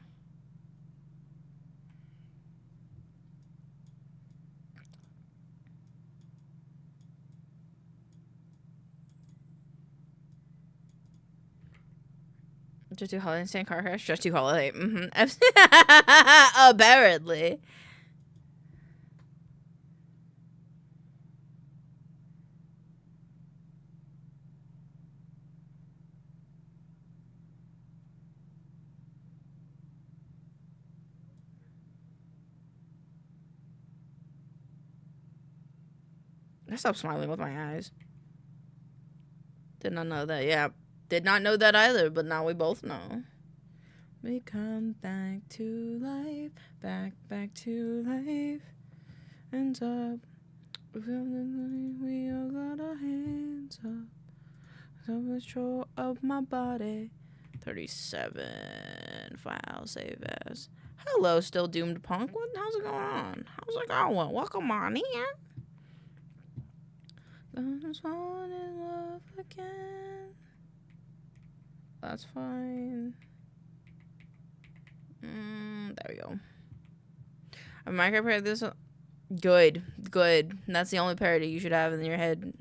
Just do holiday stand car crash. Just do holiday. Apparently. I stopped smiling with my eyes. Did not know that. Yeah. Did not know that either, but now we both know. We come back to life, back to life, and up. We all got our hands up. Some control of my body. 37 file save as. Hello, still doomed punk. How's it going on? How's it going? Welcome on in. Gonna fall in love again. That's fine. There we go. I micro parody this. Good. That's the only parody you should have in your head.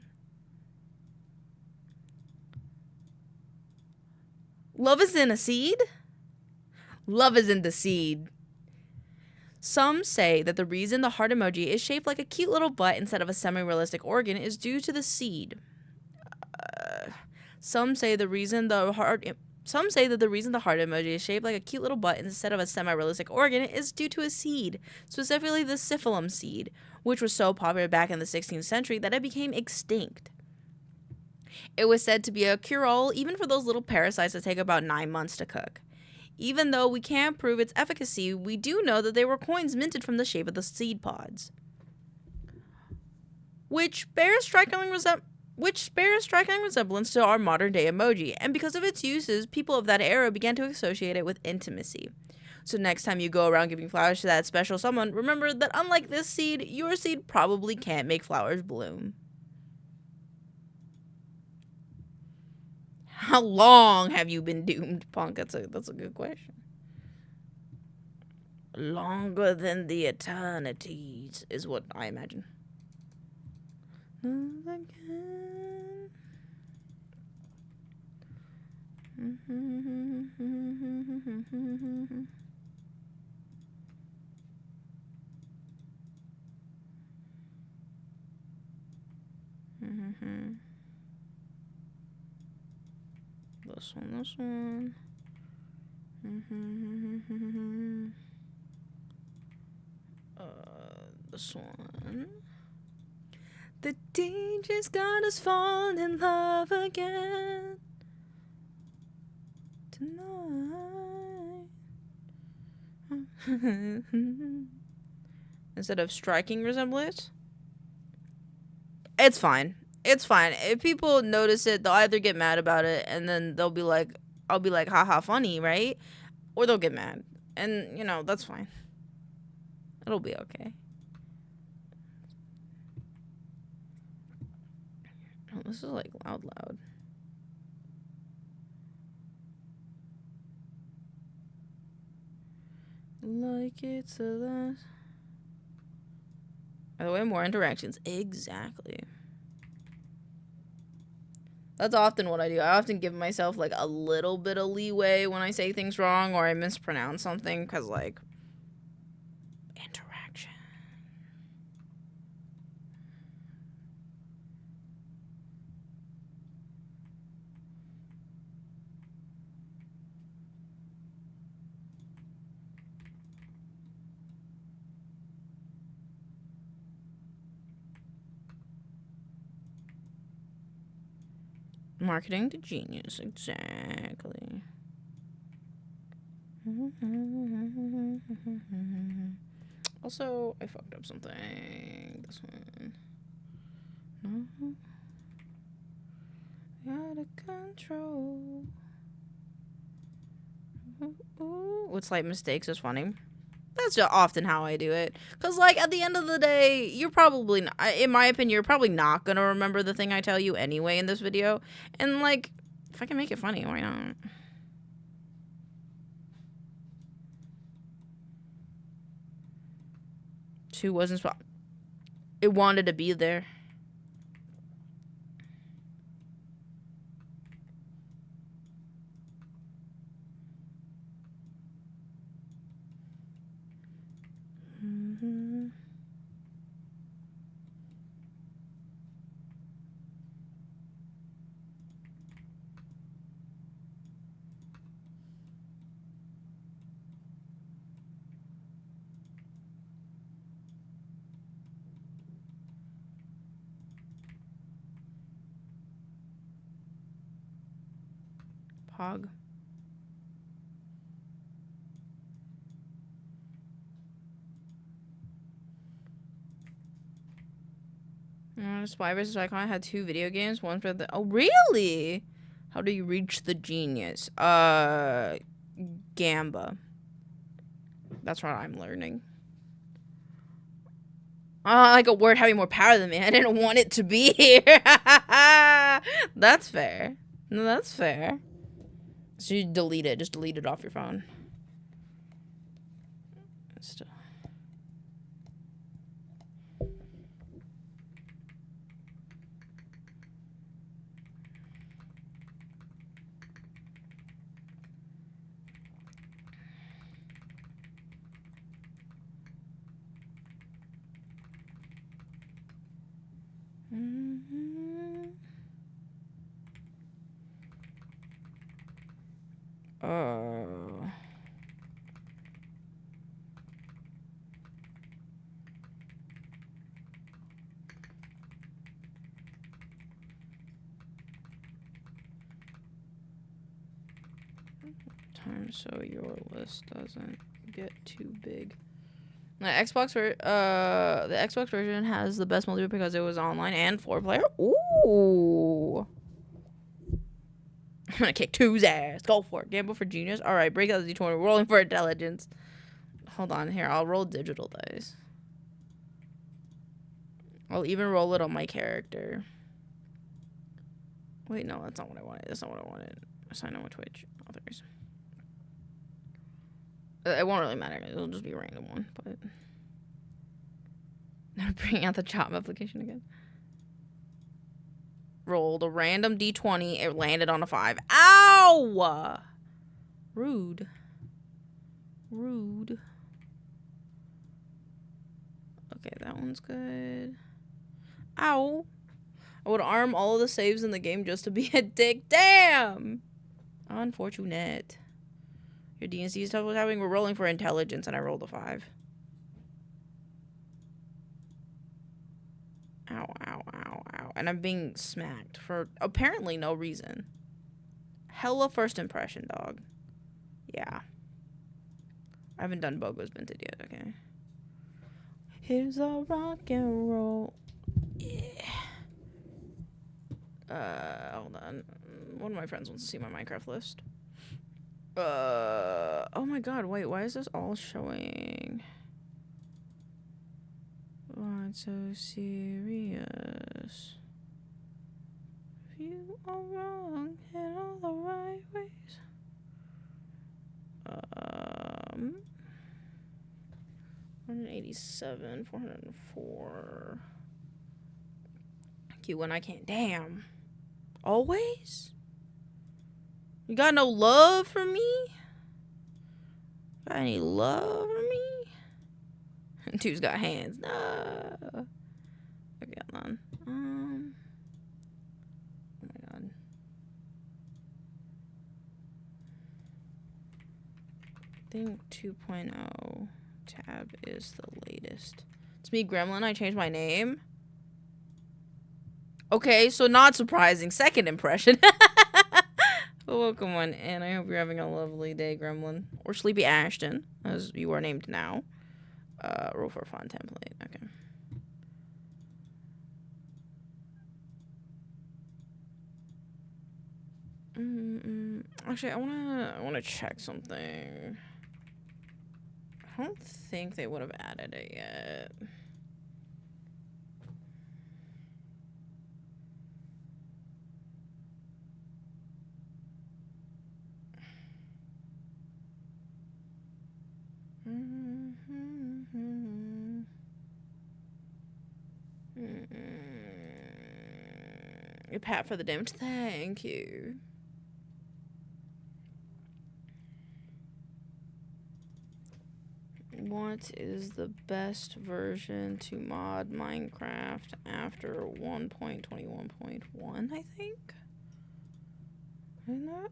Love is in a seed? Love is in the seed. Some say that the reason the heart emoji is shaped like a cute little butt instead of a semi-realistic organ is due to the seed. Some say that the reason the heart emoji is shaped like a cute little butt instead of a semi-realistic organ is due to a seed, specifically the syphilum seed, which was so popular back in the 16th century that it became extinct. It was said to be a cure-all even for those little parasites that take about 9 months to cook. Even though we can't prove its efficacy, we do know that they were coins minted from the shape of the seed pods, which bears striking which bears striking resemblance to our modern-day emoji, and because of its uses, people of that era began to associate it with intimacy. So next time you go around giving flowers to that special someone, remember that unlike this seed, your seed probably can't make flowers bloom. How long have you been doomed, Punk? That's a good question. Longer than the eternities is what I imagine. This one. This one. The danger's got us falling in love again tonight. Instead of striking resemblance, it's fine. It's fine. If people notice it, they'll either get mad about it, and then they'll be like, I'll be like, haha, funny, right? Or they'll get mad. And, you know, that's fine. It'll be okay. Oh, this is like loud. Like it's the last. By the way, more interactions. Exactly. That's often what I do. I often give myself like a little bit of leeway when I say things wrong or I mispronounce something because, like, interaction. Marketing to genius, exactly. Also, I fucked up something. This one. No. Out of control. With slight mistakes is funny. That's just often how I do it. Because, like, at the end of the day, you're probably, not, in my opinion, you're probably not going to remember the thing I tell you anyway in this video. And, like, if I can make it funny, why not? Two wasn't spot. It wanted to be there. Pog. Spy vs. Icon had 2 video games. One for the... Oh, really? How do you reach the genius? Gamba. That's what I'm learning. Like a word having more power than me. I didn't want it to be here. That's fair. No, that's fair. So you delete it. Just delete it off your phone. Still. Oh. Time so your list doesn't get too big. The Xbox version has the best multiplayer because it was online and 4-player. Ooh. I'm gonna kick 2's ass. Go for it. Gamble for genius. All right, break out the D20. Rolling for intelligence. Hold on here. I'll roll digital dice. I'll even roll it on my character. Wait, no, that's not what I wanted. That's not what I wanted. Sign on with Twitch. Authors. It won't really matter. It'll just be a random one. But I'm bringing out the job application again. Rolled a random D20. It landed on a 5. Ow! Rude. Rude. Okay, that one's good. Ow. I would arm all of the saves in the game just to be a dick. Damn! Unfortunate. Your DNC stuff was having. We're rolling for intelligence, and I rolled a 5. Ow, ow, ow, ow. And I'm being smacked for apparently no reason. Hella first impression, dog. Yeah. I haven't done Bogo's Minted yet, okay. Here's a rock and roll. Yeah. Hold on. One of my friends wants to see my Minecraft list. Oh my god, wait, why is this all showing? What's so serious? If you are wrong in all the right ways. 187, 404. Cute when I can't. Damn. Always? You got no love for me? Got any love for me? 2's got hands. No. Okay, hold on. Oh my god. I think 2.0 tab is the latest. It's me, Gremlin. I changed my name. Okay, so not surprising. Second impression. Well, welcome on, and I hope you're having a lovely day, Gremlin. Or Sleepy Ashton, as you are named now. Roll for fun template. Okay. Actually, I wanna check something. I don't think they would have added it yet. A pat for the damage. Thank you. What is the best version to mod Minecraft after 1.21.1, I think? No.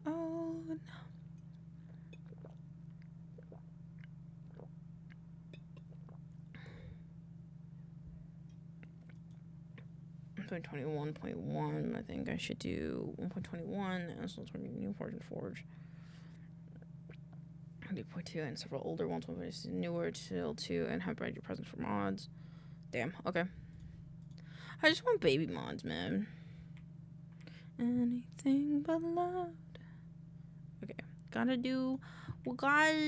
1.21.1. I think I should do 1.21 and so new Forge and Forge. 2.2 and several older ones, newer till 2, and have your presents for mods. Damn. Okay. I just want baby mods, man. Anything but love. Okay. We gotta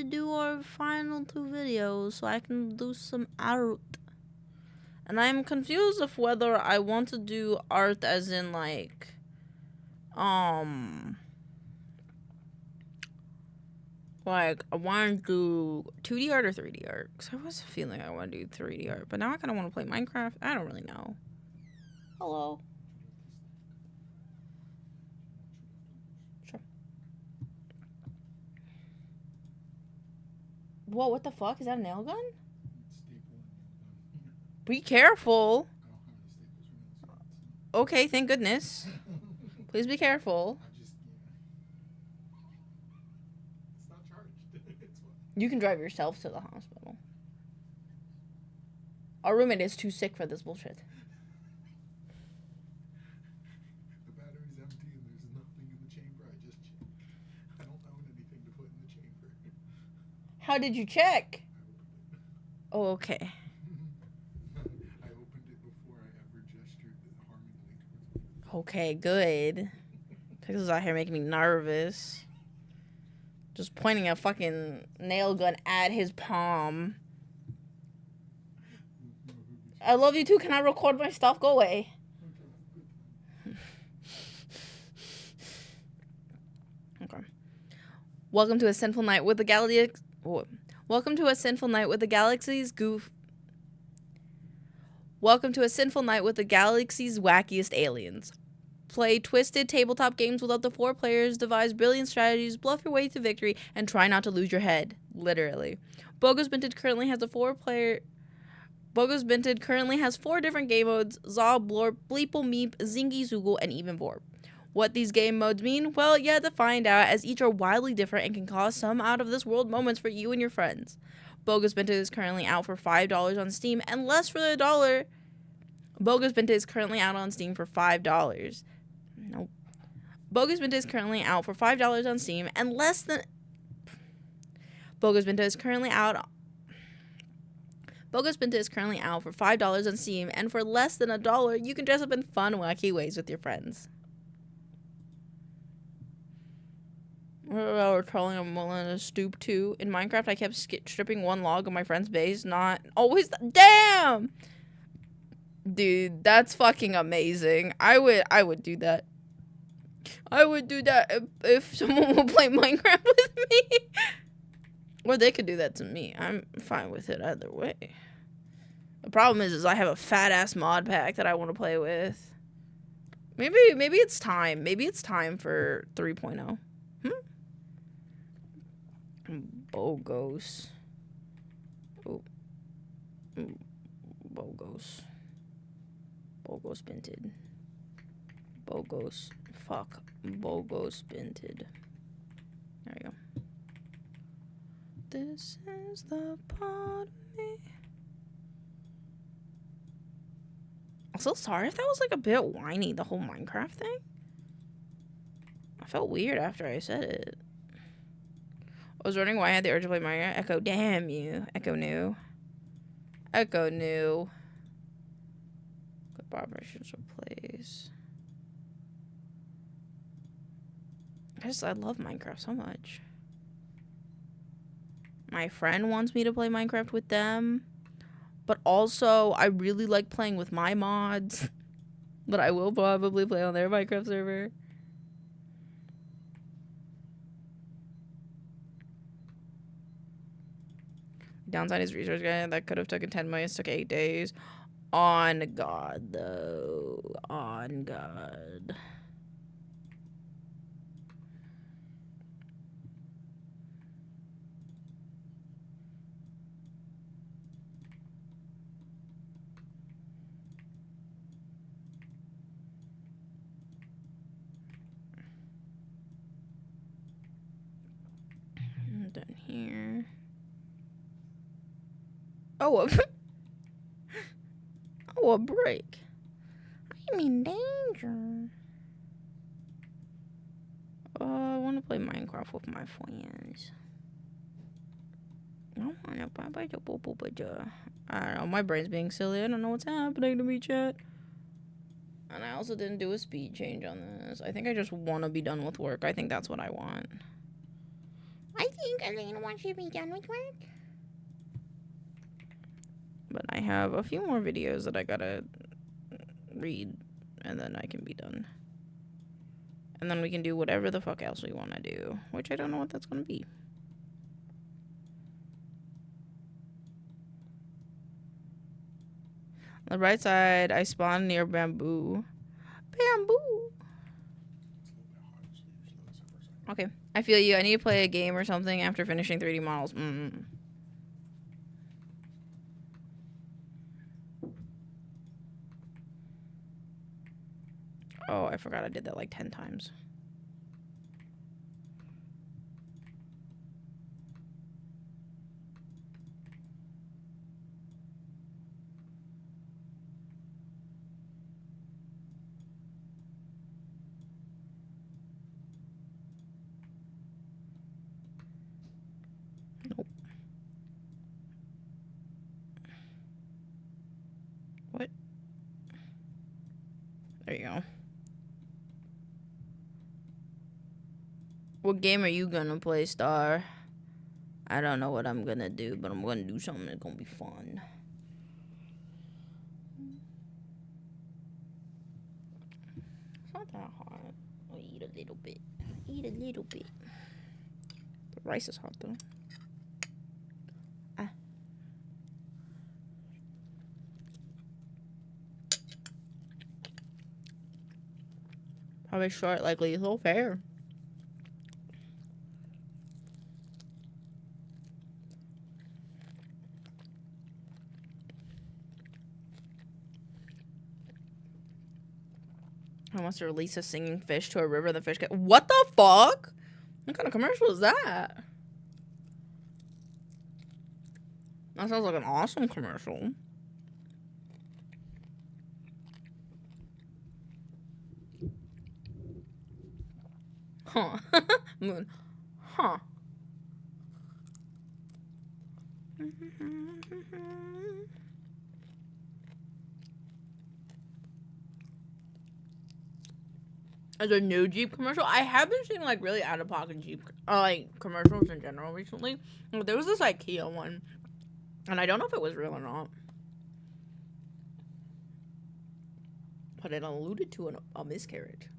do our final 2 videos so I can do some art. And I'm confused of whether I want to do art as in like I want to do 2D art or 3D art. Because I was feeling I want to do 3D art. But now I kind of want to play Minecraft. I don't really know. Hello. Sure. Whoa, what the fuck? Is that a nail gun? Be careful. Okay, thank goodness. Please be careful. You can drive yourself to the hospital. Our roommate is too sick for this bullshit. The battery's empty and there's nothing in the chamber. I just checked. I don't own anything to put in the chamber. How did you check? Oh, okay. I opened it before I ever gestured harmingly towards it. Okay, good. This is out here making me nervous. Just pointing a fucking nail gun at his palm. I love you too. Can I record my stuff? Go away. Okay. Welcome to a sinful night with the galaxy. Welcome to a sinful night with the galaxy's goof. Welcome to a sinful night with the galaxy's wackiest aliens. Play twisted tabletop games with up to 4 players, devise brilliant strategies, bluff your way to victory, and try not to lose your head. Literally. Bogus Binted currently has a 4-player... Bogus Binted currently has 4 different game modes: Zob, Blorp, Bleeple, Meep, Zingy, Zoogle, and even Vorp. What these game modes mean? Well, you have to find out, as each are wildly different and can cause some out-of-this-world moments for you and your friends. Bogus Binted is currently out for $5 on Steam, and less for $1. Bogus Binted is currently out on Steam for $5. Nope. Bogus Binted is currently out for $5 on Steam, and less than... Bogus Binted is currently out... Bogus Binted is currently out for $5 on Steam, and for less than $1, you can dress up in fun, wacky ways with your friends. We're trolling a Melina stoop too. In Minecraft, I kept stripping one log of my friend's base. Not always. Damn, dude, that's fucking amazing. I would do that. I would do that if someone would play Minecraft with me. Or they could do that to me. I'm fine with it either way. The problem is I have a fat ass mod pack that I want to play with. Maybe it's time. Maybe it's time for 3.0. Bogos. Oh. Bogos. Bogos Binted. Bogos. Fuck. Bogos Binted. There we go. This is the part of me. I'm so sorry if that was like a bit whiny, the whole Minecraft thing. I felt weird after I said it. I was wondering why I had the urge to play Mario. Echo, damn you. Echo knew. Echo knew. Good vibrations replace. I love Minecraft so much. My friend wants me to play Minecraft with them. But also, I really like playing with my mods. But I will probably play on their Minecraft server. Downside is resource guy. That could have taken 10 minutes, took 8 days. On God, though. On God. I'm done here. Oh, a break. I'm in danger. I want to play Minecraft with my friends. I don't know, my brain's being silly. I don't know what's happening to me, chat. And I also didn't do a speed change on this. I think I just want to be done with work. I think that's what I want. I think Elena wants to be done with work. But I have a few more videos that I gotta read, and then I can be done. And then we can do whatever the fuck else we want to do, which I don't know what that's gonna be. On the right side, I spawned near bamboo. Bamboo! Okay, I feel you. I need to play a game or something after finishing 3D models. Oh, I forgot I did that like 10 times. Nope. What? There you go. What game are you gonna play, Star? I don't know what I'm gonna do, but I'm gonna do something that's gonna be fun. It's not that hot. I'll eat a little bit. Eat a little bit. The rice is hot though. Ah. Probably short like lethal fair. I wants to release a singing fish to a river. The fish get. What the fuck? What kind of commercial is that? That sounds like an awesome commercial. Huh. Moon. Huh. As a new Jeep commercial, I have been seeing like really out of pocket Jeep like commercials in general recently. There was this IKEA one, and I don't know if it was real or not, but it alluded to a miscarriage.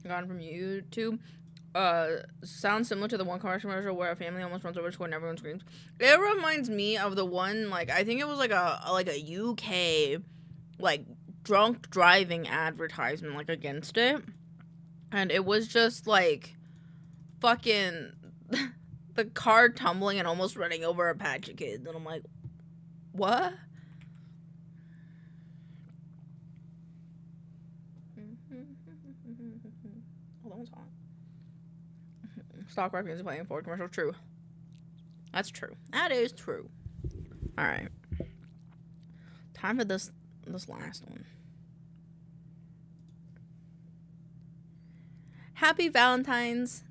Gone from YouTube. Sounds similar to the one commercial where a family almost runs over to and everyone screams. It reminds me of the one, like, I think it was like a UK like drunk driving advertisement like against it, and it was just like fucking the car tumbling and almost running over a patch of kids, and I'm like, what? Oh, that one's hot. Stock Werkin is playing Ford commercial. True. That's true. That is true. All right. Time for this last one. Happy Valentine's.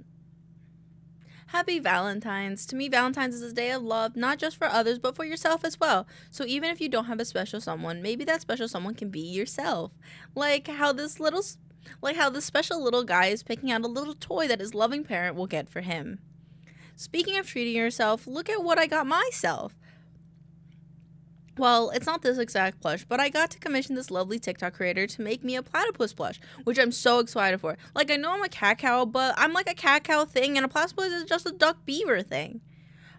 Happy Valentine's. To me, Valentine's is a day of love, not just for others, but for yourself as well. So even if you don't have a special someone, maybe that special someone can be yourself. Like how this special little guy is picking out a little toy that his loving parent will get for him. Speaking of treating yourself, look at what I got myself. Well, it's not this exact plush, but I got to commission this lovely TikTok creator to make me a platypus plush, which I'm so excited for. Like, I know I'm a cat cow, but I'm like a cat cow thing, and a platypus is just a duck beaver thing.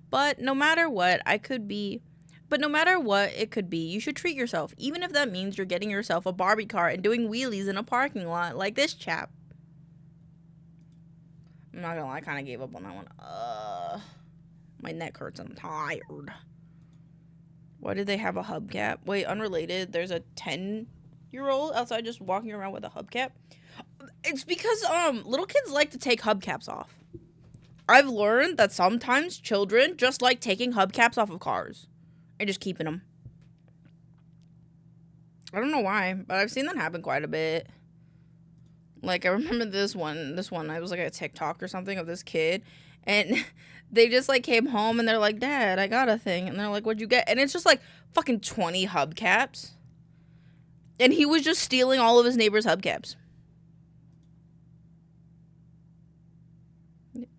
But no matter what it could be, you should treat yourself, even if that means you're getting yourself a Barbie car and doing wheelies in a parking lot like this chap. I'm not gonna lie, I kind of gave up on that one. My neck hurts, I'm tired. Why did they have a hubcap? Wait, unrelated. There's a 10-year-old outside just walking around with a hubcap. It's because little kids like to take hubcaps off. I've learned that sometimes children just like taking hubcaps off of cars and just keeping them. I don't know why, but I've seen that happen quite a bit. Like, I remember this one, I was like a TikTok or something of this kid, and they just like came home and they're like, Dad, I got a thing. And they're like, what'd you get? And it's just like fucking 20 hubcaps. And he was just stealing all of his neighbors' hubcaps.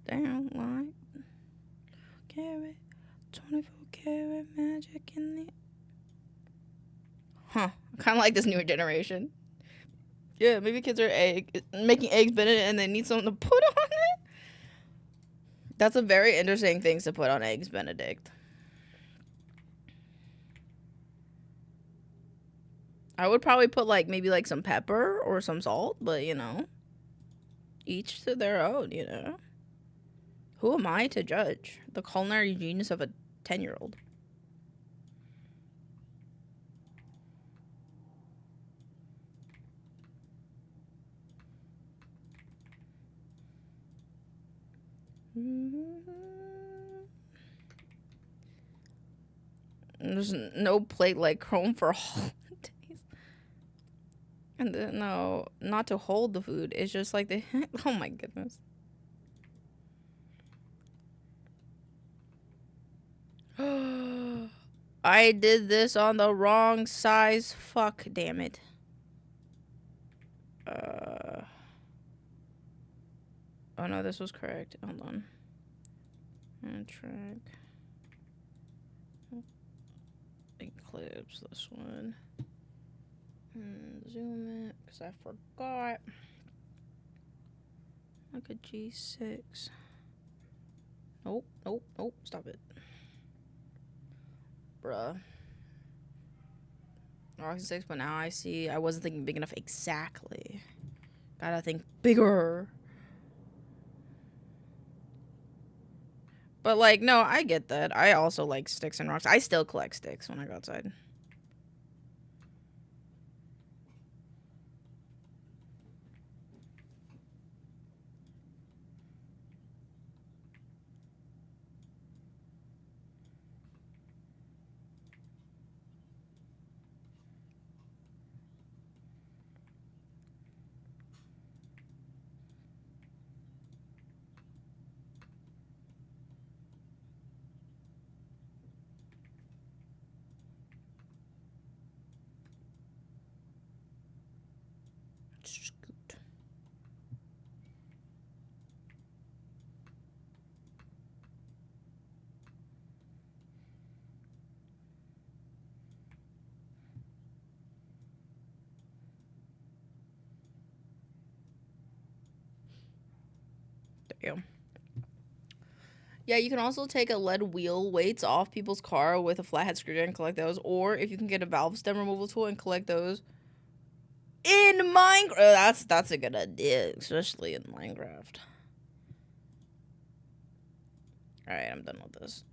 Down like carat, 24 karat magic in it. Huh. I kind of like this newer generation. Yeah, maybe kids are making eggs Benedict and they need something to put on it. That's a very interesting thing to put on eggs Benedict. I would probably put like maybe like some pepper or some salt, but you know, each to their own, you know. Who am I to judge the culinary genius of a 10-year-old? There's no plate like Chrome for holidays. And then, no, not to hold the food. It's just like the. Oh my goodness. I did this on the wrong size. Fuck, damn it. Oh no, this was correct. Hold on. And track. Eclipse this one. And zoom it, because I forgot. Like a G6. Nope, nope, nope. Stop it. Bruh. Roxy 6, but now I see I wasn't thinking big enough. Exactly. Gotta think bigger. But, like, no, I get that. I also like sticks and rocks. I still collect sticks when I go outside. Scoot. Damn. Yeah, you can also take a lead wheel weights off people's car with a flathead screwdriver and collect those. Or if you can get a valve stem removal tool and collect those in Minecraft. That's a good idea, especially in Minecraft. Alright, I'm done with this.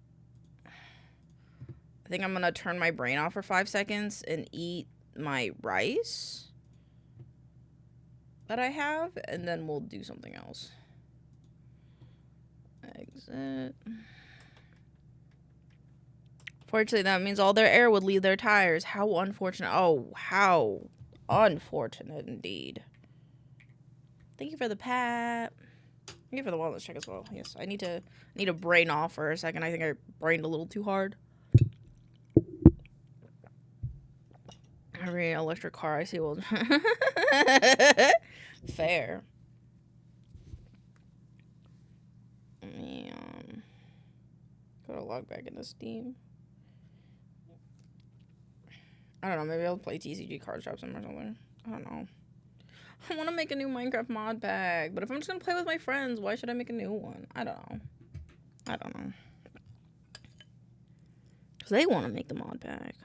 I think I'm gonna turn my brain off for 5 seconds and eat my rice that I have, and then we'll do something else. Exit. Fortunately, that means all their air would leave their tires. How unfortunate. Oh, how unfortunate indeed. Thank you for the pat. Thank you for the wellness check as well. Yes, I need to brain off for a second. I think I brained a little too hard. Every electric car I see will. Fair. Go to log back into Steam. I don't know, maybe I'll play TCG Card Shop somewhere or something. I don't know. I want to make a new Minecraft mod pack, but if I'm just going to play with my friends, why should I make a new one? I don't know. I don't know. Because they want to make the mod pack.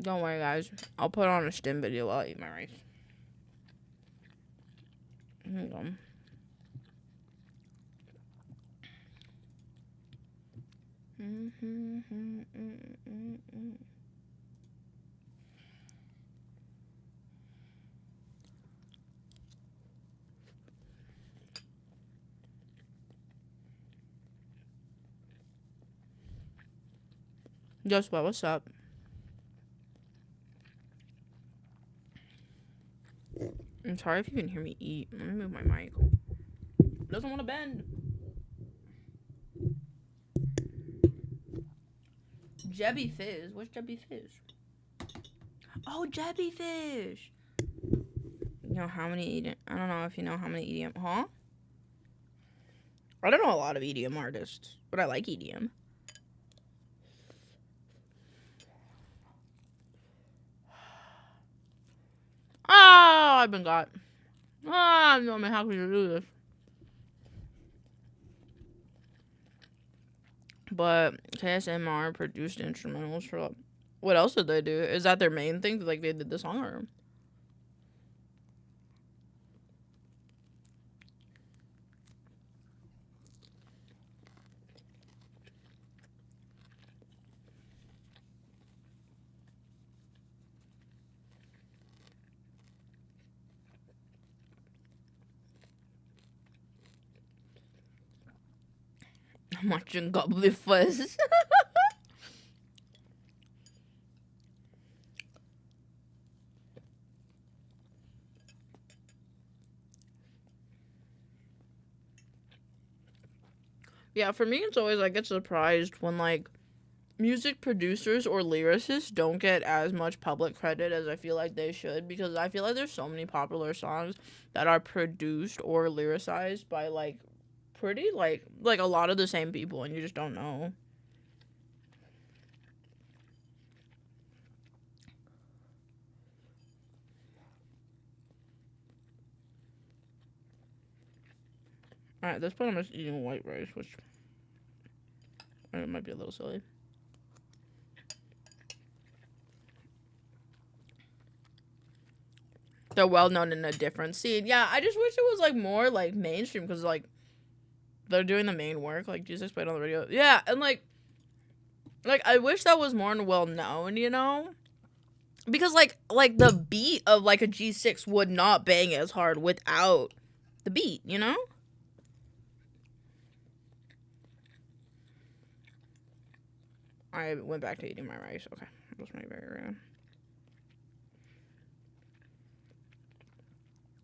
Don't worry, guys. I'll put on a stim video while I eat my rice. Here you go. Just what's up? I'm sorry if you can hear me eat. Let me move my mic. It doesn't want to bend. Jebby Fizz. What's Jebby Fizz? Oh, Jebby Fish. You know how many EDM? I don't know if you know how many EDM. Huh? I don't know a lot of EDM artists, but I like EDM. Oh, I've been got. Ah, oh, I'm happy to do this. But KSMR produced instrumentals for. What else did they do? Is that their main thing? Like they did the song or? I'm watching Goblin Fuzz. Yeah, for me, it's always, I get surprised when, like, music producers or lyricists don't get as much public credit as I feel like they should, because I feel like there's so many popular songs that are produced or lyricized by, like, pretty, like a lot of the same people, and you just don't know. Alright, at this point I'm just eating white rice, which it might be a little silly. They're well known in a different scene. Yeah, I just wish it was, like, more, like, mainstream, because, like, they're doing the main work, like, Jesus played on the radio. Yeah, and, like, I wish that was more well known, you know? Because, like, the beat of, like, a G6 would not bang as hard without the beat, you know? I went back to eating my rice. Okay, that was my very rare.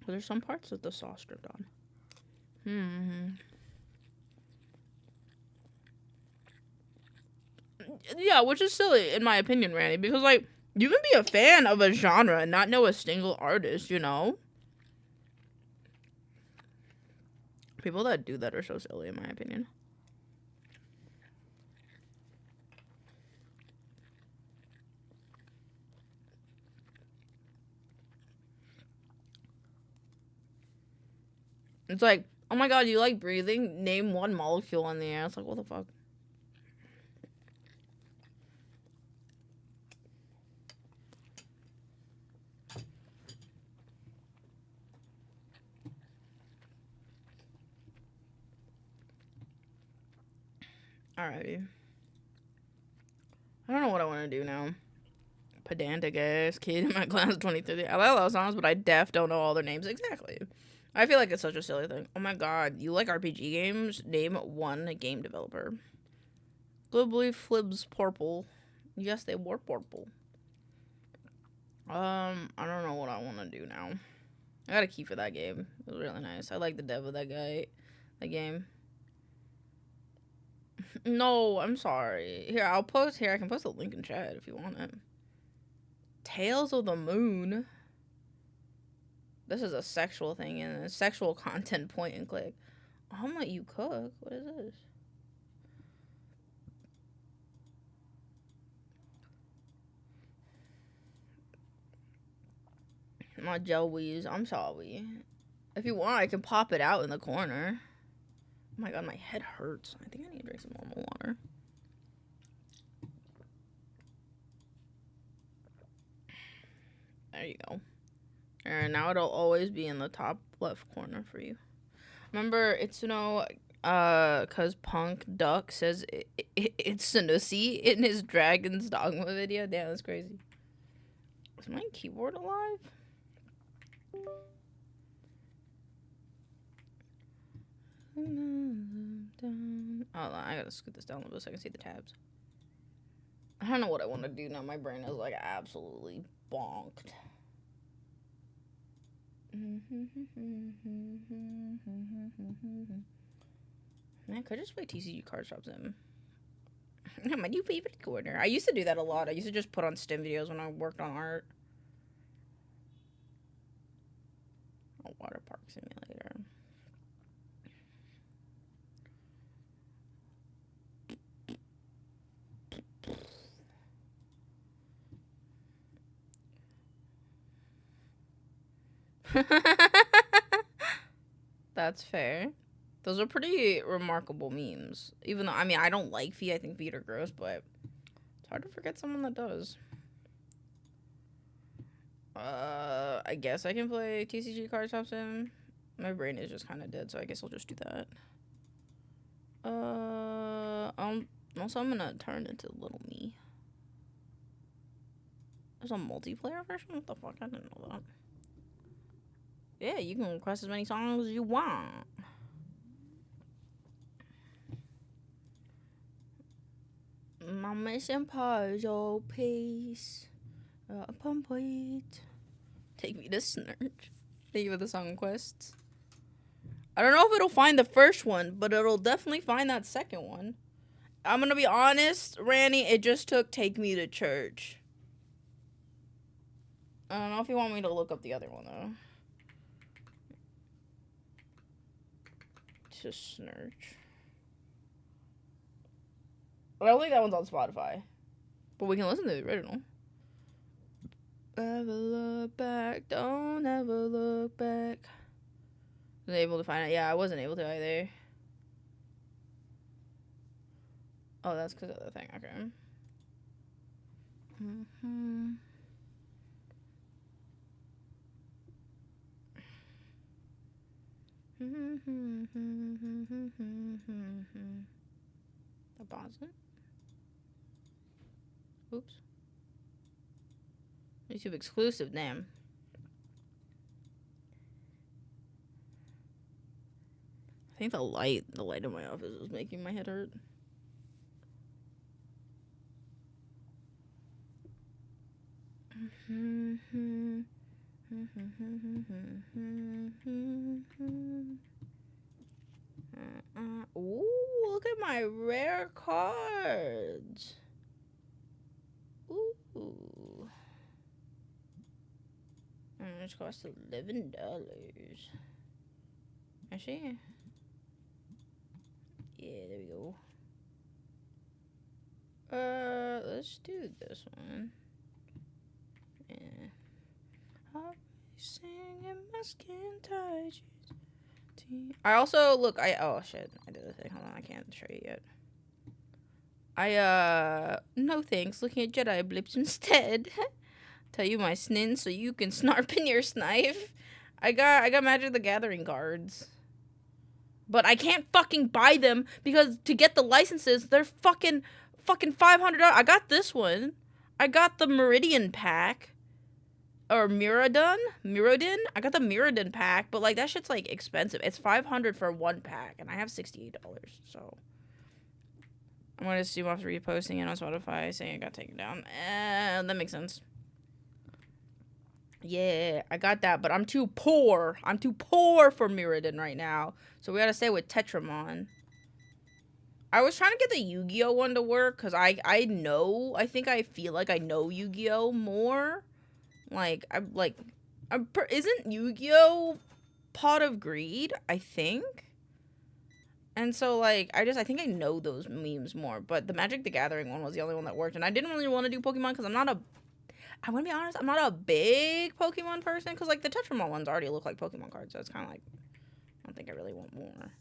There's some parts that the sauce dripped on. Yeah, which is silly, in my opinion, Randy, because, like, you can be a fan of a genre and not know a single artist, you know? People that do that are so silly, in my opinion. It's like, oh my god, you like breathing? Name one molecule in the air. It's like, what the fuck? Alrighty. I don't know what I want to do now. Pedantic ass kid in my class 23. I like a lot of songs, but I don't know all their names exactly. I feel like it's such a silly thing. Oh my god, you like RPG games? Name one game developer. Globally Flibs Purple. Yes, they were purple. I don't know what I want to do now. I got a key for that game. It was really nice. I like the dev of that game. No, I'm sorry. Here, I can post a link in chat if you want it. Tales of the Moon. This is a sexual thing and a sexual content point and click. I'll let you cook. What is this? My jellies. I'm sorry. If you want, I can pop it out in the corner. Oh my god, my head hurts. I think I need to drink some normal water. There you go. And now it'll always be in the top left corner for you. Remember, it's, you know, cause Punk Duck says it's Sanusi in his Dragon's Dogma video. Damn, that's crazy. Is my keyboard alive? Hold on, I gotta scoot this down a little bit so I can see the tabs. I don't know what I want to do now. My brain is, like, absolutely bonked. Man, could I just play TCG card shops in? My new favorite corner. I used to do that a lot. I used to just put on STEM videos when I worked on art. A water park simulator. That's fair. Those are pretty remarkable memes. Even though, I mean, I don't like feet. I think feet are gross, but it's hard to forget someone that does. I guess I can play TCG Card Shop Sim. My brain is just kind of dead, so I guess I'll just do that. Also, I'm gonna turn into Little Me. There's a multiplayer version? What the fuck? I didn't know that. Yeah, you can request as many songs as you want. My mission puzzle piece. Complete. Take me to Snurch. Thank you for the song quests. I don't know if it'll find the first one, but it'll definitely find that second one. I'm gonna be honest, Ranny, it just took Take Me to Church. I don't know if you want me to look up the other one, though. To Snurch. I don't think that one's on Spotify. But we can listen to the original. Ever look back, don't ever look back. Was I able to find it? Yeah, I wasn't able to either. Oh, that's because of the thing. Okay. Deposit. Oops. YouTube exclusive, damn. I think the light in my office is making my head hurt. Ooh, look at my rare cards. Ooh. It's cost $11. Actually, yeah, there we go. Let's do this one. Yeah. I'll be singing my skin tight. I also look. Oh shit! I did the thing. Hold on, I can't show you yet. No thanks. Looking at Jedi blips instead. Tell you my snin so you can snarp in your snipe. I got Magic the Gathering cards. But I can't fucking buy them because to get the licenses, they're fucking $500. I got this one. I got the Meridian pack. Or Mirrodin? I got the Mirrodin pack, but like that shit's like expensive. It's $500 for one pack, and I have $68, so I'm gonna assume after reposting it on Spotify saying it got taken down. That makes sense. Yeah, I got that, but I'm too poor. I'm too poor for Mirrodin right now, so we gotta stay with Tetramon. I was trying to get the Yu-Gi-Oh one to work because I feel like I know Yu-Gi-Oh more. Isn't Yu-Gi-Oh Pot of Greed, I think? And so, like, I think I know those memes more, but the Magic the Gathering one was the only one that worked, and I didn't really want to do Pokemon because I'm not a big Pokemon person, because, like, the Tetramon ones already look like Pokemon cards, so it's kind of like, I don't think I really want more.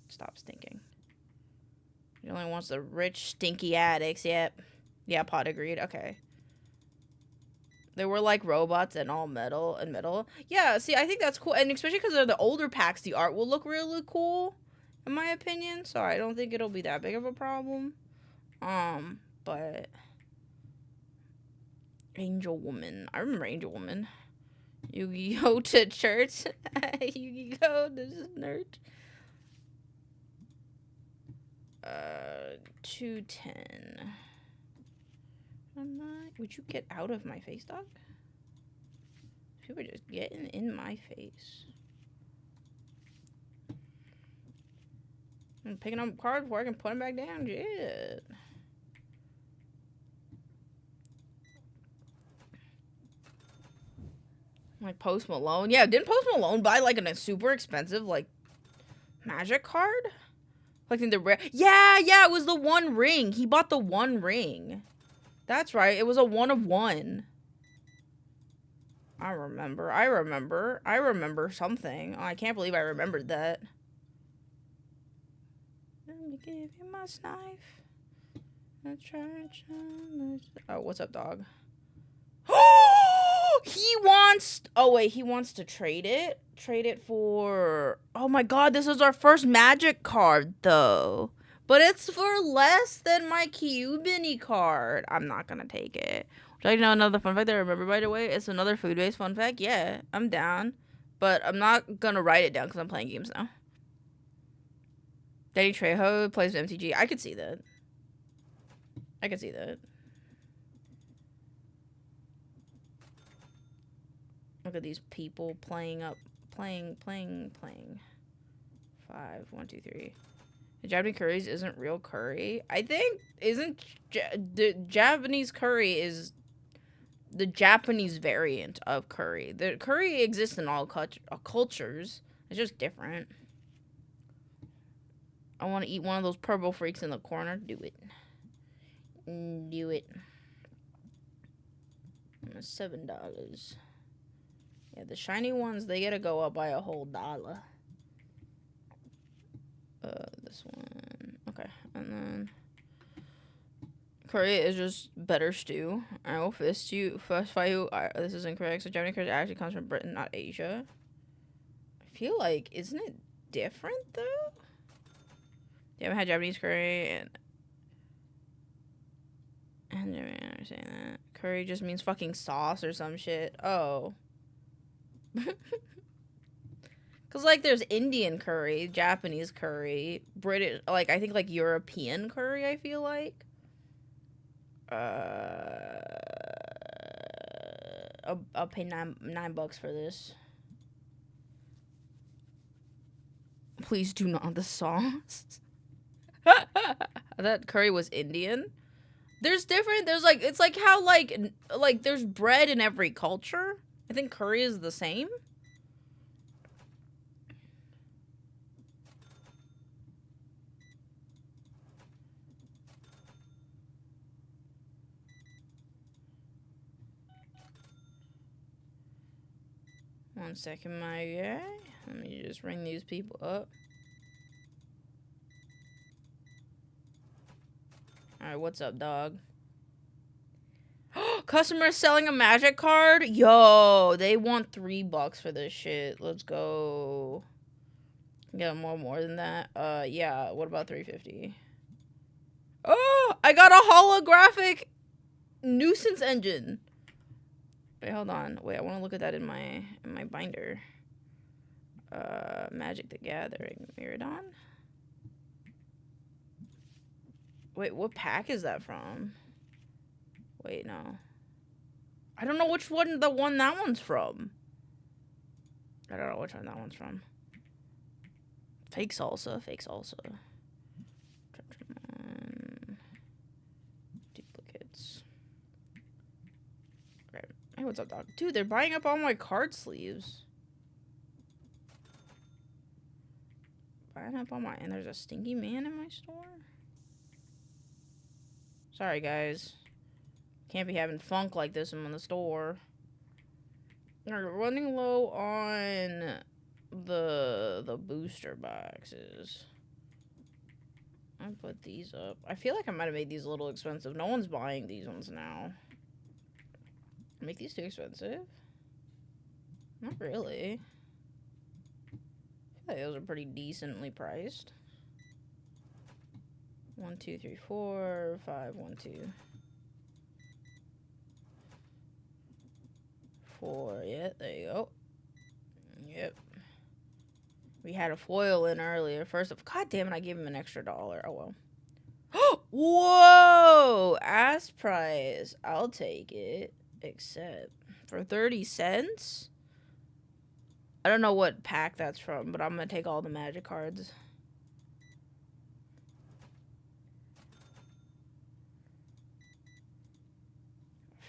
Stop stinking. He only wants the rich, stinky addicts, yep. Yeah, Pot of Greed, okay. They were like robots and all metal. Yeah, see, I think that's cool. And especially because they're the older packs, the art will look really cool, in my opinion. So I don't think it'll be that big of a problem. But Angel Woman. I remember Angel Woman. Yu-Gi-Oh to church. Yu-Gi-Oh, this is nerd. 210. Would you get out of my face, dog? You were just getting in my face. I'm picking up cards before I can put them back down. Shit. Like Post Malone. Yeah, didn't Post Malone buy like a super expensive like Magic card? Like in the rare. Yeah, it was the One Ring. He bought the One Ring. That's right. It was a 1 of 1. I remember something. Oh, I can't believe I remembered that. Let me give you my knife. Oh, what's up, dog? He wants to trade it? Trade it for... Oh my god, this is our first Magic card, though. But it's for less than my Cubini card. I'm not gonna take it. Would you like to know another fun fact that I remember, by the way? It's another food-based fun fact. Yeah, I'm down. But I'm not gonna write it down because I'm playing games now. Danny Trejo plays with MTG. I could see that. I can see that. Look at these people playing. 5, 1, 2, 3. The Japanese curries isn't real curry. I think the Japanese curry is the Japanese variant of curry. The curry exists in all cultures. It's just different. I want to eat one of those purple freaks in the corner. Do it. Do it. $7. Yeah, the shiny ones, they gotta go up by a whole $1. This one. Okay, and then curry is just better stew. I will fist fight you. This is incorrect. So Japanese curry actually comes from Britain, not Asia. I feel like, isn't it different though? You haven't had Japanese curry, and I don't understand that. Curry just means fucking sauce or some shit. Oh. Cause like there's Indian curry, Japanese curry, British, like I think like European curry. I feel like. I'll pay $9 for this. Please do not the sauce. That curry was Indian. There's different. There's like it's like how like there's bread in every culture. I think curry is the same. One second, my guy. Let me just ring these people up. Alright, what's up, dog? Customer selling a magic card? Yo, they want $3 for this shit. Let's go. Yeah, more than that. Yeah, what about $3.50? Oh, I got a holographic nuisance engine. Wait, hold on. Wait, I want to look at that in my binder. Magic the Gathering. Miradon? Wait, what pack is that from? Wait, no. I don't know which one that one's from. I don't know which one that one's from. Fake salsa. Duplicates. Great. Hey, what's up, dog? Dude, they're buying up all my card sleeves. Buying up all my... And there's a stinky man in my store? Sorry, guys. Can't be having funk like this in the store. We're running low on the booster boxes. I put these up. I feel like I might have made these a little expensive. No one's buying these ones now. Make these too expensive? Not really. I feel like those are pretty decently priced. 1, 2, 3, 4, 5, 1, 2. 4, yeah, there you go. Yep. We had a foil in earlier. First of, god damn it, I gave him an extra $1. Oh well. Whoa! Ass price. I'll take it. Except for 30 cents? I don't know what pack that's from, but I'm gonna take all the magic cards.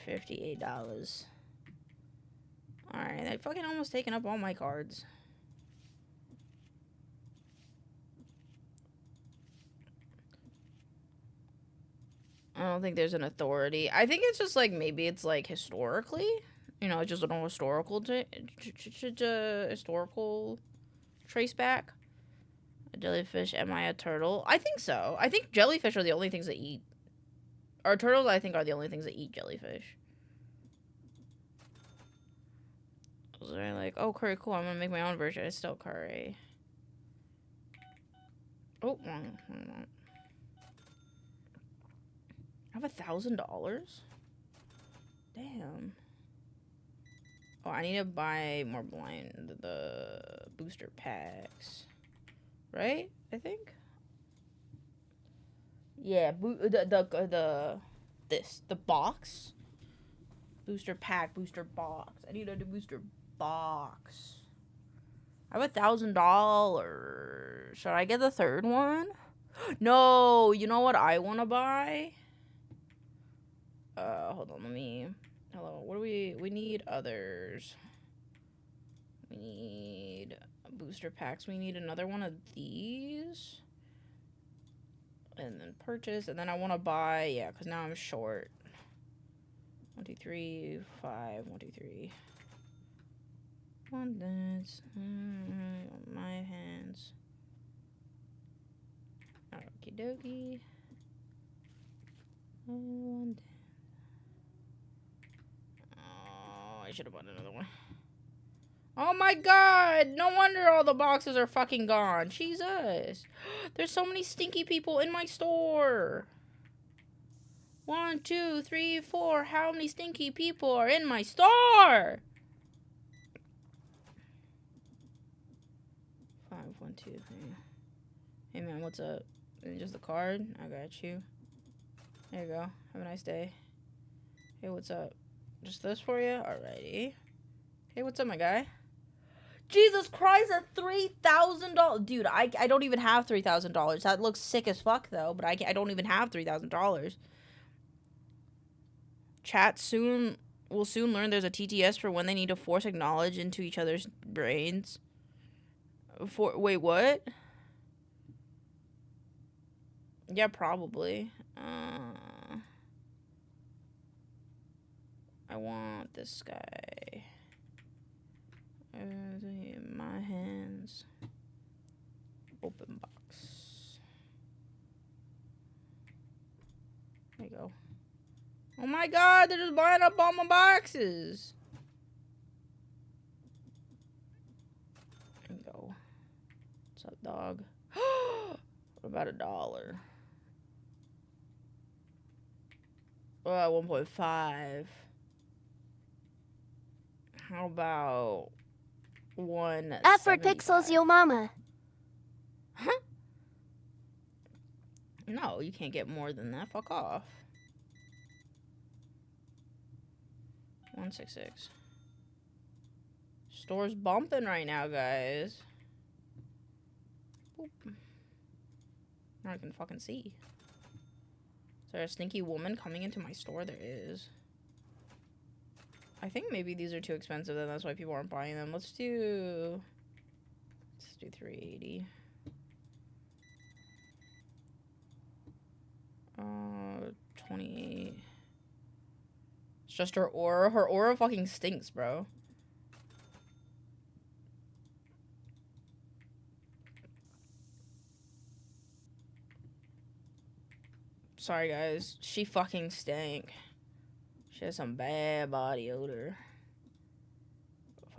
$58. Alright, they fucking almost taken up all my cards. I don't think there's an authority. I think it's just like, maybe it's like historically. You know, just a historical historical trace back. A jellyfish, am I a turtle? I think so. I think jellyfish are the only things that eat. Or turtles, I think, are the only things that eat jellyfish. So they're like, oh, curry, cool. I'm gonna make my own version. It's still curry. Oh, wrong. I have $1,000? Damn. Oh, I need to buy more the booster packs. Right? I think? Yeah, the box. Booster pack, booster box. I need a booster box. I have $1,000. Should I get the third one? No, you know what I want to buy? Hold on, hello, what do we need others. We need booster packs. We need another one of these. And then purchase, and then I want to buy, yeah, because now I'm short. 1, 2, 3, 5, 1, 2, 3. One dance, my hands. Okie dokie. One dance. Oh, I should have bought another one. Oh my god! No wonder all the boxes are fucking gone. Jesus. There's so many stinky people in my store. 1, 2, 3, 4. How many stinky people are in my store? 5, 1, 2, 3. Hey man, what's up? Is it just the card? I got you. There you go. Have a nice day. Hey, what's up? Just this for you? Alrighty. Hey, what's up, my guy? Jesus Christ, at $3,000. Dude, I don't even have $3,000. That looks sick as fuck, though. But I don't even have $3,000. Chat will soon learn there's a TTS for when they need to force acknowledge into each other's brains. Wait, what? Yeah, probably. I want this guy. In my hands. Open box. There you go. Oh my god, they're just buying up all my boxes. There you go. What's up, dog? What about $1? 1.5. How about 1? F for pixels, yo mama. Huh? No, you can't get more than that. Fuck off. 166. Store's bumping right now, guys. Boop. Now I can fucking see. Is there a stinky woman coming into my store? There is. I think maybe these are too expensive, and that's why people aren't buying them. Let's do 380. 28. It's just her aura. Her aura fucking stinks, bro. Sorry, guys. She fucking stank. She has some bad body odor.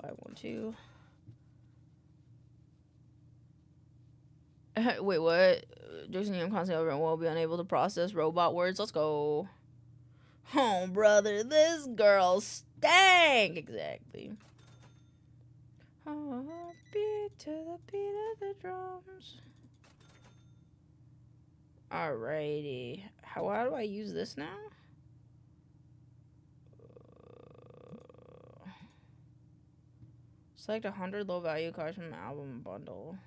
512. Wait, what? Jason, I'm constantly over and will be unable to process robot words. Let's go. Oh, brother, this girl stank. Exactly. Heartbeat to the beat of the drums. Alrighty. How do I use this now? Select 100 low value cards from the album bundle.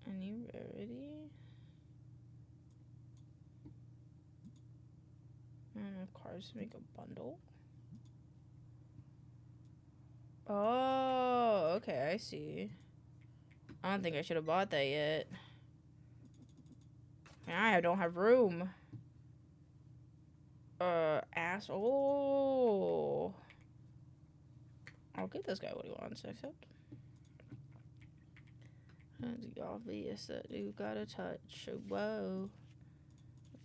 Any rarity? Cards to make a bundle. Oh, okay, I see. I don't think I should have bought that yet. I don't have room. Ass. Oh. I'll give this guy what he wants, except. It's obvious that you got a touch. Oh, whoa.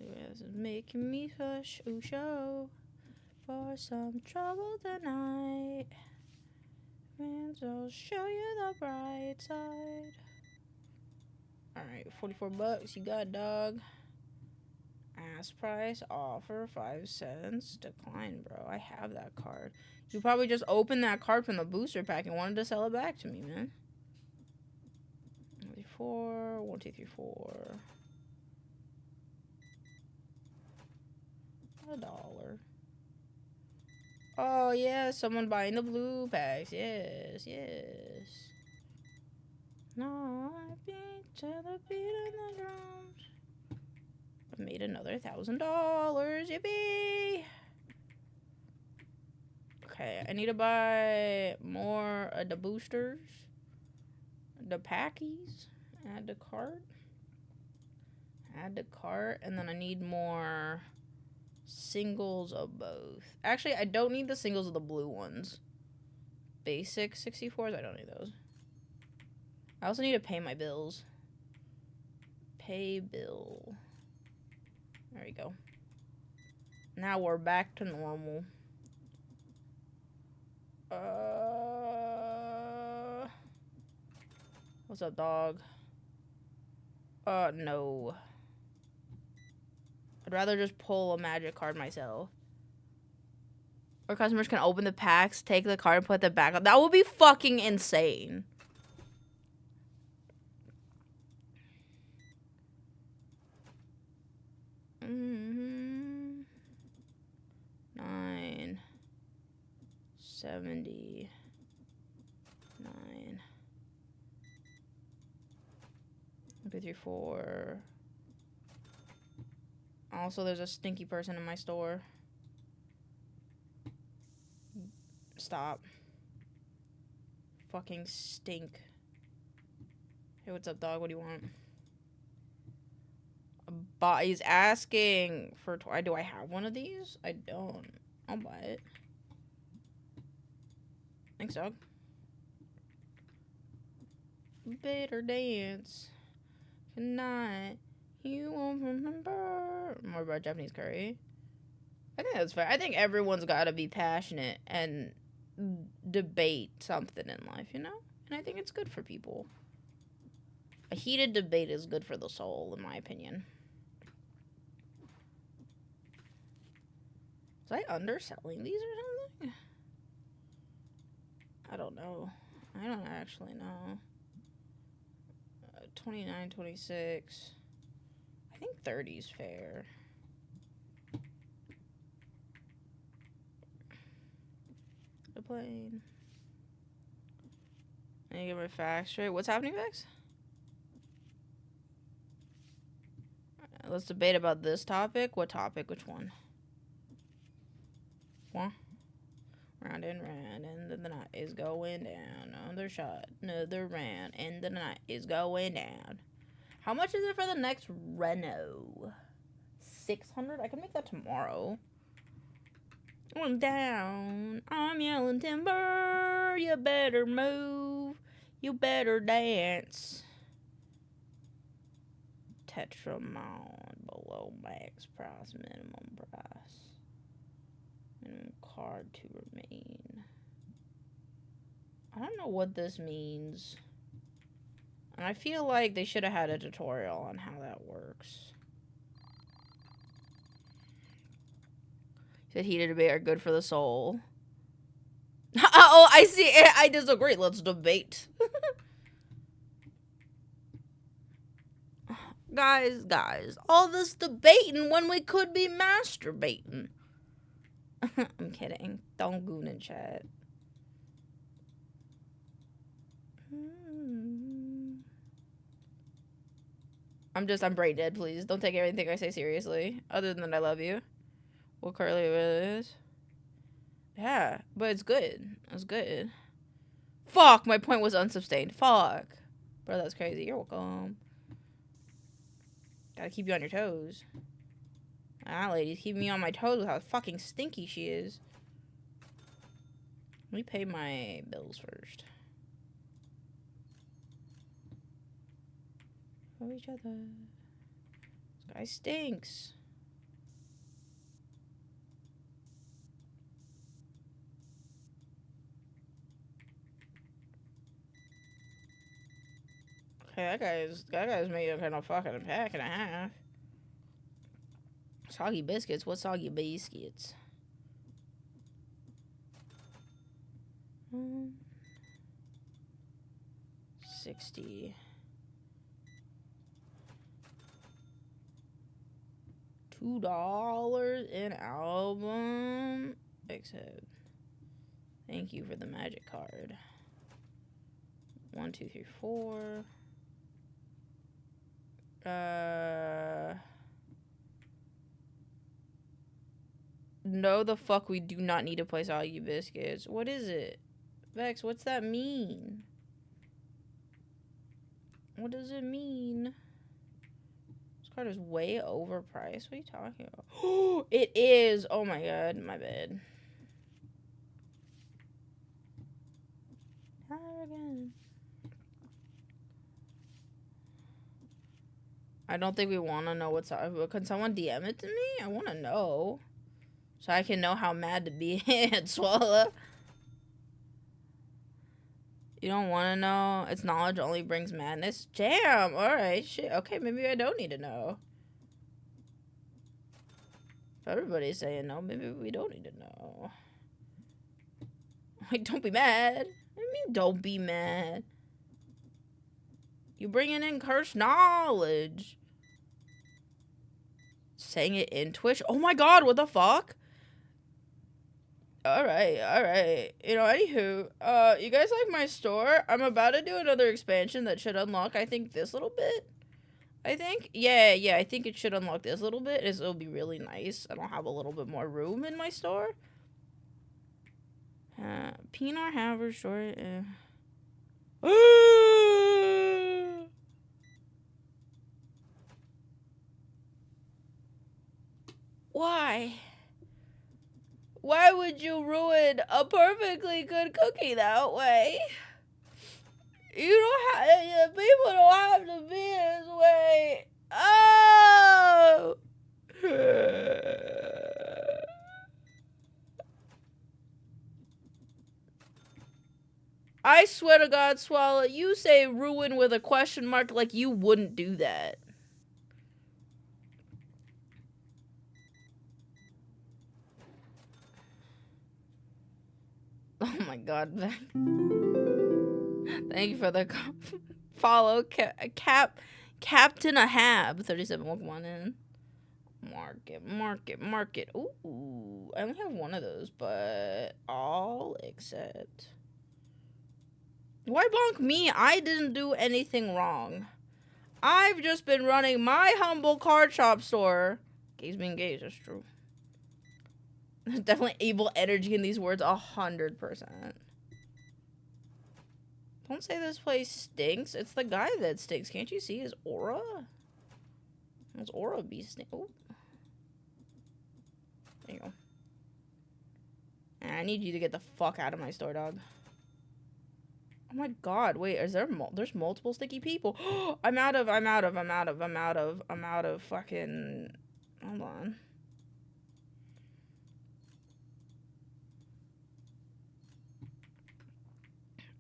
It's making me hush. Oh, show. For some trouble tonight. And I'll show you the bright side. Alright, $44. You got, dog. Ask price, offer 5 cents. Decline, bro. I have that card. You probably just opened that card from the booster pack and wanted to sell it back to me, man. 4. 1, 2, 3, 4. $1. Oh yeah, someone buying the blue packs. Yes, yes. No, I beat to the beat of the drums. I made another $1,000. Yippee! Okay, I need to buy more of the boosters, the packies. Add to cart. Add to cart, and then I need more singles of both. Actually, I don't need the singles of the blue ones. Basic 64s, I don't need those. I also need to pay my bills. Pay bill. There we go. Now we're back to normal. What's up, dog? No. I'd rather just pull a magic card myself. Or customers can open the packs, take the card, and put it back on. That would be fucking insane. Mm-hmm. 979. 1, 2, 3, 4. Also, there's a stinky person in my store. Stop. Fucking stink. Hey, what's up, dog? What do you want? He's asking for do I have one of these? I don't. I'll buy it. Thanks, dog. Better dance. Tonight. You won't remember. More about Japanese curry. I think that's fair. I think everyone's got to be passionate and debate something in life, you know? And I think it's good for people. A heated debate is good for the soul, in my opinion. Was I underselling these or something? I don't know. I don't actually know. 29, 26. I think 30's fair. The plane. I need to get my facts straight. What's happening, Vex? Let's debate about this topic. What topic? Which one? What? Round and round, and then the night is going down. Another shot, another round, and the night is going down. How much is it for the next Reno? 600? I can make that tomorrow. I'm down. I'm yelling timber. You better move. You better dance. Tetramon below max price, minimum price. Minimum card to remain. I don't know what this means. And I feel like they should have had a tutorial on how that works. Said heated debate are good for the soul. Oh, I see. I disagree. Let's debate. Guys, all this debating when we could be masturbating. I'm kidding. Don't goon in chat. I'm brain dead, please. Don't take everything I say seriously. Other than that, I love you. What curly really is. Yeah, but it's good. It's good. Fuck, my point was unsustained. Fuck. Bro, that's crazy. You're welcome. Gotta keep you on your toes. Ah, ladies, keep me on my toes with how fucking stinky she is. Let me pay my bills first. For each other. This guy stinks. Okay, that guy's made a kind of fucking pack and a half. Soggy biscuits? What soggy biscuits? 60. $2 an album. Except, thank you for the magic card. 1, 2, 3, 4. No, the fuck, we do not need to play Soggy Biscuits. What is it? Vex, what's that mean? What does it mean? This card is way overpriced. What are you talking about? Oh, it is! Oh my god, my bad. Again. I don't think we want to know what's up. Can someone DM it to me? I want to know. So I can know how mad to be at Swallow. You don't want to know? Its knowledge only brings madness? Damn! Alright, shit. Okay, maybe I don't need to know. If everybody's saying no, maybe we don't need to know. Like, don't be mad. What do you mean, don't be mad? You bringing in cursed knowledge. Saying it in Twitch? Oh my god, what the fuck? Alright. You know, anywho, you guys like my store? I'm about to do another expansion that should unlock, I think, this little bit. I think? Yeah, I think it should unlock this little bit. It'll be really nice. I don't have a little bit more room in my store. Pinar Haver store. Why? Why would you ruin a perfectly good cookie that way? You don't have, people don't have to be this way. Oh! I swear to God, Swallow, you say ruin with a question mark like you wouldn't do that. Oh my god. Thank you for the follow. Captain Ahab. 37, welcome on in. Market. Ooh, I only have one of those, but all except... Why bonk me? I didn't do anything wrong. I've just been running my humble card shop store. Gays being gays, that's true. There's definitely evil energy in these words, 100%. Don't say this place stinks. It's the guy that stinks. Can't you see his aura? His aura be stink. Oh. There you go. I need you to get the fuck out of my store, dog. Oh my god, wait, is there there's multiple sticky people. I'm out of fucking, hold on.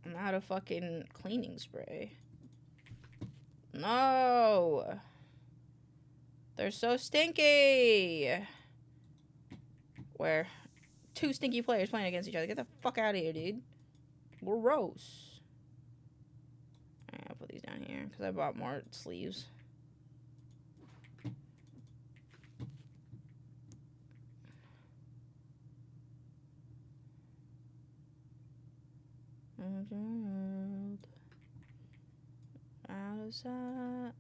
I'm out of fucking cleaning spray. No! They're so stinky! Where? 2 stinky players playing against each other. Get the fuck out of here, dude. Gross. I'll put these down here because I bought more sleeves. Out of sight,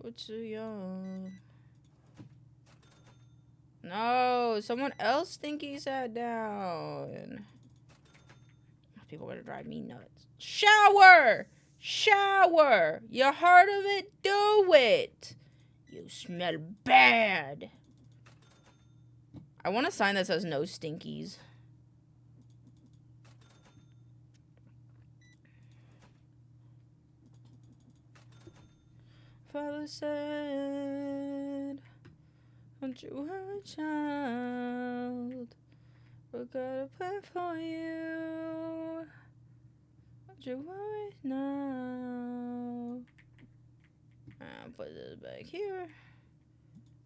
we're too young. No, someone else stinky sat down. People are gonna drive me nuts. Shower! Shower! You heard of it? Do it! You smell bad. I want a sign that says no stinkies. Father said, don't you worry, child. We got a plan for you. Don't you worry now. I'll put this back here.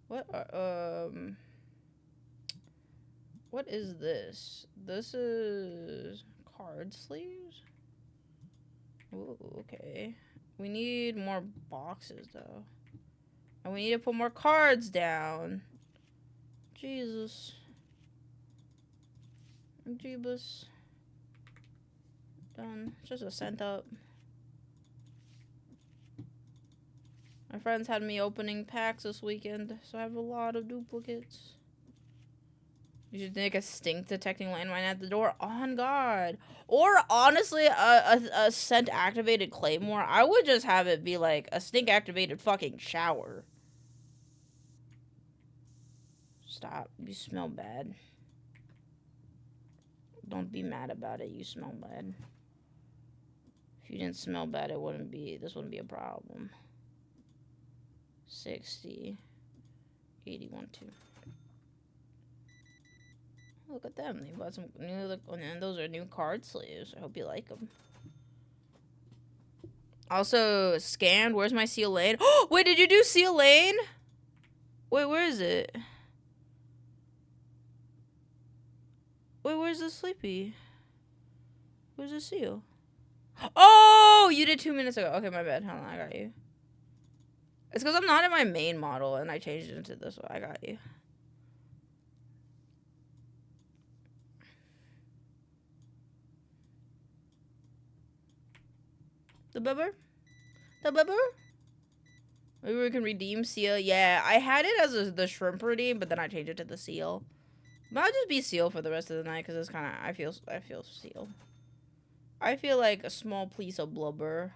What is this? This is card sleeves? Ooh, okay. We need more boxes, though. And we need to put more cards down. Jesus. Jeebus. Done. Just a cent up. My friends had me opening packs this weekend, so I have a lot of duplicates. You should make a stink detecting landmine at the door. On God. Or honestly, a scent activated claymore. I would just have it be like a stink activated fucking shower. Stop. You smell bad. Don't be mad about it. You smell bad. If you didn't smell bad, it wouldn't be. This wouldn't be a problem. 60. 81 2. Look at them. They bought some new, and those are new card sleeves. I hope you like them. Also, scanned. Where's my Seal Lane? Oh, wait, did you do Seal Lane? Wait, where is it? Wait, where's the Sleepy? Where's the Seal? Oh, you did 2 minutes ago. Okay, my bad. Hold on, I got you. It's because I'm not in my main model, and I changed it into this one. I got you. The bubber? The bubber? Maybe we can redeem Seal. Yeah, I had it as the shrimp redeem, but then I changed it to the Seal. But I'll just be Seal for the rest of the night, because it's kind of, I feel Seal. I feel like a small piece of blubber.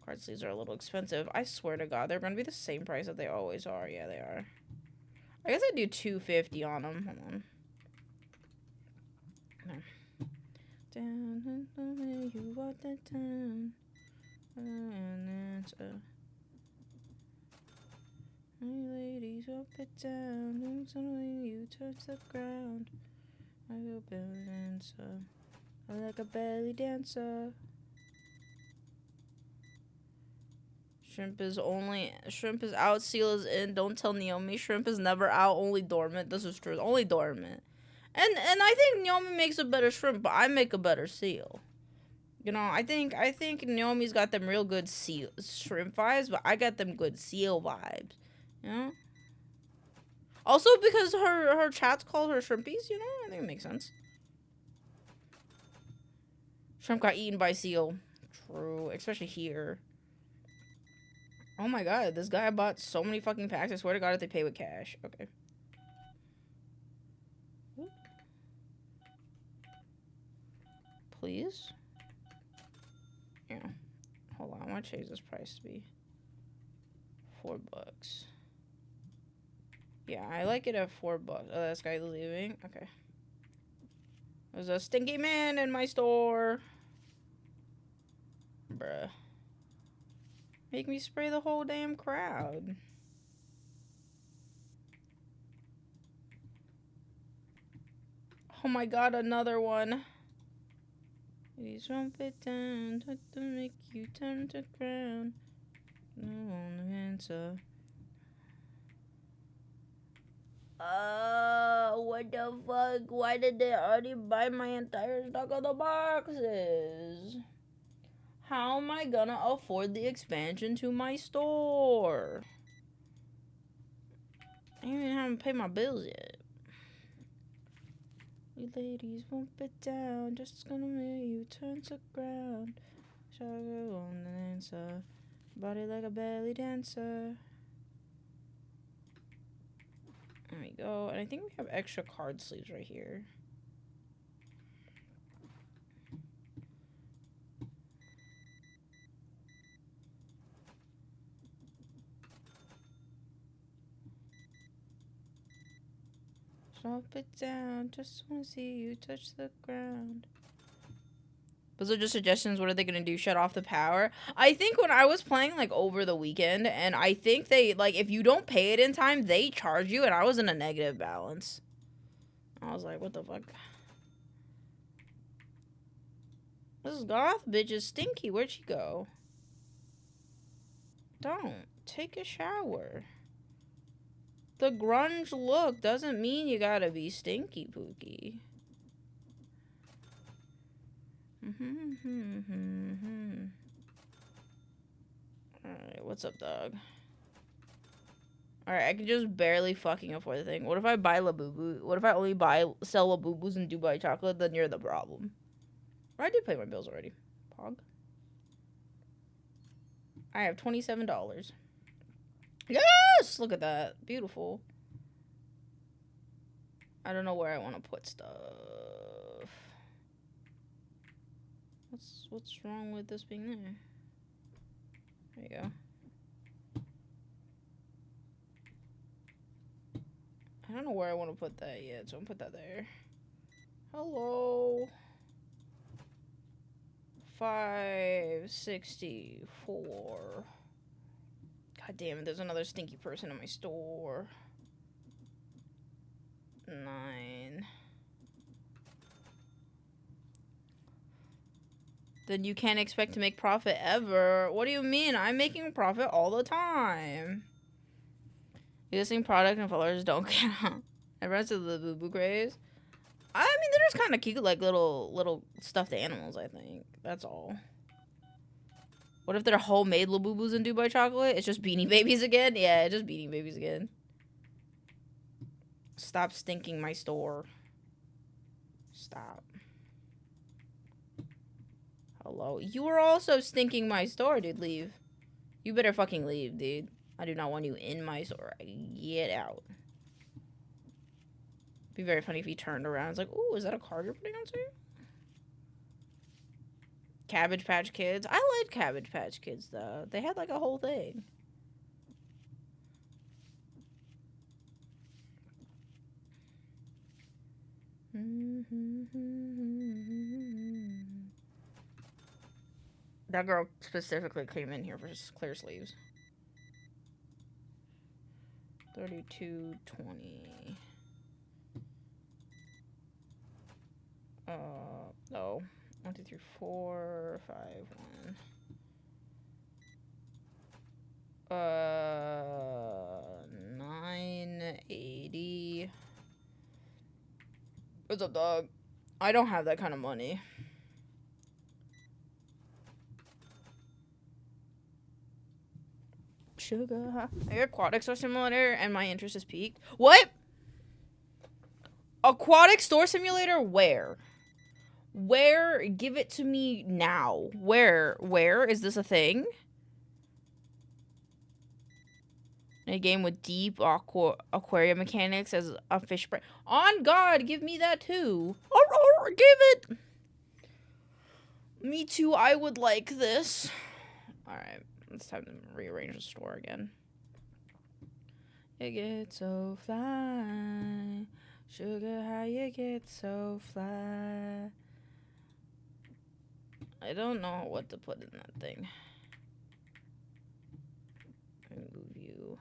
Card sleeves are a little expensive. I swear to God, they're going to be the same price that they always are. Yeah, they are. I guess I'd do $250 on them. Hold on. No. Down where you walk that town. And it's hey ladies, walk it down. And suddenly you touch the ground. I go belly dancer. I like a belly dancer. Shrimp is out, Seal is in. Don't tell Naomi. Shrimp is never out, only dormant. This is true. Only dormant. And I think Naomi makes a better shrimp, but I make a better Seal. You know, I think Naomi's got them real good shrimp vibes, but I got them good Seal vibes. You know? Also because her chat's called her shrimpies, you know? I think it makes sense. Shrimp got eaten by Seal. True. Especially here. Oh my God, this guy bought so many fucking packs. I swear to God if they pay with cash. Okay. Please? Yeah. Hold on, I want to change this price to be $4. Yeah, I like it at $4. Oh, this guy's leaving? Okay. There's a stinky man in my store. Bruh. Make me spray the whole damn crowd. Oh my God, another one. Please romp it down to make you turn to ground. No one answer. What the fuck? Why did they already buy my entire stock of the boxes? How am I gonna afford the expansion to my store? I even haven't paid my bills yet. You ladies won't it down, just gonna make you turn to ground. Shall go on the dancer, body like a belly dancer. There we go, and I think we have extra card sleeves right here. Drop it down, just wanna see you touch the ground. Those are just suggestions. What are they gonna do? Shut off the power? I think when I was playing like over the weekend, and I think they like if you don't pay it in time, they charge you, and I was in a negative balance. I was like, what the fuck? This goth bitch is stinky. Where'd she go? Don't take a shower. The grunge look doesn't mean you gotta be stinky pookie. Alright, what's up, dog? Alright, I can just barely fucking afford the thing. What if I buy Labubu? What if I only sell Labubus and Dubai chocolate? Then you're the problem. Or I did pay my bills already. Pog. I have $27. Yes! Look at that. Beautiful. I don't know where I want to put stuff. What's wrong with this being there? There you go. I don't know where I want to put that yet, so I'm gonna put that there. Hello. 564. God damn it, there's another stinky person in my store. 9. Then you can't expect to make profit ever. What do you mean? I'm making profit all the time. Existing product and followers don't count. The rest of the boo boo craze. I mean, they're just kind of cute, like little stuffed animals. I think that's all. What if they're homemade Labubus and Dubai chocolate? It's just Beanie Babies again. Yeah, just Beanie Babies again. Stop stinking my store. Stop. Hello. You are also stinking my store, dude. Leave. You better fucking leave, dude. I do not want you in my store. Get out. Be very funny if he turned around. It's like, ooh, is that a card you're putting on sale? Cabbage Patch Kids. I liked Cabbage Patch Kids, though. They had, like, a whole thing. That girl specifically came in here for clear sleeves. 32.20. No. 1, 2, 3, 4, 5, 1. 980. What's up, dog? I don't have that kind of money. Sugar. I got Aquatic Store Simulator and my interest is peaked. What? Aquatic Store Simulator? Where? Where? Give it to me now. Where? Where? Is this a thing? A game with deep aquarium mechanics as a fish brain. On God, give me that too. Give it. Me too, I would like this. Alright, it's time to rearrange the store again. You get so fly. Sugar, how you get so fly. I don't know what to put in that thing. Move you.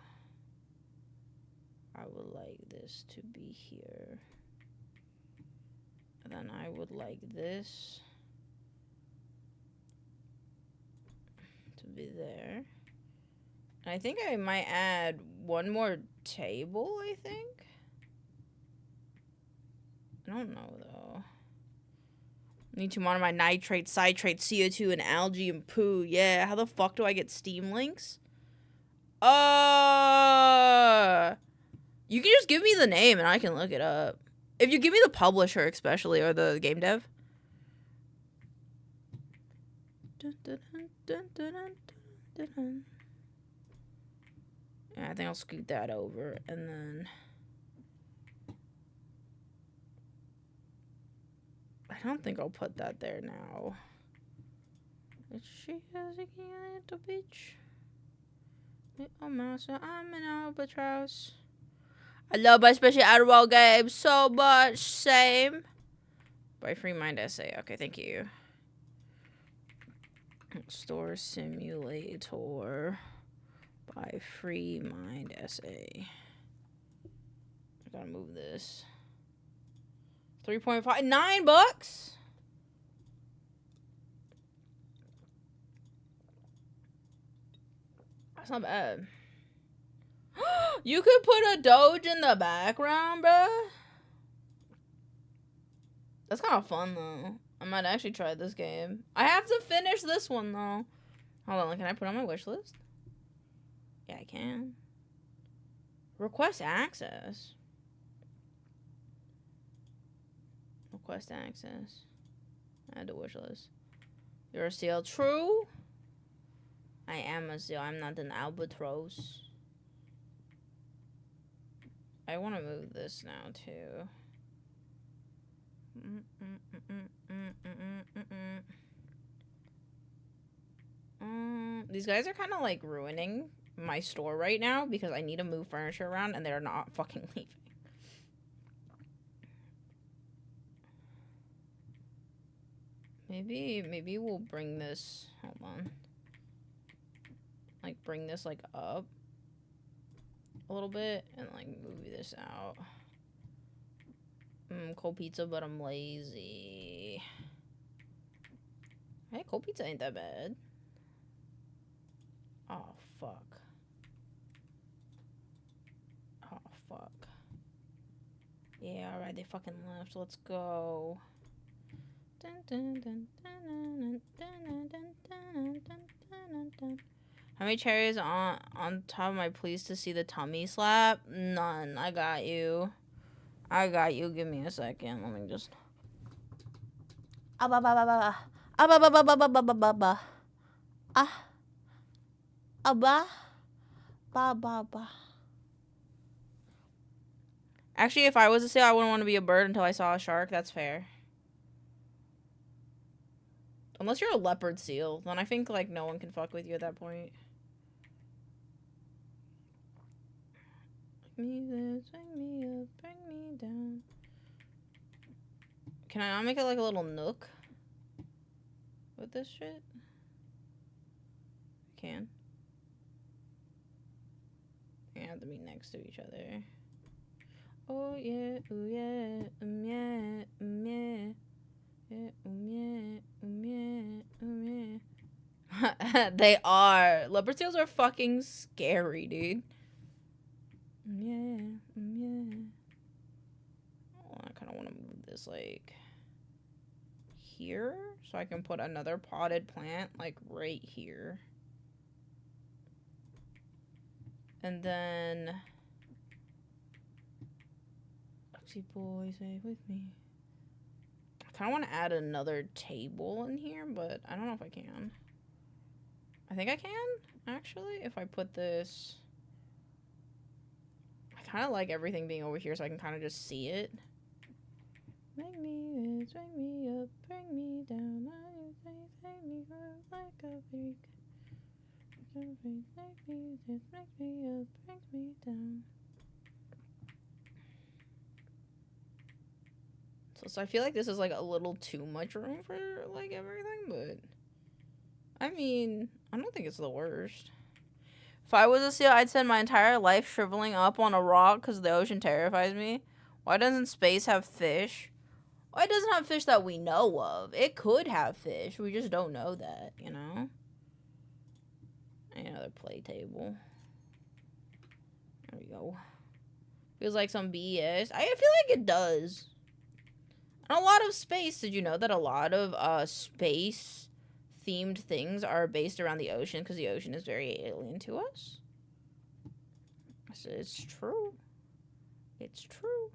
I would like this to be here. And then I would like this to be there. And I think I might add one more table, I think. I don't know, though. I need to monitor my nitrate, citrate, CO2, and algae and poo. Yeah, how the fuck do I get Steam links? You can just give me the name and I can look it up. If you give me the publisher, especially, or the game dev. Yeah, I think I'll scoot that over, and then I don't think I'll put that there now. She has a little bitch. Little mouse, I'm an albatross. I love my special Adderall game so much. Same. By Free Mind Essay. Okay, thank you. Store Simulator by Free Mind Essay. I gotta move this. 3.5. $9? That's not bad. You could put a Doge in the background, bruh. That's kind of fun, though. I might actually try this game. I have to finish this one, though. Hold on, can I put it on my wish list? Yeah, I can. Request access. Request access. Add to wish list. You're a seal. True. I am a seal. I'm not an albatross. I want to move this now too. These guys are kind of like ruining my store right now because I need to move furniture around and they're not fucking leaving. Maybe we'll bring this, hold on. Like bring this like up a little bit and like move this out. Cold pizza, but I'm lazy. Hey, cold pizza ain't that bad. Oh, fuck. Oh, fuck. Yeah, alright, they fucking left. Let's go. How many cherries on top of my please to see the tummy slap? None. I got you. I got you. Give me a second. Let me just. Actually, if I was a seal, I wouldn't want to be a bird until I saw a shark. That's fair. Unless you're a leopard seal, then I think like no one can fuck with you at that point. Bring me this, bring me up, bring me down. Can I not make it like a little nook with this shit? I can. They have to be next to each other. Oh yeah, ooh yeah, yeah, yeah. They are. Leopard seals are fucking scary, dude. Yeah. Oh, I kind of want to move this like here so I can put another potted plant like right here. And then Oxy boy, stay with me. I kind of want to add another table in here, but I don't know if I can. I think I can, actually, if I put this. I kind of like everything being over here so I can kind of just see it. Make me this, bring me up, bring me down. Take me like a freak. Make me this, make me up, bring me down. So I feel like this is like a little too much room for like everything, but I mean, I don't think it's the worst. If I was a seal, I'd spend my entire life shriveling up on a rock because the ocean terrifies me. Why doesn't space have fish? Why doesn't have fish that we know of? It could have fish. We just don't know that, you know? Another play table. There we go. Feels like some BS. I feel like it does. And a lot of space. Did you know that a lot of space themed things are based around the ocean because the ocean is very alien to us? So it's true. It's true.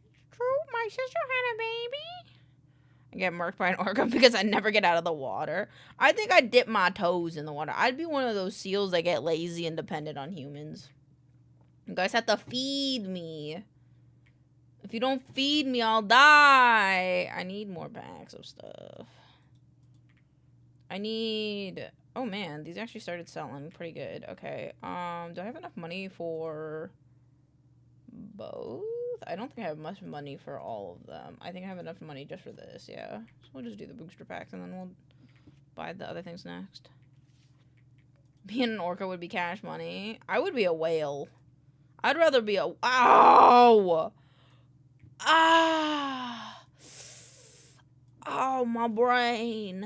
It's true. My sister had a baby. I get murked by an orca because I never get out of the water. I think I'd dip my toes in the water. I'd be one of those seals that get lazy and dependent on humans. You guys have to feed me. If you don't feed me, I'll die. I need more bags of stuff. I need... Oh, man. These actually started selling pretty good. Okay. Do I have enough money for both? I don't think I have much money for all of them. I think I have enough money just for this, yeah. So we'll just do the booster packs and then we'll buy the other things next. Being an orca would be cash money. I would be a whale. I'd rather be a... Ow! Ah! Oh, my brain.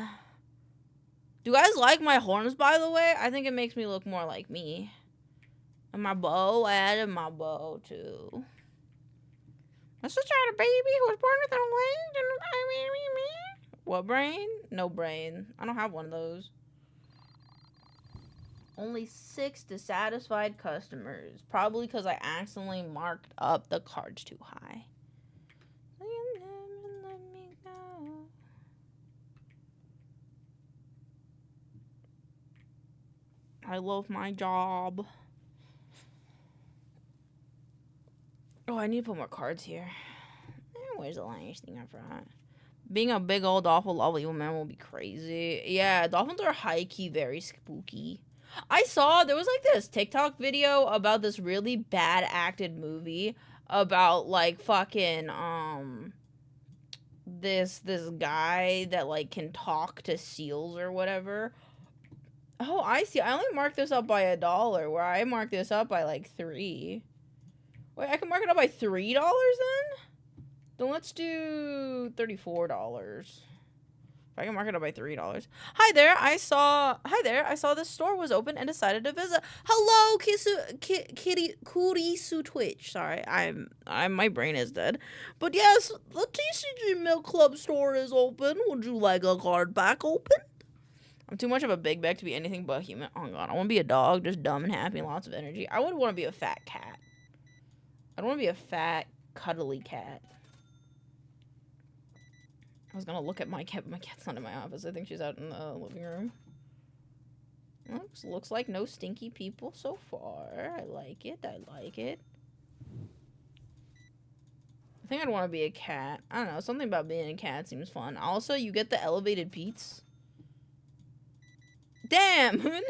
Do you guys like my horns, by the way? I think it makes me look more like me. And my bow, I added my bow, too. My sister had a baby who was born with no legs and what brain? No brain. I don't have one of those. Only 6 dissatisfied customers. Probably because I accidentally marked up the cards too high. Let me go. I love my job. Oh, I need to put more cards here. Where's the last thing I forgot? Being a big old awful lovely man will be crazy. Yeah, dolphins are high-key very spooky. I saw there was like this TikTok video about this really bad acted movie about like fucking this guy that like can talk to seals or whatever. Oh, I see. I only marked this up by $1, where I marked this up by like 3. Wait, I can mark it up by $3 then? Then let's do $34. If I can mark it up by $3. Hi there, I saw this store was open and decided to visit. Hello, Kurisu Twitch. Sorry, I'm my brain is dead. But yes, the TCG Milk Club store is open. Would you like a card back open? I'm too much of a big bag to be anything but human. Oh god, I want to be a dog, just dumb and happy and lots of energy. I would want to be a fat cat. I don't want to be a fat, cuddly cat. I was gonna look at my cat, but my cat's not in my office. I think she's out in the living room. Looks like no stinky people so far. I like it. I like it. I think I'd want to be a cat. I don't know. Something about being a cat seems fun. Also, you get the elevated Pete's. Damn! What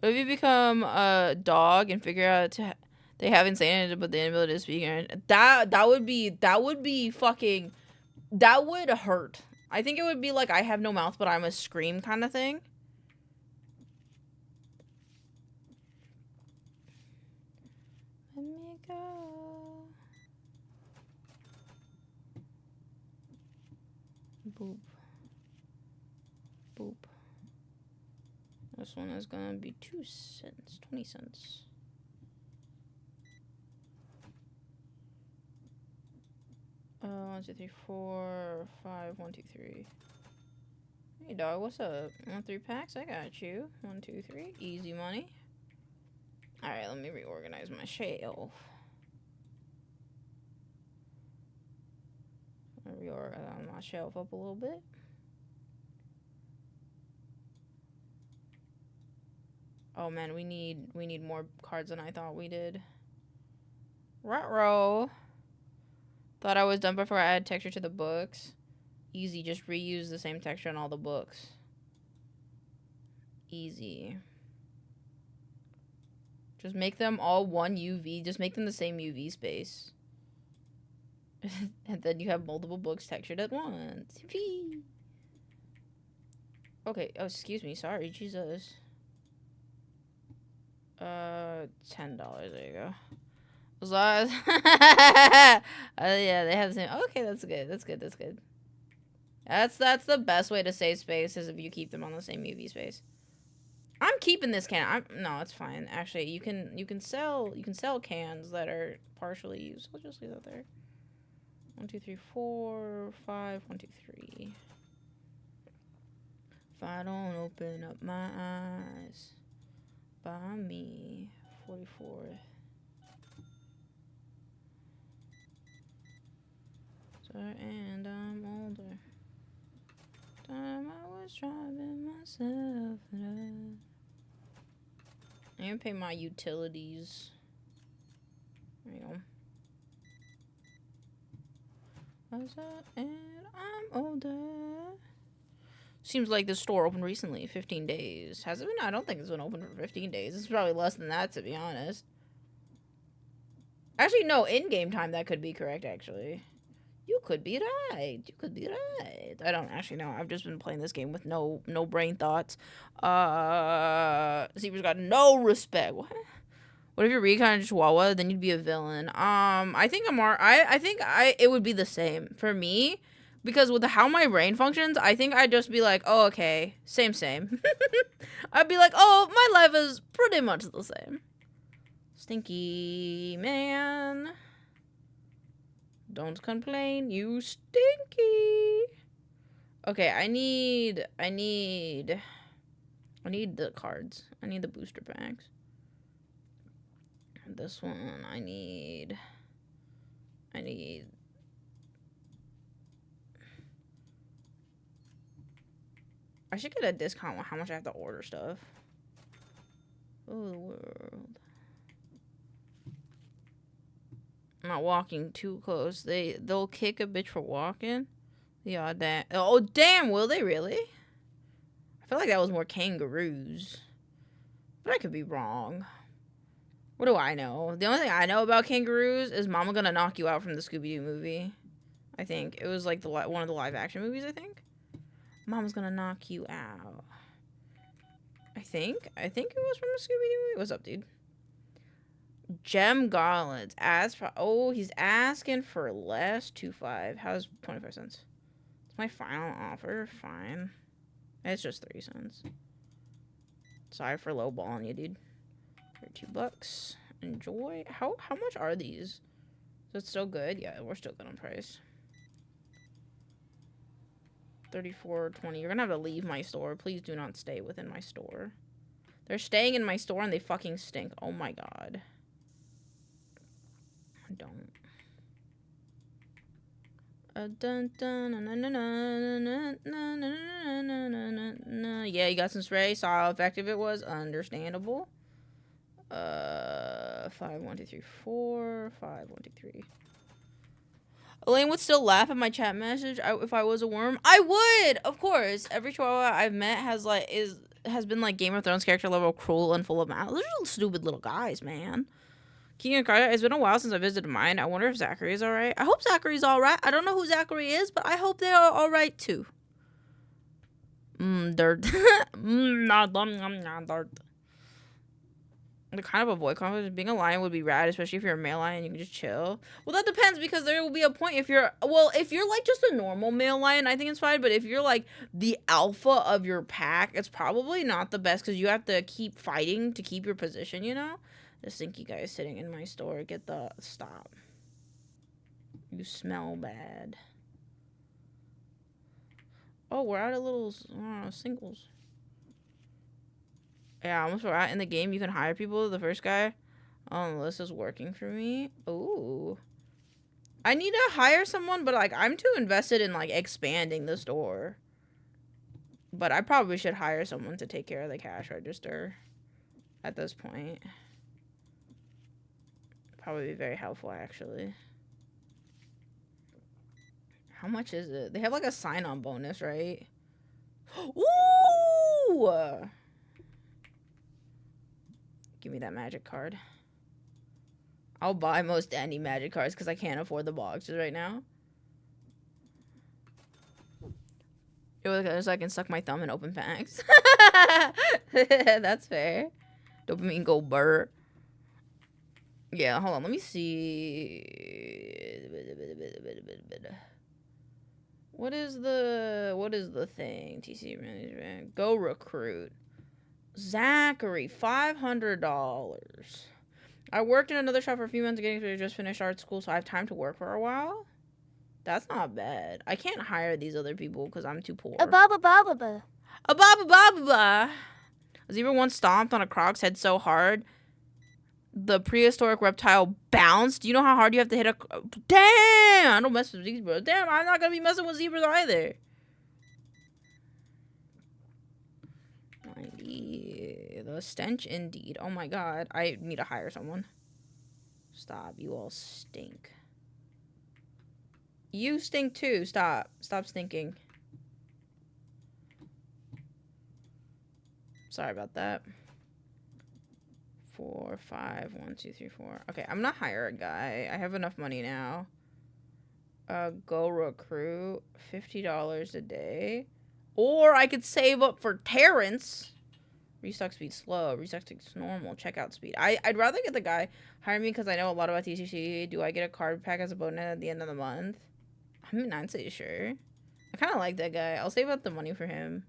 if you become a dog and figure out they have insanity but the inability to speak? That would be fucking. That would hurt. I think it would be like I have no mouth but I'm a scream kind of thing. Let me go. Boop. Boop. This one is gonna be 2 cents, 20 cents. One, 2, 3, 4, 5, 1, 2, 3. Hey dog, what's up? Want 3 packs? I got you. 1, 2, 3. Easy money. Alright, let me reorganize my shelf. Reorganize my shelf up a little bit. Oh man, we need more cards than I thought we did. Ruh-roh. Thought I was done before I add texture to the books. Easy, just reuse the same texture on all the books. Easy. Just make them all one UV. Just make them the same UV space. And then you have multiple books textured at once. Yippee. Okay, oh, excuse me, sorry, Jesus. $10, there you go. As long as yeah, they have the same. Okay, that's good. That's good. That's good. That's the best way to save space is if you keep them on the same UV space. I'm keeping this can. No, it's fine. Actually, you can sell cans that are partially used. I'll just leave that there. 1, 2, 3, 4, 5. 1, 2, 3. If I don't open up my eyes, by me, 44th. And I'm older. Time I was driving myself. I can pay my utilities. There you go. And I'm older. Seems like the store opened recently, 15 days. Has it been? I don't think it's been open for 15 days. It's probably less than that, to be honest. Actually, no, in-game time, that could be correct, actually. You could be right. You could be right. I don't actually know. I've just been playing this game with no brain thoughts. Zebra's got no respect. What? What if you're recon Chihuahua? Then you'd be a villain. I think it would be the same for me, because with how my brain functions, I think I'd just be like, oh, okay, same. I'd be like, oh, my life is pretty much the same. Stinky man. Don't complain, you stinky. Okay, I need I need the cards. I need the booster packs. This one, I need... I should get a discount on how much I have to order stuff. Oh, the world. I'm not walking too close. They'll kick a bitch for walking. Yeah, that. Oh, damn, will they really? I feel like that was more kangaroos. But I could be wrong. What do I know? The only thing I know about kangaroos is Mama Gonna Knock You Out from the Scooby-Doo movie. I think. It was like one of the live action movies, I think. Mama's gonna knock you out. I think it was from a Scooby-Doo movie. What's up, dude? Gem gauntlets. Oh, he's asking for less. 2.5. How's 25 cents? It's my final offer. Fine. It's just 3 cents. Sorry for lowballing you, dude. For $2. Enjoy. How much are these? Is it still good? Yeah, we're still good on price. $34.20. You're gonna have to leave my store. Please do not stay within my store. They're staying in my store and they fucking stink. Oh my god. Don't. Yeah, you got some spray. Saw how effective it was. Understandable. 5, 1, 2, 3, 4. 5, 1, 2, 3. Elaine would still laugh at my chat message if I was a worm. I would, of course. Every chihuahua I've met has been like Game of Thrones character level cruel and full of malice. They're just stupid little guys, man. Keegan Carter, it's been a while since I visited mine. I wonder if Zachary is alright. I hope Zachary's alright. I don't know who Zachary is, but I hope they are alright too. Dirt. Dirt. To kind of avoid conflict, being a lion would be rad, especially if you're a male lion and you can just chill. Well, that depends, because there will be a point if you're like just a normal male lion, I think it's fine. But if you're like the alpha of your pack, it's probably not the best, because you have to keep fighting to keep your position, you know? This stinky guy is sitting in my store. Get the... Stop. You smell bad. Oh, we're out of little singles. Yeah, I almost forgot. In the game, you can hire people. The first guy on the list is working for me. Ooh. I need to hire someone, but, like, I'm too invested in, like, expanding the store. But I probably should hire someone to take care of the cash register at this point. Probably be very helpful, actually. How much is it? They have, like, a sign-on bonus, right? Ooh! Give me that magic card. I'll buy most any magic cards because I can't afford the boxes right now. So I can suck my thumb and open packs. That's fair. Dopamine go burr. Yeah, hold on. Let me see. What is the thing? TC management. Go recruit. Zachary, $500. I worked in another shop for a few months getting to just finish art school, so I have time to work for a while. That's not bad. I can't hire these other people because I'm too poor. A baba baba ba. A baba baba ba. A zebra once stomped on a croc's head so hard the prehistoric reptile bounced. Do you know how hard you have to hit a... Damn! I don't mess with zebras. Damn, I'm not gonna be messing with zebras either. 90. The stench indeed. Oh my god. I need to hire someone. Stop. You all stink. You stink too. Stop. Stop stinking. Sorry about that. 4, 5, 1, 2, 3, 4. Okay, I'm gonna hire a guy. I have enough money now. Go recruit. $50 a day. Or I could save up for Terrence. Restock speed slow. Restock speed normal. Checkout speed. I'd rather get the guy hire me because I know a lot about TCC. Do I get a card pack as a bonus at the end of the month? I mean, I'd say sure. I kind of like that guy. I'll save up the money for him.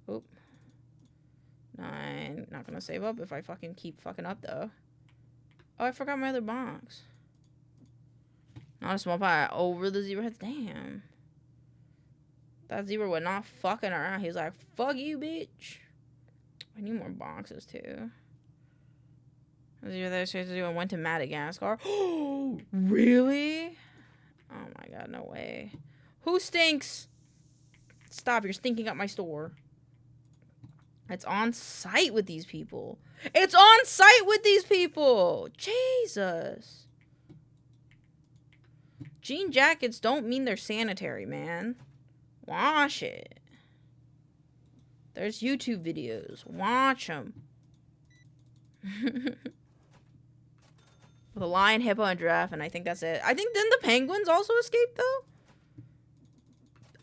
Oop. 9. Not gonna save up if I fucking keep fucking up though. Oh, I forgot my other box. Not a small pie. Over the zebra heads. Damn. That zebra would not fucking around. He's like, fuck you, bitch. I need more boxes, too. Zebra that went to Madagascar. Oh, really? Oh my god, no way. Who stinks? Stop, you're stinking up my store. It's on site with these people. It's on site with these people! Jesus. Jean jackets don't mean they're sanitary, man. Wash it. There's YouTube videos. Watch them. With a lion, hippo, and giraffe, and I think that's it. I think then the penguins also escaped, though?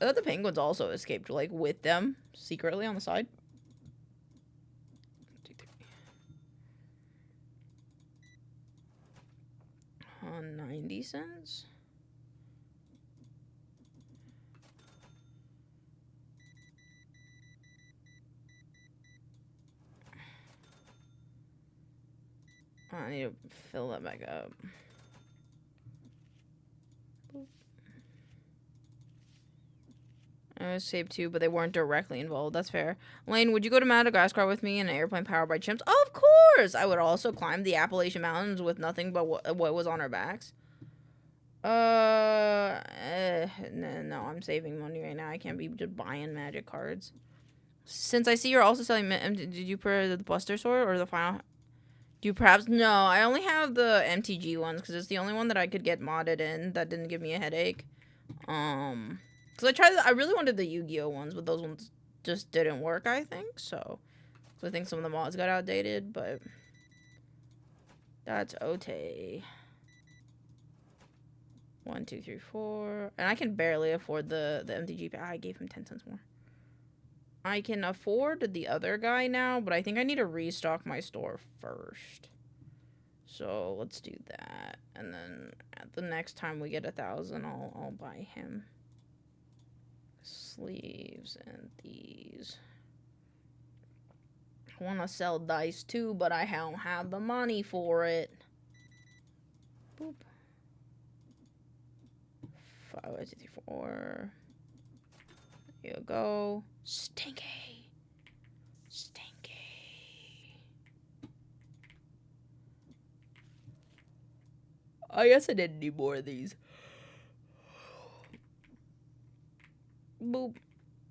I thought the penguins also escaped, like, with them, secretly on the side. 90 cents? I need to fill that back up. I saved two, but they weren't directly involved. That's fair. Lane, would you go to Madagascar with me in an airplane powered by chimps? Of course! I would also climb the Appalachian Mountains with nothing but what was on our backs. No, I'm saving money right now. I can't be just buying magic cards. Since I see you're also selling... Did you prefer the Buster Sword or the final... Do you perhaps... No, I only have the MTG ones because it's the only one that I could get modded in that didn't give me a headache. Because I really wanted the Yu-Gi-Oh ones, but those ones just didn't work, I think. So I think some of the mods got outdated, but that's okay. 1, 2, 3, 4. And I can barely afford the MTG pack. I gave him 10 cents more. I can afford the other guy now, but I think I need to restock my store first. So let's do that. And then at the next time we get 1,000, I'll buy him. Sleeves and these. I want to sell dice too, but I don't have the money for it. Boop. 5, 1, 2, 3, 4. There you go. Stinky. Stinky. I guess I didn't need more of these. Boop.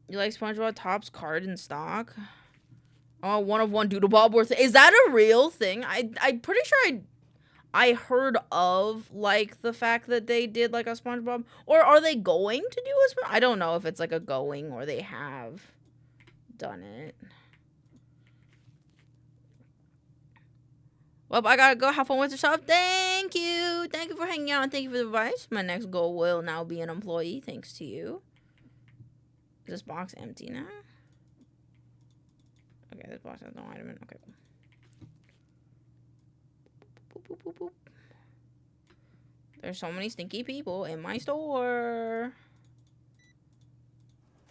You like SpongeBob Top's card in stock? Oh, 1 of 1 Doodlebob worth. Is that a real thing? I'm pretty sure I heard of, like, the fact that they did, like, a SpongeBob. Or are they going to do a SpongeBob? I don't know if it's, like, a going or they have done it. Well, I gotta go have fun with the shop. Thank you. Thank you for hanging out and thank you for the advice. My next goal will now be an employee, thanks to you. Is this box empty now? Okay, this box has no item in. Okay, cool. Boop, boop, boop, boop. There's so many stinky people in my store.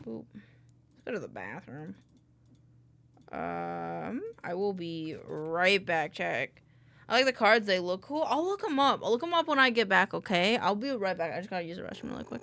Boop. Let's go to the bathroom. I will be right back. Check. I like the cards. They look cool. I'll look them up. I'll look them up when I get back, okay? I'll be right back. I just gotta use the restroom really quick.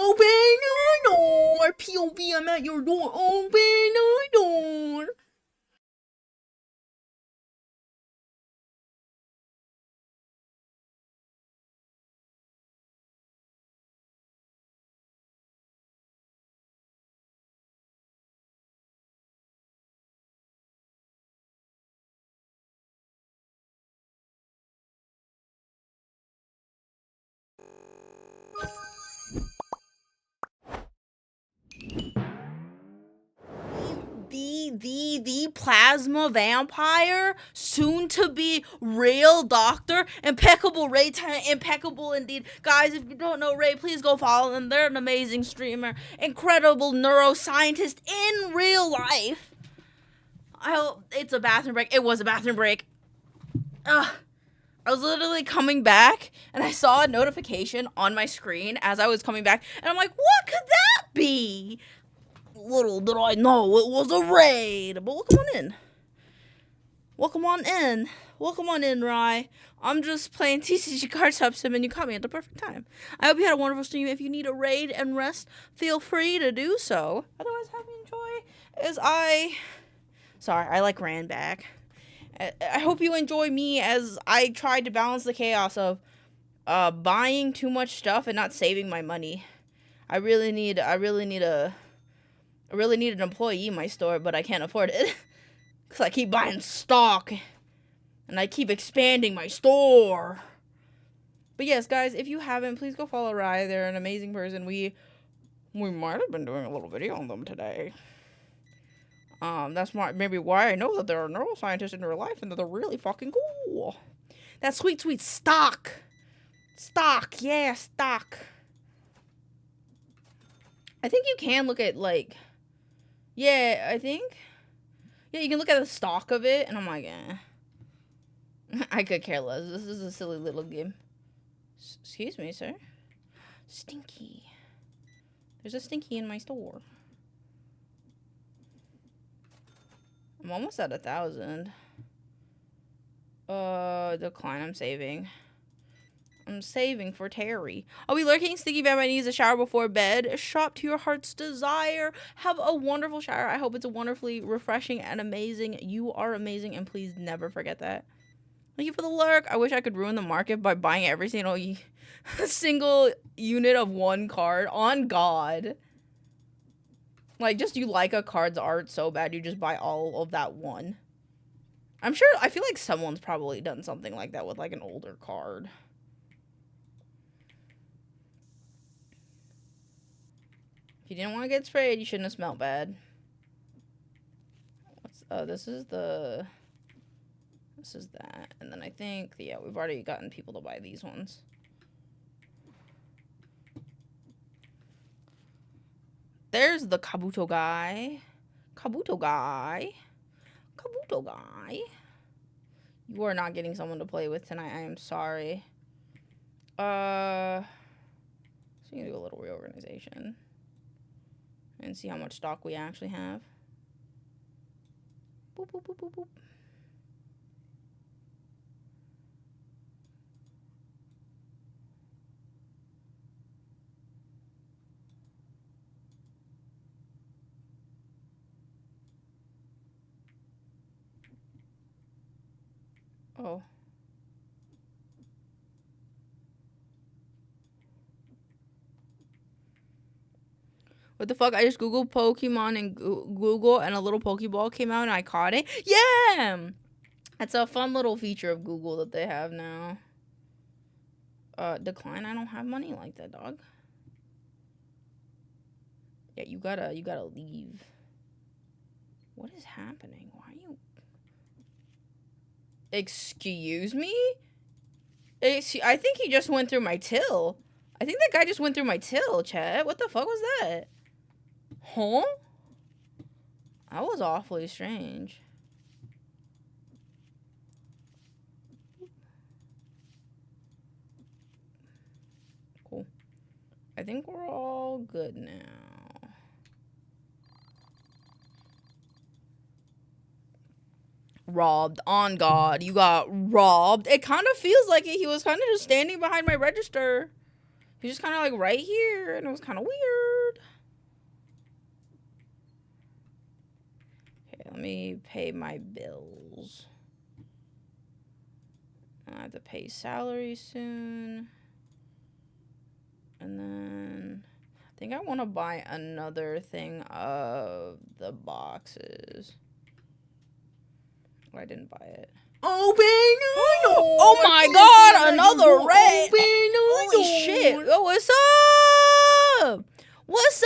Open the door. POV, I'm at your door. Open the door. The plasma vampire, soon to be real doctor, impeccable Ray, impeccable indeed. Guys, if you don't know Ray, please go follow them. They're an amazing streamer, incredible neuroscientist in real life. I hope it's a bathroom break. It was a bathroom break. I was literally coming back and I saw a notification on my screen as I was coming back, and I'm like, what could that be? Little did I know it was a raid. But welcome on in. Welcome on in. Welcome on in, Rye. I'm just playing TCG Card Sim and you caught me at the perfect time. I hope you had a wonderful stream. If you need a raid and rest, feel free to do so. Otherwise, have you enjoy as I like ran back. I hope you enjoy me as I tried to balance the chaos of buying too much stuff and not saving my money. I really need an employee in my store, but I can't afford it. Because I keep buying stock. And I keep expanding my store. But yes, guys, if you haven't, please go follow Rye. They're an amazing person. We might have been doing a little video on them today. That's maybe why I know that they're a neuroscientist in real life and that they're really fucking cool. That sweet, sweet stock. Stock, yeah, stock. I think you can look at, like... Yeah, I think. Yeah, you can look at the stock of it, and I'm like, I could care less. This is a silly little game. Excuse me, sir. Stinky. There's a Stinky in my store. I'm almost at 1,000. Decline, I'm saving. I'm saving for Terry. Are we lurking? Sticky Bad needs a shower before bed. Shop to your heart's desire. Have a wonderful shower. I hope it's a wonderfully refreshing and amazing. You are amazing, and please never forget that. Thank you for the lurk. I wish I could ruin the market by buying every single unit of one card. On God. Like, just you like a card's art so bad, you just buy all of that one. I feel like someone's probably done something like that with, like, an older card. If you didn't want to get sprayed, you shouldn't have smelled bad. This is that. And then I think, yeah, we've already gotten people to buy these ones. There's the Kabuto guy. Kabuto guy. You are not getting someone to play with tonight. I am sorry. So you can do a little reorganization. And see how much stock we actually have. Boop, boop, boop, boop, boop. Oh. What the fuck? I just Googled Pokemon in Google and a little Pokeball came out and I caught it. Yeah! That's a fun little feature of Google that they have now. Decline. I don't have money like that, dog. Yeah, you gotta leave. What is happening? Why are you... Excuse me? I think he just went through my till. I think that guy just went through my till, chat. What the fuck was that? Huh? That was awfully strange. Cool. I think we're all good now. Robbed. On God. You got robbed. It kind of feels like it. He was kind of just standing behind my register. He's just kind of like right here, and it was kind of weird. Okay, let me pay my bills. I have to pay salary soon. And then I think I want to buy another thing of the boxes. Oh, I didn't buy it. Oh my god, another raid! Holy shit! Yo, what's up? What's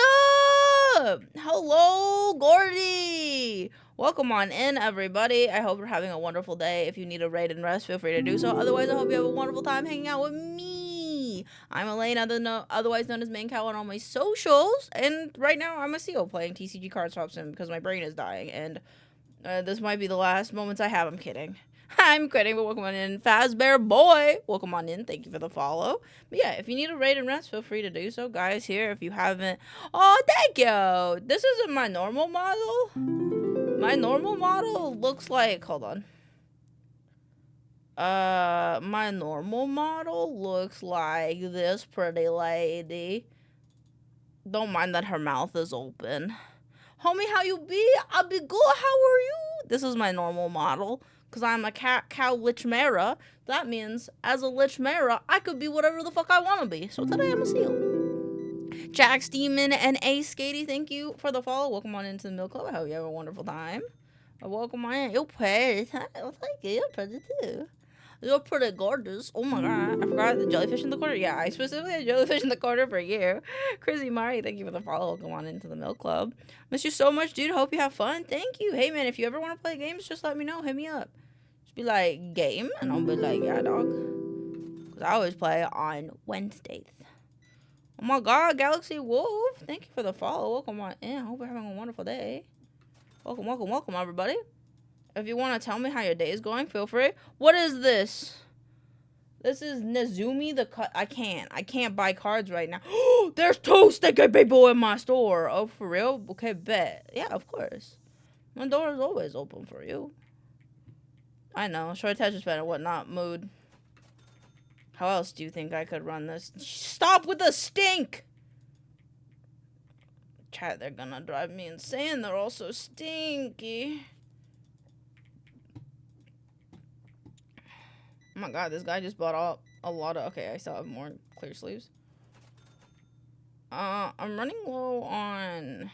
up? Hello, Gordy! Welcome on in, everybody. I hope you're having a wonderful day. If you need a raid and rest, feel free to do so. Otherwise, I hope you have a wonderful time hanging out with me. I'm Elaine, otherwise known as maincoow on all my socials. And right now, I'm a CEO playing TCG Card Swap Sim because my brain is dying. And this might be the last moments I have. I'm kidding. I'm kidding, but welcome on in. Fazbear Boy, welcome on in. Thank you for the follow. But yeah, if you need a raid and rest, feel free to do so. Guys, here, if you haven't... Oh, thank you. This isn't my normal model. My normal model looks like... Hold on. My normal model looks like this pretty lady. Don't mind that her mouth is open. Homie, how you be? I be good. How are you? This is my normal model. Because I'm a cow lichmera. That means, as a lichmera, I could be whatever the fuck I want to be. So today I'm a seal. Jack Steeman and A Skatey, thank you for the follow. Welcome on into the Milk Club. I hope you have a wonderful time. Welcome on in. You're pretty. Thank you. You're pretty too. You're pretty gorgeous. Oh my god. I forgot the jellyfish in the corner. Yeah, I specifically had jellyfish in the corner for you. Chrissy Mari, thank you for the follow. Welcome on into the Milk Club. Miss you so much, dude. Hope you have fun. Thank you. Hey, man, if you ever want to play games, just let me know. Hit me up. Just be like, game? And I'll be like, yeah, dog. Because I always play on Wednesdays. Oh my god, Galaxy Wolf. Thank you for the follow. Welcome on in. I hope you're having a wonderful day. Welcome, welcome, welcome, everybody. If you want to tell me how your day is going, feel free. What is this? This is Nezumi the cut. I can't buy cards right now. There's 2 sticky people in my store. Oh, for real? Okay, bet. Yeah, of course. My door is always open for you. I know. Short attention span and whatnot. Mood. How else do you think I could run this? Stop with the stink! Chat, they're gonna drive me insane. They're all so stinky. Oh my god, this guy just bought up a lot of... Okay, I still have more clear sleeves. I'm running low on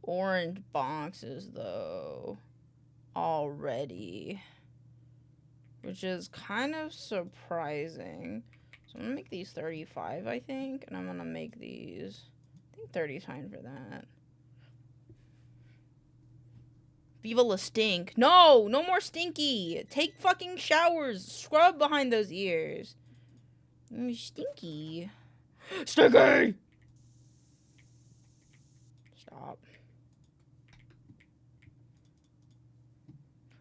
orange boxes, though, already. Which is kind of surprising. So I'm gonna make these 35, I think. And I'm gonna make these... I think 30 is fine for that. Viva la stink. No! No more stinky! Take fucking showers! Scrub behind those ears. Stinky. Stinky! Stop.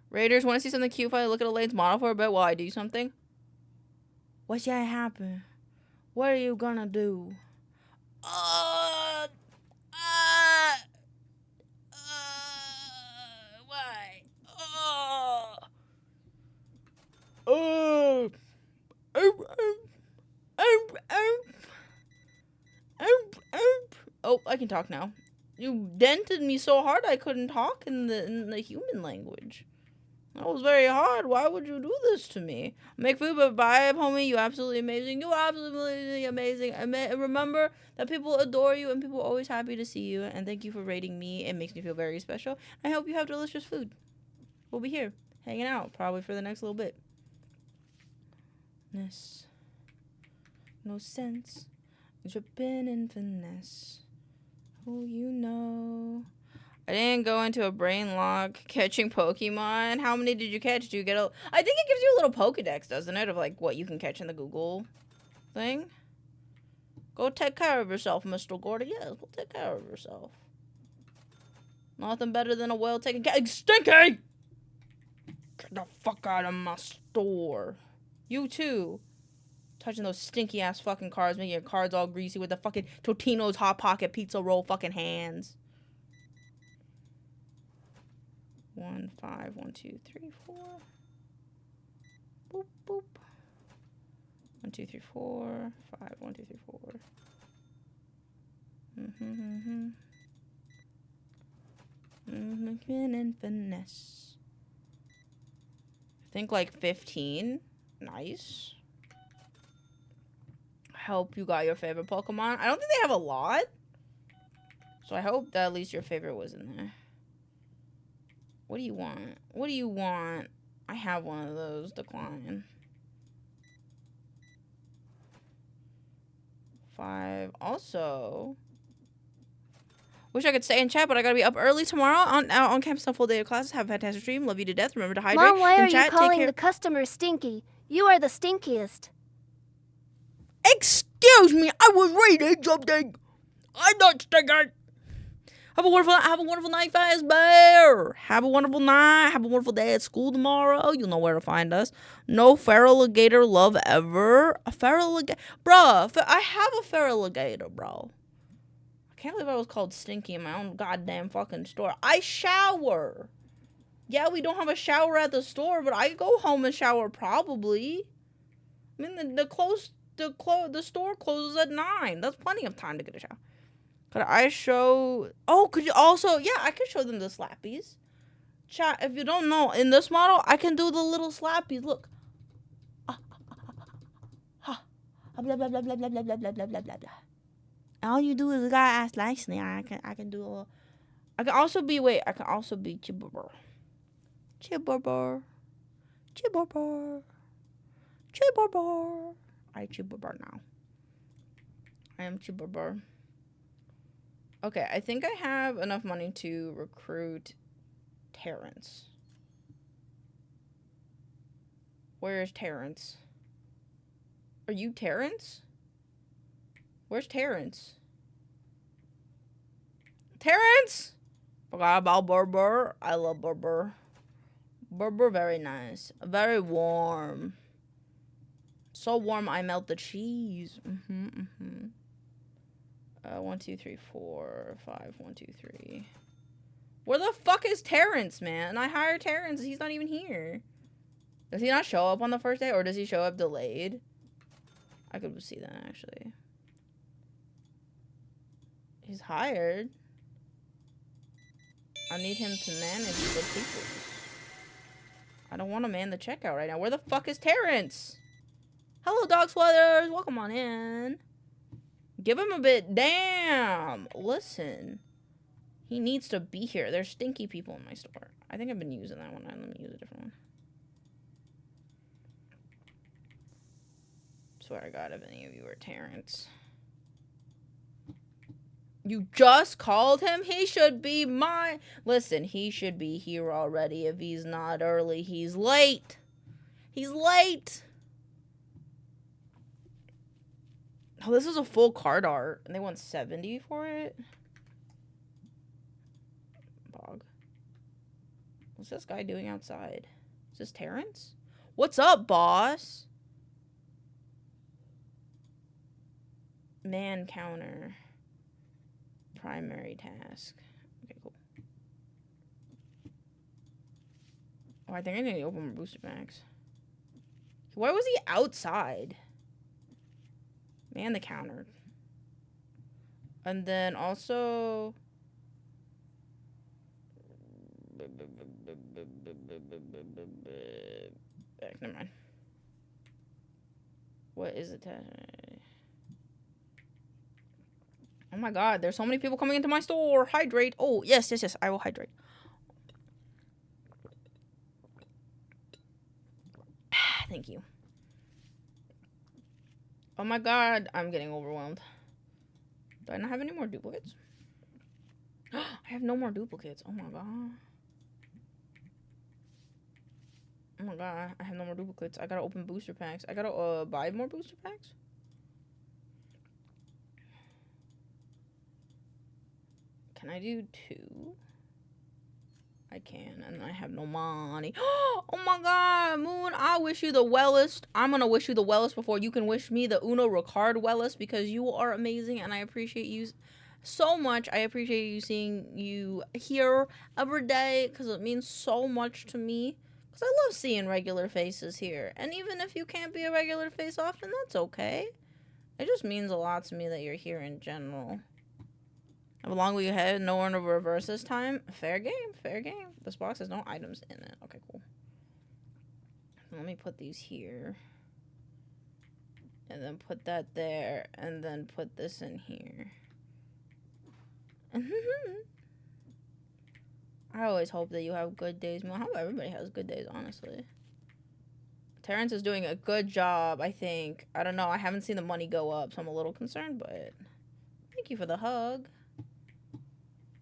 Raiders, want to see something cute if I look at Elaine's model for a bit while I do something? What's gonna happen? What are you gonna do? Why? Oh, I can talk now. You dented me so hard I couldn't talk in the human language. That was very hard. Why would you do this to me? Make food, but vibe, homie. You absolutely amazing. You absolutely amazing. Remember that people adore you and people are always happy to see you. And thank you for rating me. It makes me feel very special. I hope you have delicious food. We'll be here hanging out probably for the next little bit. No sense. Dripping in finesse. Oh, you know. I didn't go into a brain lock catching Pokemon. How many did you catch? Do you get a... I think it gives you a little Pokedex, doesn't it? Of, like, what you can catch in the Google thing. Go take care of yourself, Mr. Gordy. Yes, go take care of yourself. Nothing better than a well-taken care... Stinky! Get the fuck out of my store. You, too. Touching those stinky-ass fucking cards. Making your cards all greasy with the fucking Totino's Hot Pocket Pizza Roll fucking hands. 1, 5, 1, 2, 3, 4. Boop, boop. 1, 2, 3, 4, 5, 1, 2, 3, 4. And finesse. I think like 15. Nice. Hope you got your favorite Pokemon. I don't think they have a lot. So I hope that at least your favorite was in there. What do you want? What do you want? I have one of those. Decline. 5. Also, wish I could stay in chat, but I gotta be up early tomorrow on campus on full day of classes. Have a fantastic stream. Love you to death. Remember to hydrate. Mom, why in are you chat. calling the customer stinky? You are the stinkiest. Excuse me, I was reading something. I'm not stinking. Have a wonderful night, Fast Bear. Have a wonderful night. Have a wonderful day at school tomorrow. You'll know where to find us. No feral alligator love ever. A feral alligator, bruh. I have a feral alligator, bro. I can't believe I was called stinky in my own goddamn fucking store. I shower. Yeah, we don't have a shower at the store, but I go home and shower probably. I mean, the store closes at 9. That's plenty of time to get a shower. Could I show... Oh, could you also... Yeah, I could show them the slappies. Chat, if you don't know, in this model, I can do the little slappies. Look. Blah, blah, blah, blah, blah, blah, blah, blah, blah, blah, blah. All you do is gotta ask nicely. I can do a little... I can also be... Wait, I can also be Chibberber. Chibberber. Chibberber. Chibberber. I Chibberber now. I am Chibberber. Okay, I think I have enough money to recruit Terrence. Where's Terrence? Are you Terrence? Where's Terrence? Terrence! Forgot about Burber. I love Burber. Burber, very nice. Very warm. So warm I melt the cheese. 1, 2, 3, 4, 5. 1, 2, 3. Where the fuck is Terrence, man? I hired Terrence. He's not even here. Does he not show up on the first day, or does he show up delayed? I could see that, actually. He's hired. I need him to manage the people. I don't want to man the checkout right now. Where the fuck is Terrence? Hello, dog sweaters. Welcome on in. Give him a bit. Damn. Listen. He needs to be here. There's stinky people in my store. I think I've been using that one. Let me use a different one. Swear to God, if any of you are Terrence. You just called him? He should be mine. Listen, he should be here already. If he's not early, he's late. He's late. Oh, this is a full card art, and they want 70 for it? Bog. What's this guy doing outside? Is this Terrence? What's up, boss? Man counter. Primary task. Okay, cool. Oh, I think I need to open more booster packs. Why was he outside? Man the counter. And then also... Never mind. What is it? Oh my God, there's so many people coming into my store. Hydrate. Oh, yes, yes, yes. I will hydrate. Thank you. Oh my God, I'm getting overwhelmed. Do I not have any more duplicates? I have no more duplicates. Oh my God. Oh my God, I have no more duplicates. I gotta open booster packs. I gotta buy more booster packs. Can I do 2? I can, and I have no money. Oh my God, Moon, I wish you the wellest. I'm gonna wish you the wellest before you can wish me the Uno Ricard wellest, because you are amazing, and I appreciate you so much. I appreciate you seeing you here every day, because it means so much to me. Because I love seeing regular faces here. And even if you can't be a regular face often, that's okay. It just means a lot to me that you're here in general. Have a long week ahead. No one to reverse this time. Fair game. Fair game. This box has no items in it. Okay, cool. Let me put these here. And then put that there. And then put this in here. I always hope that you have good days. I hope everybody has good days, honestly. Terrence is doing a good job, I think. I don't know. I haven't seen the money go up, so I'm a little concerned, but thank you for the hug.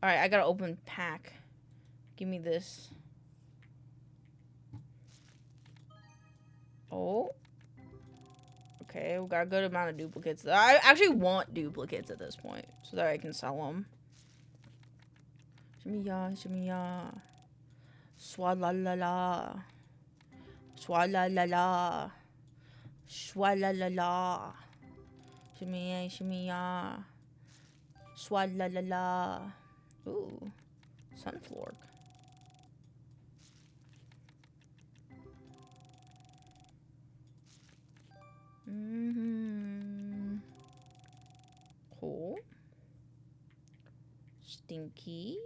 Alright, I gotta open pack. Give me this. Oh. Okay, we got a good amount of duplicates. I actually want duplicates at this point, so that I can sell them. Shimmy ya, shimmy ya. Swalala. Swalala. Swalala. Shimmy ya, shimmy ya. Swalala. Ooh. Sunflower. Cool. Stinky.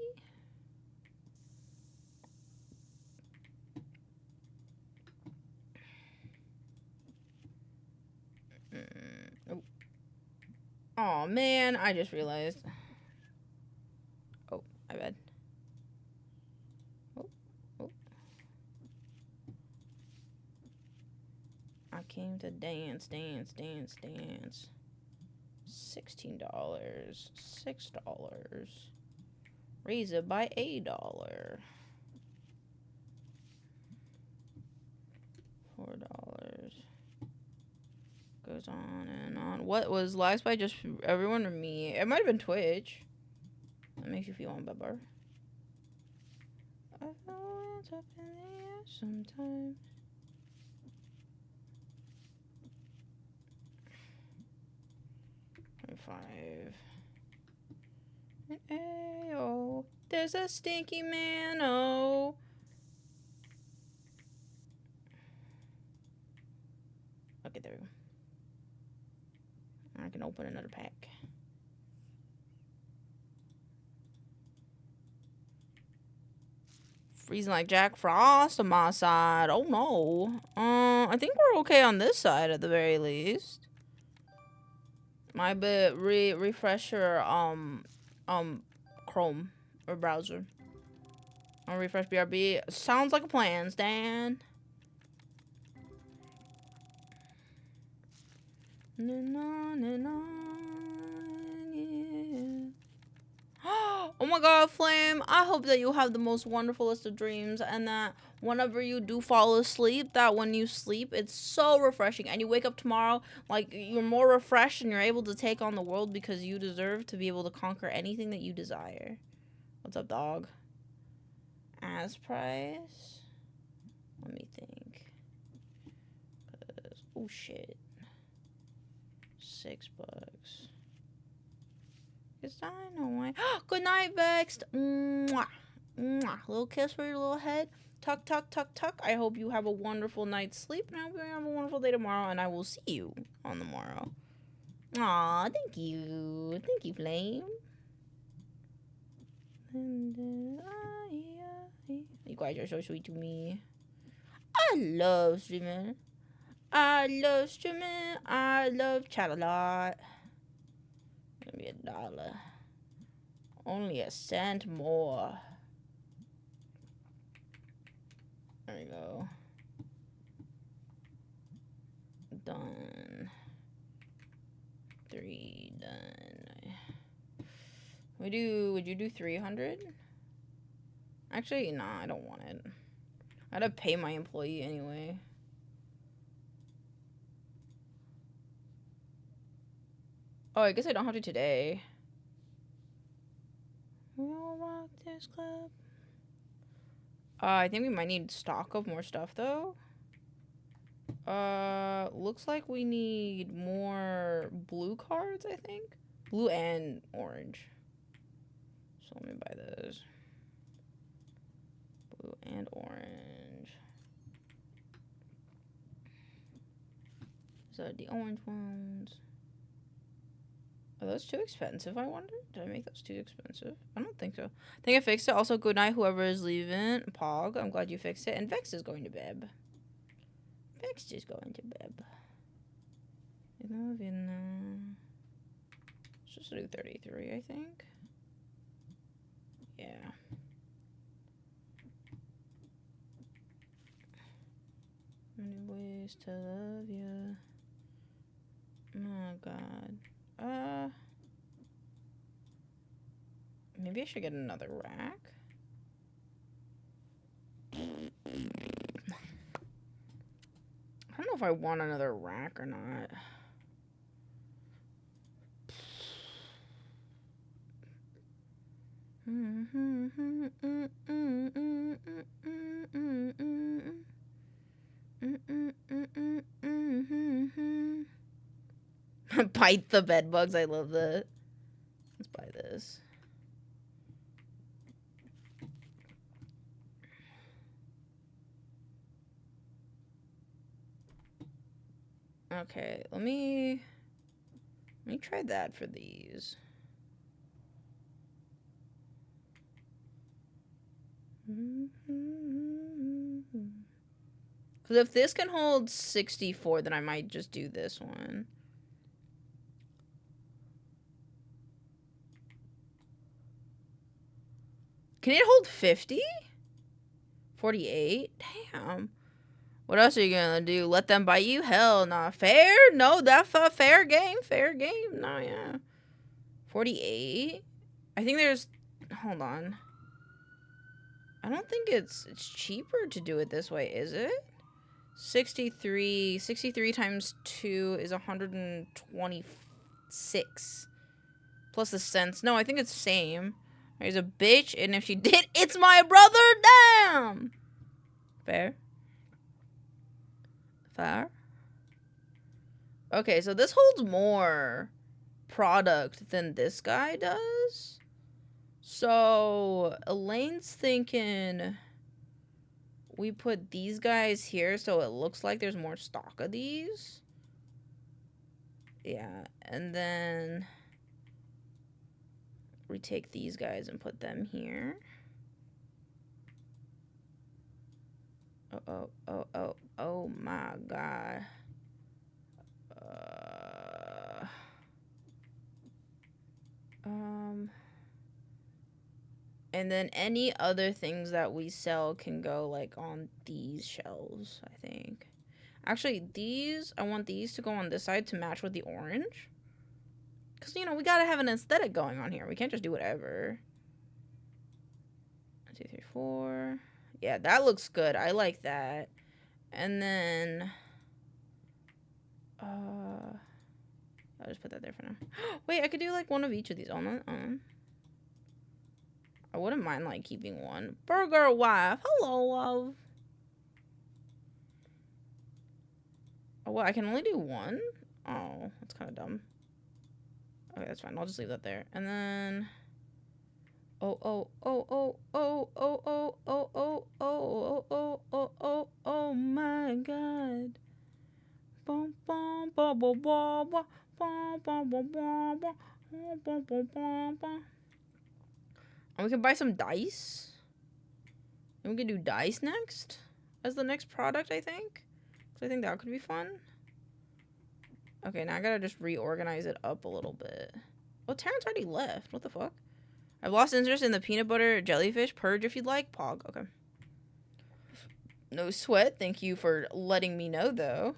Oh. Aw, man, I just realized. Oh, my bad. Oh, oh. I came to dance, dance, dance, dance. $16. $6. Raise it by $1. $4. Goes on and on. What was last by just everyone or me? It might have been Twitch. That makes you feel better. I know it's up in the air sometimes. Five. Ayo, there's a stinky man. Oh. Okay, there we go. I can open another pack. Freezing like Jack Frost on my side. Oh no. I think we're okay on this side at the very least. My bit refresh your Chrome or browser. I'll refresh BRB. Sounds like a plan, Stan. Oh my god, Flame, I hope that you have the most wonderfulest of dreams and that whenever you do fall asleep, that when you sleep, it's so refreshing and you wake up tomorrow, like, you're more refreshed and you're able to take on the world because you deserve to be able to conquer anything that you desire. What's up, dog? As price? Let me think. Oh, shit. $6. Cause I know I. Good night, Vexed. Mwah. Mwah. Little kiss for your little head. Tuck, tuck, tuck, tuck. I hope you have a wonderful night's sleep, and I hope you have a wonderful day tomorrow, and I will see you on the morrow. Aw, thank you. Thank you, Flame. You guys are so sweet to me. I love streaming. I love streaming. I love chat a lot. Give me $1. Only a cent more. There we go. Done. 3 done. Would you do 300? Actually, nah, I don't want it. I gotta pay my employee anyway. Oh, I guess I don't have to today. We'll rock this club. I think we might need stock of more stuff, though. Looks like we need more blue cards, I think. Blue and orange. So let me buy those. Blue and orange. So the orange ones. Are those too expensive, I wonder? Did I make those too expensive? I don't think so. I think I fixed it. Also, good night, whoever is leaving. Pog, I'm glad you fixed it. And Vex is going to bed. Vex is going to bed. Let's just do 33, I think. Yeah. Many ways to love you. Oh, God. Maybe I should get another rack. I don't know if I want another rack or not. Bite the bed bugs. I love that. Let's buy this. Okay, let me try that for these. Because if this can hold 64, then I might just do this one. Can it hold 50? 48? Damn. What else are you gonna do? Let them bite you? Hell nah. Fair? No, that's a fair game. Fair game. No, yeah. 48? I think there's... Hold on. I don't think it's cheaper to do it this way, is it? 63 times 2 is 126. Plus the cents. No, I think it's the same. There's a bitch, and if she did, it's my brother! Damn! Fair? Fair? Okay, so this holds more product than this guy does. So, Elaine's thinking we put these guys here so it looks like there's more stock of these. Yeah, and then we take these guys and put them here. Oh my God. And then any other things that we sell can go like on these shelves, I think. Actually, these, I want these to go on this side to match with the orange. Because, you know, we gotta have an aesthetic going on here. We can't just do whatever. 1, 2, 3, 4. Yeah, that looks good. I like that. And then... I'll just put that there for now. Wait, I could do like one of each of these. I wouldn't mind like keeping one. Burger wife. Hello, love. Oh, well, I can only do one? Oh, that's kind of dumb. Okay, that's fine. I'll just leave that there. And then... Oh my God. And we can buy some dice. And we can do dice next as the next product, I think. So I think that could be fun. Okay, now I gotta just reorganize it up a little bit. Oh, Terrence already left. What the fuck? I've lost interest in the peanut butter jellyfish. Purge if you'd like. Pog. Okay. No sweat. Thank you for letting me know, though.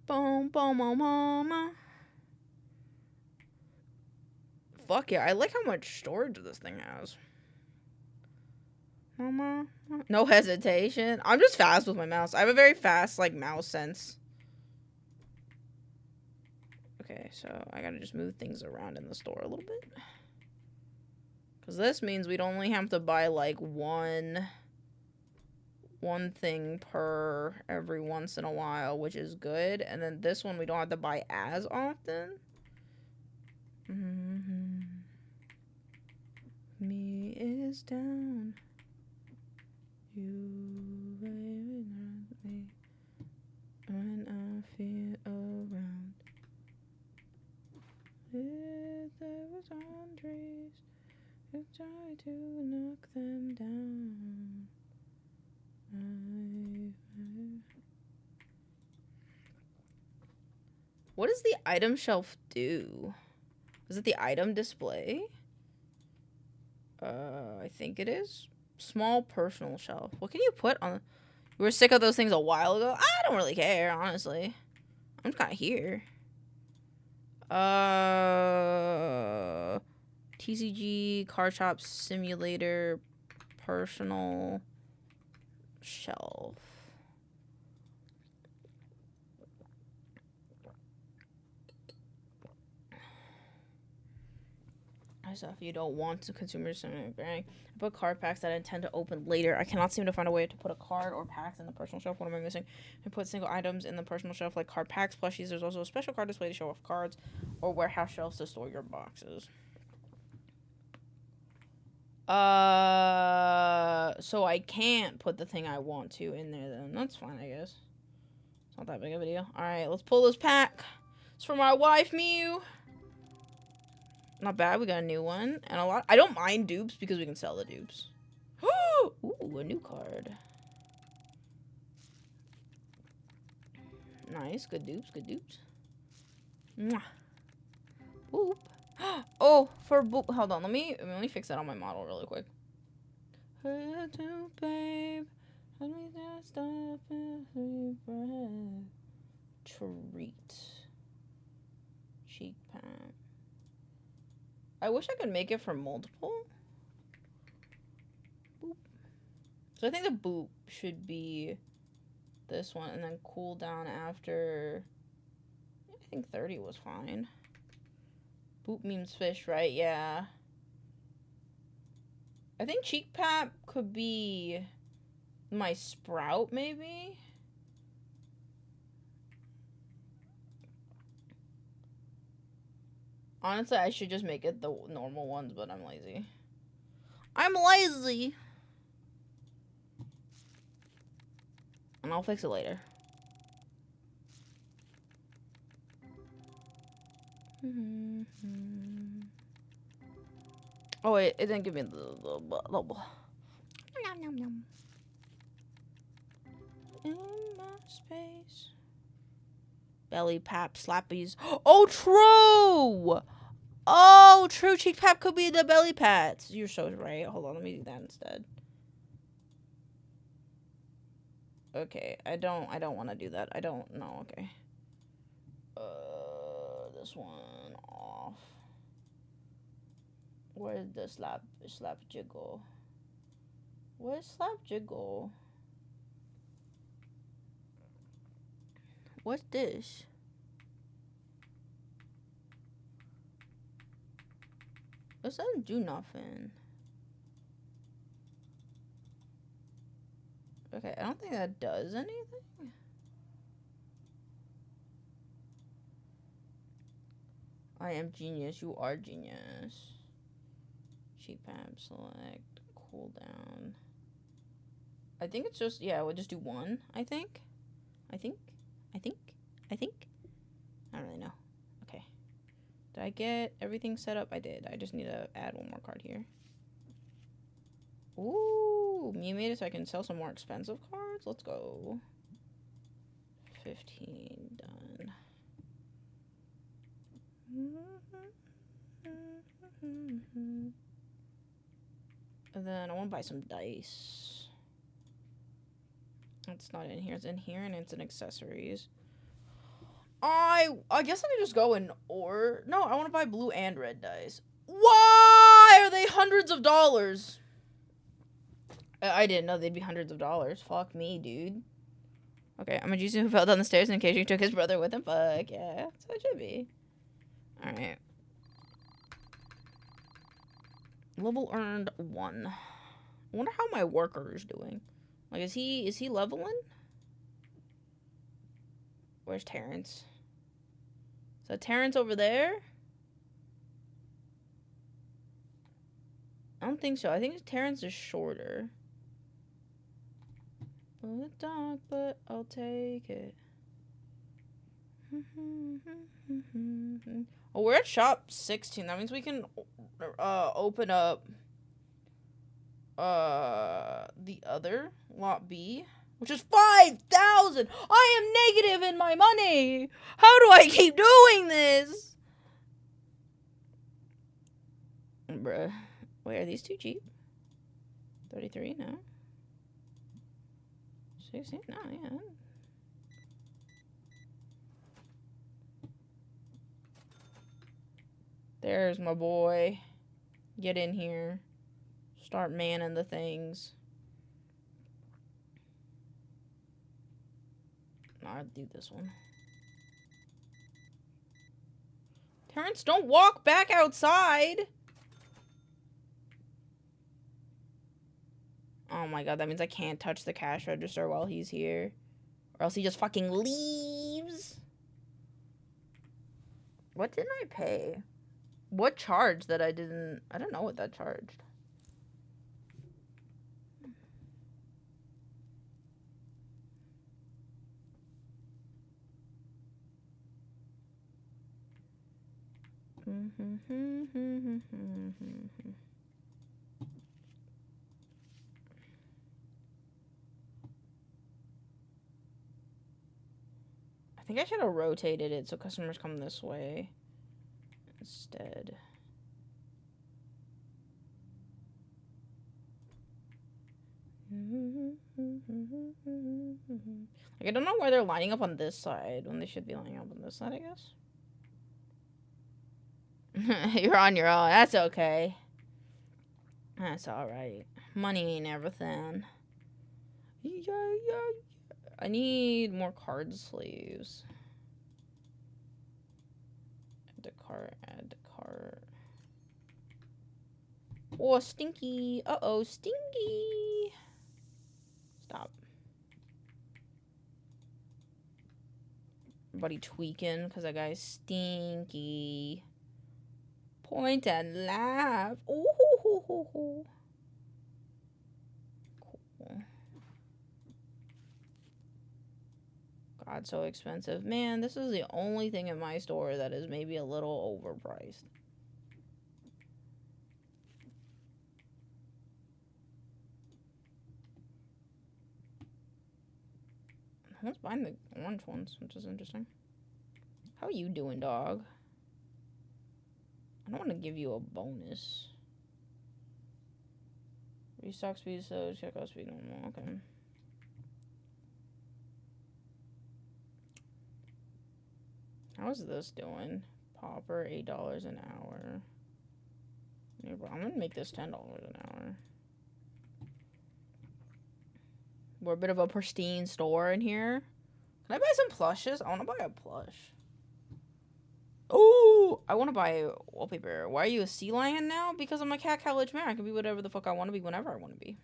Boom, boom, mama. Fuck yeah. I like how much storage this thing has. Mama. No hesitation. I'm just fast with my mouse. I have a very fast, like, mouse sense. Okay, so I gotta just move things around in the store a little bit. Because this means we'd only have to buy, like, one thing per every once in a while, which is good. And then this one we don't have to buy as often. Me is down. You me. When I feel around. If there was on trees, I try to knock them down. What does the item shelf do? Is it the item display? I think it is. Small personal shelf. What can you put on? You were sick of those things a while ago? I don't really care, honestly. I'm kind of here. TCG, Card Shop Simulator, Personal Shelf. Stuff you don't want to consumers. I put card packs that I intend to open later. I cannot seem to find a way to put a card or packs in the personal shelf. What am I missing? I put single items in the personal shelf like card packs, plushies. There's also a special card display to show off cards or warehouse shelves to store your boxes. So I can't put the thing I want to in there then. That's fine, I guess. It's not that big of a deal. Alright, let's pull this pack. It's for my wife, Mew. Not bad, we got a new one. And a lot. I don't mind dupes because we can sell the dupes. Ooh, a new card. Nice, good dupes, good dupes. Mwah. Boop. Oh, for boop. Hold on, let me fix that on my model really quick. Babe, let me just stop every breath. Treat. Cheek pack. I wish I could make it for multiple. Boop. So I think the boop should be this one and then cool down after. I think 30 was fine. Boop means fish, right? Yeah. I think cheek pap could be my sprout, maybe. Honestly, I should just make it the normal ones, but I'm lazy. I'm lazy! And I'll fix it later. Oh wait, it didn't give me the in my space. Belly pap slappies. Oh, true! Oh, true. Cheek pap could be the belly pats. You're so right. Hold on, let me do that instead. Okay, I don't want to do that. I don't know. Okay. This one off. Where's the slap jiggle? Where's slap jiggle? What's this? This doesn't do nothing. Okay, I don't think that does anything. I am genius. You are genius. Cheek pap, select, cool down. I think it's just, yeah, we'll just do one, I think. I don't really know. Okay. Did I get everything set up? I did. I just need to add one more card here. Ooh, Mew made it so I can sell some more expensive cards. Let's go. 15 done. And then I want to buy some dice. It's not in here. It's in here, and it's in accessories. I guess I could just go in or... No, I want to buy blue and red dice. Why are they hundreds of dollars? I didn't know they'd be hundreds of dollars. Fuck me, dude. Okay, I'm a Jisu who fell down the stairs and occasionally took his brother with him. Fuck, yeah. That's how it should be. Alright. Level earned 1. I wonder how my worker is doing. Like, is he leveling? Where's Terrence? Is that Terrence over there? I don't think so. I think Terrence is shorter. A little dark, but I'll take it. Oh, we're at shop 16. That means we can open up the other lot B, which is 5,000. I am negative in my money. How do I keep doing this? Bruh. Wait, are these too cheap? 33? No. 16? No, yeah. There's my boy. Get in here. Start manning the things. I'll do this one. Terrence, don't walk back outside! Oh my god, that means I can't touch the cash register while he's here. Or else he just fucking leaves. What didn't I pay? What charge that I didn't... I don't know what that charged. I think I should have rotated it so customers come this way instead. Like, I don't know why they're lining up on this side when they should be lining up on this side, I guess. You're on your own. That's okay. That's alright. Money ain't everything. I need more card sleeves. Add to cart, add to cart. Oh, stinky. Uh-oh, stinky. Stop. Everybody tweaking because that guy's stinky. Point and laugh. Ooh, hoo, hoo, hoo, hoo. Cool. God, so expensive. Man, this is the only thing in my store that is maybe a little overpriced. No one's buying the orange ones, which is interesting. How are you doing, dog? I don't want to give you a bonus. Restock speed, so checkout speed normal. Okay. How's this doing? Popper, $8 an hour. I'm gonna make this $10 an hour. We're a bit of a pristine store in here. Can I buy some plushes? I want to buy a plush. Oh, I want to buy wallpaper. Why are you a sea lion now? Because I'm a cat college man. I can be whatever the fuck I want to be whenever I want to be.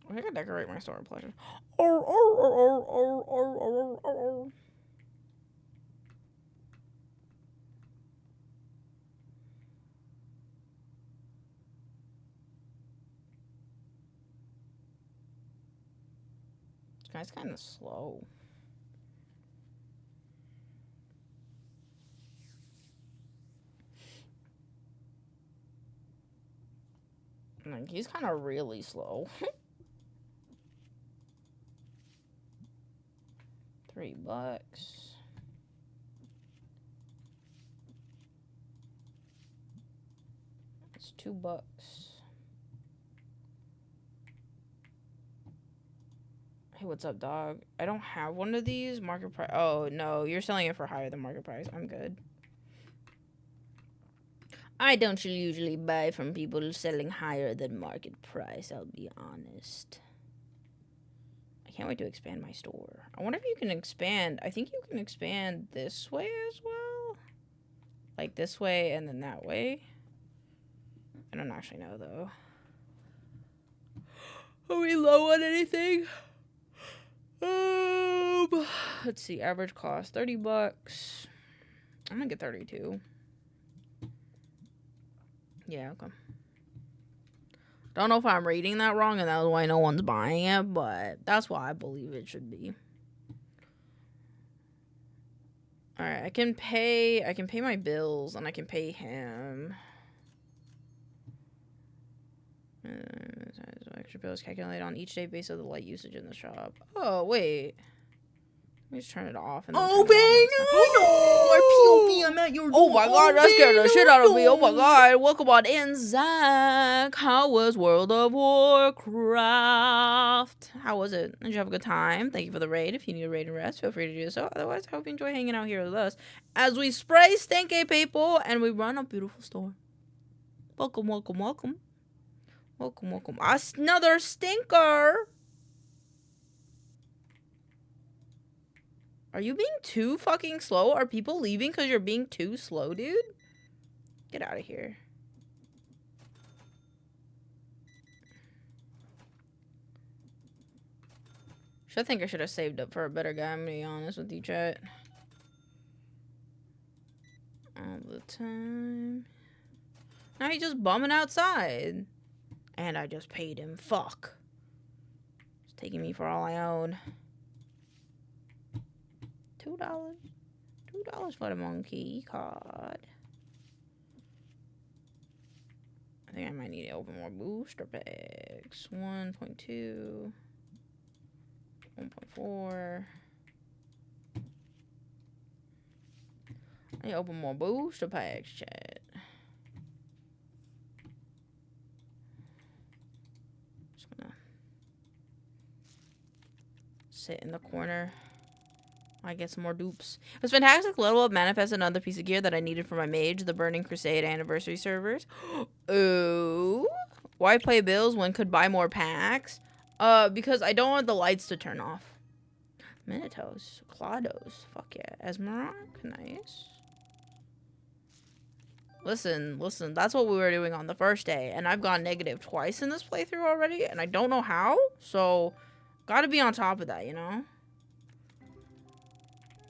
I think I decorate my store with plushes. This guy's kind of slow. Like, he's kind of really slow. $3. It's $2. Hey, what's up, dog? I don't have one of these. Market price. Oh, no. You're selling it for higher than market price. I'm good. I don't usually buy from people selling higher than market price, I'll be honest. I can't wait to expand my store. I wonder if you can expand. I think you can expand this way as well. Like this way and then that way. I don't actually know, though. Are we low on anything? Let's see. Average cost, $30. I'm gonna get 32. Yeah, okay. Don't know if I'm reading that wrong and that's why no one's buying it, but that's why I believe it should be. Alright, I can pay my bills and I can pay him. Extra bills calculated on each day based on the light usage in the shop. Oh, wait. Let me just turn it off. And Oh, bang! I'm at your door. Oh my god, that scared the shit out of me. Oh my god. Welcome on in, Zach. How was World of Warcraft? How was it? Did you have a good time? Thank you for the raid. If you need a raid and rest, feel free to do so. Otherwise, I hope you enjoy hanging out here with us as we spray stinky people and we run a beautiful store. Welcome, welcome, welcome. Welcome, welcome. Another stinker. Are you being too fucking slow? Are people leaving because you're being too slow, dude? Get out of here. I think I should have saved up for a better guy, I'm gonna be honest with you, chat. All the time. Now he's just bumming outside. And I just paid him. Fuck. He's taking me for all I own. $2. $2 for the monkey card. I think I might need to open more booster packs. 1.2. 1.4. I need to open more booster packs, chat. Just gonna sit in the corner. I get some more dupes. It was fantastic level up, manifest another piece of gear that I needed for my mage, the Burning Crusade anniversary servers. Ooh. Why play bills when could buy more packs? Because I don't want the lights to turn off. Minotaurs, Clados, fuck yeah. Esmeralda, nice. Listen, that's what we were doing on the first day, and I've gone negative twice in this playthrough already, and I don't know how, so gotta be on top of that, you know?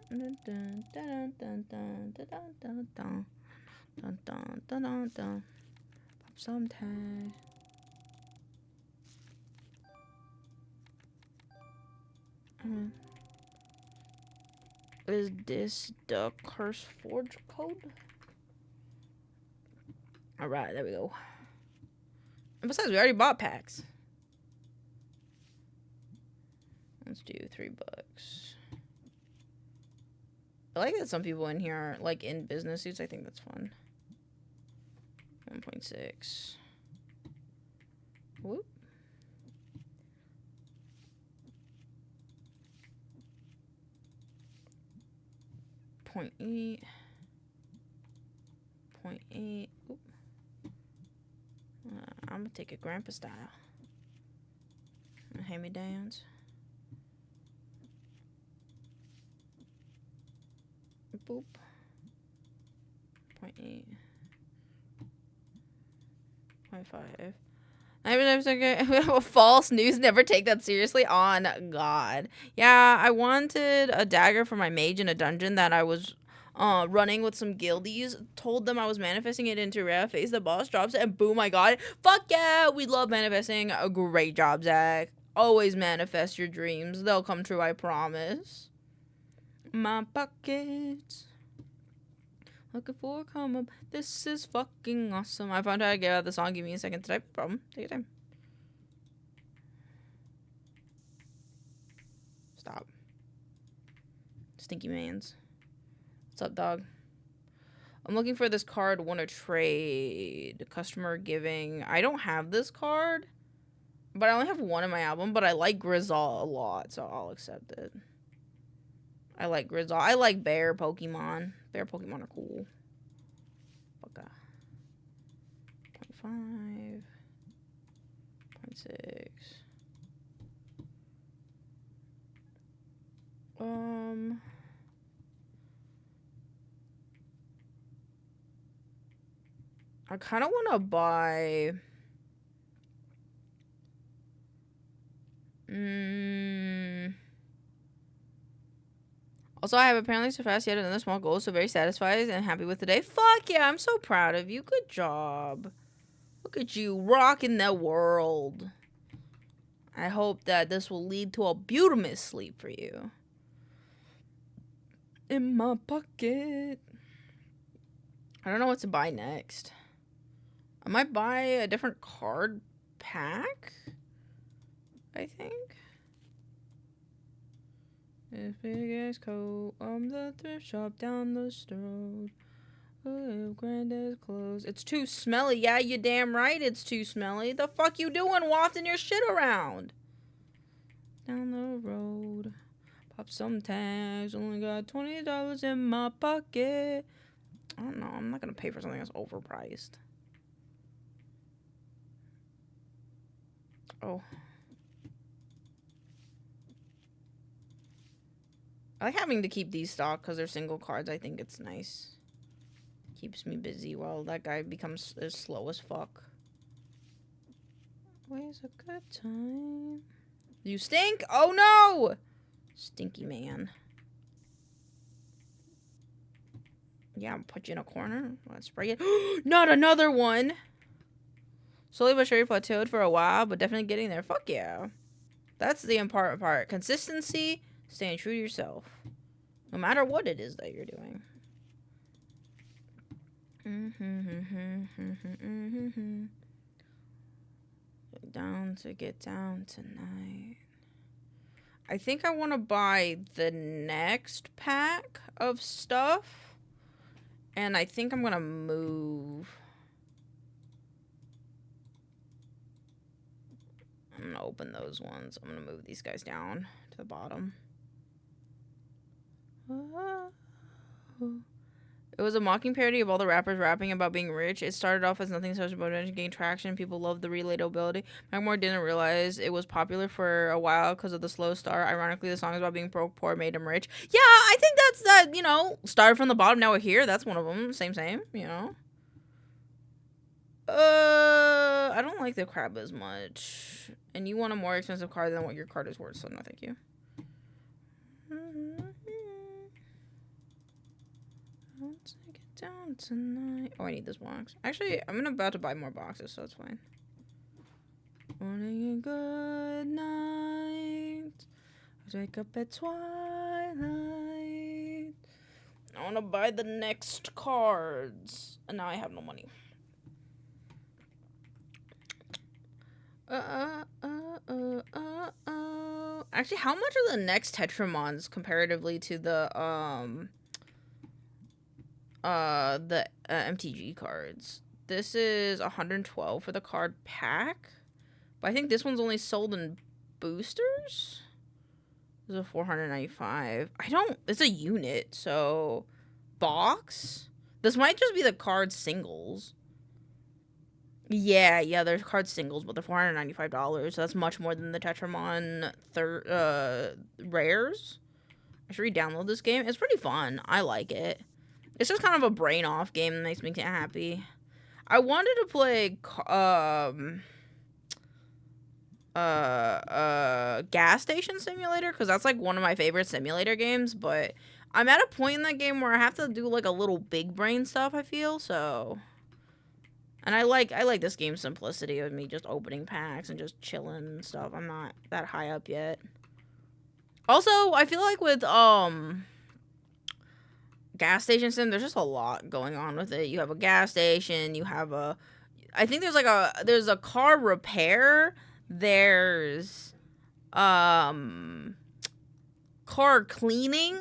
Dun, dun, dun, dun, dun, dun, dun, dun, dun, dun, dun, dun, dun. Pop some tag. Is this the Curse Forge code? Alright, there we go. And besides, we already bought packs. Let's do $3. I like that some people in here are like in business suits. I think that's fun. 1.6. Whoop. .8. 0.8. Oop. I'm gonna take it grandpa style. Hand-me-downs. Boop. 0.8. 0.5. False news. Never take that seriously. On God. Yeah, I wanted a dagger for my mage in a dungeon that I was running with some guildies. Told them I was manifesting it into rare face. The boss drops it and boom, I got it. Fuck yeah, we love manifesting. A great job, Zach. Always manifest your dreams. They'll come true, I promise. My pockets. Looking for a come up. This is fucking awesome. I found out how to get out of the song. Give me a second to type. Problem. Take your time. Stop. Stinky mans. What's up, dog? I'm looking for this card. Want to trade. Customer giving. I don't have this card. But I only have one in my album. But I like Grizzle a lot. So I'll accept it. I like Grizzle. I like bear Pokemon. Bear Pokemon are cool. Okay. 0.5. 0.6. I kind of want to buy... Also, I have apparently surpassed yet another small goal, so very satisfied and happy with the day. Fuck yeah, I'm so proud of you. Good job. Look at you rocking the world. I hope that this will lead to a beautiful sleep for you. In my pocket. I don't know what to buy next. I might buy a different card pack, I think. This big ass coat on the thrift shop down the road. Oh, granddad's clothes. It's too smelly. Yeah, you damn right it's too smelly. The fuck you doing wafting your shit around? Down the road. Pop some tags. Only got $20 in my pocket. I don't know. I'm not gonna pay for something that's overpriced. Oh. I like having to keep these stock because they're single cards. I think it's nice. Keeps me busy while that guy becomes as slow as fuck. Always a good time. You stink? Oh no! Stinky man. Yeah, I'll put you in a corner. Let's spray it. Not another one! Slowly but surely plateaued for a while, but definitely getting there. Fuck yeah. That's the important part. Consistency, staying true to yourself. No matter what it is that you're doing. Get down tonight. I think I want to buy the next pack of stuff. And I think I'm going to move. I'm going to open those ones. I'm going to move these guys down to the bottom. It was a mocking parody of all the rappers rapping about being rich. It started off as nothing special but it gained traction. People loved the relatability. Macklemore didn't realize it was popular for a while because of the slow start. Ironically, the song is about being broke, poor, made him rich. Yeah, I think that's that, you know, started from the bottom, now we're here. That's one of them. Same, you know. I don't like the crab as much. And you want a more expensive card than what your card is worth, so no thank you. Let's get down tonight. Oh, I need this box. Actually, I'm about to buy more boxes, so it's fine. Morning and good night. I wake up at twilight. I want to buy the next cards. And now I have no money. Actually, how much are the next Tetramons comparatively to the MTG cards? This is 112 for the card pack, but I think this one's only sold in boosters. This is a 495. It's a unit, so box. This might just be the card singles. Yeah, there's card singles, but they're $495. So that's much more than the Tetramon rares. I should re-download this game. It's pretty fun. I like it. It's just kind of a brain-off game that makes me happy. I wanted to play Gas Station Simulator, because that's like one of my favorite simulator games, but I'm at a point in that game where I have to do like a little big brain stuff, I feel, so... And I like this game's simplicity of me just opening packs and just chilling and stuff. I'm not that high up yet. Also, I feel like with Gas Station Sim, there's just a lot going on with it. You have a gas station, you have a... I think there's a car repair, there's car cleaning,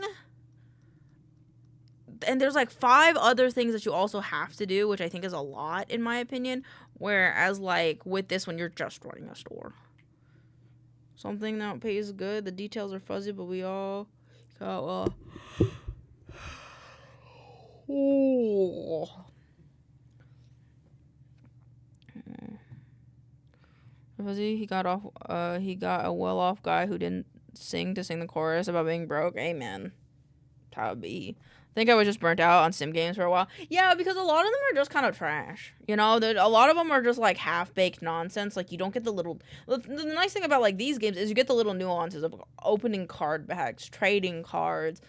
and there's like 5 other things that you also have to do, which I think is a lot in my opinion. Whereas like with this one, you're just running a store. Something that pays good. The details are fuzzy, but we all got fuzzy. He got a well-off guy who didn't sing to sing the chorus about being broke. Amen. That would be. I think I was just burnt out on sim games for a while. Yeah, because a lot of them are just kind of trash. You know, a lot of them are just like half-baked nonsense. Like you don't get the little... The nice thing about like these games is you get the little nuances of opening card packs, trading cards,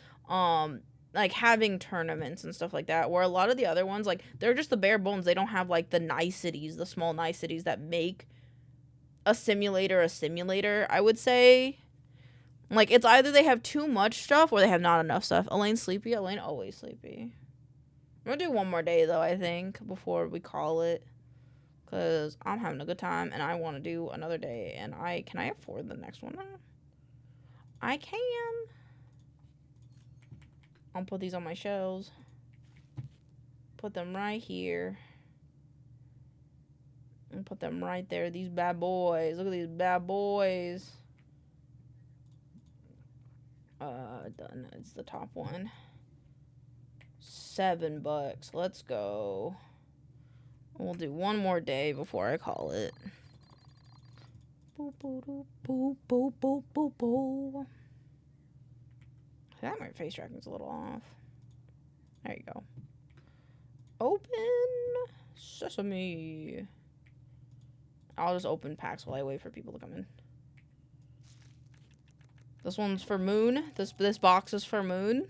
like having tournaments and stuff like that, where a lot of the other ones, like, they're just the bare bones. They don't have like the niceties, the small niceties that make a simulator, I would say. Like, it's either they have too much stuff or they have not enough stuff. Elaine's sleepy. Elaine always sleepy. I'm gonna do one more day though, I think, before we call it, because I'm having a good time and I want to do another day. And can I afford the next one now? I can. I'll put these on my shelves. Put them right here. And put them right there. These bad boys. Look at these bad boys. Done. It's the top one. $7. Let's go. We'll do one more day before I call it. Boop, boop, boop, boop, boop, boop, boop, boop. That my face tracking's a little off. There you go. Open sesame. I'll just open packs while I wait for people to come in. This one's for Moon. This box is for Moon.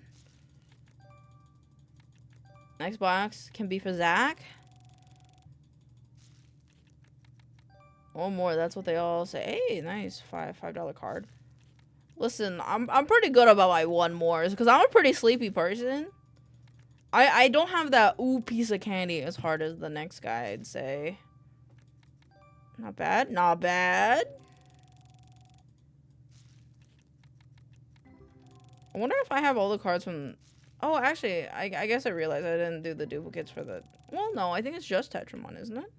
Next box can be for Zach. One more. That's what they all say. Hey, nice. $5 card. Listen, I'm pretty good about my one mores because I'm a pretty sleepy person. I don't have that ooh piece of candy as hard as the next guy, I'd say. Not bad. Not bad. I wonder if I have all the cards from... Oh, actually, I guess I realized I didn't do the duplicates for the... Well, no, I think it's just Tetramon, isn't it?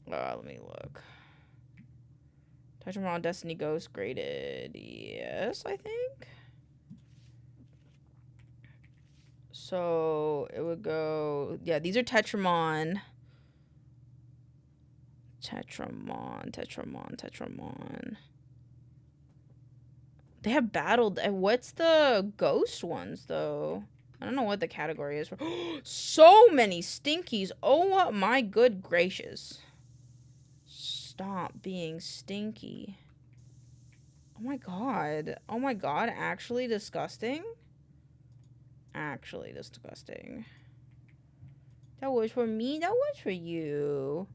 Let me look. Tetramon, Destiny Ghost, graded. Yes, I think. So, it would go... Yeah, these are Tetramon. Tetramon. They have battled. What's the ghost ones, though? I don't know what the category is for. So many stinkies. Oh, my good gracious. Stop being stinky. Oh, my God. Oh, my God. Actually disgusting? Actually disgusting. That was for me. That was for you.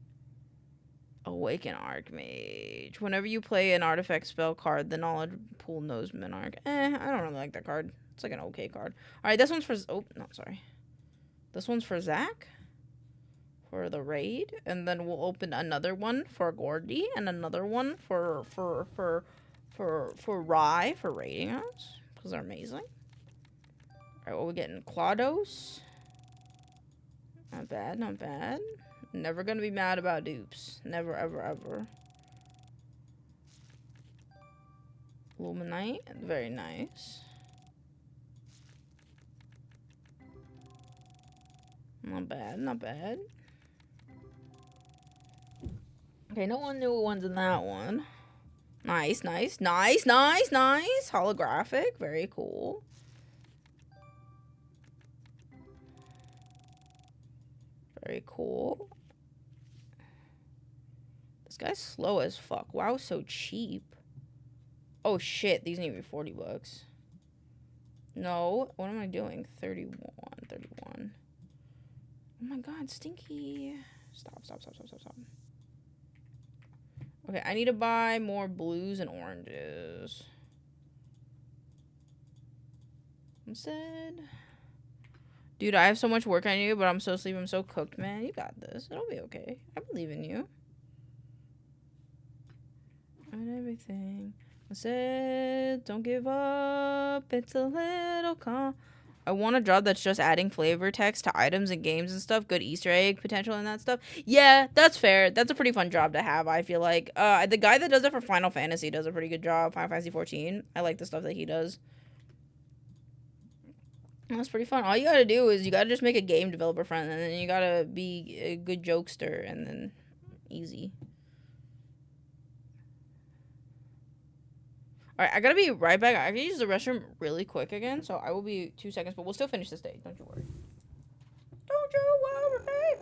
Awaken Archmage. Whenever you play an artifact spell card, the knowledge pool knows Minarch. I don't really like that card. It's like an okay card. Alright, this one's for... Oh, no, sorry. This one's for Zach. For the raid. And then we'll open another one for Gordy. And another one for Rye for raiding us. Because they're amazing. Alright, what are we getting? Quados. Not bad, not bad. Never gonna be mad about dupes. Never, ever, ever. Luminite. Very nice. Not bad, not bad. Okay, no one knew what one's in that one. Nice, nice, nice, nice, nice. Holographic. Very cool. Very cool. This guy's slow as fuck. Wow, so cheap. Oh shit, these need to be $40. No, what am I doing? 31. Oh my God, stinky. Stop. Okay, I need to buy more blues and oranges. I said... Dude, I have so much work on you, but I'm so sleepy. I'm so cooked, man. You got this. It'll be okay. I believe in you. And everything. I said, don't give up. It's a little I want a job that's just adding flavor text to items and games and stuff. Good Easter egg potential and that stuff. Yeah, that's fair. That's a pretty fun job to have, I feel like. The guy that does it for Final Fantasy does a pretty good job. Final Fantasy 14. I like the stuff that he does. That's pretty fun. All you gotta do is you gotta just make a game developer friend, and then you gotta be a good jokester, and then easy. Alright, I gotta be right back. I can use the restroom really quick again, so I will be 2 seconds, but we'll still finish this day. Don't you worry. Don't you worry, baby.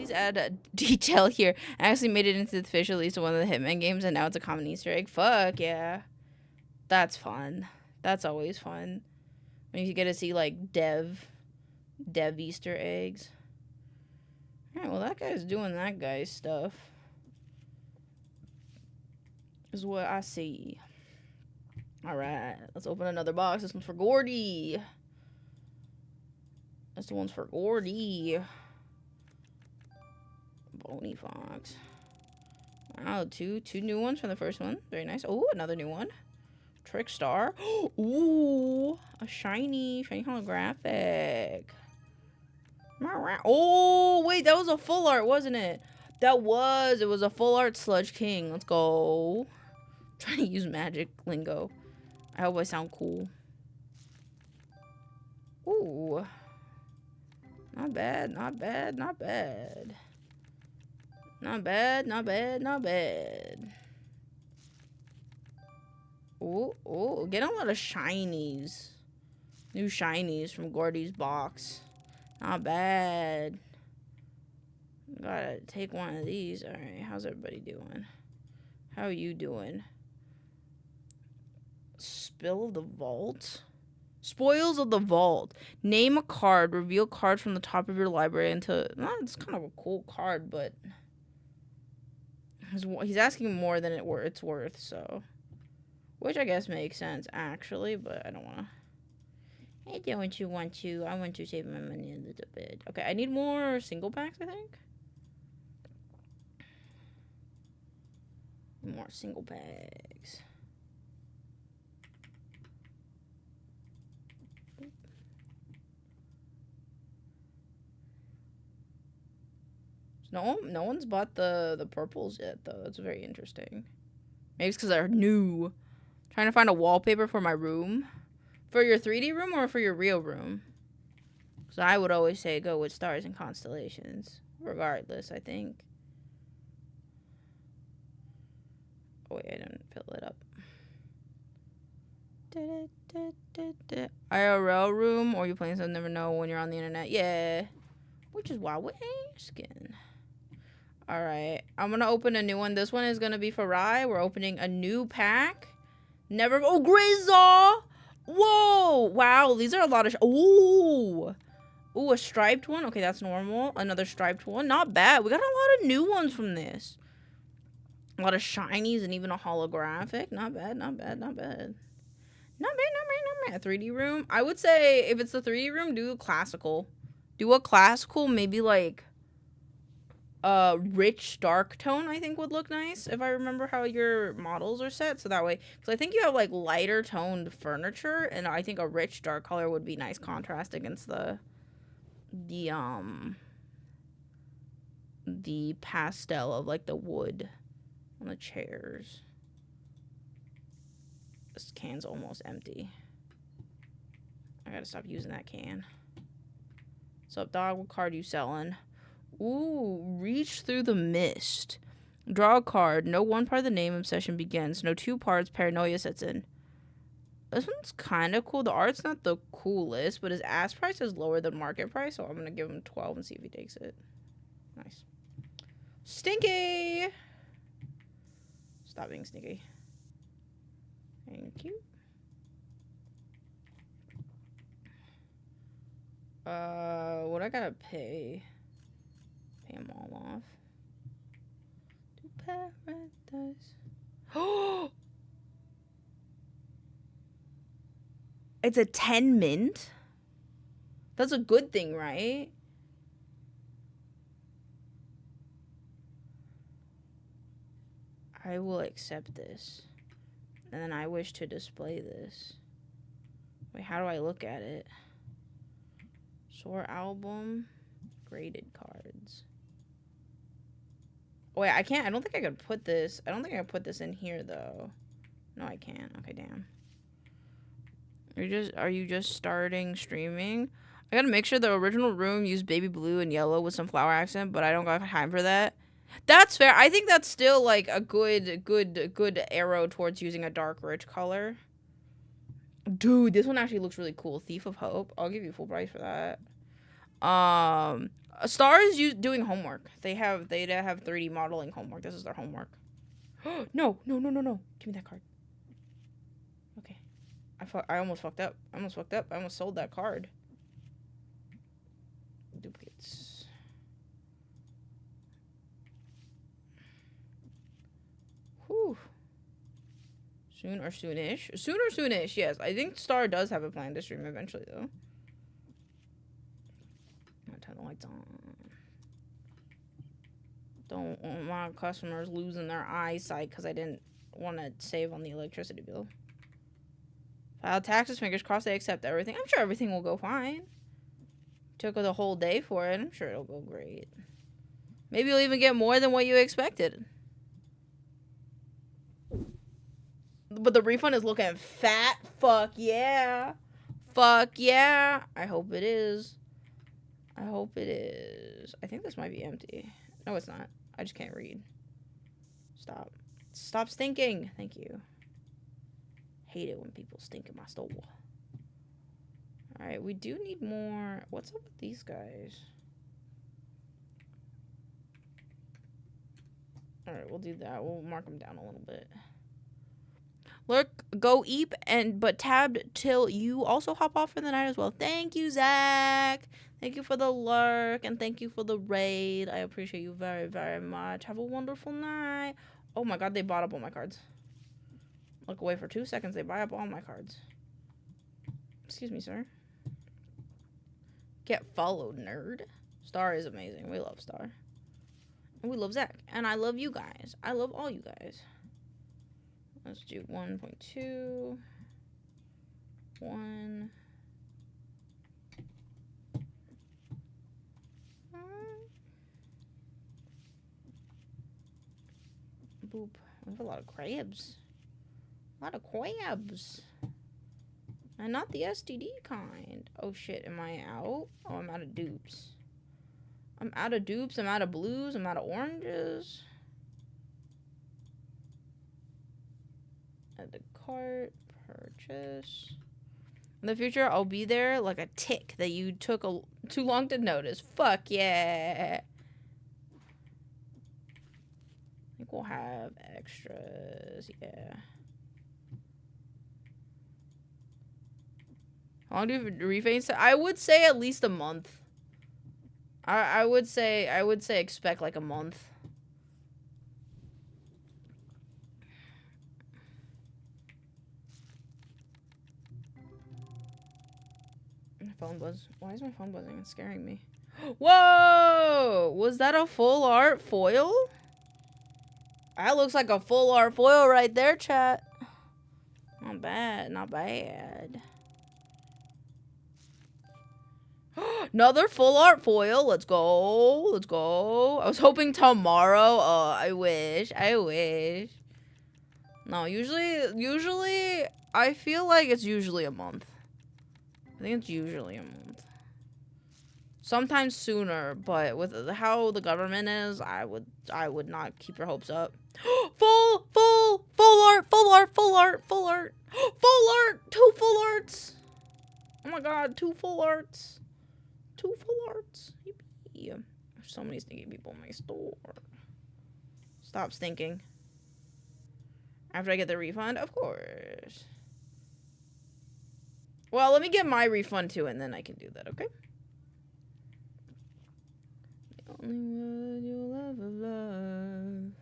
Please add a detail here. I actually made it into the official list of one of the Hitman games, and now it's a common Easter egg. Fuck yeah. That's fun. That's always fun. When you get to see, like, dev Easter eggs. Alright, well, that guy's doing that guy's stuff. Is what I see. Alright, let's open another box. This one's for Gordy. This one's for Gordy. Bony Fox. Wow, two new ones from the first one. Very nice. Oh, another new one. Trickstar. Ooh, a shiny holographic. Oh, wait, that was a full art, wasn't it? It was a full art Sludge King. Let's go. Trying to use magic lingo. I hope I sound cool. Ooh. Not bad, not bad, not bad. Not bad, not bad, not bad. Ooh, getting a lot of shinies. New shinies from Gordy's box. Not bad. Gotta take one of these. Alright, how's everybody doing? How are you doing? Spill of the vault? Spoils of the vault. Name a card. Reveal cards from the top of your library into... Well, it's kind of a cool card, but... He's asking more than it's worth, so... Which I guess makes sense, actually, but I don't want to... I don't want to. I want to save my money a little bit. Okay, I need more single packs, I think. More single packs. No one's bought the purples yet, though. That's very interesting. Maybe it's because they're new. Trying to find a wallpaper for my room. For your 3D room or for your real room? Because I would always say go with stars and constellations. Regardless, I think. Oh, wait, I didn't fill it up. IRL room, or you playing something never know when you're on the internet. Yeah. Which is why we're asking. Alright, I'm gonna open a new one. This one is gonna be for Rye. We're opening a new pack. Never. Oh, Grizzaw! Whoa! Wow, these are a lot of. Ooh! Ooh, a striped one. Okay, that's normal. Another striped one. Not bad. We got a lot of new ones from this. A lot of shinies and even a holographic. Not bad, not bad, not bad. Not bad, not bad, not bad. 3D room. I would say if it's the 3D room, do a classical. Do a classical, maybe like rich dark tone, I think would look nice if I remember how your models are set. So that way, because I think you have like lighter toned furniture, and I think a rich dark color would be nice contrast against the pastel of like the wood on the chairs. This can's almost empty. I gotta stop using that can. What's up, dog? What card you selling? Ooh, reach through the mist. Draw a card. No one part of the name obsession begins. No two parts paranoia sets in. This one's kind of cool. The art's not the coolest, but his ask price is lower than market price, so I'm going to give him 12 and see if he takes it. Nice. Stinky! Stop being sneaky. Thank you. What I gotta pay? Pay them all off. To paradise. Oh! It's a 10 mint? That's a good thing, right? I will accept this. And then I wish to display this. Wait, how do I look at it? Sore album. Graded cards. Oh, wait, I can't. I don't think I could put this. I don't think I could put this in here, though. No, I can't. Okay, damn. Are you just starting streaming? I gotta make sure the original room used baby blue and yellow with some flower accent, but I don't got time for that. That's fair. I think that's still like a good arrow towards using a dark rich color. Dude, this one actually looks really cool. Thief of Hope. I'll give you full price for that. Star is doing homework. They have 3D modeling homework. This is their homework. No. Give me that card. Okay. I almost fucked up. I almost sold that card. Duplicates. Whew. Soon or soonish. Soon or soonish, yes. I think Star does have a plan to stream eventually, though. I'll turn the lights on. Don't want my customers losing their eyesight because I didn't want to save on the electricity bill. File taxes, fingers crossed they accept everything. I'm sure everything will go fine. Took the whole day for it. I'm sure it'll go great. Maybe you'll even get more than what you expected. But the refund is looking fat. Fuck yeah. Fuck yeah. I hope it is. I hope it is. I think this might be empty. No, it's not. I just can't read. Stop. Stop stinking. Thank you. Hate it when people stink in my store. Alright, we do need more. What's up with these guys? Alright, we'll do that. We'll mark them down a little bit. Lurk, go eep, but tabbed till you also hop off for the night as well. Thank you, Zach. Thank you for the lurk, and thank you for the raid. I appreciate you very, very much. Have a wonderful night. Oh my god, they bought up all my cards. Look away for 2 seconds. They buy up all my cards. Excuse me, sir. Get followed, nerd. Star is amazing. We love Star. And we love Zach. And I love you guys. I love all you guys. Let's do 1.2. 1. Boop. We have a lot of crabs. A lot of crabs. And not the STD kind. Oh shit, am I out? Oh, I'm out of dupes. I'm out of dupes. I'm out of blues. I'm out of oranges. Add the cart. Purchase. In the future, I'll be there like a tick that you took too long to notice. Fuck yeah. I think we'll have extras. Yeah. How long do you reface? I would say at least a month. I would say expect like a month. My phone buzz. Why is my phone buzzing? It's scaring me. Whoa! Was that a full art foil? That looks like a full art foil right there, chat. Not bad, not bad. Another full art foil. Let's go. Let's go. I was hoping tomorrow. Oh, I wish. No, usually, I feel like it's usually a month. I think it's usually a month. Sometimes sooner, but with how the government is, I would not keep your hopes up. Full art. 2 full arts. Oh my god, 2 full arts. 2 full arts. Yippee. There's so many stinky people in my store. Stop stinking. After I get the refund, of course. Well, let me get my refund too, and then I can do that, okay? The only word you'll ever love.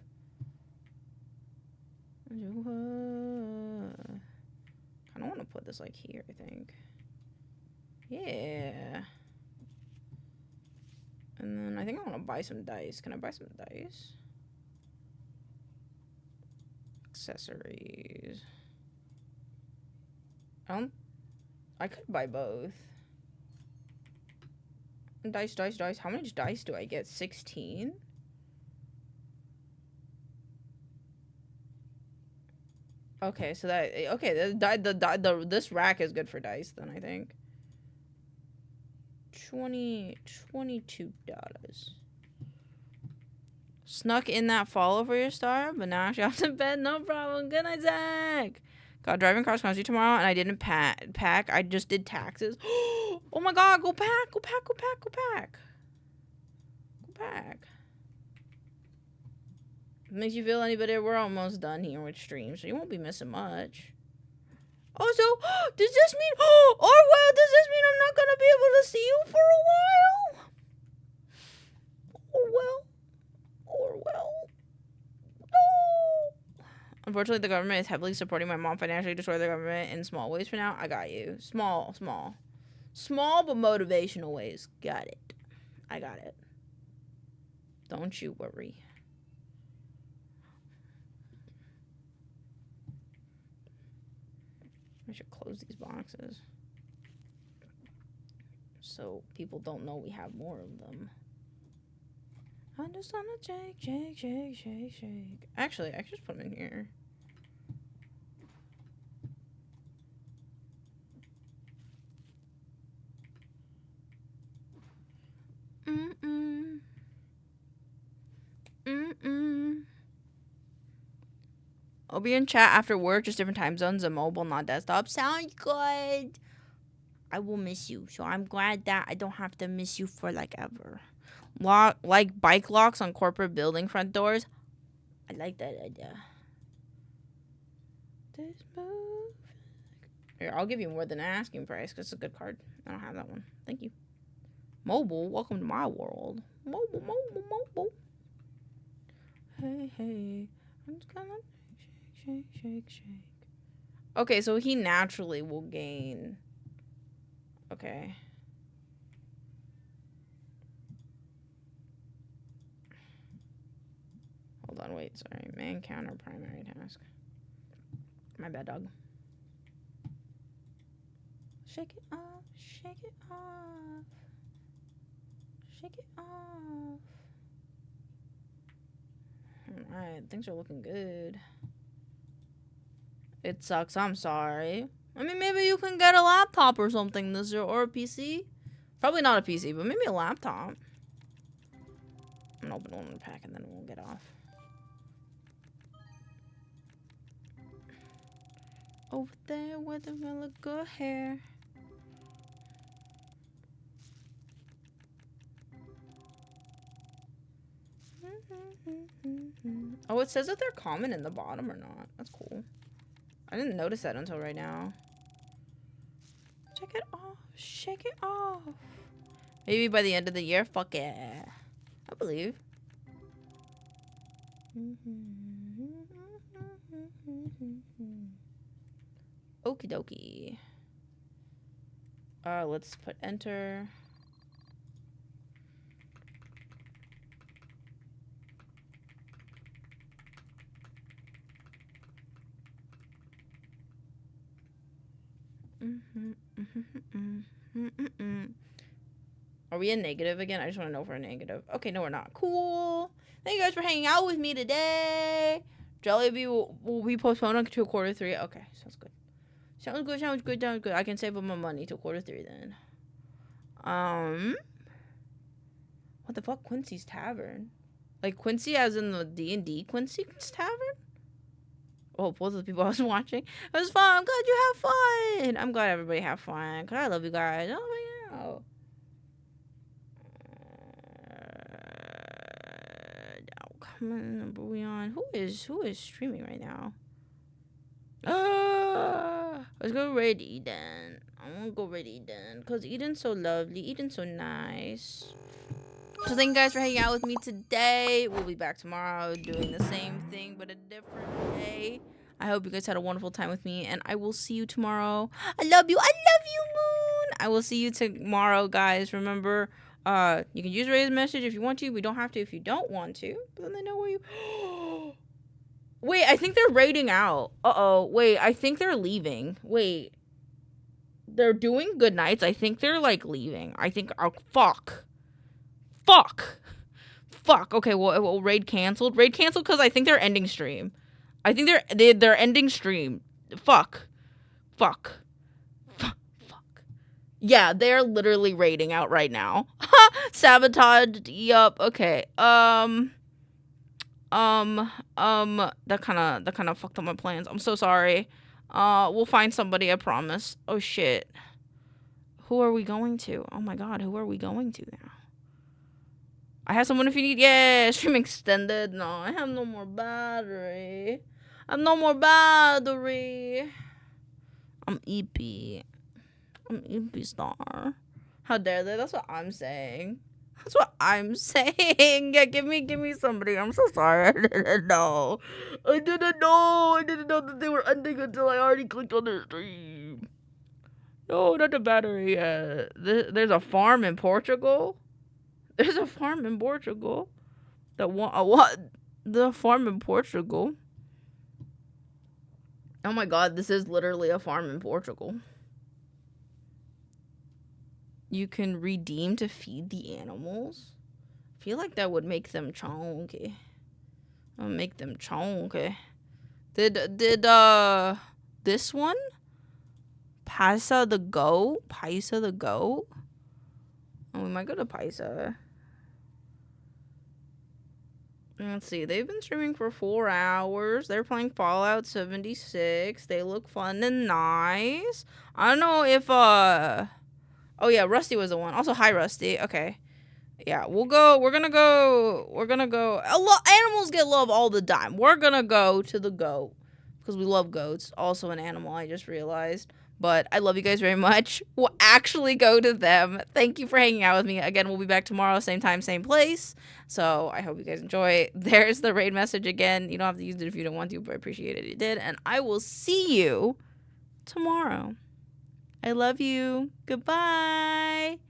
I don't want to put this like here, I think. Yeah. And then I think I want to buy some dice. Can I buy some dice? Accessories. I could buy both. Dice. How much dice do I get? 16? Okay, so this rack is good for dice then, I think. $22. Snuck in that follow for your star, but now she off to bed. No problem. Good night, Zach. Got driving cross country tomorrow, and I didn't pack. I just did taxes. Oh my god, go pack. pack. Makes you feel any better? We're almost done here with stream, so you won't be missing much. Also, does this mean, Orwell, does this mean I'm not gonna be able to see you for a while? Orwell. No. Unfortunately, the government is heavily supporting my mom financially to destroy the government in small ways for now. I got you. Small but motivational ways. Got it. I got it. Don't you worry. I should close these boxes so people don't know we have more of them. I just wanna shake. Actually, I could just put them in here. I'll be in chat after work, just different time zones and mobile, not desktop. Sounds good. I will miss you, so I'm glad that I don't have to miss you for like ever. Like bike locks on corporate building front doors. I like that idea. Here, I'll give you more than an asking price because it's a good card. I don't have that one. Thank you. Mobile, welcome to my world. Mobile. Hey. I'm just gonna shake. Okay, so he naturally will gain. Okay. Hold on, wait, sorry. Man counter primary task. My bad, dog. Shake it off. Alright, things are looking good. It sucks, I'm sorry. I mean, maybe you can get a laptop or something this year, or a PC. Probably not a PC, but maybe a laptop. I'm gonna open one in the pack and then we'll get off. Over there with the really good hair. Oh, it says that they're common in the bottom or not. That's cool. I didn't notice that until right now. Check it off. Shake it off. Maybe by the end of the year. Fuck yeah. I believe. Okie dokie. Let's put enter. Are we in negative again? I just want to know if we're in negative. Okay, no, we're not. Cool. Thank you guys for hanging out with me today. Jollibee will be postponed until Q3. Okay, sounds good. Sounds good. I can save up my money till Q3 then. What the fuck? Quincy's Tavern? Like Quincy as in the D&D Quincy's Tavern? Oh, both of the people I was watching. It was fun. I'm glad you have fun. I'm glad everybody have fun. Cause I love you guys. Oh my god. Oh, come on, are we on? Who is streaming right now? Let's go raid Eden. I want to go raid Eden because Eden's so lovely. Eden's so nice. So thank you guys for hanging out with me today. We'll be back tomorrow doing the same thing but a different day. I hope you guys had a wonderful time with me, and I will see you tomorrow. I love you, Moon. I will see you tomorrow, guys. Remember, you can use Ray's message if you want to. We don't have to if you don't want to. But then they know where you... Wait, I think they're raiding out. Wait, I think they're leaving. Wait. They're doing good nights. I think they're, like, leaving. I think... Oh, fuck. Okay, well, raid canceled. Raid canceled because I think they're ending stream. I think they're ending stream. Fuck. Yeah, they're literally raiding out right now. Sabotaged. Yup. Okay. That kind of fucked up my plans. I'm so sorry. We'll find somebody, I promise. Oh shit. Who are we going to? Oh my god, who are we going to now? I have someone if you need. Yeah, stream extended. No, I have no more battery. I have no more battery. I'm EP. I'm EP star. How dare they? That's what I'm saying. That's what I'm saying. Yeah, give me somebody. I'm so sorry. I didn't know. I didn't know that they were ending until I already clicked on the stream. No, not the battery. There's a farm in Portugal. There's a farm in Portugal. What? The farm in Portugal. Oh my god, this is literally a farm in Portugal. You can redeem to feed the animals. I feel like that would make them chonky. I'll make them chonky. Did this one? Paisa the goat? Oh, we might go to Paisa. Let's see. They've been streaming for 4 hours. They're playing Fallout 76. They look fun and nice. I don't know if oh yeah, Rusty was the one. Also, hi Rusty. Okay. Yeah, we're gonna go. Animals get love all the time. We're gonna go to the goat because we love goats. Also an animal, I just realized. But I love you guys very much. We'll actually go to them. Thank you for hanging out with me. Again, we'll be back tomorrow, same time, same place. So I hope you guys enjoy. There's the raid message again. You don't have to use it if you don't want to, but I appreciate it. You did. And I will see you tomorrow. I love you. Goodbye.